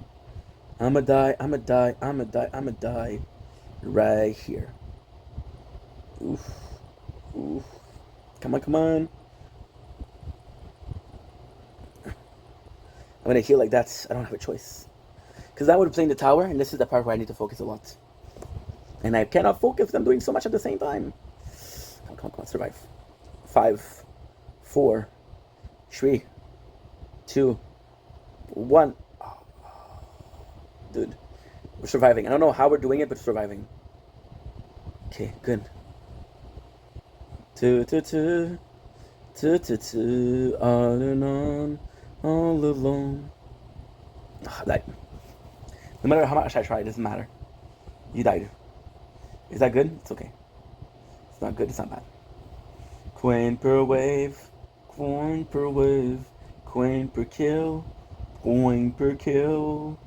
I'm gonna die right here. Oof. Oof. Come on. I'm gonna heal like that. I don't have a choice. Because I would play in the tower, and this is the part where I need to focus a lot. And I cannot focus, I'm doing so much at the same time. Come on, survive. 5, 4, 3, 2, 1. Oh, dude, we're surviving. I don't know how we're doing it, but surviving. Okay, good. 2, 2, 2, 2, 2, 2, all alone, all alone. Oh, that. No matter how much I try, it doesn't matter. You died. Is that good? It's okay. It's not good, it's not bad. Coin per wave, coin per wave, coin per kill, coin per kill.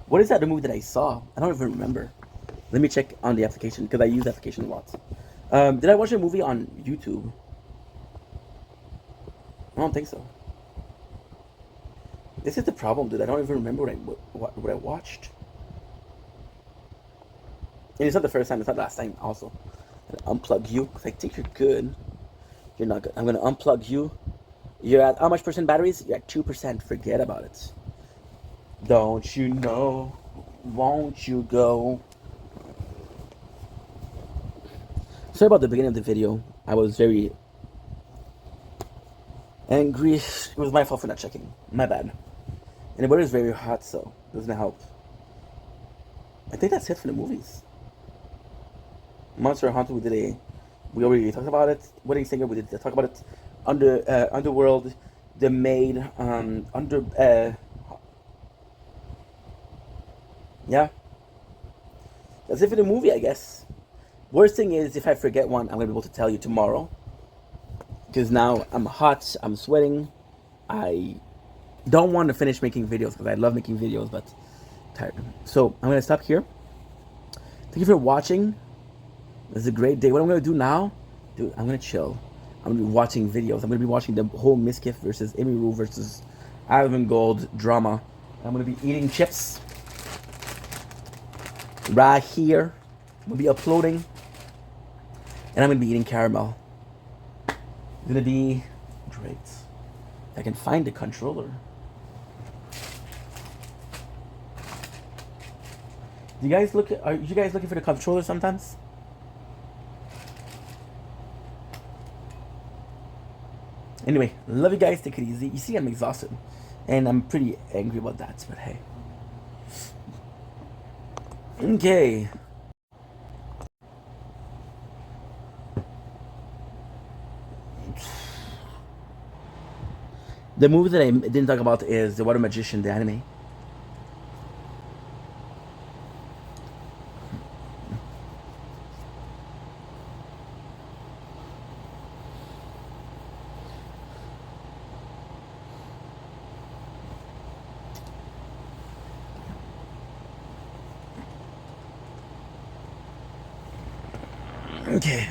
What is that, the movie that I saw? I don't even remember. Let me check on the application, because I use the application a lot. Did I watch a movie on YouTube? I don't think so. This is the problem, dude. I don't even remember what I watched. And it's not the first time, it's not the last time also. I'm gonna unplug you, because I think you're good. You're not good. I'm gonna unplug you. You're at how much percent batteries? You're at 2%. Forget about it. Don't you know? Won't you go? Sorry about the beginning of the video. I was very angry. It was my fault for not checking. My bad. And the weather is very hot, so it doesn't help. I think that's it for the movies. Monster Hunter, we already talked about it. Wedding Singer, we did talk about it. Underworld, The Maid, yeah. That's it for the movie, I guess. Worst thing is, if I forget one, I'm gonna be able to tell you tomorrow. Because now I'm hot, I'm sweating. I don't want to finish making videos because I love making videos, but I'm tired. So I'm gonna stop here. Thank you for watching. This is a great day. What I'm gonna do now, dude, I'm gonna chill. I'm gonna be watching videos. I'm gonna be watching the whole Miskiff versus Emiru versus Ivan Gold drama. I'm gonna be eating chips right here. I'm gonna be uploading, and I'm gonna be eating caramel. It's gonna be great. If I can find the controller. Are you guys looking for the controller sometimes? Anyway, love you guys. Take it easy. You see, I'm exhausted, and I'm pretty angry about that. But hey, okay. The movie that I didn't talk about is The Water Magician, the anime. Okay.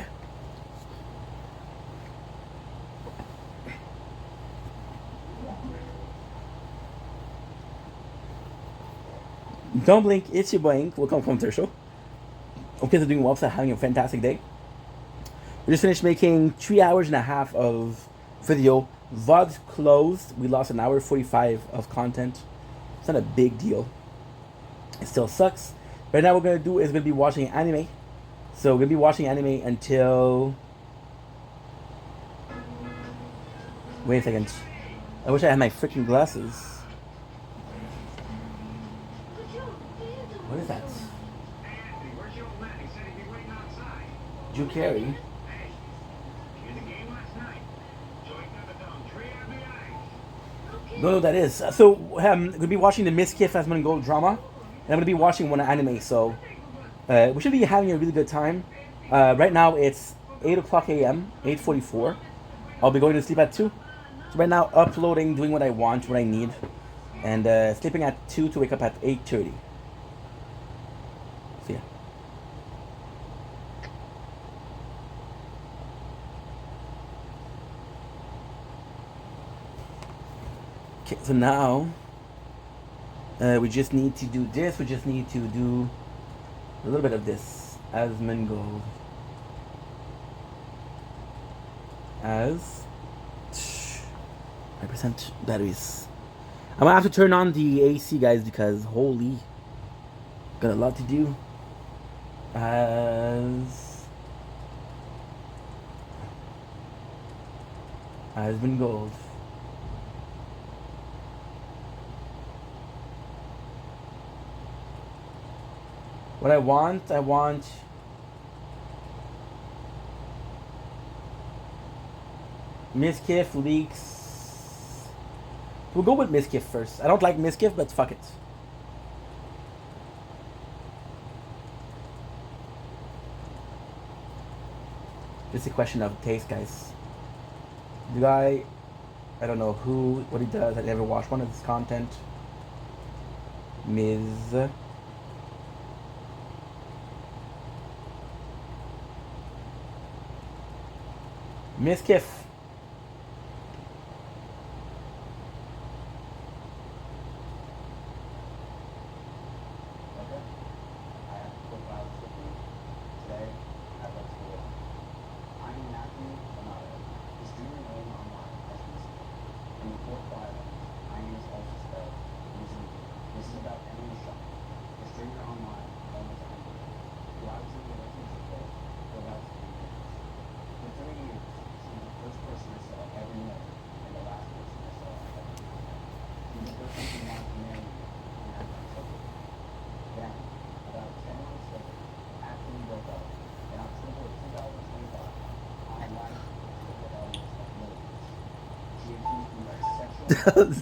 Don't blink, it's your boy. Welcome from their show. Hope you guys are doing well, so having a fantastic day. We just finished making 3 hours and a half of video. VOD's closed. We lost an hour 45 of content. It's not a big deal. It still sucks. Right now, what we're gonna do is we're gonna be watching anime. So we're gonna be watching anime until. Wait a second. I wish I had my freaking glasses. Drew Carey. Don't know what that is. So I'm gonna be watching the Miskiff Asmongold Gold drama, and I'm gonna be watching one anime. So we should be having a really good time. Right now it's 8 o'clock a.m. 8:44. I'll be going to sleep at 2. So right now uploading, doing what I want, what I need, and sleeping at 2 to wake up at 8:30. So yeah. Okay, so now we just need to do this. We just need to do a little bit of this. Asmongold. As 5% batteries. I'm gonna have to turn on the AC, guys, because holy, got a lot to do. Asmongold. What I want Miskiff leaks. We'll go with Miskiff first. I don't like Miskiff, but fuck it. It's a question of taste, guys. The guy, I don't know what he does. I never watched one of his content. Miskiff.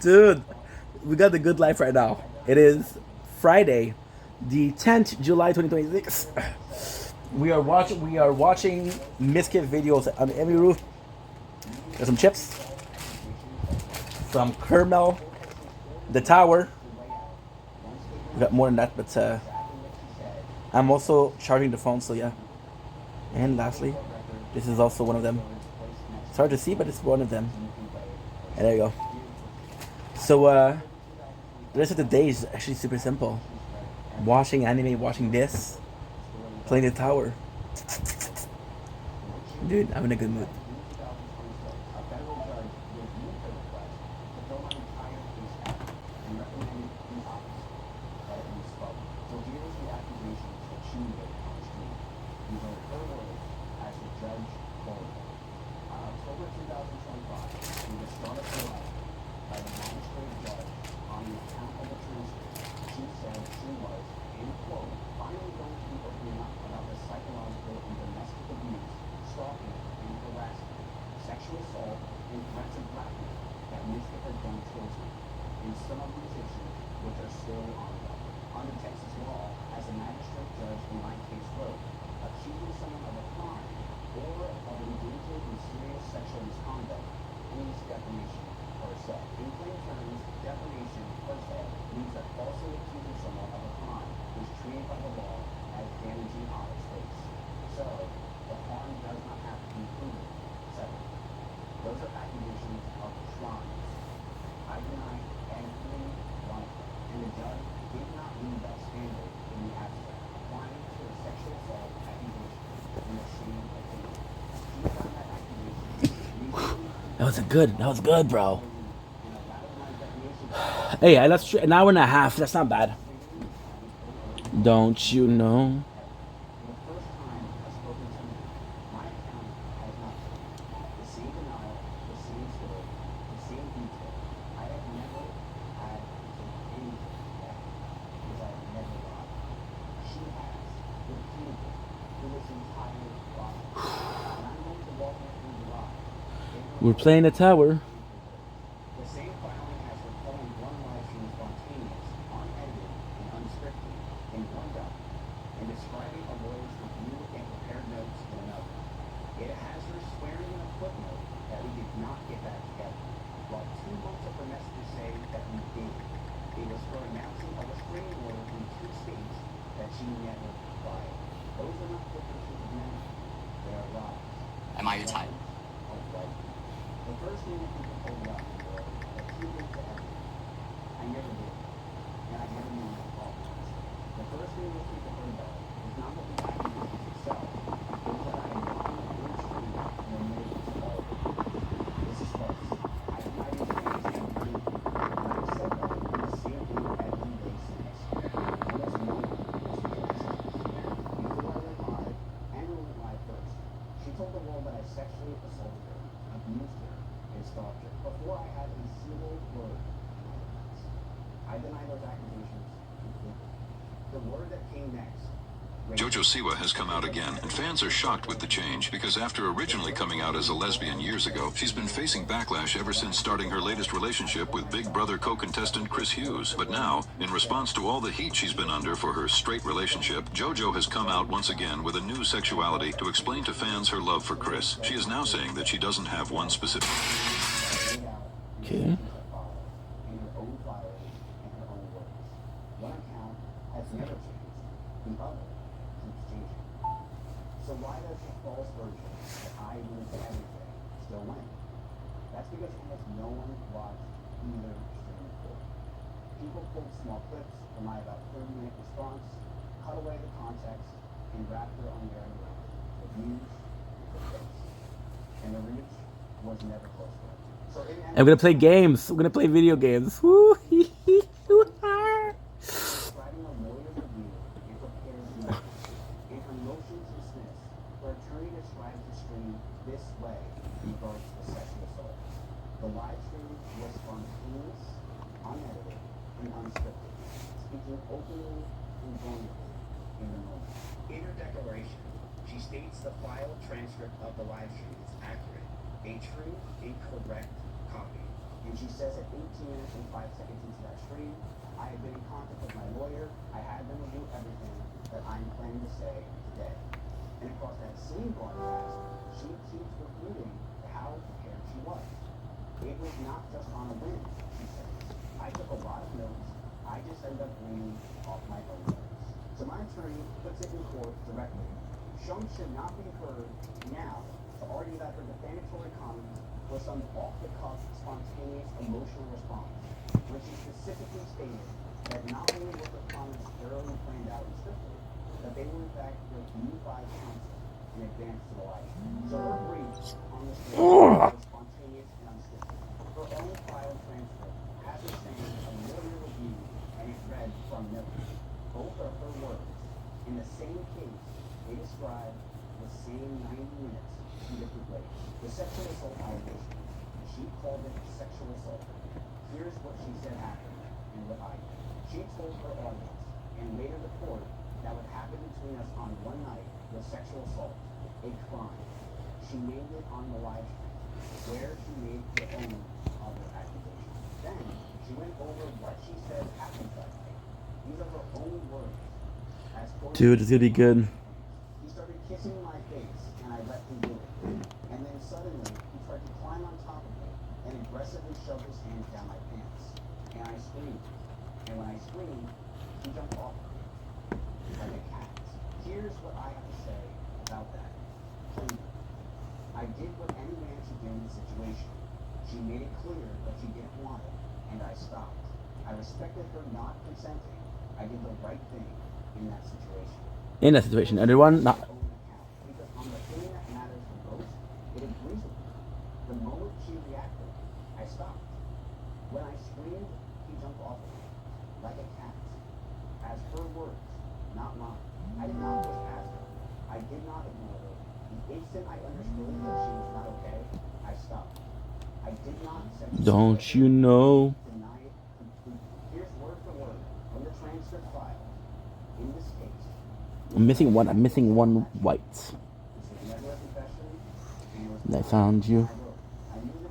Dude, we got the good life right now. It is Friday, the 10th July 2026. We are watching Miskiff videos on every roof. There's some chips, some caramel, the tower. We got more than that, but I'm also charging the phone, so yeah. And lastly, this is also one of them. It's hard to see, but it's one of them. And there you go. So the rest of the day is actually super simple. Watching anime, watching this, playing the tower. Dude, I'm in a good mood. That was good, bro. Hey, that's an hour and a half. That's not bad. Don't you know? We're playing the tower. The same filing has her calling one live stream spontaneous, unedited, and unscripted in one document, and describing a lawyer's review and prepared notes in another. It has her swearing in a footnote that we did not get back together, while 2 months of her messages say that we did. It was her announcing a restraining order in 2 states that she never filed. Those are not differences of memory. They are lies. Am I your type? Oh, right. The first thing that people told me out in the world that she did to everyone. I never did. And I never knew my fault. The first thing those people heard about was not what the accusation itself. It was that I had gone on the street and admitted to all of it. This is false. I have not even changed anything. And I've said that in the same way every day since. And it's no one was the before I went live, Amber went live first. She told the world that I sexually assaulted her, abused her, and stalked her before I had a single word in my defense. I deny those accusations completely. The word that came next. JoJo Siwa has come out again, and fans are shocked with the change because after originally coming out as a lesbian years ago, she's been facing backlash ever since starting her latest relationship with Big Brother co-contestant Chris Hughes. But now, in response to all the heat she's been under for her straight relationship, JoJo has come out once again with a new sexuality to explain to fans her love for Chris. She is now saying that she doesn't have one specific... Okay. In her own files and her own words. One account has never changed. The other keeps changing. So why does the false version that I lose everything still win? That's because almost no one watched either stream before. People pulled small clips from my about 30-minute response, cut away the context, and wrapped their own narrative around it. The views, the clicks. And the reach was never close to it. So I'm gonna play games. We're gonna play video games. Woo! describing a lawyer's review and prepared notes. In her motion to dismiss, her attorney describes the stream this way in regards to the sexual assault. The live stream was spontaneous, unedited, and unscripted, speaking openly and vulnerably in the moment. In her declaration, she states the file transcript of the live stream is accurate, a true and correct copy. And she says at 18 minutes and 5 seconds into that stream, I have been in contact with my lawyer. I had them review everything that I'm planning to say today. And across that same broadcast, she keeps refuting how prepared she was. It was not just on a whim, she says. I took a lot of notes. I just ended up reading off my own notes. So my attorney puts it in court directly. Shum should not be heard now to argue that her defamatory comments was some off-the-cuff, spontaneous, emotional response, when she specifically stated that not only were her comments thoroughly planned out and scripted, that they were in fact reviewed by counsel in advance to the live. So her brief on this was spontaneous and unscripted. Her own file transcript has her saying a lawyer review, and it read from notes. Both are her words. In the same case, they describe the same 90 minutes two different ways. The sexual assault allegation, she called it sexual assault. Here's what she said happened and what I did. She told her audience and later the court that what happened between us on one night was sexual assault, a crime. She named it on the live stream, where she made her own other accusations. Then she went over what she said happened that night. These are her own words. Dude, it's gonna be good. He started kissing my face, and I let him do it. And then suddenly, he tried to climb on top of me and aggressively shoved his hands down my pants. And I screamed. And when I screamed, he jumped off of me like a cat. Here's what I have to say about that. Plainly, I did what any man should do in the situation. She made it clear that she didn't want it, and I stopped. I respected her not consenting. I did the right thing in that situation. In that situation, everyone not. Because on the thing that matters the most, it agrees with me. The moment she reacted, I stopped. When I screamed, he jumped off of me, like a cat. As her words, not mine. I did not push past her. I did not ignore her. The instant I understood that she was not okay, I stopped. I did not Don't you know? deny it completely. Here's word for word from the transcript file. In this case, I'm missing one. I'm missing one white. this was never a confession, and it was I found you. I wrote. I knew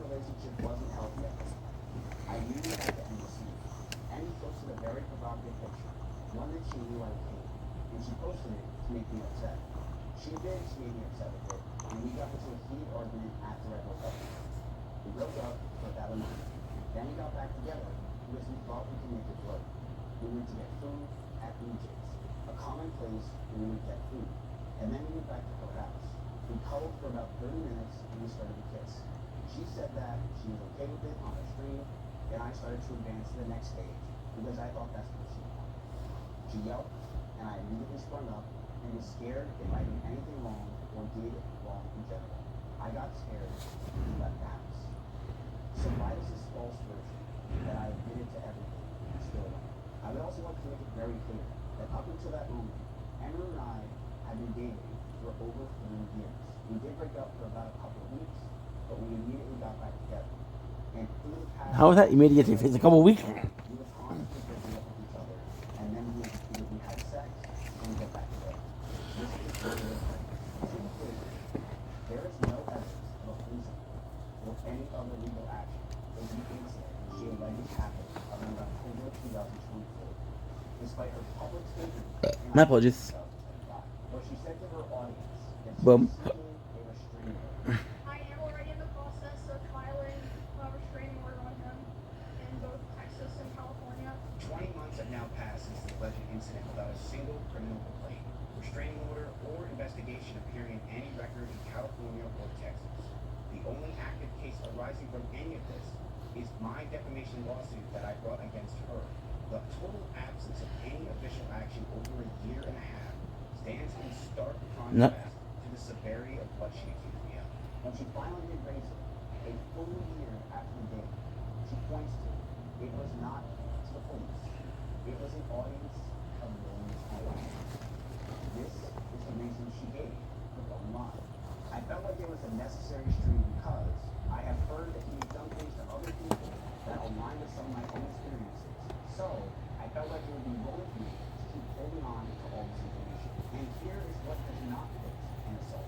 knew I came, and she posted it to make me upset. She made me upset with it, and we got into a heated argument after I broke up. We broke up for about a month. Then we got back together because we thought we could make it work. We went to get food at BJ's, a common place where we would get food. And then we went back to her house. We cuddled for about 30 minutes and we started to kiss. She said that she was okay with it on her stream, and I started to advance to the next stage because I thought that's what she wanted. She yelped, and I immediately sprung up and was scared if I did anything wrong or did wrong in general. I got scared and left the house. So why is this false version that I admitted to everything still wrong? I would also like to make it very clear that up until that moment, Emma and I had been dating for over 3 years. We did break up for about a couple of weeks, but we immediately got back together. And through the past... How is that immediately? If it's a couple of weeks? We were constantly breaking up with each other, and then we had sex, and we got back together. This is the to be clear, there is no evidence of a police or any other legal action or the incident she alleged happened around October 2024, despite her public statement. My apologies. What she said to her audience that she Boom. was seeking a restraining order. I am already in the process of filing a restraining order on him in both Texas and California. 20 months have now passed since the alleged incident without a single criminal complaint, restraining order, or investigation appearing in any record in California or Texas. The only active case arising from any of this is my defamation lawsuit that I brought against her. The total absence of any official action over a year and a half stands in stark contrast to the severity of what she accused me of. When she finally did raise it, a full year after the date, she points to it was not to the police. It was an audience of millions online. This is the reason she gave for going live. I felt like it was a necessary stream because I have heard that he had done things to other people that align with some of my own experiences. So, I felt like it would be wrong for me to keep holding on to all this information. And here is what does not fit an assault.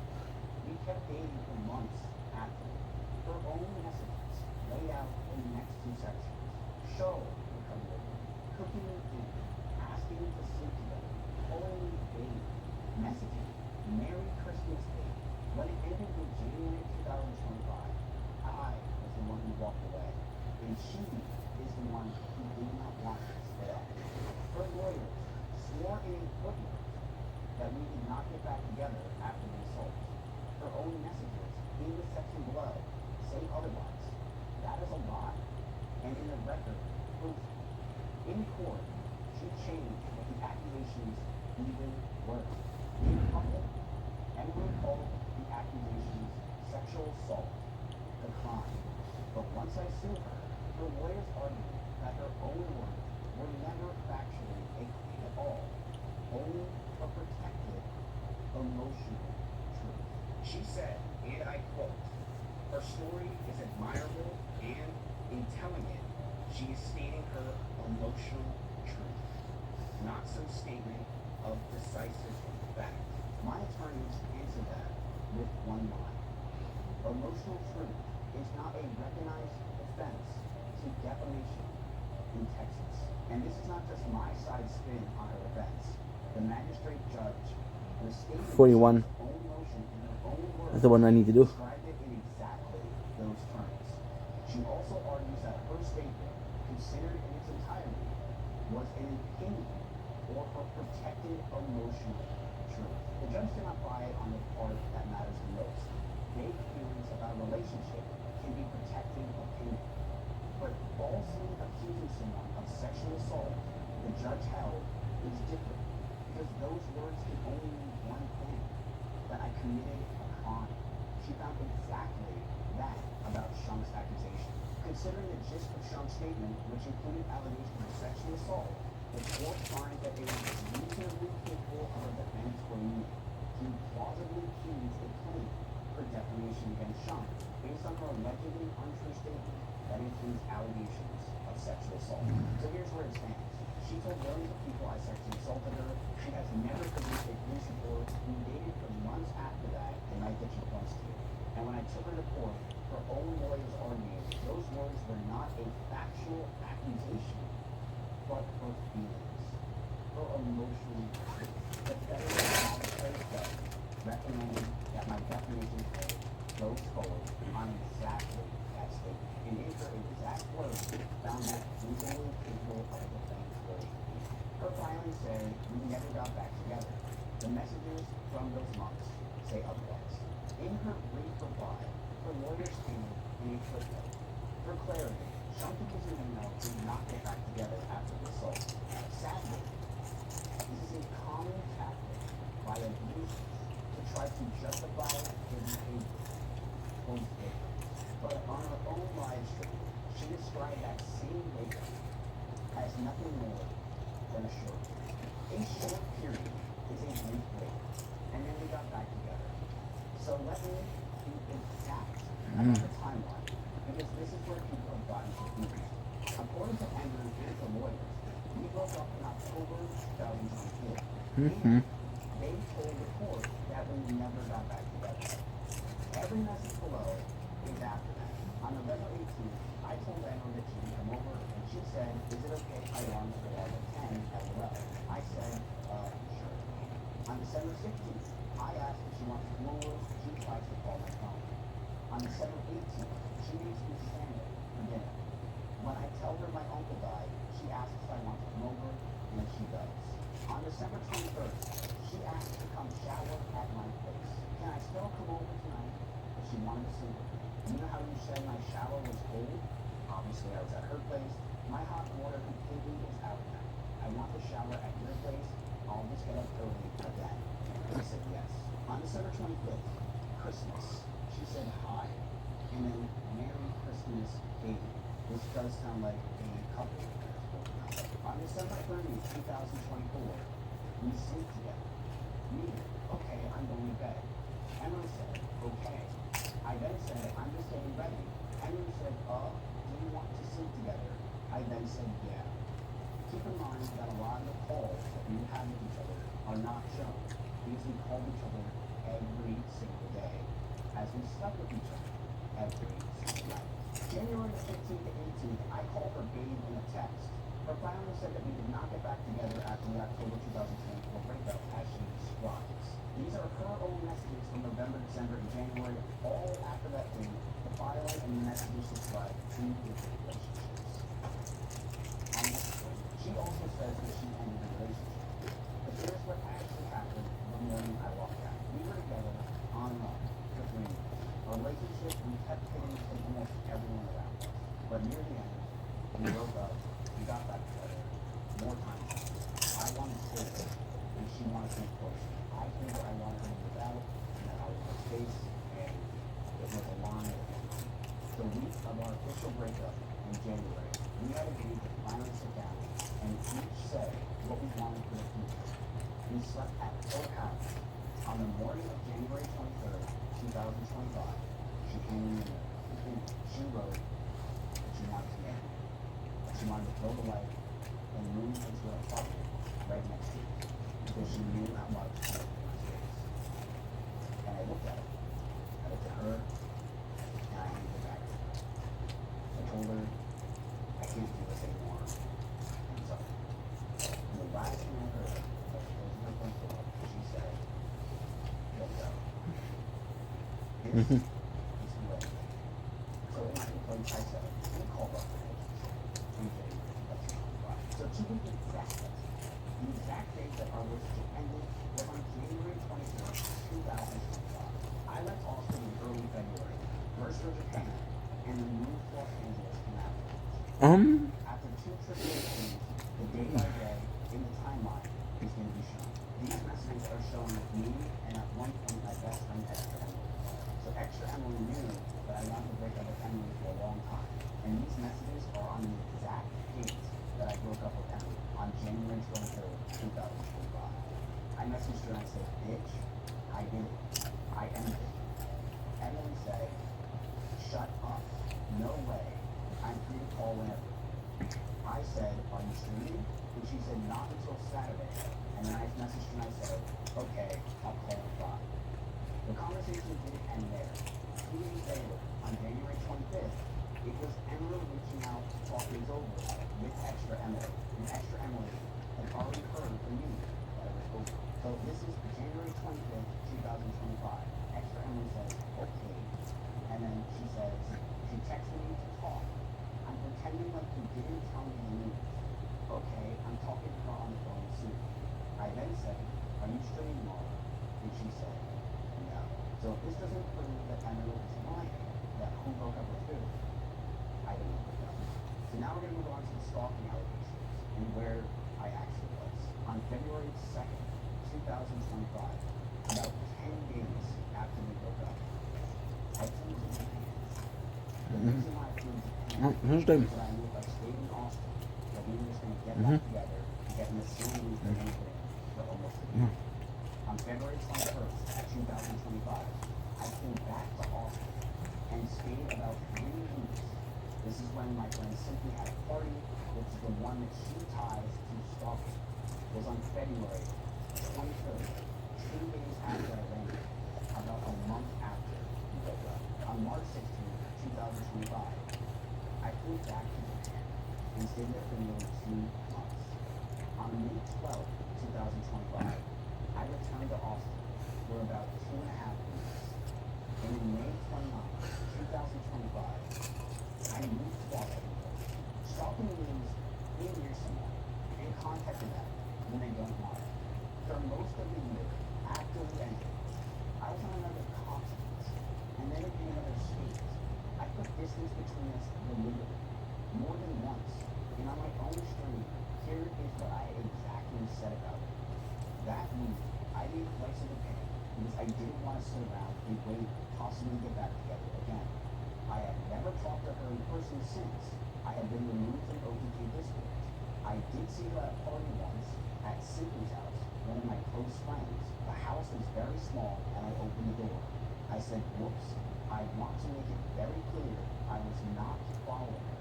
We kept dating for months after. Her own messages laid out in the next 2 sections show her coming over, cooking me food, asking me to sleep together, calling me babe, messaging, Merry Christmas Day. When it ended in January 2025, I was the one who walked away, and she is the one who did not want this at all. Her lawyers swore in a footnote that we did not get back together after the assault. Her own messages in the section below say otherwise. That is a lie. And in the record, proof. In court, she changed what the accusations even were. In public, Emily called the accusations sexual assault, the crime. But once I sued her, her lawyers argued that her own words were never factually a claim at all, only a protected emotional truth. She said, and I quote, her story is admirable and, in telling it, she is stating her emotional truth, not some statement of decisive fact. My attorneys answered that with one line. Emotional truth is not a recognized offense to defamation in Texas. And this is not just my side spin on her offense. The magistrate judge was stating 41. her own motion in her own words. That's the one I need to do. Described it in exactly those terms. She also argues that her statement, considered in its entirety, was an opinion or her protected emotional truth. The judge did not buy it on the part that matters the most. Vague feelings about a relationship can be protected opinion. But falsely accusing someone of sexual assault, the judge held, is different. Because those words can only mean one thing, that I committed a crime. She found exactly that about Shunk's accusation. Considering the gist of Shunk's statement, which included allegations of sexual assault, the court finds that it was reasonably capable of a defamatory meaning to plausibly accuse a claim for defamation against Shunk based on her allegedly untrue statement that includes allegations of sexual assault. So here's where it stands. She told millions of people I sexually assaulted her. She has never produced a police report. We dated for months after that, the night that she points to. And when I took her to court, her own lawyers argued those words were not a factual accusation, but her feelings. her emotionally sick. The federal arbitrator judge recommended that my defamation case goes forward on exactly that statement. And in her exact words, found it legally capable of a defense lawyer. Her filings say we never got back together. The messages from those months say otherwise. In her brief reply, her lawyer stated in a footnote, for clarity, Shunkin and Eno did not get back together after the assault. Sadly, this is a common tactic by abusers to try to justify their behavior. But on her own live stream, she described that same breakup as nothing more than a short period. A short period is a brief break, and then we got back together. So let me be exact about the timeline, because this is where people have gotten confused. According to Andrew and the lawyers, we broke up in October 2022. They told the court that we never got back together. Every message below is after that. On November 18th, I told Andrew that she would come over, and she said, is it okay if I run for all 10 LOL? I said, sure. On December 16th, I asked if she wants to come over. She tries to call my phone. On December 18th, she makes me stand there for dinner. When I tell her my uncle died, she asks if I want to come over, and she does. On December 21st, she asked to come shower at my place. Can I still come over tonight? But she wanted to sleep with me. You know how you said my shower was cold? Obviously, I was at her place. My hot water completely is out now. I want to shower at your place. I'll just get up early again. I said yes. On December 25th, Christmas, she said hi, and then Merry Christmas, baby. This does sound like a couple. On December 30th, 2024, we sleep together. Me, okay, I'm going to bed. Emily said, okay. I then said, I'm just getting ready. Emily said, do you want to sleep together? I then said, yeah. Keep in mind that a lot of the calls that we have with each other are not shown, because we call each other every single day, as we slept with each other every single night. January 15th to 18th, I called her babe in a text. Her filer said that we did not get back together after the October 2024 breakup, as she describes. These are her own messages from November, December, and January, all after that date. The filer and the messages describe two different relationships. She also says that she ended the relationship. But here's what actually happened the morning I walked out. We were together on and off for 3 years. A relationship we kept hitting from almost everyone around us. But near the end, we broke up, we got back together, more time. I wanted to stay there, and she wanted to be closer. I told her I wanted her to move out, and that I was her space, and it was a line. The week of our official breakup in January, we had agreed to finally sit down and each say what we wanted for the future. We slept at her house. On the morning of January 23rd, 2025, she came in the room. She wrote that she wanted to marry me. She wanted to throw the light and move into an apartment right next to it, because she knew how much I loved my space. And I looked at it. I looked at her, and I handed it back to her. I told her, I can't do this anymore. I'm sorry. And the last thing I heard was she closing her front door, she said, "Let's go." This is the way. So in my complaint, I said, we called off the relationship in January 2025. So to be exact, the exact date that our relationship ended was on January 24th, 2025. I left Austin in early February, first for Japan, and then moved to Los Angeles from afterwards. After 2 trips overseas, the day by day in the timeline is going to be shown. These messages are shown with me, and at one point my best friend Extra Emily. So Extra Emily knew that I wanted to break up with Emily for a long time. And these messages are on the exact date that I broke up with Emily, on January 23rd, 2025. I messaged her and I said, bitch, I did it. I ended it. Emily said, shut up. No way. I'm free to call whenever. I said, are you streaming? And she said, not until Saturday. And then I messaged her and I said, okay, I'll call at 5. The conversation didn't end there. 2 days later, on January 25th, it was Emily reaching out to talk things over with Extra Emily. And Extra Emily had already heard for you that it was over. So this is January 25th, 2025. Extra Emily says, okay. And then she says, she texted me to talk. I'm pretending like you didn't tell me the news. Okay, I'm talking to her on the phone soon. I then said, are you streaming tomorrow? And she said, no. So if this doesn't prove that Emily is lying, that who broke up with who, I don't know what does. So now we're going to move on to the stalking allegations and where I actually was. On February 2nd, 2025, about 10 days after we broke up, I flew to Japan. The reason why I flew to Japan is that I knew if I stayed in Austin, that we were just going to get back together and get in the same mood that we've been in for almost a year. On February 21st, 2025, I flew back to Austin and stayed about 3 weeks. This is when my friend Cynthia had a party, which is the one that she ties to stalking. It was on February 23rd, 2 days after I landed, about a month after we broke up. On March 16th, 2025, I flew back to Japan and stayed there for nearly 2 months. On May 12th, 2025, I returned to Austin for about 2.5 weeks. And in May 29th, 2025, I moved to Los Angeles. Stalking means being near someone and contacting them when they don't want it. For most of the year, after we ended, I was on another continent, and then in another state. I put distance between us deliberately, more than once, and on my own stream, here is what I exactly said about it. That week, I made flights to Japan because I didn't want to sit around and wait, possibly get back together again. I have never talked to her in person since. I have been removed from OTT Discord. I did see her at a party once at Sydney's house, one of my close friends. The house was very small and I opened the door. I said, whoops, I want to make it very clear I was not following her.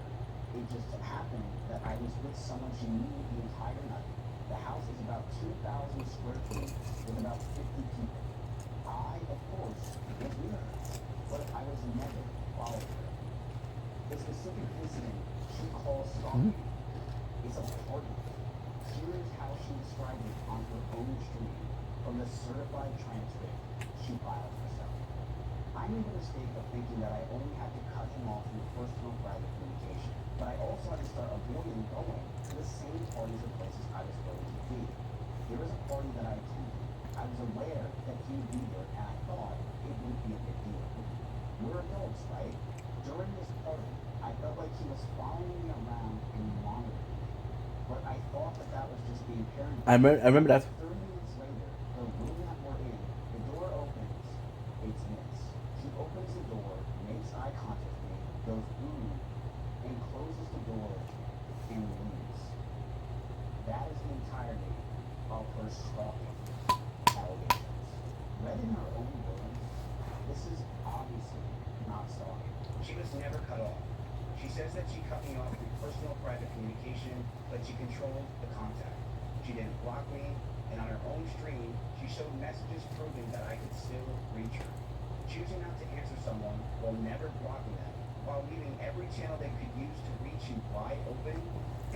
It just happened that I was with someone she knew the entire night. The house is about 2,000 square feet with about 50 people. I, of course, was near her, but I was never following her. The specific incident she calls stalking is a party. Here is how she described it on her own stream from the certified transcript she filed herself. I made the mistake of thinking that I only had to cut him off through personal private communication, but I also had to start avoiding going to the same parties or places I was going to be. There was a party that I attended. I was aware that he would be there, and I thought it wouldn't be a big deal. We're adults, right? During this party, I felt like he was following me around and monitoring me. But I thought that was just being paranoid. I remember that. 30 minutes later, the room that we're in, the door opens. It's Vince. He opens the door, makes eye contact with me, goes ooh, and closes the door and leaves. That is the entirety of her stalking allegations. Read in her own words, this is obviously not stalking. She was never cut off. She says that she cut me off through personal private communication, but she controlled the contact. She didn't block me, and on her own stream, she showed messages proving that I could still reach her. Choosing not to answer someone while never blocking them, while leaving every channel they could use to reach you wide open,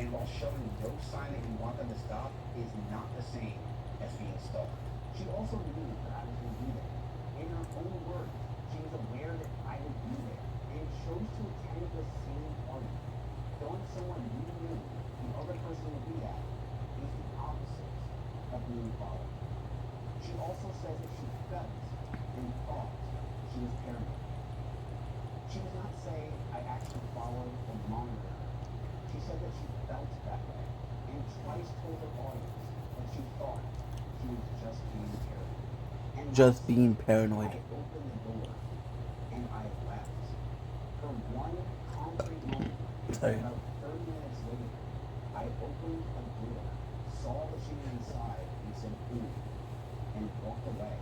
and while showing no sign that you want them to stop, is not the same as being stalked. She also knew that I was going to be there. In her own words, she was aware that I would be there, and chose to attend the same party. Knowing someone you knew the other person would be at is the opposite of being followed. She also says that she felt and thought she was paranoid. She does not say I actually followed or monitored her. She said that she felt that way, and twice told her audience that she thought she was just being paranoid. And Just being paranoid. I opened the door and I left. For one concrete moment, Sorry. about 30 minutes later, I opened a door, saw that she was inside, and said, ooh, and walked away.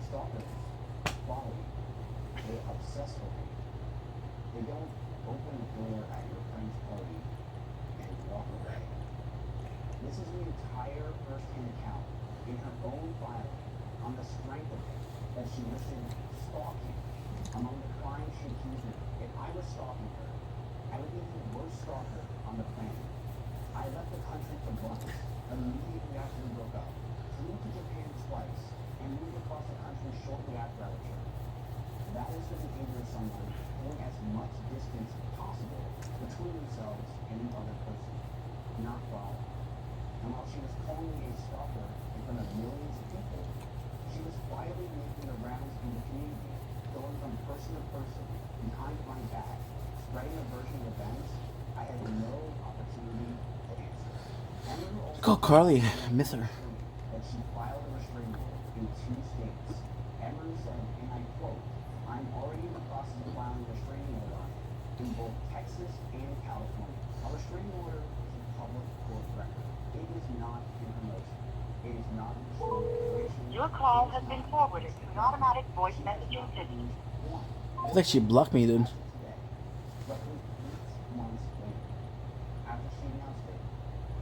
Stalkers follow you. They obsess over you. They don't open a door at your friend's party and walk away. This is the entire first-hand account in her own filing on the strength of it that she listed stalking among the crimes she accused me of. If I was stalking her, I would be the worst stalker on the planet. I left the country for months immediately after we broke behavior of someone putting as much distance possible between themselves and the other person, not follow. And while she was calling me a stalker in front of millions of people, she was quietly making the rounds in the community, going from person to person, behind my back, spreading a version of events I had no opportunity to answer. Emery also Go Carly, miss her. that she filed a restraining order in 2 states. Emery said, and I quote, "I'm already in the process of filing a restraining order on it in both Texas and California." A restraining order is a public court record. It is not information. It is not a situation. Your call has been forwarded to an automatic voice messaging system. I feel like she blocked me, dude. Roughly 8 months later, after she announced it,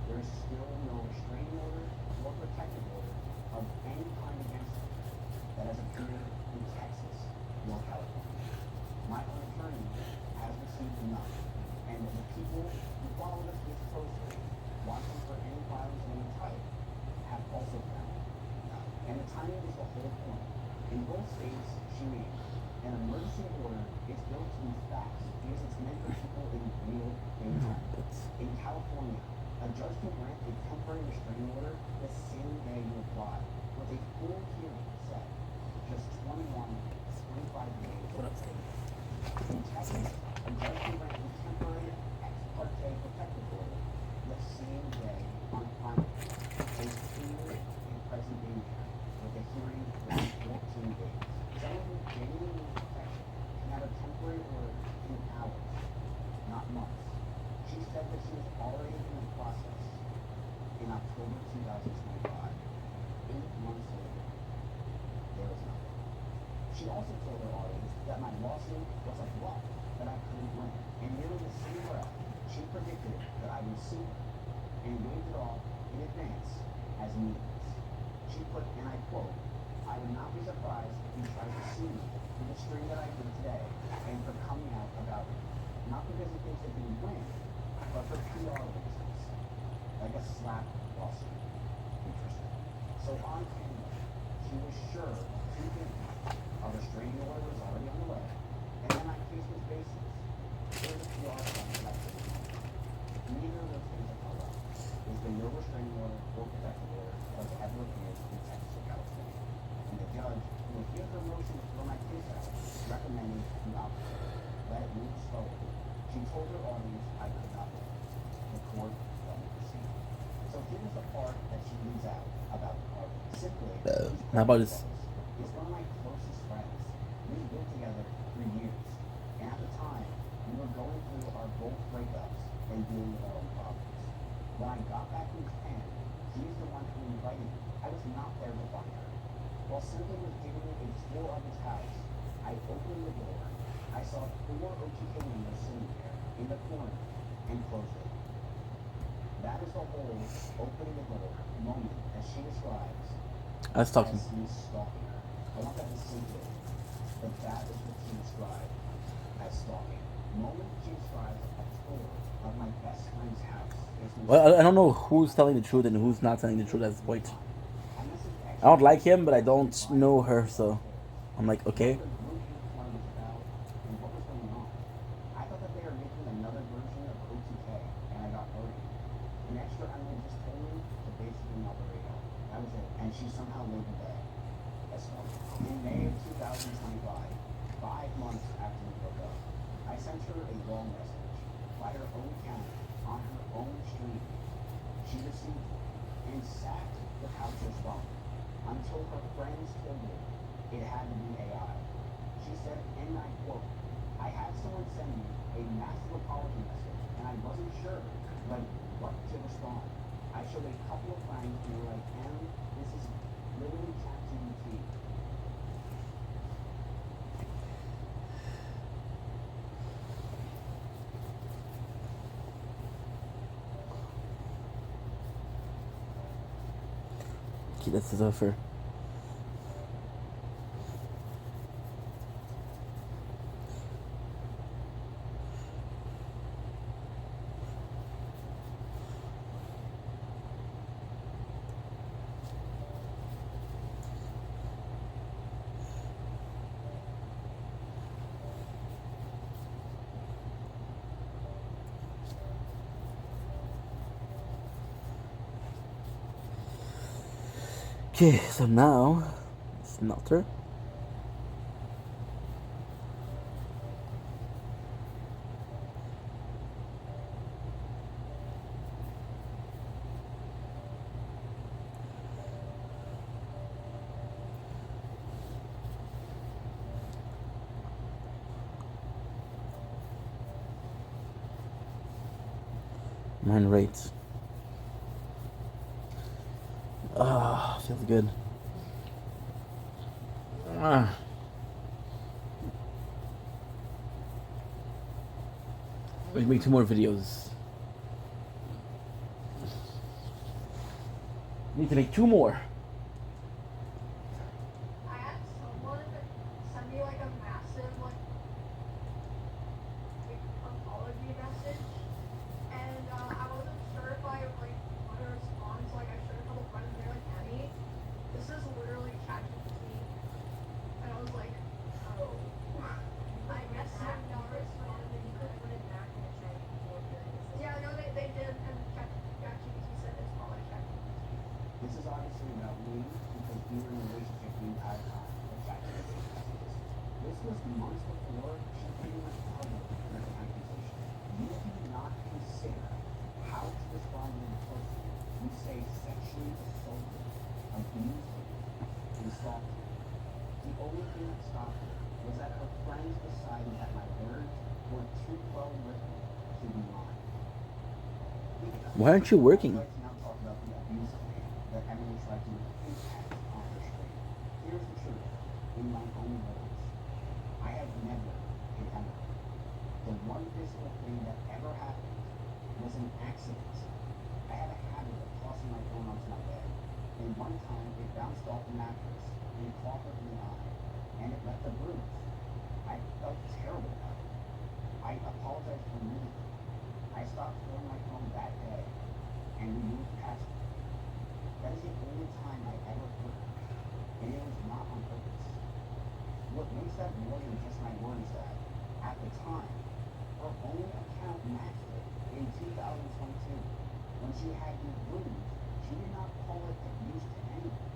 there is still no restraining order or protective order of any kind against her that has appeared in Texas or California. My own attorney has received enough, and the people who follow this case closely, watching for any violence of any type, have also found none. And the timing is the whole point. In both states she named, an emergency order is built to be fast because it's meant for people in real danger. In California, a judge can grant a temporary restraining order the same day you apply, with a full hearing set just 25 days. In Texas, a judge can grant a temporary ex parte protective order the same day on final, a clear and present danger, with a hearing within 14 days. Someone who genuinely needs protection can have a temporary order in hours, not months. She said that she was already in the process in October 2025. 8 months later, there was nothing. She also told her audience that my lawsuit was a bluff that I couldn't win. And nearly the same breath, she predicted that I would sue her and waved it off in advance as meaningless. She put, and I quote, "I would not be surprised if you tried to sue me for the string that I did today and for coming out about it. Not because he thinks that you win, but for PR reasons. Like a slap lawsuit." Interesting. So on camera, she was sure 2 things. A restraining order was already on the way, and then my case was baseless. There was a PR stunt that I couldn't win. Neither of those things have held up. There's been no restraining order or protective order that has ever appeared in Texas or California. And the judge, who reviewed her motion to throw my case out, recommended the opposite. Let it move slowly. She told her audience I could not win. The court let me proceed. So here's the part that she leaves out about the party. Simply, How about this? is one of my closest friends. We've been together for years. And at the time, we were going through our both breakups and dealing with our own problems. When I got back from Japan, she is the one who invited me. I was not there to find her. While Simply was giving me a tour of his house, I opened the door. I saw 4 OTK members sitting there in the corner and closed it. That is the whole opening the door moment that she describes That's talking. as me stalking her. I want that to sink in. But that is what she described as stalking. Moment she describes a tour of my best friend's house. Well, I don't know who's telling the truth and who's not telling the truth at this point. I don't like him, but I don't know her, so I'm like, okay. I thought that they were making another version of OTK, and I got worried. An extra Emily just told me to basically not the radar. That was it. And she somehow lived the day. That's all. In May of 2025, 5 months after we broke up, I sent her a long message by her own account on her own stream. She received it and sat without responding until her friends told her it had to be AI. She said, and I quote, "I had someone send me a massive apology message, and I wasn't sure, like, what to respond. I showed a couple of friends, and they were like, this is literally ChatGPT." Okay, das ist over. Okay, so now, smelter. Mine rates. Ah, feels good. Ah. We can make 2 more videos. Need to make 2 more. I had someone send me like a massive like apology message, and I wasn't sure if I like want to respond. So like I shared a couple friends, and they're like, Annie, this is literally ChatGPT, and I was like, oh. I guess I'm not responding. You could put it back in the ChatGPT. Yeah, no, they did, and ChatGPT said it's probably ChatGPT. This is obviously about me because we were in a relationship the entire time of chatting messages. This was months before she pretty much published her accusation. You cannot consider how to respond to a person you say sexually assaulted, abused you, and stalked you. The only thing that stopped her was that her friends decided that my words were too well written to be mine. Why aren't you working? I'd like to now talk about the abuse claim that Emily tried to impact on her stream. Here's the truth, in my own words. I have never hit Emily. The one physical thing that ever happened was an accident. I have a habit of tossing my phone onto my bed, and one time it bounced off the mattress and caught her in the eye, and it left a bruise. I felt terrible about it. I apologized for me. I stopped throwing my phone that day, and we moved past it. That is the only time I ever hurt her, and it was not on purpose. What makes that more than just my word is that, at the time, her own account matched it in 2022. When she had the bruise, she did not call it abuse to anyone.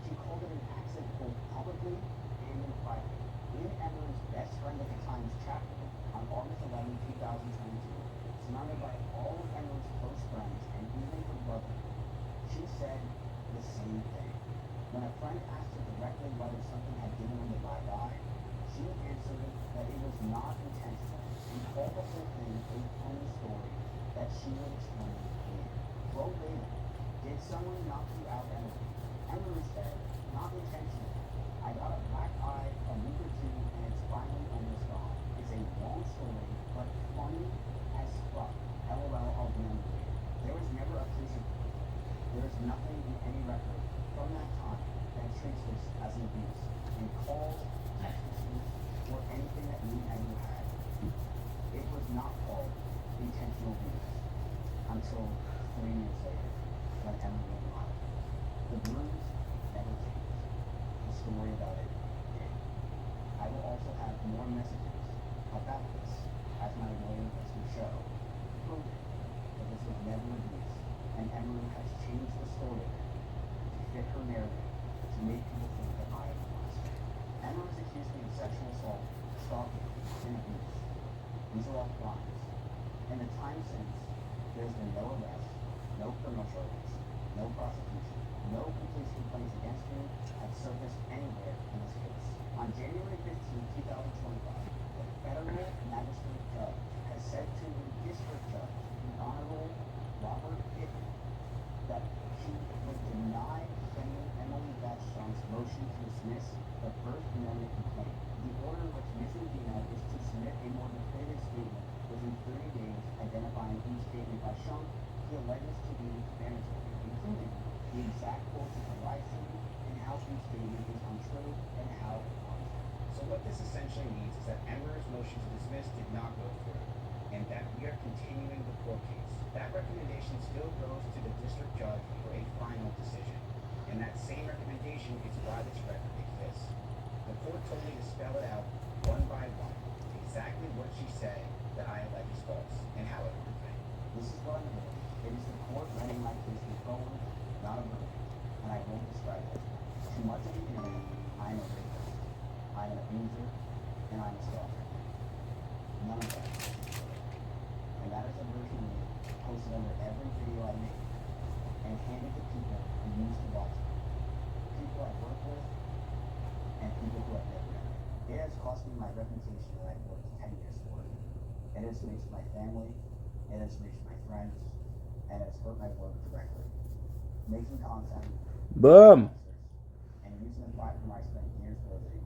She called it an accident both publicly and in private. In Emery's best friend at the time's chapter, on August 11, 2022, surrounded by all of Emery's close friends and even her brother, she said the same thing. When a friend asked her directly whether something had given her the black eye, she answered that it was not intentional and called the whole thing a funny story that she would explain later. Verbatim, did someone knock you out, Emily? Emery said, not intentionally. I got a black eye a week or two and it's finally almost gone. It's a long story, but funny as fuck. LOL, I'll be on the later. There was never a police report. There is nothing in any record from that time that treats this as an abuse, and calls, text messages, or anything that me and Emily had. It was not called intentional abuse until 3 years later when Emily went live. The bruise never changed. The story about it did. I will also have more messages about this as my lawyer lets me show, proving that this was never abuse, and Emily has changed the story to fit her narrative to make people think that I am the monster. Emily's accused me of sexual assault, stalking, and abuse. These are all crimes. In the time since, there's been no arrest, no criminal charges, no prosecution, no police complaints against me have surfaced anywhere in this case. On January 15, 2025, the federal magistrate judge has said to the district judge, the Honorable Robert Pittman, that he would deny defendant Emily Batchon's motion to dismiss the First Amendment complaint. The order which Ms. Medina is to submit a more definitive statement within 30 days identifying each statement by Shunk he alleges to be defamatory, including the exact quotes that arise to me and how each statement is untrue and how it harms him. So what this essentially means is that Emmer's motion to dismiss did not go through, and that we are continuing the court case. That recommendation still goes to the district judge for a final decision, and that same recommendation is why this record exists. The court told me to spell it out one by one, exactly what she said that I allege is false, and how it harms me. This is what I'm doing. It is the court letting my case move forward, not a verdict. And and I won't describe it. To much of the internet, I'm a rapist, I'm an abuser, and I'm a stalker. None of that is true. And that is a version of me posted under every video I make and handed to people who used to watch me. People I work with and people who I've never met. It has cost me my reputation that I've worked 10 years for. It has reached my family, it has reached my friends, and it has hurt my work directly. Making content, Boom. and using the platform I spent years building,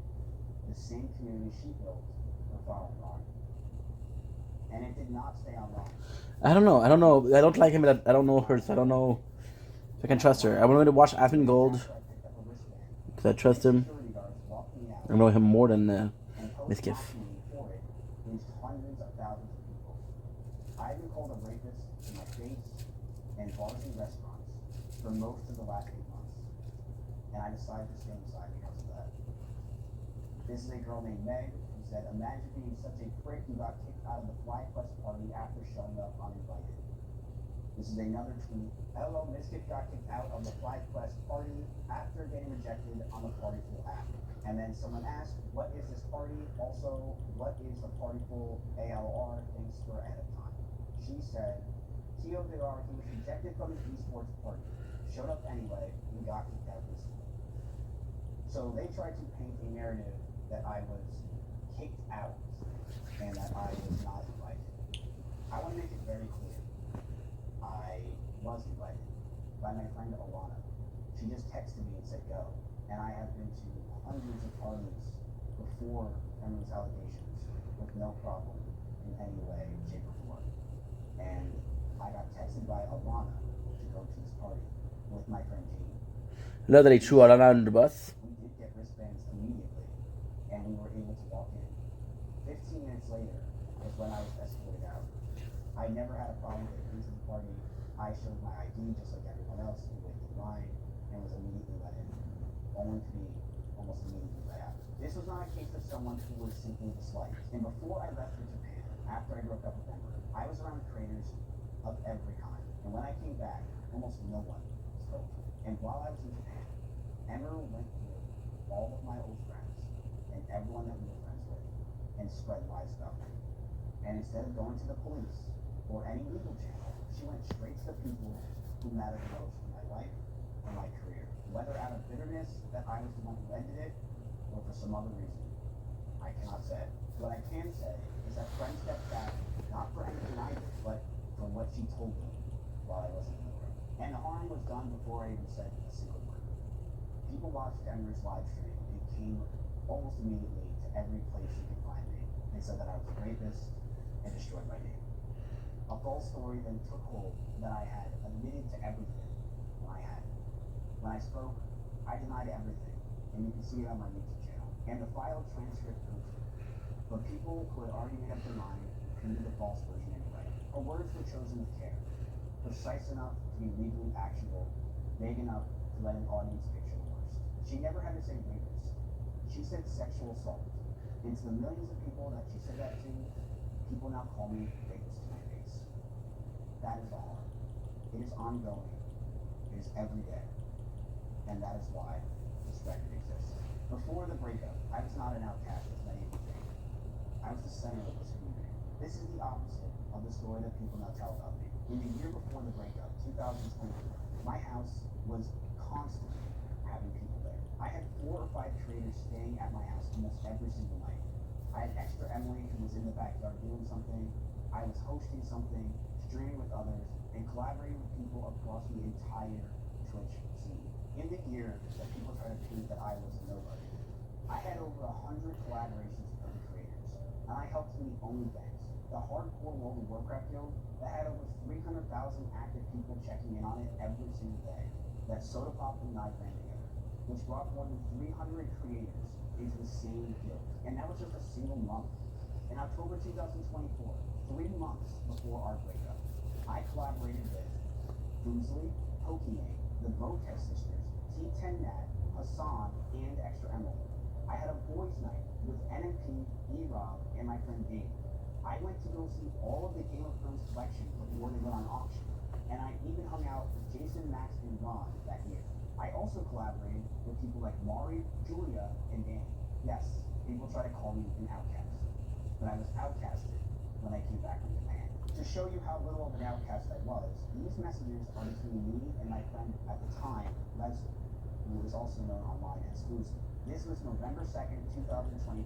the same community she built for following Ron. And it did not stay on Ron. I don't know. I don't like him. I don't know her, so I don't know if I can trust her. I wanted to watch Aspen Gold because I trust him. I know him more than Miskiff. Reached hundreds of thousands of people. I've been called a rapist to my face in bars and restaurants for most of the last 8 months. And I decided to stand aside because of that. This is a girl named Meg who said, imagine being such a prick you got kicked out of the Fly Quest party after showing up uninvited. This is another tweet. Hello, Miskit got kicked out of the Fly Quest party after getting rejected on the Partyful app. And then someone asked, what is this party? Also, what is the Partyful ALR? Thanks for ahead of time. She said, TODR, he was rejected from his esports party. Showed up anyway, and got kicked out of his school. So they tried to paint a narrative that I was kicked out and that I was not invited. I want to make it very clear. I was invited by my friend Alana. She just texted me and said go. And I have been to hundreds of parties before Emery's allegations with no problem in any way, shape, or form. And I got texted by Alana to go to this party with my friend Jean. Love that he threw Alana under the bus. We did get wristbands immediately, and we were able to walk in. 15 minutes later is when I was escorted out. I never had a problem getting into the party. I showed my ID just like everyone else who waited in line and was immediately let in, only to be almost immediately let out. This was not a case of someone who was simply disliked. And before I left for Japan, after I broke up with Ember, I was around creators of every kind. And when I came back, almost no one spoke to me. And while I was in Japan, Ember went through all of my old friends and everyone that we were friends with and spread lies about me. And instead of going to the police or any legal channel, she went straight to the people who mattered the most in my life and my career. Whether out of bitterness that I was the one who ended it, or for some other reason, I cannot say. What I can say is that friends stepped back, not for anything I did, but for what she told me while I wasn't in the room. And the harm was done before I even said a single word. People watched Emery's live stream and came almost immediately to every place you could find me and said that I was a rapist and destroyed my name. A false story then took hold that I had admitted to everything when I hadn't. When I spoke, I denied everything, and you can see it on my YouTube channel. And the file transcript proves it. But people who had already made up their mind repeated the false version anyway. Her words were chosen with care, precise enough to be legally actionable, vague enough to let an audience picture the worst. She never had to say rapist. She said sexual assault. And to the millions of people that she said that to, people now call me rapist to my face. That is the harm. It is ongoing. It is every day. And that is why this record exists. Before the breakup, I was not an outcast as many of you think. I was the center of this community. This is the opposite of the story that people now tell about me. In the year before the breakup, 2020, my house was constantly having people there. I had 4 or 5 creators staying at my house almost every single night. I had extra Emily who was in the backyard doing something. I was hosting something, streaming with others, and collaborating with people across the entire Twitch scene. In the year that people tried to paint that I was a nobody, I had over 100 collaborations with other creators, and I helped in the OnlyFans, the hardcore World of Warcraft guild that had over 300,000 active people checking in on it every single day, that Soda Pop and I ran together, which brought more than 300 creators into the same guild, and that was just a single month. In October 2024, 3 months before our breakup, I collaborated with Boozley, Pokimane, the Votez sisters, T10 Nat, Hassan, and Extra Emily. I had a boys' night with NMP, E-Rob, and my friend Gabe. I went to go see all of the Game of Thrones collection before they went on auction, and I even hung out with Jason, Max, and Ron that year. I also collaborated with people like Mari, Julia, and Danny. Yes, people try to call me an outcast, but I was outcasted when I came back from Japan. To show you how little of an outcast I was, these messages are between me and my friend at the time, Leslie, who was also known online as Fuzi. This was November 2nd, 2024,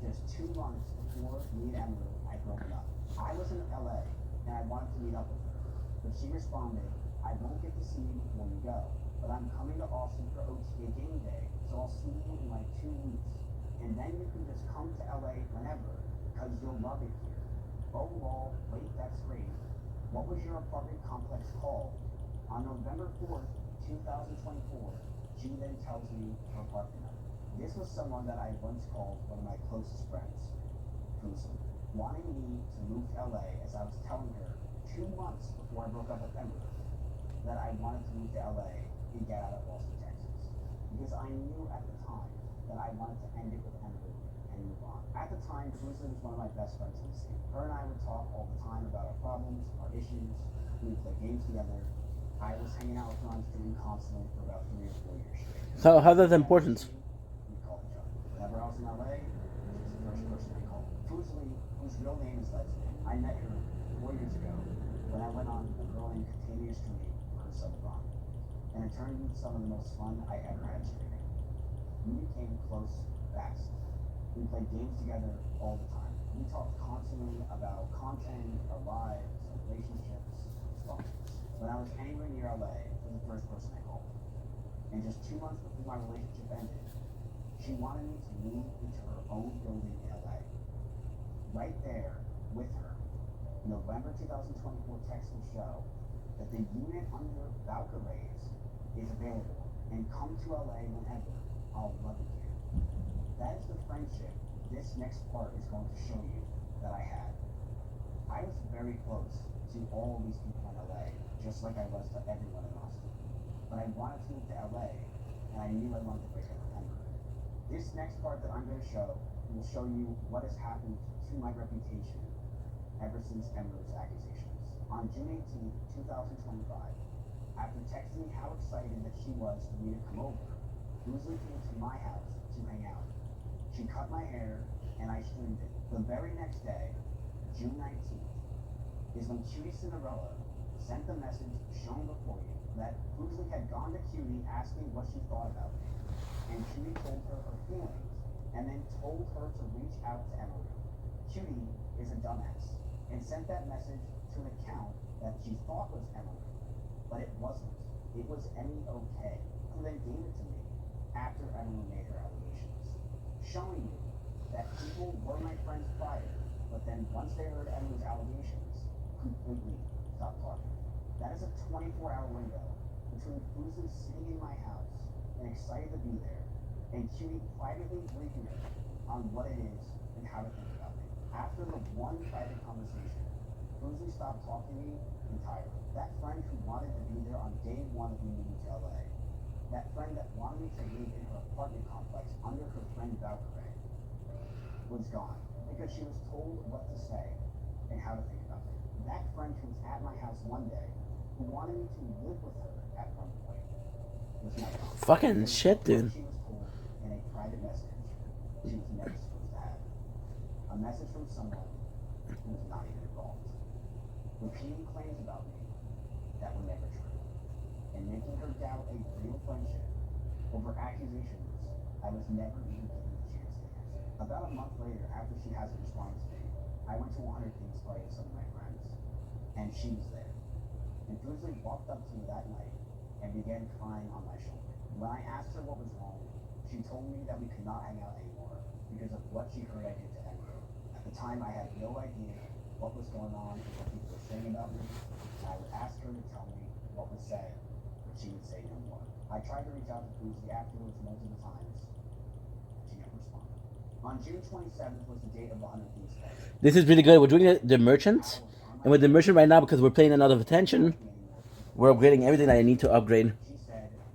just 2 months before me and Emily had broken up. I was in LA, and I wanted to meet up with her, but she responded, I won't get to see you before you go, but I'm coming to Austin for OTA game day, so I'll see you in like 2 weeks. And then you can just come to LA whenever, because you'll love it here. Oh, lol, wait, that's great. What was your apartment complex called? On November 4th, 2024, she then tells me her apartment number. This was someone that I once called one of my closest friends, Fuzi, wanting me to move to LA, as I was telling her 2 months before I broke up with Emily that I wanted to move to LA and get out of Austin, Texas. Because I knew at the time that I wanted to end it with Emily and move on. At the time, Fuzi was one of my best friends in the scene. Her and I would talk all the time about our problems, our issues. We would play games together. I was hanging out with her on stream constantly for about 3 or 4 years straight. So how that's important? We called each other. Whenever I was in LA, she was the first person I called. Fuzi, whose real name is Leslie, I met her 4 years ago when I went on a girl named Catania's stream for her subathon. And it turned into some of the most fun I ever had streaming. We became close fast. We played games together all the time. We talked constantly about content, our lives, our relationships, sponsors. When I was anywhere near LA, she was the first person I called. And just 2 months before my relationship ended, she wanted me to move into her own building in LA. Right there, with her, November 2024 text will show that the unit under Valkyries is available, and come to LA whenever. I'll love it here. That is the friendship this next part is going to show you that I had. I was very close to all these people in LA, just like I was to everyone in Austin. But I wanted to move to LA, and I knew I wanted to break up with Emily. This next part that I'm going to show will show you what has happened to my reputation ever since Emily's accusations. On June 18th, 2025, after texting me how excited that she was for me to come over, Fuzi came to my house to hang out. She cut my hair, and I streamed it. The very next day, June 19th, is when Cutie Cinderella sent the message shown before you that Fuzi had gone to Cutie asking what she thought about me. And Cutie told her her feelings, and then told her to reach out to Emily. Cutie is a dumbass, and sent that message to an account that she thought was Emily, but it wasn't. It was MOK, who then gave it to me after Emily made her allegations, showing you that people were my friends prior, but then once they heard Emily's allegations, completely stopped talking. That is a 24-hour window between Fuzi sitting in my house and excited to be there, and Cutie privately briefing her on what it is and how to think about me. After the one private conversation, Fuzi stopped talking to me entirely. That friend who wanted to be there on day one of me moving to LA, that friend that wanted me to live in her apartment complex under her friend Valkyrie, was gone because she was told what to say and how to think about me. That friend who was at my house one day, who wanted me to live with her at one point, was now gone. Fucking shit, dude. She was told in a private message she was never supposed to have. A message from someone who was not even involved. Repeating claims about me that were never true. And making her doubt a real friendship over accusations I was never even given the chance to answer. About a month later, after she hasn't responded to me, I went to 100 Thieves party with some of my friends, and she was there. And Fuzi walked up to me that night and began crying on my shoulder. When I asked her what was wrong, she told me that we could not hang out anymore because of what she heard I did to Emily. At the time, I had no idea what was going on and what people were saying about me. I would ask her to tell me what was said, but she would say no more. I tried to reach out to Fuzi afterwards multiple times. She never responded. On June 27th was the date of the 100 Thieves party. This is really good. We're doing the merchant, and with the merchant right now, because we're playing another attention, we're upgrading everything that I need to upgrade.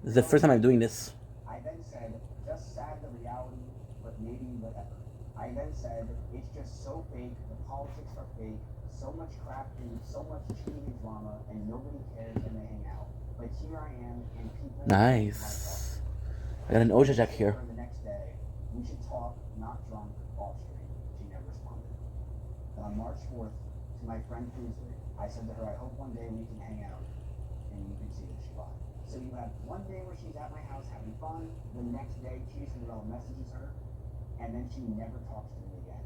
This is the first time I'm doing this. I then said, just sad the reality, but maybe whatever. I then said, it's just so fake, the politics are fake, so much crap and so much cheating and drama, and nobody cares and they hang out. But here I am, and people... Nice. I got an OJ jack here. The next day, we should talk, not drunk, off street. She never responded. Then on March 4th, to my friend Cruiser, I said to her, I hope one day we can hang out, and you can see that she lied. So you have one day where she's at my house having fun, the next day Keith messages her, and then she never talks to me again.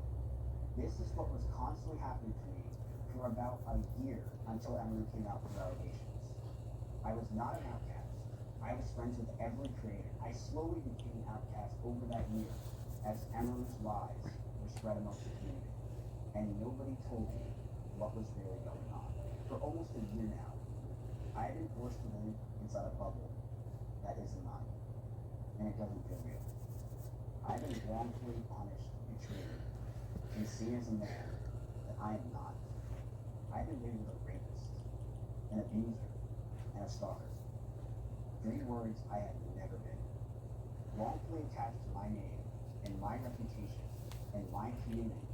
This is what was constantly happening to me for about a year until Emily came out with her allegations. I was not an outcast. I was friends with every creator. I slowly became an outcast over that year as Emily's lies were spread amongst the community. And nobody told me what was really going on. For almost a year now, I have been forced to live inside a bubble that isn't mine. And it doesn't feel real. I've been wrongfully punished, betrayed, and seen as a man that I am not. I've been living with a rapist, an abuser, and a stalker. 3 words I have never been. Wrongfully attached to my name and my reputation and my community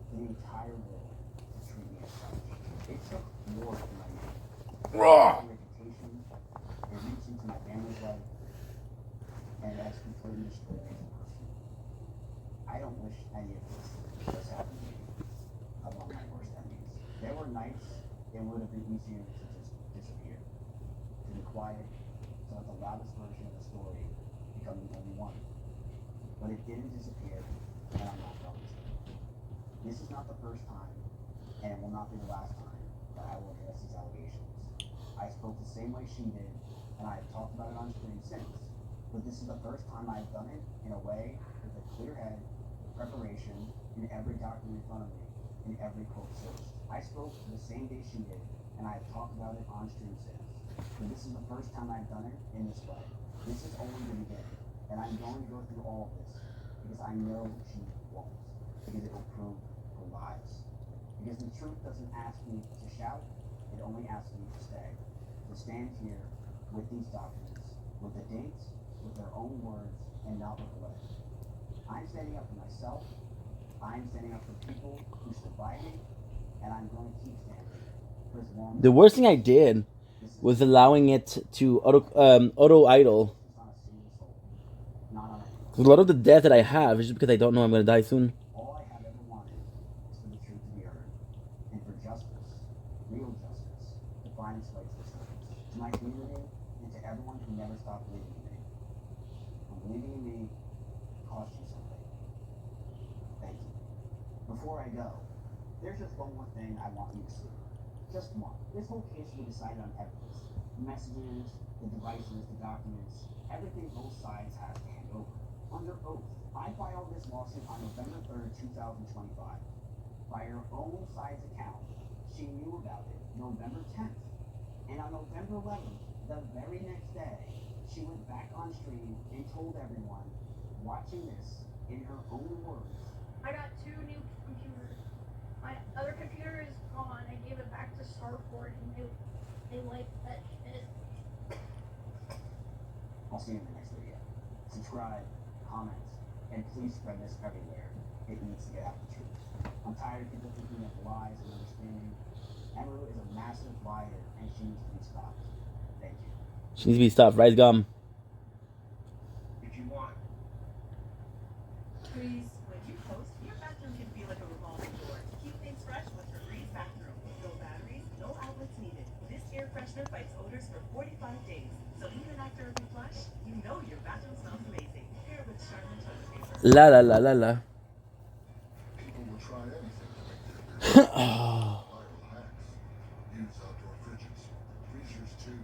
for the entire world to treat me as such. It took more than my name. My reputation, it reached into my family's life, and that's completely destroyed me as a person. I don't wish any of this was happening to me among my worst enemies. There were nights it would have been easier to just disappear, to be quiet, so that the loudest version of the story become the only one. But it didn't disappear, and I'm not going to. This is not the first time, and it will not be the last time, that I will address these allegations. I spoke the same way she did, and I have talked about it on screen since. But this is the first time I've done it in a way with a clear head, preparation, in every document in front of me, in every quote sourced. I spoke the same day she did, and I have talked about it on stream since. But this is the first time I've done it in this way. This is only the beginning, and I'm going to go through all of this, because I know she won't, because it will prove her lies. Because the truth doesn't ask me to shout, it only asks me to stay. To stand here with these documents, with the dates, with their own words, and not with the letters. I'm standing up for myself, I'm standing up for people who stood by me, and I'm going to keep standing for as long as... The worst thing I did was allowing it to auto idle. A lot of the death that I have is just because I don't know I'm gonna die soon. All I have ever wanted is for the truth to be heard, and for justice, real justice, to find its way to the surface. To my community, and to everyone who never stopped believing in me. And believing in me cost you something. Thank you. Before I go, there's just one more thing I want you to see. Just one. This whole case will be decided on evidence. The messages, the devices, the documents, everything both sides have to hand over. Under oath, I filed this lawsuit on November 3rd, 2025. By her own side's account, she knew about it November 10th. And on November 11th, the very next day, she went back on stream and told everyone watching this in her own words. I got 2 new computers. My other computer is gone. I gave it back to Starport and they like that shit. I'll see you in the next video. Subscribe, comment, and please spread this everywhere. It needs to get out the truth. I'm tired of people thinking of lies and understanding. Emerald is a massive liar and she needs to be stopped. Thank you. She needs to be stopped. Rice gum. If you want. Breeze, when you post, your bathroom can feel like a revolving door. Keep things fresh with Febreze bathroom. No batteries, no outlets needed. This air freshener fights odors for 45 days. So even after every flush, you know your bathroom smells amazing. Pair with Charmin toilet paper. La la la la la. People will try anything to make their business. Viral hacks. Use outdoor fridges. Freezers too.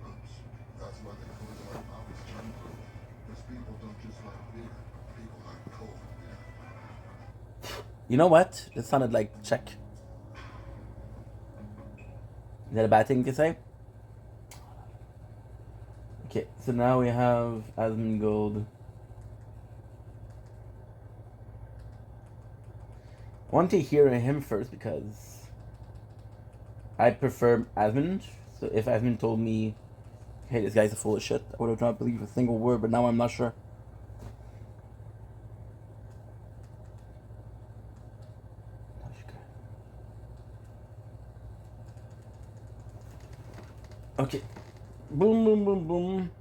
Oops. That's why they call it our mouth is germ-proof. Because people don't just like beer. People like cold beer. You know what? It sounded like check. Is that a bad thing to say? Okay, so now we have Asmongold. I want to hear him first because I prefer Asmund. So if Asmund told me, hey, this guy's a full of shit, I would have not believed a single word, but now I'm not sure. Okay. Boom, boom, boom, boom.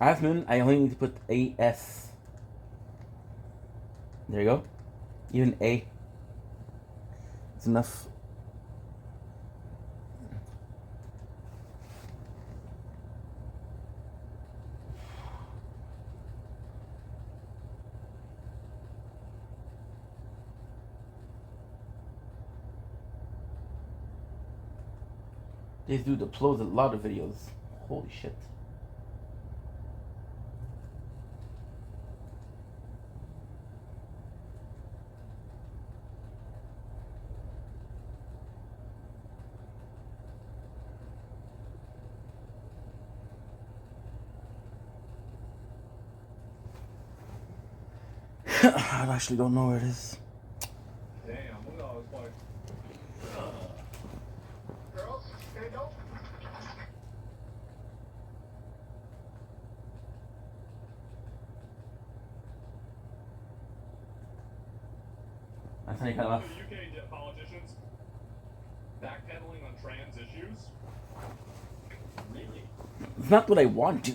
Asmin, I only need to put AS. There you go. Even A. It's enough. This dude uploads a lot of videos. Holy shit. I actually don't know where it is. Damn, look at all this like. Girls, here you go. I think I left. UK politicians backpedaling on trans issues. Really? It's not what I want to.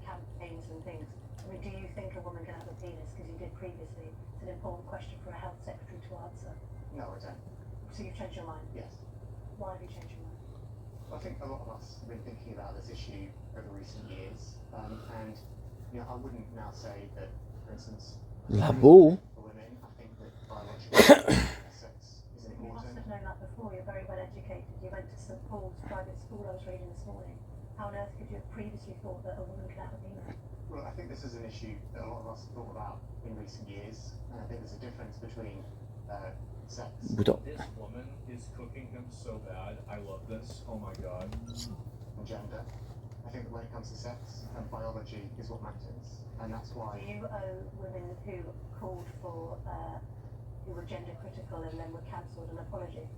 Campaigns and things. I mean, do you think a woman can have a penis? Because you did previously. It's an important question for a health secretary to answer. No, I don't. So you've changed your mind? Yes. Why have you changed your mind? I think a lot of us have been thinking about this issue over recent years, and I wouldn't now say that, for instance, Labo. for women, I think that biological sex is You important. must have known that before. You're very well educated. You went to St Paul's private school. I was reading this morning. How on earth could you have previously thought that a woman could have a penis? Well, I think this is an issue that a lot of us have thought about in recent years, and I think there's a difference between sex. This woman is cooking him so bad. I love this. Oh my god. And gender. I think that when it comes to sex, biology is what matters, and that's why. Do you owe women who called for, who were gender critical and then were cancelled an apology?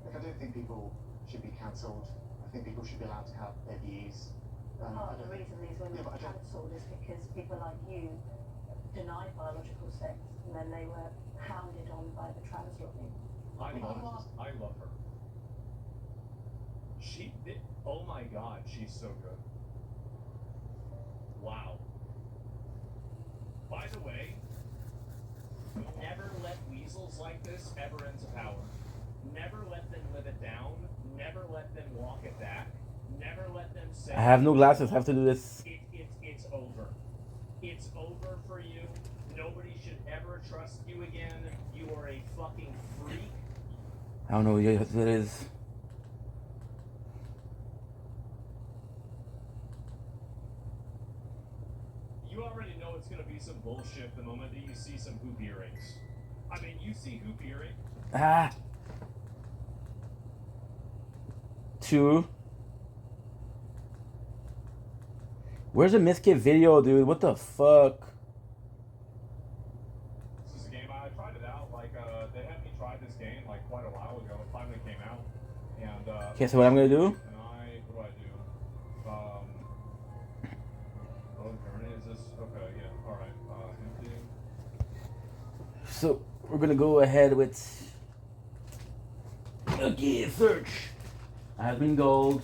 Look, I don't think people should be cancelled. I think people should be allowed to have their views. Part of the reason these women were cancelled is because people like you denied biological sex and then they were hounded on by the trans lobby. I love her. Oh my god, she's so good. Wow. By the way, never let weasels like this ever into power. Never let them live it down. Never let them walk it back. Never let them say... I have no glasses. I have to do this. It's over. It's over for you. Nobody should ever trust you again. You are a fucking freak. I don't know what it is. You already know it's gonna be some bullshit the moment that you see some hoop earrings. I mean, you see hoop earrings. Ah. 2. Where's the Miskit video, dude? What the fuck? This is a game I tried it out. Like, they had me try this game like quite a while ago. It finally came out, and Okay, so what I'm gonna do? And what do I do? Oh, journey is this? Okay, yeah. All right. Empty. So we're gonna go ahead with. Okay, search. Admin gold.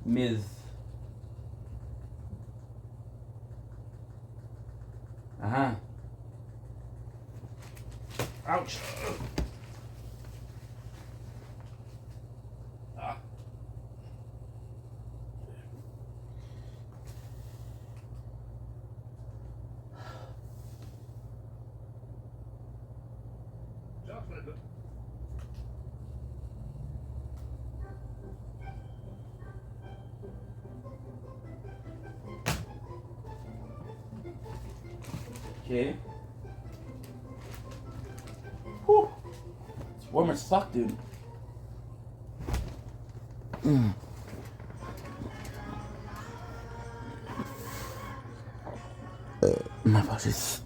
Ms. Uh-huh. Ouch. Ah. Okay. Whew. It's warm as fuck, dude. My apologies.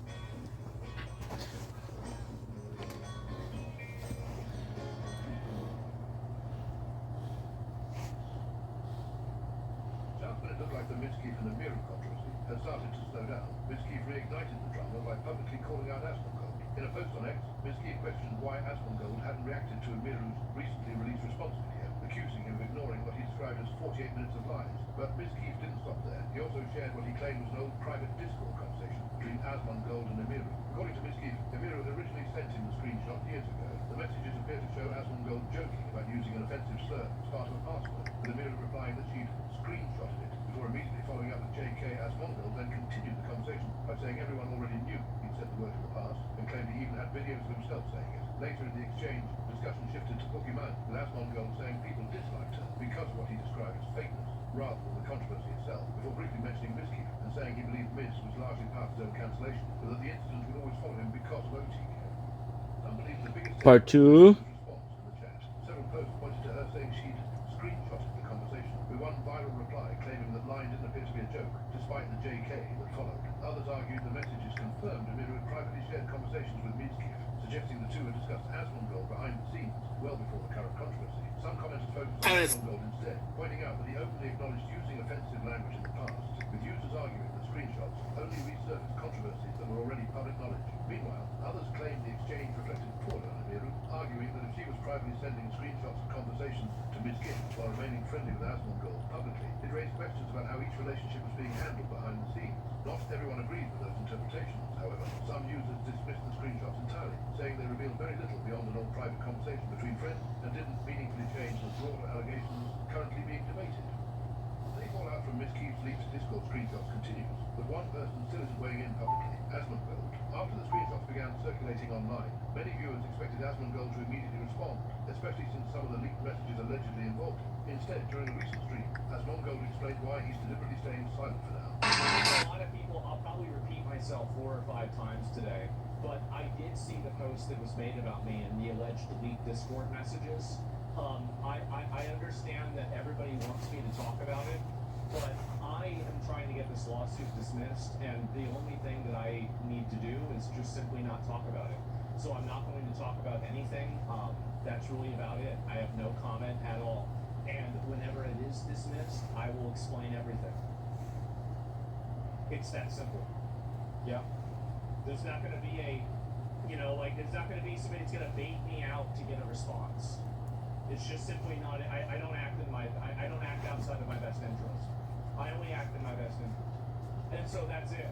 the Mizkif and Amiru controversy had started to slow down, Mizkif reignited the drama by publicly calling out Asmongold. In a post on X, Mizkif questioned why Asmongold hadn't reacted to Amiru's recently released response video, accusing him of ignoring what he described as 48 minutes of lies. But Mizkif didn't stop there. He also shared what he claimed was an old private Discord conversation between Asmongold and Amiru. According to Mizkif, Amiru had originally sent him the screenshot years ago. The messages appear to show Asmongold joking about using an offensive slur as part of a password, with Amiru replying that she'd screenshotted it before immediately following up with JK. Asmongold then continued the conversation by saying everyone already knew he'd said the word in the past, and claimed he even had videos of himself saying it. Later in the exchange, discussion shifted to Pokemon, with Asmongold saying people disliked her because of what he described as fakeness, rather than the controversy itself, before briefly mentioning Mizkif and saying he believed Miz was largely part of his own cancellation, but that the incident would always follow him because of OTK. Unbelievably, the biggest Part 2. response in the chat. Several posts pointed to her saying she'd screenshotted the conversation, with one viral reply claiming that line didn't appear to be a joke, despite the JK that followed. Others argued the messages confirmed Amiru had privately shared conversations with Mizkif, suggesting the two had discussed Asmongold behind the scenes well before the current controversy. Some commenters focused on Asmongold instead, pointing out that he openly acknowledged using offensive language in the past, with users arguing that screenshots only resurfaced controversies that were already public knowledge. Meanwhile, others claimed the exchange reflected poorly on Amiru, arguing that if she was privately sending screenshots of conversations to Mizkif while remaining friendly with Asmongold publicly, it raised questions about how each relationship was being handled behind the scenes. Not everyone agreed with those interpretations, however. Some users dismissed the screenshots entirely, saying they revealed very little beyond an old private conversation between friends and didn't meaningfully change the broader allegations currently being debated. The fallout from Mizkif's leaked Discord screenshots continues, but one person still isn't weighing in publicly, Asmongold. After the screenshots began circulating online, many viewers expected Asmongold to immediately respond, especially since some of the leaked messages allegedly involved him. Instead, during a recent stream, Asmongold explained why he's deliberately staying silent for now. A lot of people, I'll probably repeat myself 4 or 5 times today, but I did see the post that was made about me and the alleged leaked Discord messages. I understand that everybody wants me to talk about it, but I am trying to get this lawsuit dismissed, and the only thing that I need to do is just simply not talk about it. So I'm not going to talk about anything. That's really about it. I have no comment at all. And whenever it is dismissed, I will explain everything. It's that simple. Yeah. There's not going to be there's not going to be somebody that's going to bait me out to get a response. It's just simply not. I don't act I don't act outside of my best interest. I only act in my best interest, and so that's it.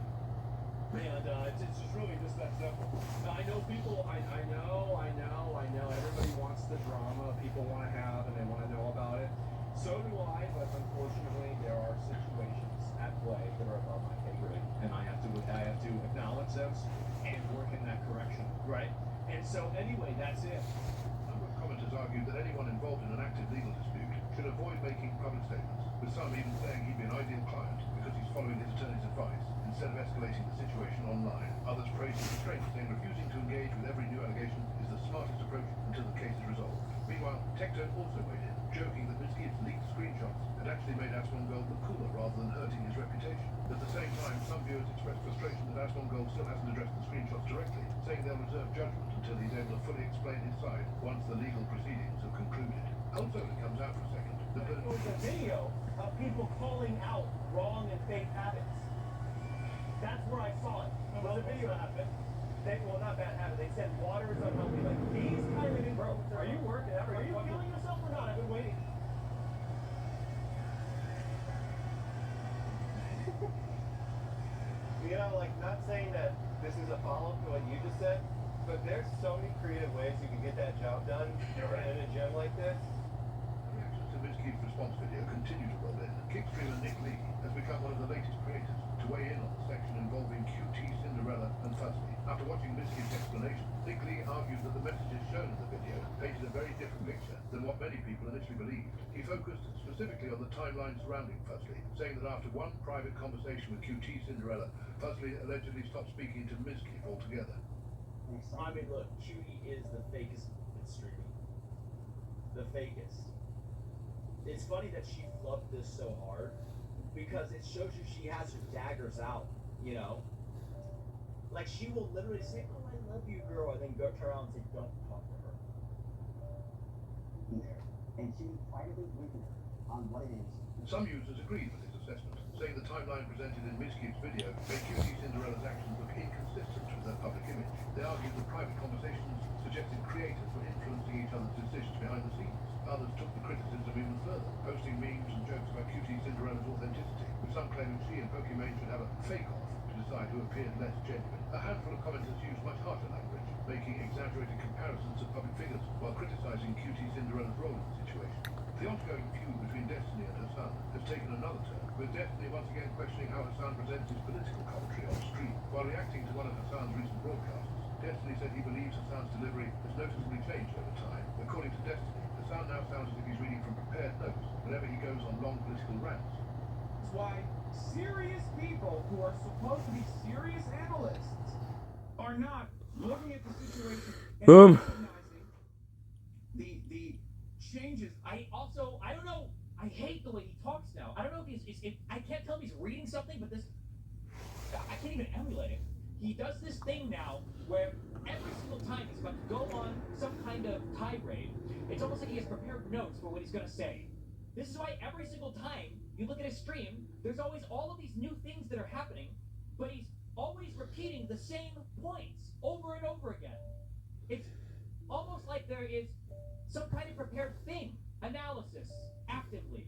And it's just really just that simple. Now, I know people. I know. Everybody wants the drama. People want to have and they want to know about it. So do I. But unfortunately, there are situations at play that are above my pay grade, and I have to acknowledge those and work in that correction. Right. And so anyway, that's it. Commenters argued that anyone involved in an active legal dispute should avoid making public statements, with some even saying he'd be an ideal client because he's following his attorney's advice instead of escalating the situation online. Others praised his restraint, saying refusing to engage with every new allegation is the smartest approach until the case is resolved. Meanwhile, Tectone also weighed in, joking that Mizkif's leaked screenshots had actually made Asmongold look cooler rather than hurting his reputation. At the same time, some viewers expressed frustration that Asmongold still hasn't addressed the screenshots directly, saying they'll reserve judgment until he's able to fully explain his side once the legal proceedings have concluded. Also, it comes out for a second. There was a video of people calling out wrong and fake habits. That's where I saw it. There was a video of it. Not bad habit. They said water is unhealthy. Like, these kind of bro, are you working? Are you feeling yourself or not? I've been waiting. Not saying that this is a follow-up to what you just said, but there's so many creative ways you can get that job done in a gym like this. Reactions to Mizkif's response video continue to roll in. Kickstreamer Nick Lee has become one of the latest creators to weigh in on the section involving QT, Cinderella, and Fuzzly. After watching Mizkif's explanation, Nick Lee argued that the messages shown in the video painted a very different picture than what many people initially believed. He focused specifically on the timeline surrounding Fuzzly, saying that after one private conversation with QT Cinderella, Fuzzly allegedly stopped speaking to Mizkif altogether. I mean, look, Judy is the fakest in streaming. The fakest. It's funny that she flubbed this so hard because it shows you she has her daggers out, you know? Like, she will literally say, "Oh, I love you, girl," and then go turn around and say, "Don't talk to her." There. And Judy privately briefing her on what it is. Some users agreed with his assessment, saying the timeline presented in Miskit's video made Cutie Cinderella's actions look inconsistent with her public image. They argued that private conversations suggested creators were influencing each other's decisions behind the scenes. Others took the criticism even further, posting memes and jokes about Cutie Cinderella's authenticity, with some claiming she and Pokimane should have a fake-off to decide who appeared less genuine. A handful of commenters used much harsher language, making exaggerated comparisons of public figures while criticizing Cutie Cinderella's role in the situation. The ongoing feud between Destiny and her son has taken another turn, with Destiny once again questioning how her son presents his political commentary on stream. While reacting to one of her son's recent broadcasts, Destiny said he believes her son's delivery has noticeably changed over time. According to Destiny, the son now sounds as if he's reading from prepared notes whenever he goes on long political rants. That's why serious people who are supposed to be serious analysts are not looking at the situation and recognizing the changes. I don't know. I hate the way he talks now. I don't know if I can't tell if he's reading something, but I can't even emulate it. He does this thing now where every single time he's about to go on some kind of tirade, it's almost like he has prepared notes for what he's going to say. This is why every single time you look at his stream, there's always all of these new things that are happening, but he's always repeating the same points over and over again. It's almost like there is some kind of prepared thing, analysis, actively.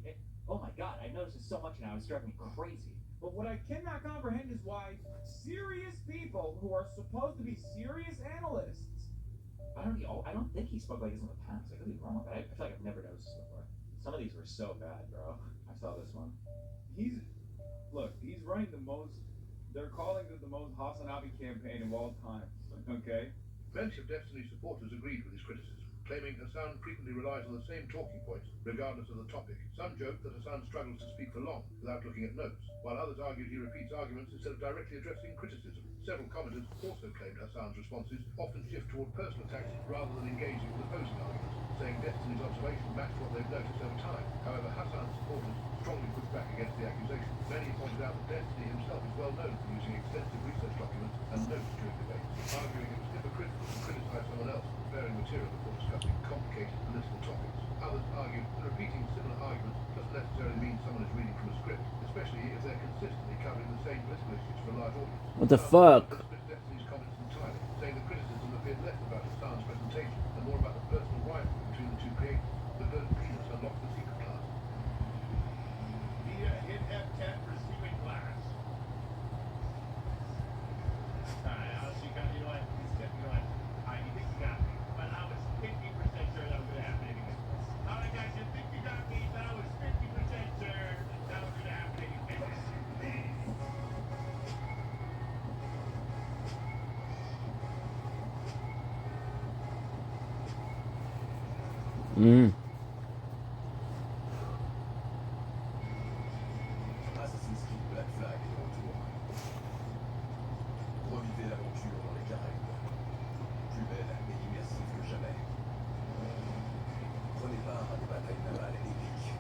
Oh my god, I noticed this so much now, it's driving me crazy. But what I cannot comprehend is why serious people who are supposed to be serious analysts. I don't think he spoke like this in the past. I could be wrong, but I feel like I've never noticed this before. Some of these were so bad, bro. I saw this one. He's running the most. They're calling it the most Hasanabi campaign of all time. Okay. Many of Destiny's supporters agreed with his criticism, claiming her son frequently relies on the same talking points, regardless of the topic. Some joked that her son struggles to speak for long without looking at notes, while others argued he repeats arguments instead of directly addressing criticism. Several commenters also claimed her son's responses often shift toward personal attacks rather than engaging with opposing arguments, saying Destiny's observations match what they've noticed over time. However, Hassan's supporters strongly pushed back against the accusation. Many pointed out that Destiny himself is well known for using extensive research documents and notes during debates, arguing it was hypocritical to criticize someone else for preparing material before discussing complicated political topics. Others argued that repeating similar arguments doesn't necessarily mean someone is reading from a script, especially if they're consistently covering the same political issues for a large audience. What the fuck? Destiny's comments entirely, saying the criticism appeared less about his son's presentation and more about the personal rivalry between the two creators. The burnt penis unlocked the secret class. Hit F10 for secret class. Alright, you know what? You think you got me, but I was 50% sure that was going to happen anyway. Alright guys, you think you got me, but I was 50% sure that was going to happen anyway. Assassin's Creed Black Flag est de retour. Revivez l'aventure dans les Caraïbes. Plus belle et immersive que jamais. Prenez part à des batailles navales épiques.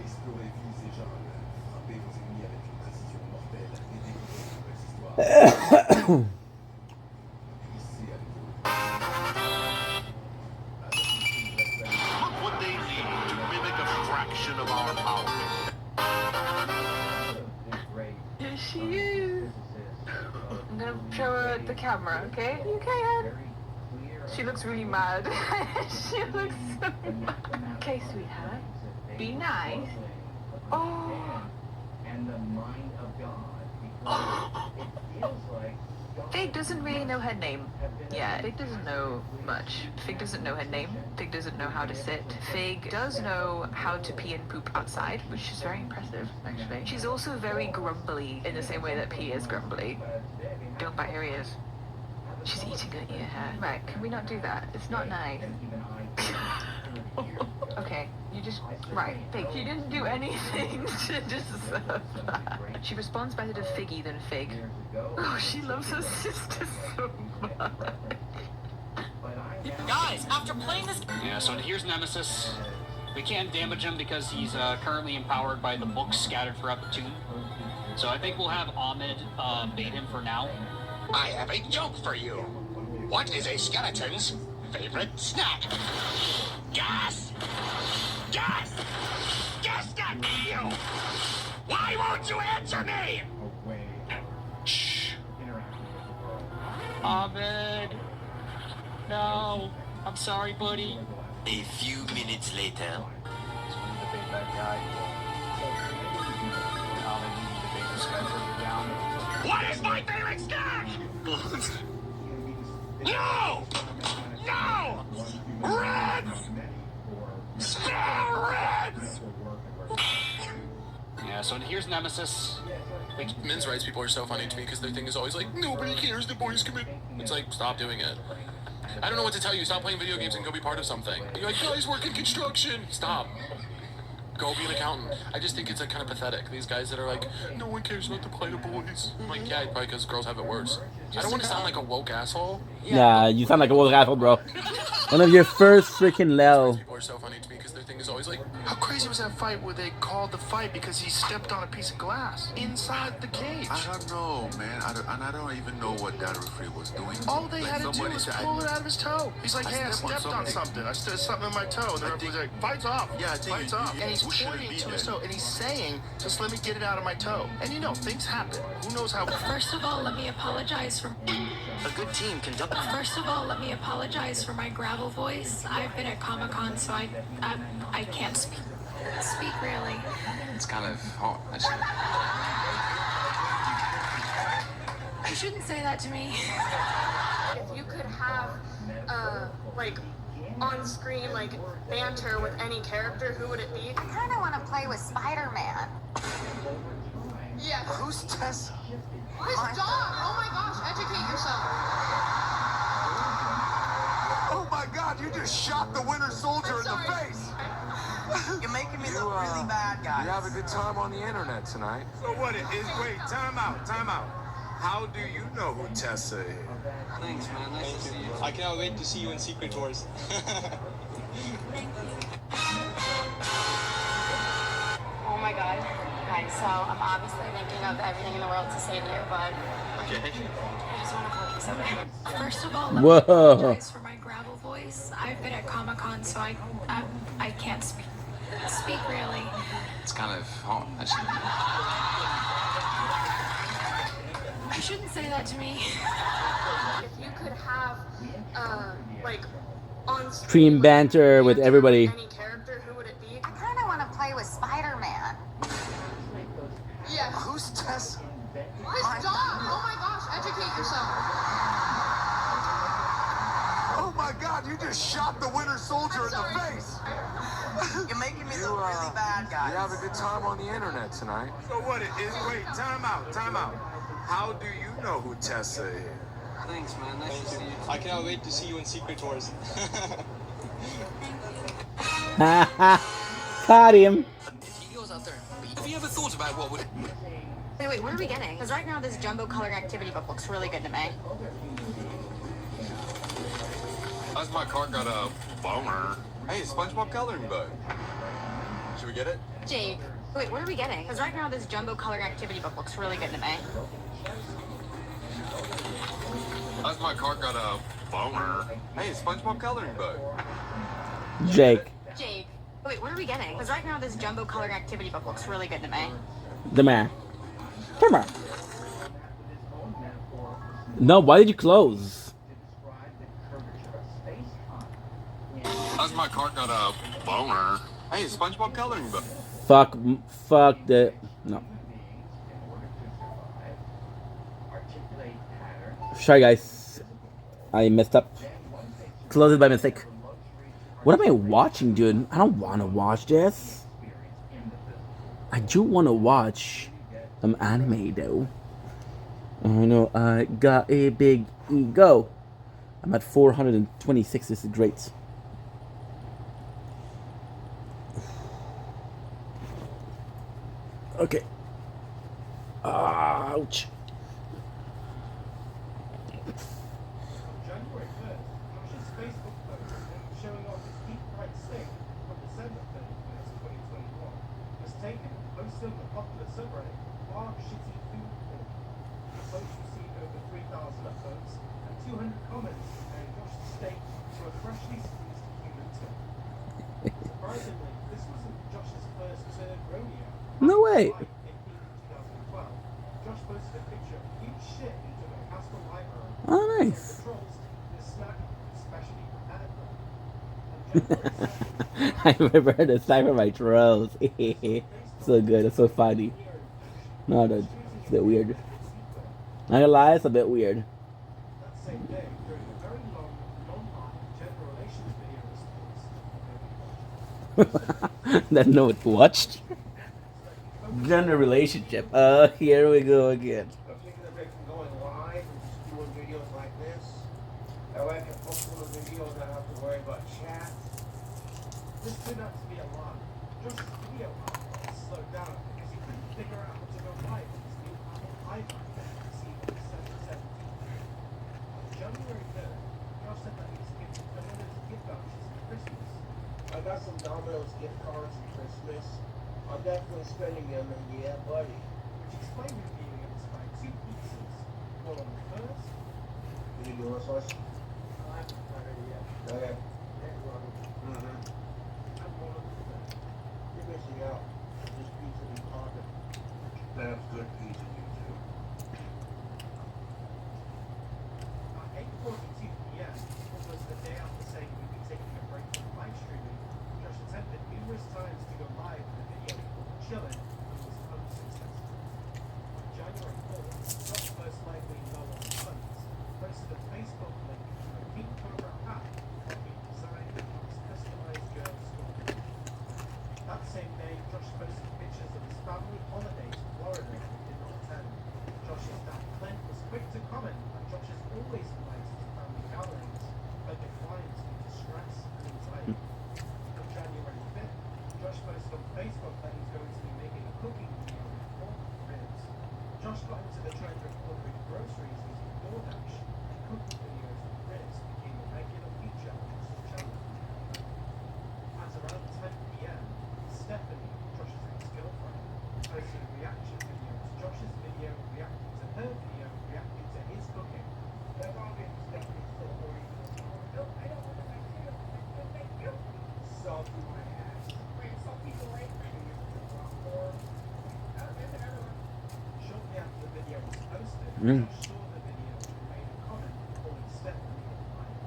Explorez villes et jungles. Frappez vos ennemis avec une précision mortelle et découvrez de nouvelles histoires. Ici avec vous. Look what they need to mimic a fraction of our power. Here she is. I'm gonna show her the camera, okay? You okay, hon? She looks really mad. She looks so mad. Okay, sweetheart. Be nice. Oh. And the mind of God, because it feels like Fig doesn't really know her name. Yeah, Fig doesn't know much. Fig doesn't know her name. Fig doesn't know how to sit. Fig does know how to pee and poop outside, which is very impressive, actually. She's also very grumbly in the same way that P is grumbly. Don't bite her ears. She's eating her ear hair. Right, can we not do that? It's not nice. Okay, you just... Right, Fig, you didn't do anything to deserve that. She responds better to Figgy than Fig. Oh, she loves her sister so much. Guys, after playing this... Yeah, so here's Nemesis. We can't damage him because he's currently empowered by the books scattered throughout the tomb. So I think we'll have Ahmed bait him for now. I have a joke for you. What is a skeleton's favorite snack? Gas! Gas! Gas, not you! Ahmed. No. I'm sorry, buddy. A few minutes later. What is my favorite snack? No! No! Reds! Spare reds! Yeah, so here's Nemesis. Like, men's rights people are so funny to me because their thing is always like, nobody cares, the boys commit. It's like, stop doing it. I don't know what to tell you. Stop playing video games and go be part of something. You're like, guys work in construction. Stop. Go be an accountant. I just think it's like kind of pathetic. These guys that are like, no one cares about the plight of boys. I'm like, yeah, probably because girls have it worse. I don't want to sound like a woke asshole. Yeah, you sound like a woke asshole, bro. One of your first freaking Lel. People are so funny to me because their thing is always like, how crazy was that fight where they called the fight because he stepped on a piece of glass inside the cage? I don't know, man. I don't even know what that referee was doing. All they had to do was pull it out of his toe. He's like, hey, I stepped on something. I stepped something in my toe. And the referee's like, fight's off. Yeah, I think fight's off. And he's pointing to his toe. And he's saying, just let me get it out of my toe. And you know, things happen. Who knows how... First of all, let me apologize for... A good team can double. First of all, let me apologize for my gravel voice. I've been at Comic-Con, so I can't speak really. It's kind of hot, actually. You shouldn't say that to me. If you could have, like, on-screen, like, banter with any character, who would it be? I kind of want to play with Spider-Man. Yeah. Who's Tessa? His dog! Oh my gosh, educate yourself. Oh my god, you just shot the Winter Soldier in the face! You're making me look really bad, guys. You have a good time on the internet tonight. So what it is, wait, time out. How do you know who Tessa is? Thanks, man. Nice to see you. I cannot wait to see you in Secret Wars. Oh my god. Guys, so I'm obviously thinking of everything in the world to say to you, but Okay. I just want to call you something. First of all, let me Whoa. apologize for my gravel voice. I've been at Comic-Con, so I can't speak really. It's kind of hot, actually. You shouldn't say that to me. If you could have, like, on Stream banter with everybody. any character, who would it be? I kind of want to play with Spider-Man. Yeah. Who's Tessa? His dog! Oh my gosh, educate yourself. Oh my god, you just shot the Winter Soldier in the face! You're making me look really bad, guys. You have a good time on the internet tonight. So what it is, wait, time out. How do you know who Tessa is? Thanks, man. Nice to see you. I cannot wait to see you in Secret Wars. Caught him. If he goes out there, have you ever thought about what would... Wait, what are we getting? Because right now this jumbo colored activity book looks really good to me. How's my car got a boner? Hey, SpongeBob coloring book. Should we get it? Jake, wait, what are we getting? Because right now this jumbo colored activity book looks really good to me. How's my car got a boner? Hey, SpongeBob coloring book. Jake. Jake, wait, what are we getting? Because right now this jumbo colored activity book looks really good to me. The man. Come on. No, why did you close? How's my car got a boner? Hey, SpongeBob coloring book. Fuck the... No. Sorry, guys. I messed up. Closed it by mistake. What am I watching, dude? I don't want to watch this. I do want to watch some anime, though. I know I got a big ego. I'm at 426. This is great. Okay. Ouch. January 1st, Josh's Facebook post showing off his deep fried steak from December 31st, 2021 was taken and posted on the popular subreddit Bark Shitty Food Porn. The post received over 3,000 upvotes and 200 comments comparing Josh's steak to a freshly squeezed human tongue. Surprisingly, this wasn't Josh's first turd rodeo. No way. In 2012, Josh posted a picture of huge shit he took at Castle Library. Oh, So nice. patrols keep the snack especially prepared for. On January 2nd, I remember the snipe from my trolls. So good. It's so funny. No, it's a bit weird. Not gonna lie, it's a bit weird. that same day, during a very long, non-live gender relations video response, That no one watched. Gender relationship. Here we go again. I'm taking a break from going live and just doing videos like this. That way I can post on the video and not have to worry about chat. this turned out to be a lie. Josh's video slowed down because he couldn't figure out how to go live with his new Apple iPhone received on December 17th. On January 3rd, Josh said that he was giving Domino's gift vouchers for Christmas. I got some Domino's gift cards for Christmas. I'm definitely spending them, and yeah, buddy. Which explained the video it was by two pizzas. One on the first. Did you do this one? I haven't heard it yet. Okay. And one on the third. You're missing out. This pizza be popping. That's good pizza, you too. At 8:42 p.m., almost the day after saying we'd be taking a break from live streaming, Josh attempted numerous times to go live with a video called Chillin' and was unsuccessful. On January 4th, Josh, most likely low on funds, posted a Facebook link to a pink Cobra hat that he'd designed for his customized girl store. That same day, Josh posted pictures of his family holiday to Florida that he did not attend. Josh's dad, Clint, was quick to comment that Josh is always invited to family gatherings, but declines due to stress and anxiety. On January 5th, Josh posted on Facebook that he's going to be making a cooking video with pork ribs. Josh got into the trend of ordering groceries using DoorDash, and cooking videos with ribs became a regular feature on Josh's channel. At around 10 p.m., Stephanie, Josh's ex-girlfriend, posted a reaction video to Josh's video reacting to her video reacting to his cooking. That's obvious. Stephanie's still holding the power. No, I don't want to make you. Thank you. Salty my ass. Wait, some people like Or oh, there's another one. Shortly after the video was posted, Josh saw the video and made a comment calling Stephanie a liar.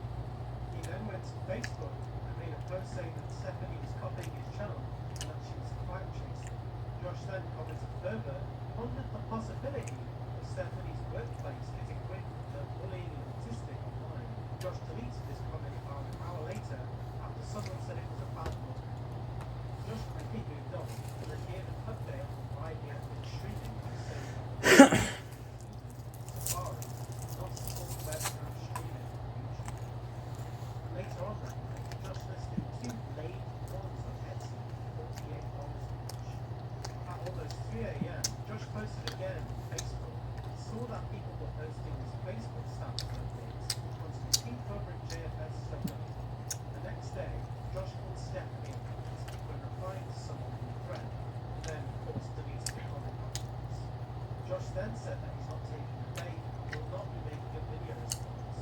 He then went to Facebook and made a post saying that Stephanie was copying his channel and that she was clout chasing. Josh then commented further, pondered the possibility of Stephanie's workplace getting wind of her bullying and autistic online. Josh deleted this comment about an hour later after someone said it was a bad look. Josh quickly moved on and then gave an update on why he had been streaming by saying that Safari not support webcam streaming on YouTube. Later on that night, Josh listed two laid ones on Etsy for $48 each. At almost 3 a.m., Josh posted again on Facebook and saw that people were posting his Facebook status updates onto the King Cobra JFS subreddit. The next day, Josh called Stephanie when replying to someone in the thread, and then, of course, deleted the comment afterwards. Josh then said that he's not taking the bait and will not be making a video response.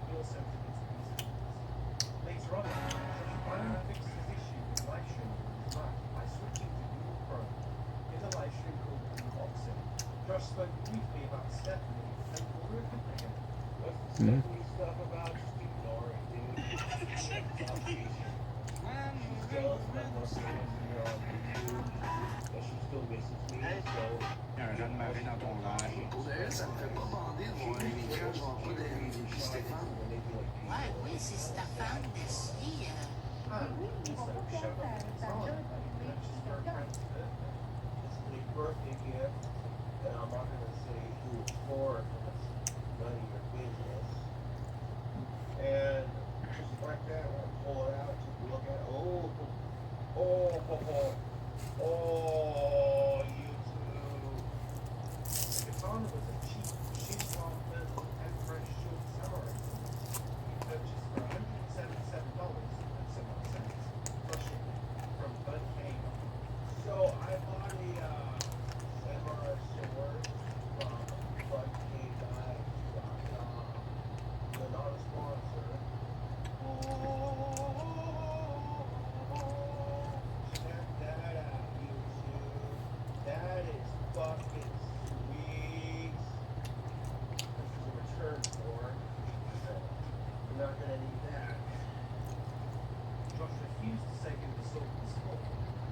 He also deleted these comments. Later on, Josh finally fixed his issue with live streaming on his Mac by switching to Google Chrome. In the live stream called Unboxing, Josh spoke briefly about Stephanie and called her a good again. what's the Stephanie stuff about? Just ignore it, dude. She's jealous of my Mustangs, you know, on YouTube, but she still misses me, so... Ça me fait pas bander de voir les gars, je vois pas de Stéphane. Ouais, oui, c'est ta femme d'ici. It's a birthday gift, and I'm not gonna say who it's for, because it's none of your business. And just like that, when I pull it out, take a look at it. Oh, YouTube. The katana was a cheap Shinran thermal Empress short samurai sword he purchased for $177.71 Russian from Bud K. So I bought a samurai sword from budkguys.com. They're not a sponsor. refused to say who the sword was for,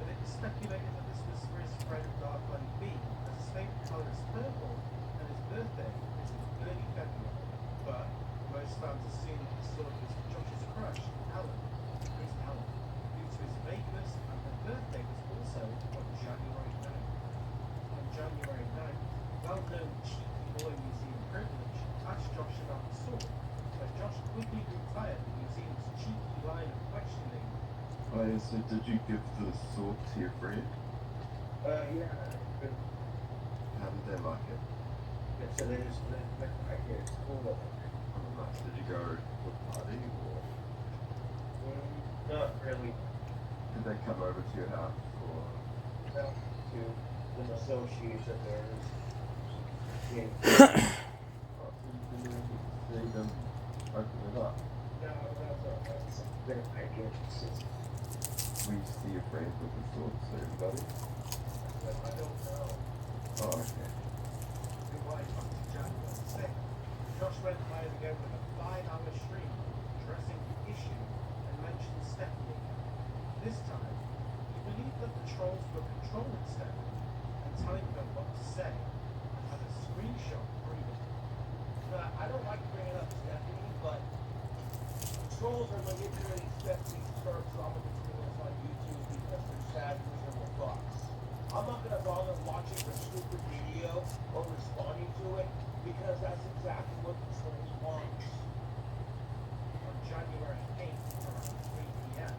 but it was speculated that this was for his friend Dark Bunny B, as his favourite colour is purple, and his birthday is in early February. But most fans assume that the sword was for Josh's crush, Alan, Chris Allen, due to his vagueness, and her birthday was also on January 9th. On January 9th, well-known cheeky boy museum privilege asked Josh about the sword, but Josh quickly grew tired of the museum's cheeky line of questioning. So did you give the sword to your friend? Yeah. How did they like it? So they just, I hear it's cool of it. Nice. Did you go to a party or? Not really. Did they come over to your house or? No, to an associate of theirs. Yeah. See them open it up. No, that's their idea. We see your friends with the sword, so everybody? I don't know. Oh, okay. Rewind back to January 6th. Josh went live again with a 5-hour stream addressing the issue and mentioned Stephanie. This time, he believed that the trolls were controlling Stephanie and telling her what to say, and had a screenshot proving it. I don't like bringing up Stephanie, but trolls are manipulating Stephanie's search algorithms on YouTube because they're sad, miserable fucks. I'm not gonna bother watching her stupid video or responding to it because that's exactly what the trolls want. On January 8th, around 3 p.m.,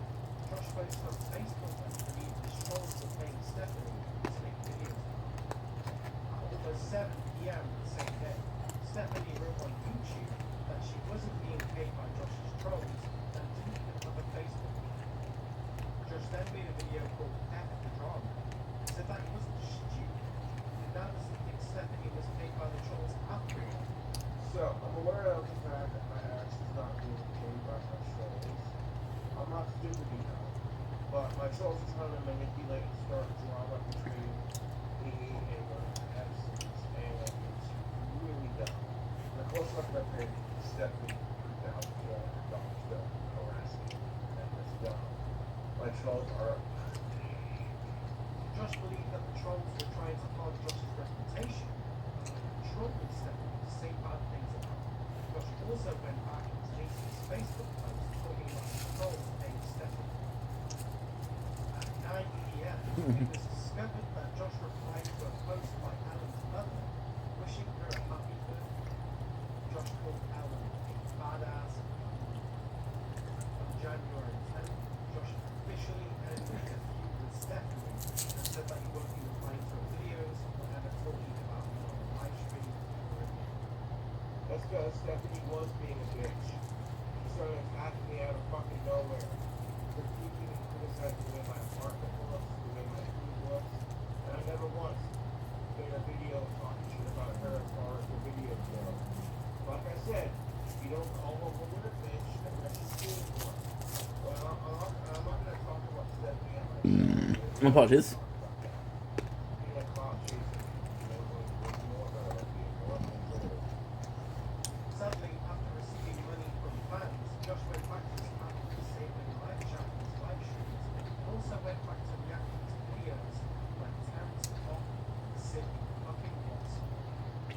Josh posted on Facebook that he believed the trolls were paying Stephanie to make videos. At almost 7 p.m. the same day, Stephanie wrote on YouTube that she wasn't being paid by Josh's trolls and didn't even have a Facebook. Josh then made a video called F the Drama, said that he wasn't stupid, and now doesn't think Stephanie was paid by the trolls after all. So, I'm aware of the fact that my ex is not being paid by my trolls. I'm not stupid enough, but my trolls are trying to manipulate and start drama between me and my exes, and it's really dumb. The close up my page, Stephanie $3,000 harassing, and it's dumb. My trolls are. Josh believed that the trolls were trying to harm Josh's reputation and controlling Stephanie to say bad things about him. Josh also went back to Macy's Facebook post talking about the trolls paying Stephanie. At 9 p.m., it was discovered that Josh replied to a post by Alan's mother wishing her a happy birthday. Josh called Alan a badass. On January 10th, Josh officially ended the feud with Stephanie and said that he won't be replying to her videos or ever talking about her on a live stream ever again. That's because Stephanie was being a bitch. She started attacking me out of fucking nowhere. Critiquing and criticizing the way my apartment looks, the way my food looks, and I never once made a video talking shit about her as far as the videos go. Like I said, you don't call a woman a bitch unless you steal one. Well, I'm not gonna talk about Stephanie on my Apologies. Sadly, after receiving money from fans, Josh went back to his path of saving live chat and his live streams, and also went back to reacting to videos like Terrence Pop, Sid, fucking Watson.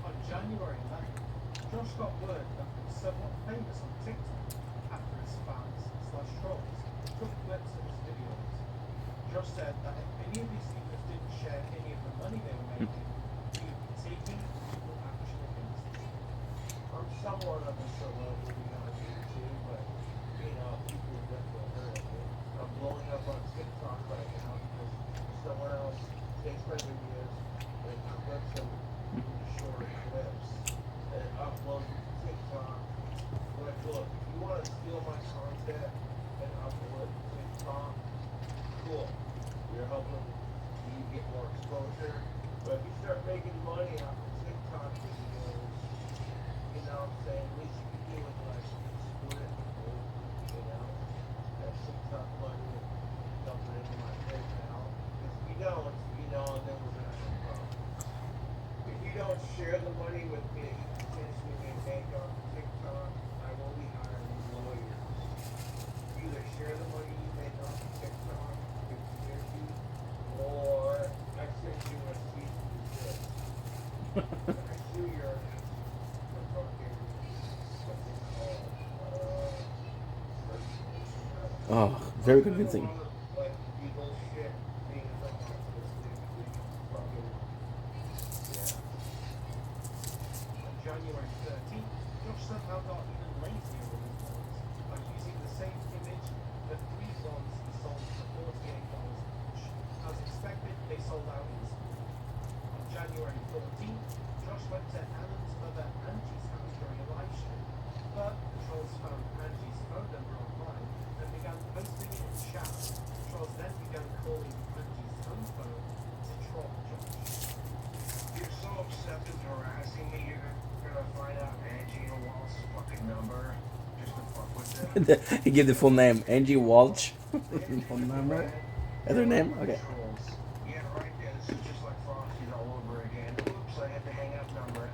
On January 11th, Josh got word that he was somewhat famous on TikTok after his fans/trolls took clips of his videos. Josh said that if any of these users didn't share any of the money they were making, he would be taking legal action against them. I'm somewhat of a celebrity on YouTube, but, you know, people definitely heard of me. I'm blowing up on TikTok right now because someone else takes my videos and clips them into short clips and uploads them to TikTok. Like, look, if you want to steal my content and upload it to TikTok, cool. You're helping you get more exposure. But if you start making money off of TikTok videos, you know what I'm saying? At least you can do it like split it, you know? That TikTok money and dump it into my PayPal. If you don't, you know, then we're gonna have a problem. If you don't share the money with me, potentially may make off TikTok, I will be hiring lawyers. You either share the money you make off Very convincing. January 13th, Josh somehow got even lazier with his bonds by using the same image for 3 bonds he sold for $48 each. As expected, they sold out instantly. On January 14th, Josh went to Alan's mother Angie's house during a live stream, but the trolls found Angie's phone number online and began posting it in chat. The trolls then began calling Angie's home phone to troll Josh. You're so obsessed with harassing me, you're gonna find out Angie Walsh's fucking number just to fuck with them. He gave the full name, Angie Walsh. Phone number. That's her name. Okay. Yeah, right there. This is just like Frosty's all over again. Oops, I had the hang up number.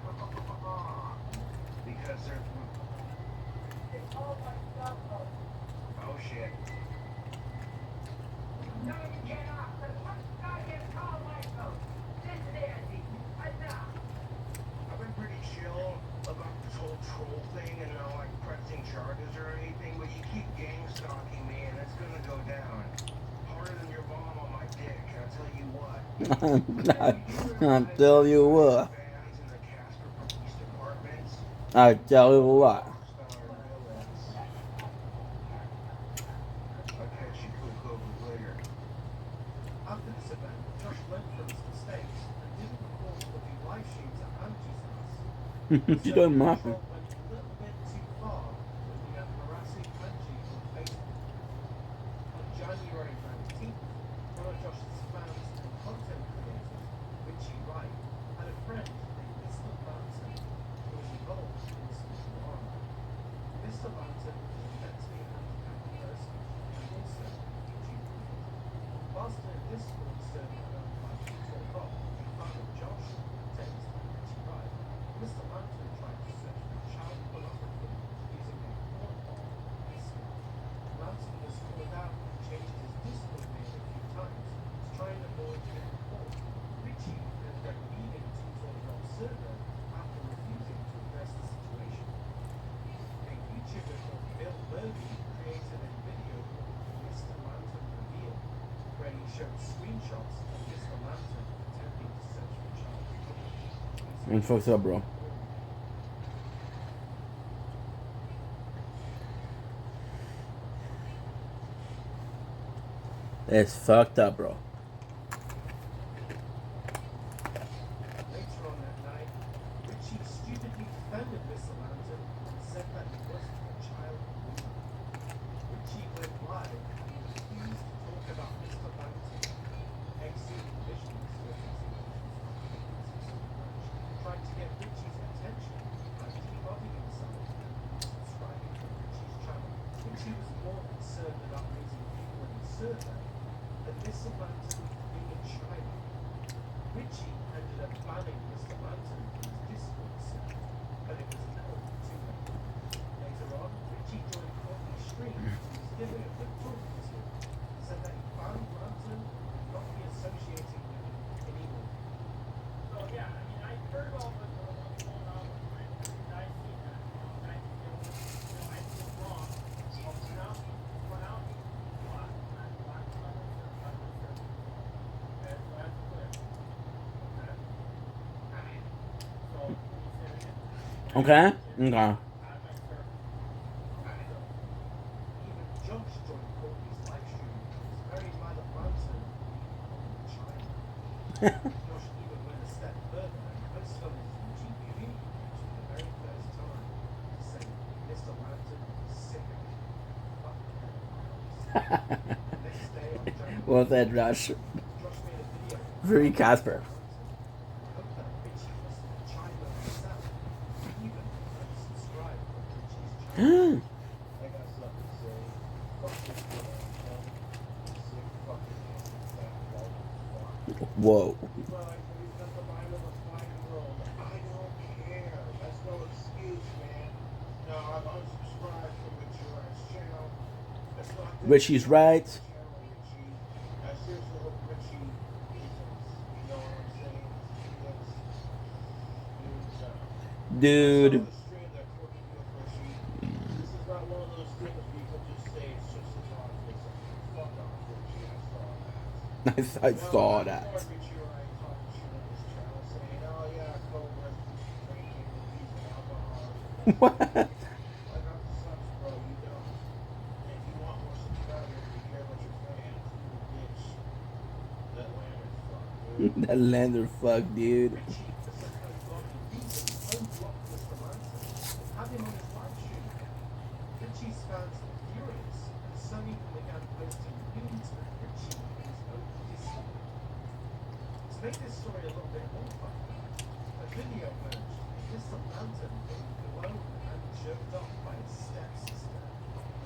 Because they're. Oh shit. No, you cannot. I can't call my phone. This is Angie. I've been pretty chill about this whole troll thing and not like pressing charges or anything, but you keep gang stalking me and it's gonna go down. Harder than your mom on my dick, I'll tell you what. I'll tell you what. I tell you what. After this event, Josh learned from his mistakes and didn't report booking live streams at Angie's house. You don't mind. Went a little bit too far when he began harassing Angie on Facebook. On January 19th, one of Josh's fans and content creators, Richie Wright, had a friend named Mr. Lantern who was involved in the social harm. Mr. Lantern is a mentally handicapped person and also a YouTuber. Whilst in a Discord server owned by People Rock, he found Josh, text, and Richie Wright. Mr. Lantern tried to search for child pornography using a porn bar Discord. Lantern was called out and changed his Discord name a few times to try and avoid getting caught. Richie ended up leaving Tutorial Rock server after refusing to address the situation. A YouTuber called Bill Burby created a video called Mr. Lantern Reveal, where he showed screenshots of Mr. Lantern attempting to search for child pornography. And fucked up, bro. It's fucked up, bro. Later on that night, Richie stupidly defended Mr. Lantern and said that he wasn't a child pornographer. Richie went live and refused to talk about Mr. Lantern. Exceeding visions tried to get Richie's attention by demodding himself and subscribing to Richie's channel. Richie was more concerned about raising people in the server than Mr. Lantern being a child. Richie ended up banning Mr. Lantern from his Discord server, but it was now too late. Later on, Richie joined Courtney's stream and was giving a good talk to him. He said that he found Lantern and would not be associating with him anymore. So yeah, I mean, I heard all the what's going on with my I see that. I feel I feel wrong. Well, for now, black, okay, so that's clear. Okay. So, Okay? Okay. Even Josh joined Courtney's live stream and was very mad at Lantern being called a child. Josh even went a step further and posted on his YouTube community page for the very first time to say Mr. Lantern was sick of it. Fuck pedophiles. Next day on January, Well said, Josh. Josh made a video Very Casper. I hope that Richie wasn't a child of himself. He even unsubscribed from Richie's channel. I got something to say. Fuck this shit, man. Sick fucking fat fuck. Whoa. People are like, he's got the mind of a 5-year-old. I don't care. That's no excuse, man. No, I've unsubscribed from Richie Wright's channel. That's not this Richie's right. channel, Richie. I seriously hope Richie listens. You know what I'm saying? Dude. This is not one of those things where you can just say it's just as obvious. I saw that. What? That lander fuck, dude. Richie's fans were furious, and some even began posting nudes of Richie in his own Discord. To make this story a little bit more fun, a video emerged of Mr. Lantern being blown and jerked off by his stepsister.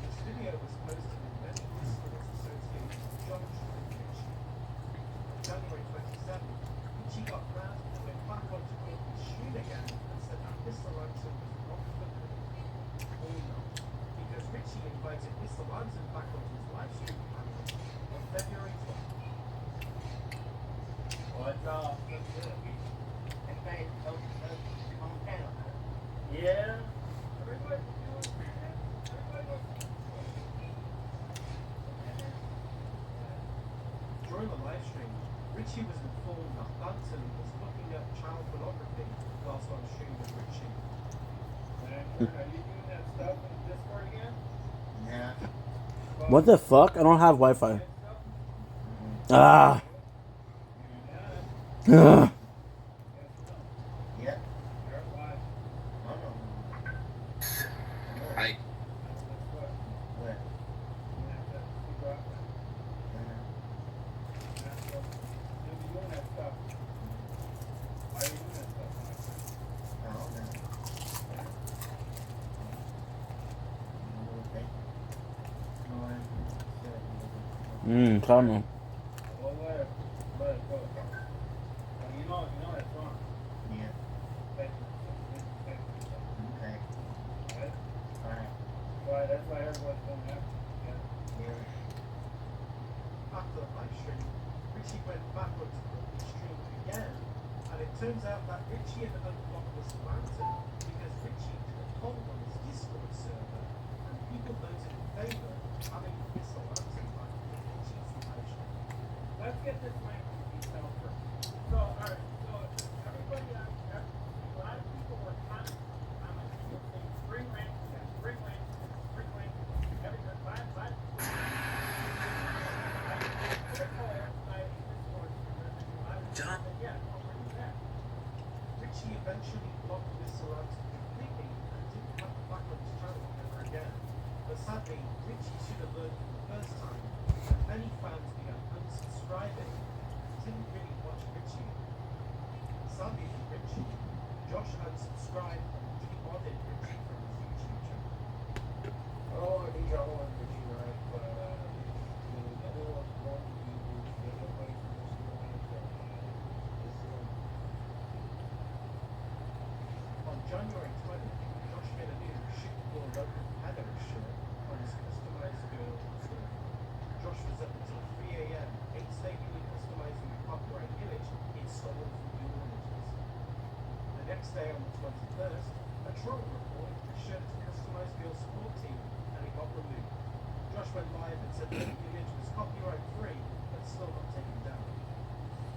This video was posted in many Discords associated with Josh and Richie. On January 27th, Richie got mad and went back onto Courtney's stream again and said that Mr. Lantern was not for good. Or not, because Richie invited Mr. Lantern back onto his live stream panel on February 12th. What's up? Everybody calm down. Yeah. Everybody, During the live stream, Richie was informed that Lantern was looking up child pornography whilst on stream with Richie. Are you doing that stuff in Discord again? Yeah. What the fuck? I don't have Wi-Fi. Ah. Ugh. Yep. I Where? I don't know. Caramel. Well, let it go. You know that's wrong. Yeah. Right? Okay. Right? Alright. That's why everyone's going after you. Yeah. After the live stream, Richie went back onto Courtney's stream again, and it turns out that Richie had unblocked Mr. Lantern because Richie did a poll on his Discord server, and people voted in favour of having Mr. Lantern back in Richie's live stream. let's get this language detail first. So, alright, so everybody, a lot of people were commenting on the video saying, bring Lantern back, bring Lantern back, bring Lantern back. Everybody, a lot of people. Richie eventually blocked Mr. Lantern completely and didn't come back on his channel ever again. But sadly, Richie should have learned for the first time, and many fans began unsubscribing and didn't really watch Richie. Sadly for Richie, Josh unsubscribed and demodded Richie from his YouTube channel. Oh, I think y'all want Richie right, but the other one's going to get away from this On January 20th, Josh made a new Shoot Your Local Pedo shirt on his customized girl Instagram. Josh was up until 3 a.m. painstakingly customizing the copyright image he'd stolen from Google Images. The next day, on the 21st, a troll reported the shirt's customized girl support team and it got removed. Josh went live and said that the image was copyright free but still not taken down.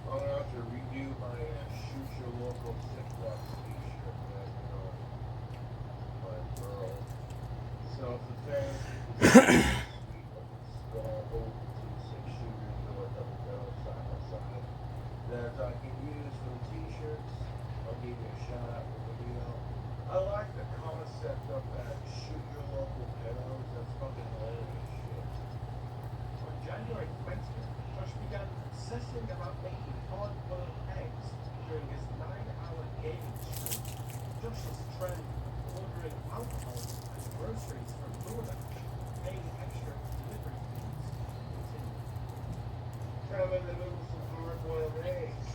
I'm gonna have to redo my shoot your local 6 bucks t-shirt that my girl sells the thing. Go over to 6 shooters or a double barrel side by side that I can use for the t-shirts. I'll give you a shout out for the video. I like the concept of that shoot your local pedos. That's fucking hilarious shit. On January 20th, Josh began obsessing about making hard-boiled eggs during his 9-hour gaming stream. Josh's trend of ordering alcohol and groceries from DoorDash, paying extra for delivery fees, continued. Come in the middle of some hard-boiled eggs.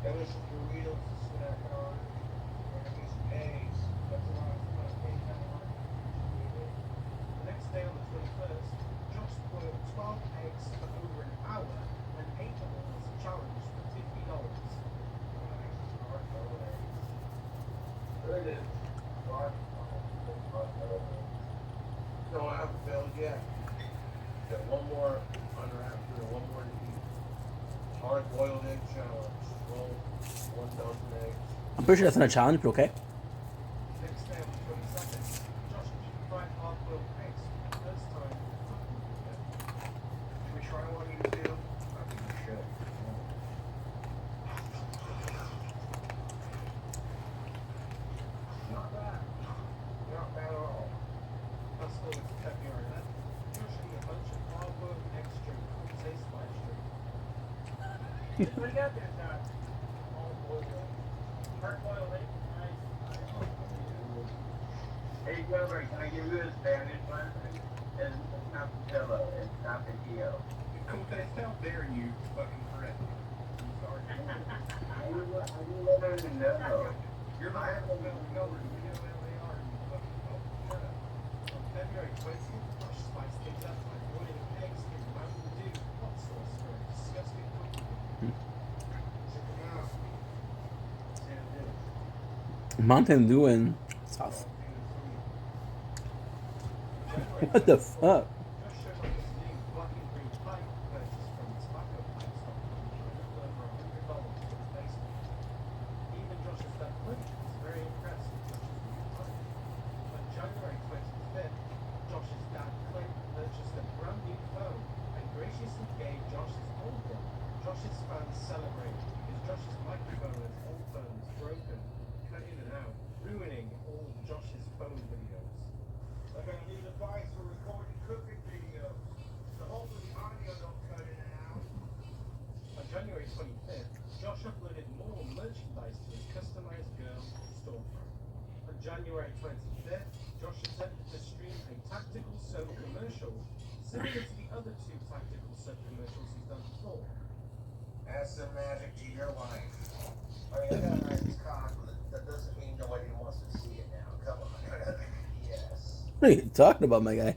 And with some Doritos to snack on. And maybe some eggs. That's a lot of fun. The next day on the 21st, Josh boiled 12 eggs for over an hour and ate them all as a challenge for $50. There it is. No, I haven't failed yet. Got one more unwrapped and one more to eat. Boiled egg challenge. Roll 1 dozen eggs. I'm pretty sure that's not a challenge, but okay. Next day on the 22nd, Josh fried hard-boiled eggs for the first time. Should we try one of you two? I think we should. Not bad. Not bad at all. Fast forward to February 11th, Josh ate a bunch of hard-boiled eggs during Cool Taste live stream. What do you got there, John? Hard-boiled egg? Nice. Hey, Gilbert, can I give you a Spanish lesson? It's not Patillo, it's Tapatio. Cool Taste, how dare you fucking correct me. I'm sorry. I didn't let her know. You're not going to know where they are. Shut up. On February 20th, Josh spiced things up by boiling eggs in Mountain Dew hot sauce for a disgusting cookie. Check them out. See how it is. Mountain Dew and sauce. What the fuck? Josh showed off his new black and green pipe purchased from tobacco pipe stock for over $100 on Facebook. Even Josh's dad Clint was very impressed with Josh's new pipe. On January 25th, Josh's dad Clint purchased a brand new phone and graciously gave Josh his old one. Josh's fans celebrated because Josh's microphone on his old phone was broken, cut in and out, ruining all of Josh's phone videos. I'm gonna need advice for recording cooking videos. So hopefully the audio don't cut in and out. On January 25th, Josh uploaded more merchandise to his customized girl storefront. On January 25th, Josh attempted to stream a tactical soap commercial similar to the other two tactical soap commercials he's done before. Add some magic to your life. I mean, I got a nice cock, but that doesn't mean nobody wants to see it now. Come on. Yes. What are you talking about, my guy?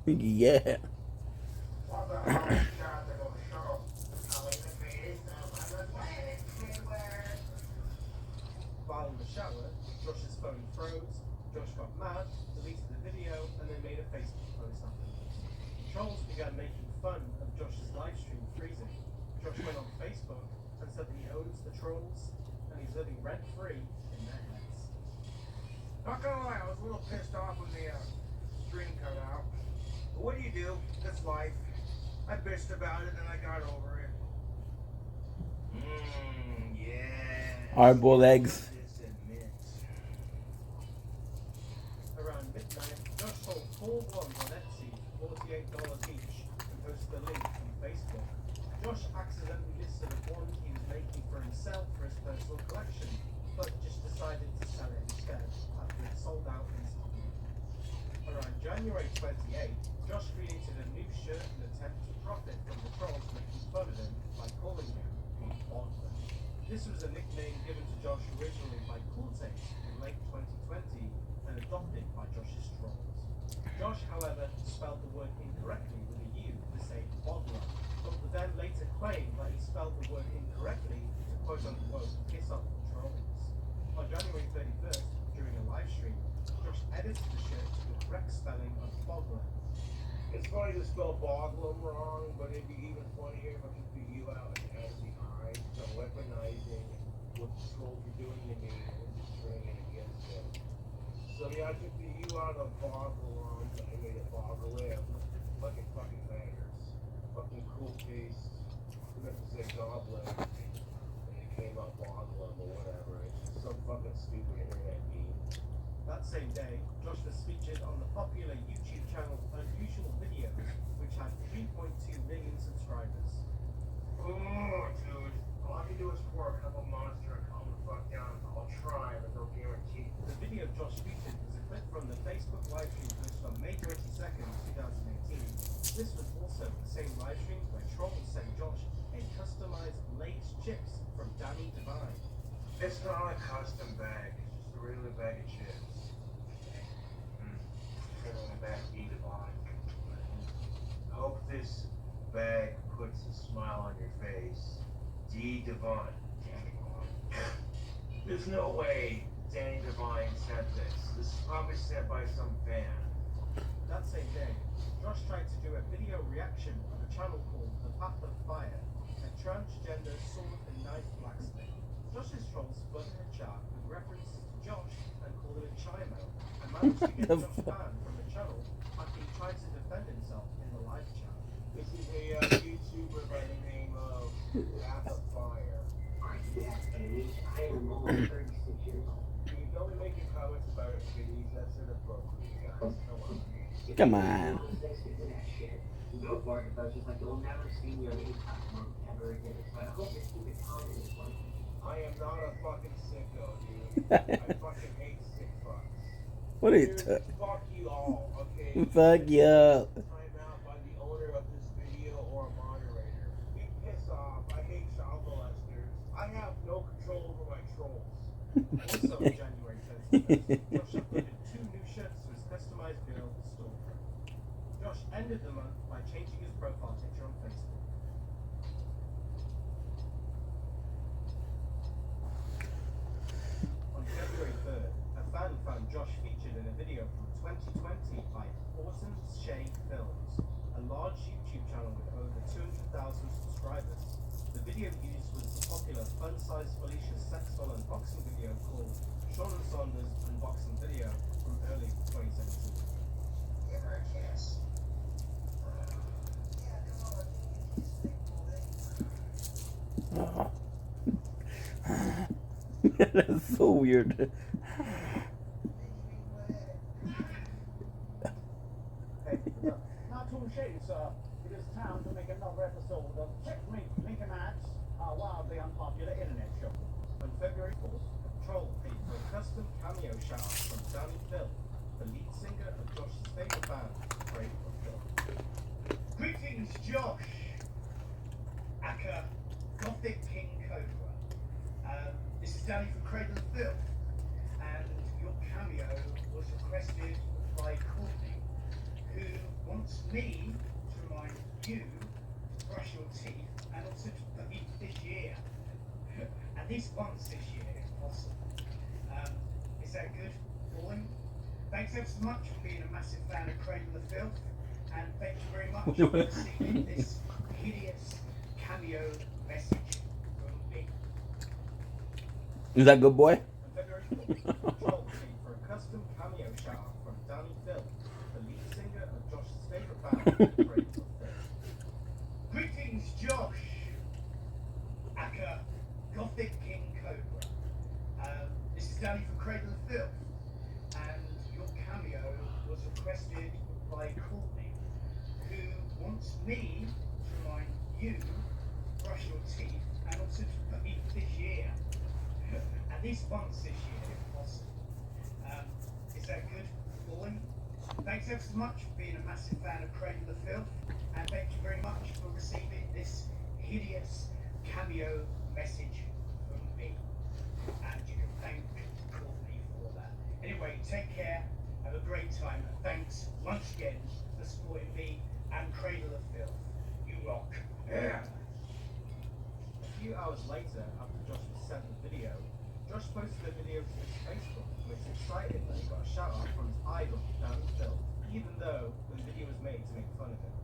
Yeah. While in the shower, Josh's phone froze, Josh got mad, deleted the video, and then made a Facebook post afterwards. Trolls began making fun of Josh's live stream freezing. Josh went on Facebook and said that he owns the trolls, and he's living rent-free in their heads. Not gonna lie, I was a little pissed off when the stream cut out. But what do you do? It's life. I bitched about it and I got over it. Yeah. Hard-boiled eggs. Around midnight, Josh sold 4 ones on Etsy for $48 each and posted a link on Facebook. Josh accidentally listed a wand he was making for himself for his personal collection, but just decided to sell it instead after it sold out instantly. Around January 28th, Josh created a new shirt in an attempt to profit from the trolls making fun of him by calling him Bogler. This was a nickname given to Josh originally by Cool Taste in late 2020 and adopted by Josh's trolls. Josh, however, spelled the word incorrectly with a U to say Bogler, but would then later claim that he spelled the word incorrectly to quote-unquote piss off the trolls. On January 31st, during a live stream, Josh edited the shirt to the correct spelling of Bogler. It's funny to spell Boglum wrong, but it'd be even funnier if I took the U out and added the I. So weaponizing what the trolls were doing to me and just turning it against them. So yeah, I took the U out of Boglum and I made it Boglim. Like it fucking matters. Fucking Cool Taste. We got to say Goblin. And it came out Boglum or whatever. It's just some fucking stupid internet meme. That same day, Josh was featured on the popular YouTube channel Unusual Videos, which had 3.2 million subscribers. Oh, dude. All I can do is pour a couple monster and calm the fuck down. I'll try, but no guarantee. The video Josh featured was a clip from the Facebook live stream posted on May 22nd, 2018. This was also the same live stream where trolls sent Josh a customized Lay's chips from Danny Devine. It's not a custom bag. It's just a regular bag of chips. Back Devine. I hope this bag puts a smile on your face. D. Devine. There's no way Danny Devine sent this. This is probably sent by some fan. That same day, Josh tried to do a video reaction of a channel called The Path of Fire, a trash managed to get Josh banned from the channel after he tried to defend himself in the live chat. This is a YouTuber by the name of Fire. I am only 36 years old. You can only make your comments about it because that's inappropriate, guys. Come on. Come on. So far, it was just like you'll never see me on any platform ever again. But I hope you keep it calm in this one. I am not a fucking sicko, dude. I fucking hate sick fucks. What are you Dude, fuck you all, okay? Fuck you. Time out by the owner of this video or a moderator. You piss off. I hate child molesters. I have no control over my trolls. Also, on January 31st, Josh uploaded 2 new shirts to his customized girl storefront. Josh ended the month by changing his profile picture on Facebook. On February 3rd, a fan found Josh featured in a video from 2020 by Orson Shea Films, a large YouTube channel with over 200,000 subscribers. The video used was the popular fun-sized Felicia sex doll unboxing video called Sean and Saunders Unboxing Video from early 2017. Give her a kiss. That's so weird. Hey, Not too shady, sir. It is time to make another episode of Checkmate Lincoln Ads, our wildly unpopular internet show. On February 4th, a troll paid for a custom cameo shout-out from Danny Phil, the lead singer of Josh's favorite band, Brave of Phil. Greetings, Josh. Aka Gothic King Cobra. This is Danny from Cradle of Filth, and your cameo was requested by Courtney, who wants me to remind you to brush your teeth and also to eat this year. At least once this year, if possible. Is that good, boy? Thanks ever so much for being a massive fan of Cradle of Filth, and thank you very much for receiving this hideous cameo message from me. Is that good, boy? On February 4th, a troll paid for a custom cameo shout-out from Danny Phil, the lead singer of Josh's favorite band, Brave of Phil. Greetings, Josh. Aka Gothic King Cobra. This is Danny from Cradle of Filth, and your cameo was requested by Courtney, who wants me to remind you to brush your teeth and also to eat this year. At least once this year, if possible. Is that good, boy? Thanks ever so much for being a massive fan of Cradle of Filth, and thank you very much for receiving this hideous cameo message from me. And you can thank Courtney for that. Anyway, take care, have a great time, and thanks once again for supporting me and Cradle of Filth. You rock. Yeah. A few hours later, after Josh was sent the video, Josh posted a video to his Facebook, and was excited that he got a shout-out from his idol, Danny Phil, even though the video was made to make fun of him.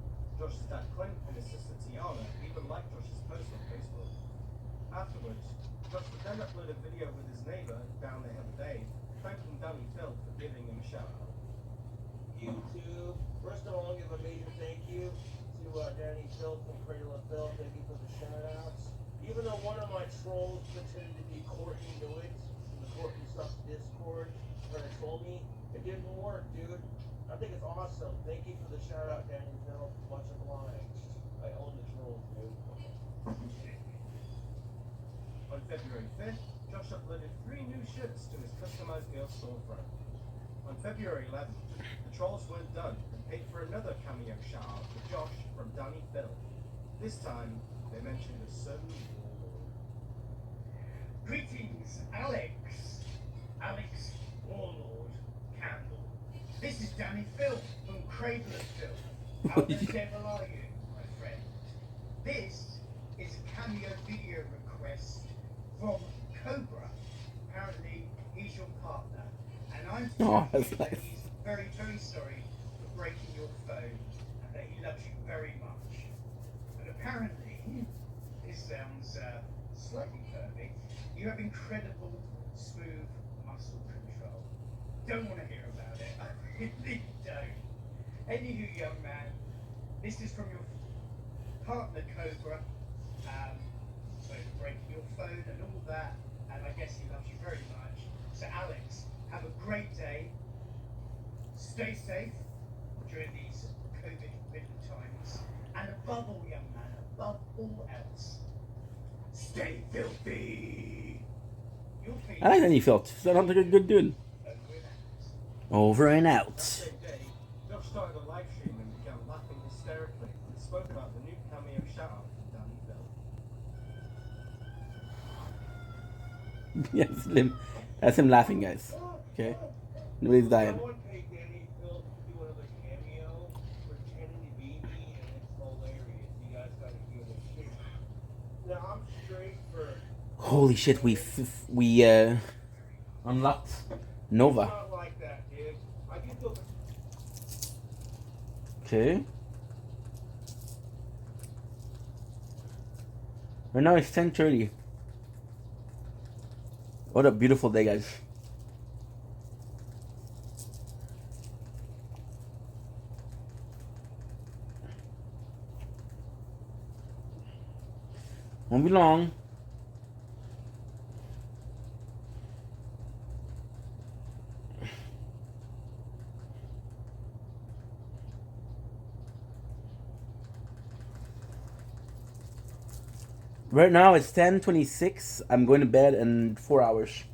Josh's dad Clint and his sister Tiana even liked Josh's post on Facebook. Afterwards, Josh would then upload a video with his neighbour down the hill Dave, thanking Danny Phil for giving him a shout-out. YouTube, first of all, I'll give a major thank you to Danny Phil from Cradle of Filth. Thank you for the shout-outs. Even though one of my trolls pretended to be Courtney Dewitt from the Courtney Sucks Discord trying to troll me, it didn't work, dude. I think it's awesome. Thank you for the shout-out, Danny Phil. Much obliged. I own the trolls, dude. On February 5th, Josh uploaded 3 new shirts to his customized girl storefront. On February 11th, the trolls weren't done and paid for another cameo shout-out for Josh from Danny Phil. This time, they mentioned a certain Greetings, Alex. Alex Warlord Campbell. This is Danny Phil from Cradle of Filth. How the devil are you, my friend? This is a cameo video request from Cobra. Apparently, he's your partner. And I'm thinking that he's very, very sorry for breaking your phone and that he loves you very much. And apparently, this sounds slightly pervy, you have incredible smooth muscle control. don't want to hear about it. I really don't. Anywho, young man, this is from your partner Cobra. So breaking your phone and all that, and I guess he loves you very much. So Alex, have a great day. Stay safe during these COVID-ridden times, and above all, young man, above all else, stay filthy. You'll be I like that he felt. Sounds like a good dude. Over and out. That same day, Josh started a live stream and began laughing hysterically and spoke about the new cameo shout-out from Danny Bill. Yes, him. That's him laughing, guys. Okay? Nobody's dying. Someone paid Danny Phil to do another cameo pretending to be me, and it's hilarious. You guys gotta hear this shit. Now I'm straight for. Holy shit, we unlocked Nova. Not like that, dude. I can feel. Okay. Right now it's 10:30. What a beautiful day, guys. Won't be long. Right now it's 10:26. I'm going to bed in 4 hours.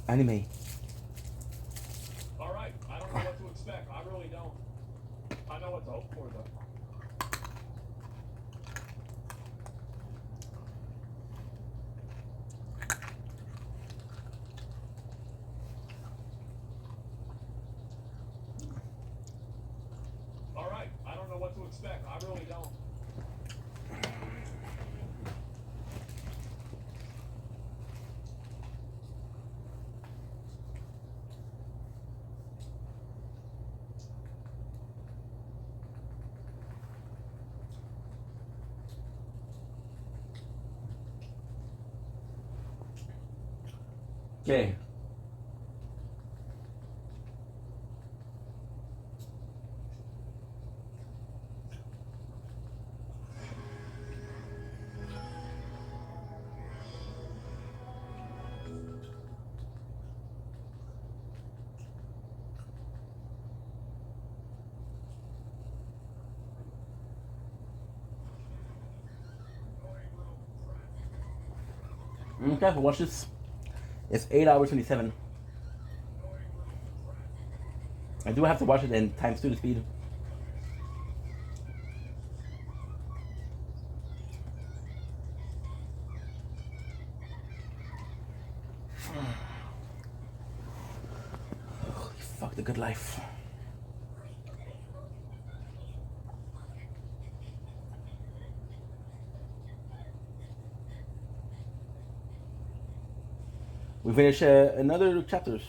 Anime. Alright, I don't know what to expect. I really don't. I know what to hope for, though. Alright, I don't know what to expect. I really don't. Okay. Okay, watch this. It's 8 hours 27. I do have to watch it in times 2 the speed. Holy fuck, the good life. We finish another chapters.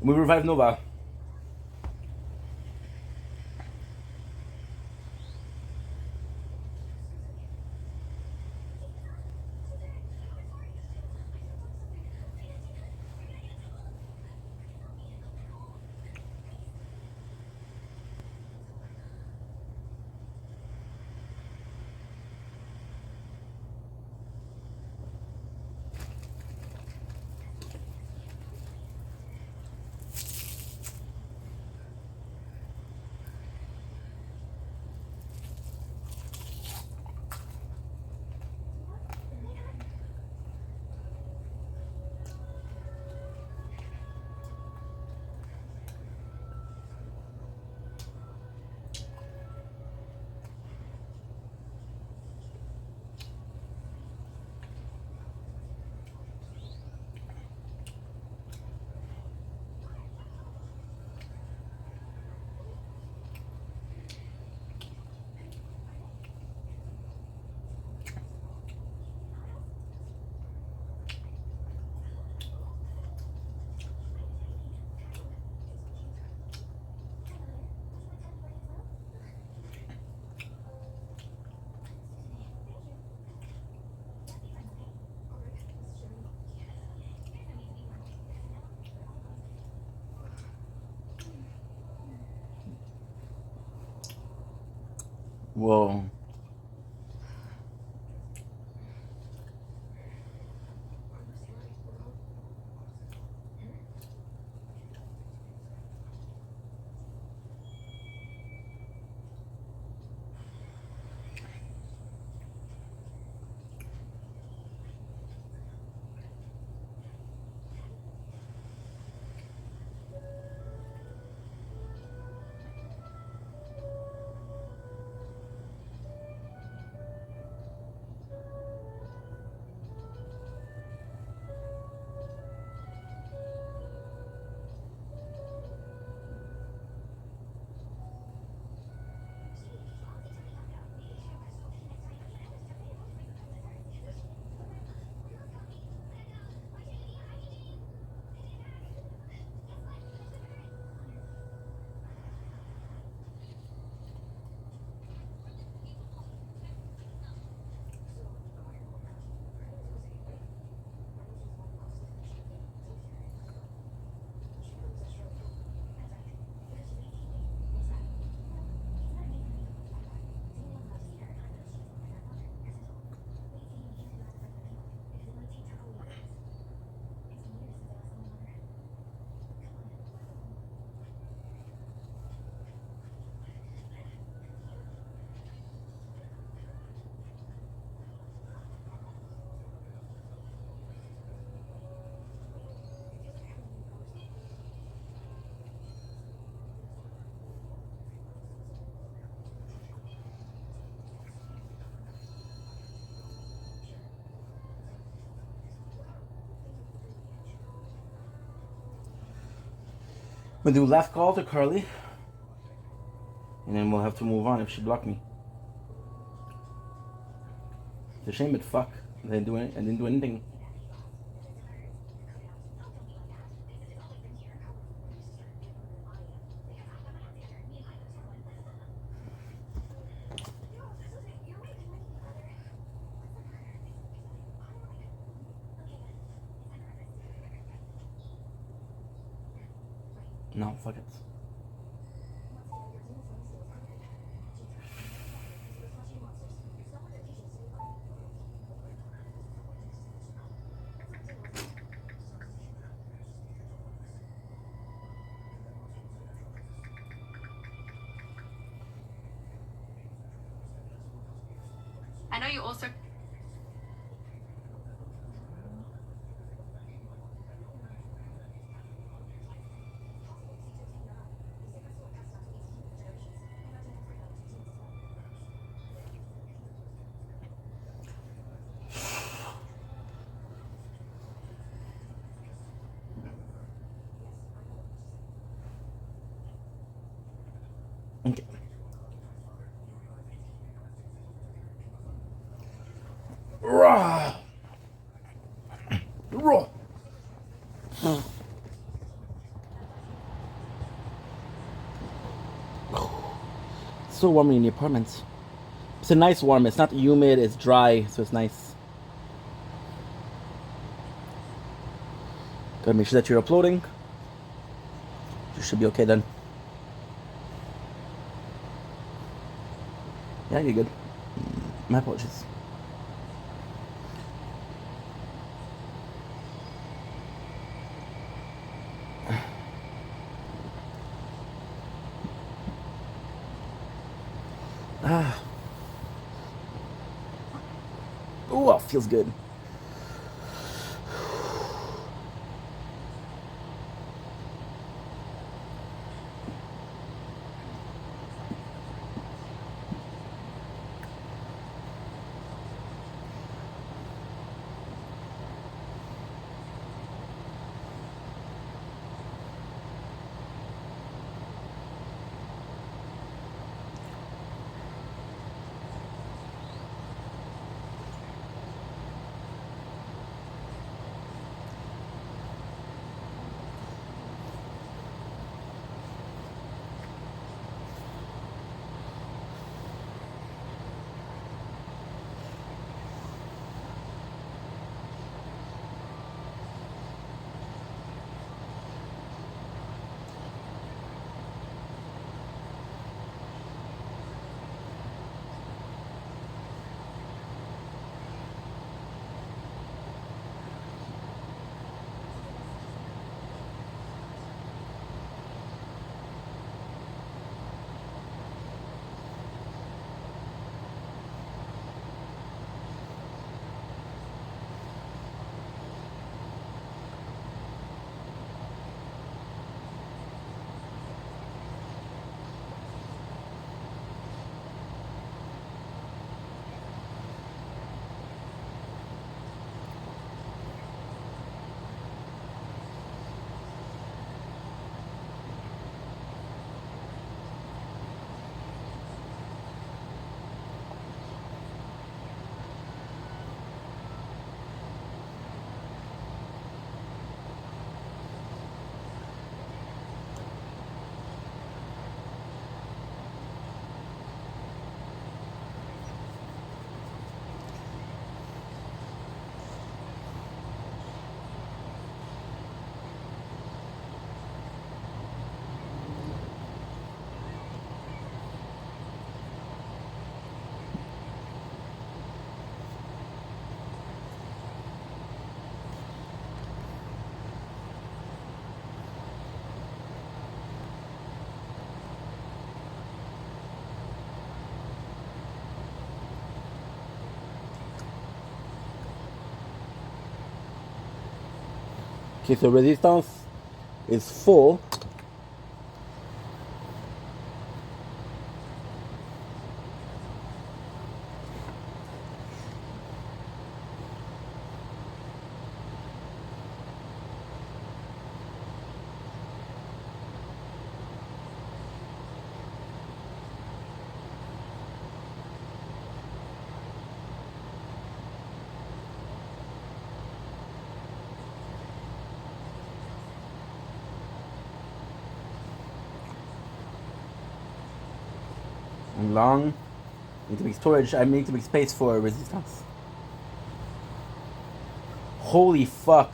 We revive Nova. Whoa. I'm gonna do last call to Carly, and then we'll have to move on if she blocked me. It's a shame, but fuck, I didn't do anything. No, fuck it. I know you also. Okay. Raw. Raw. It's so warm in the apartment. It's a nice warm. It's not humid. It's dry, so it's nice. Gotta make sure that you're uploading. You should be okay then. Yeah, you're good. My apologies. Ah. Oh, feels good. Okay, so resistance is full. Long. Need to make storage. I need to make space for resistance. Holy fuck.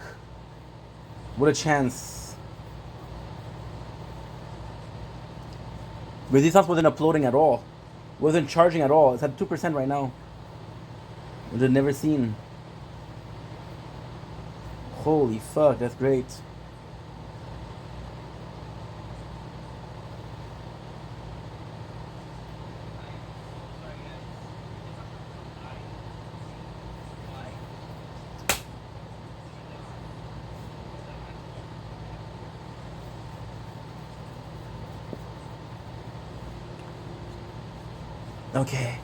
What a chance. Resistance wasn't uploading at all. Wasn't charging at all. It's at 2% right now. Which I've never seen. Holy fuck, that's great. Okay.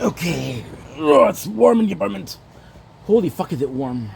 Okay. Oh, it's warm in the apartment. Holy fuck, is it warm.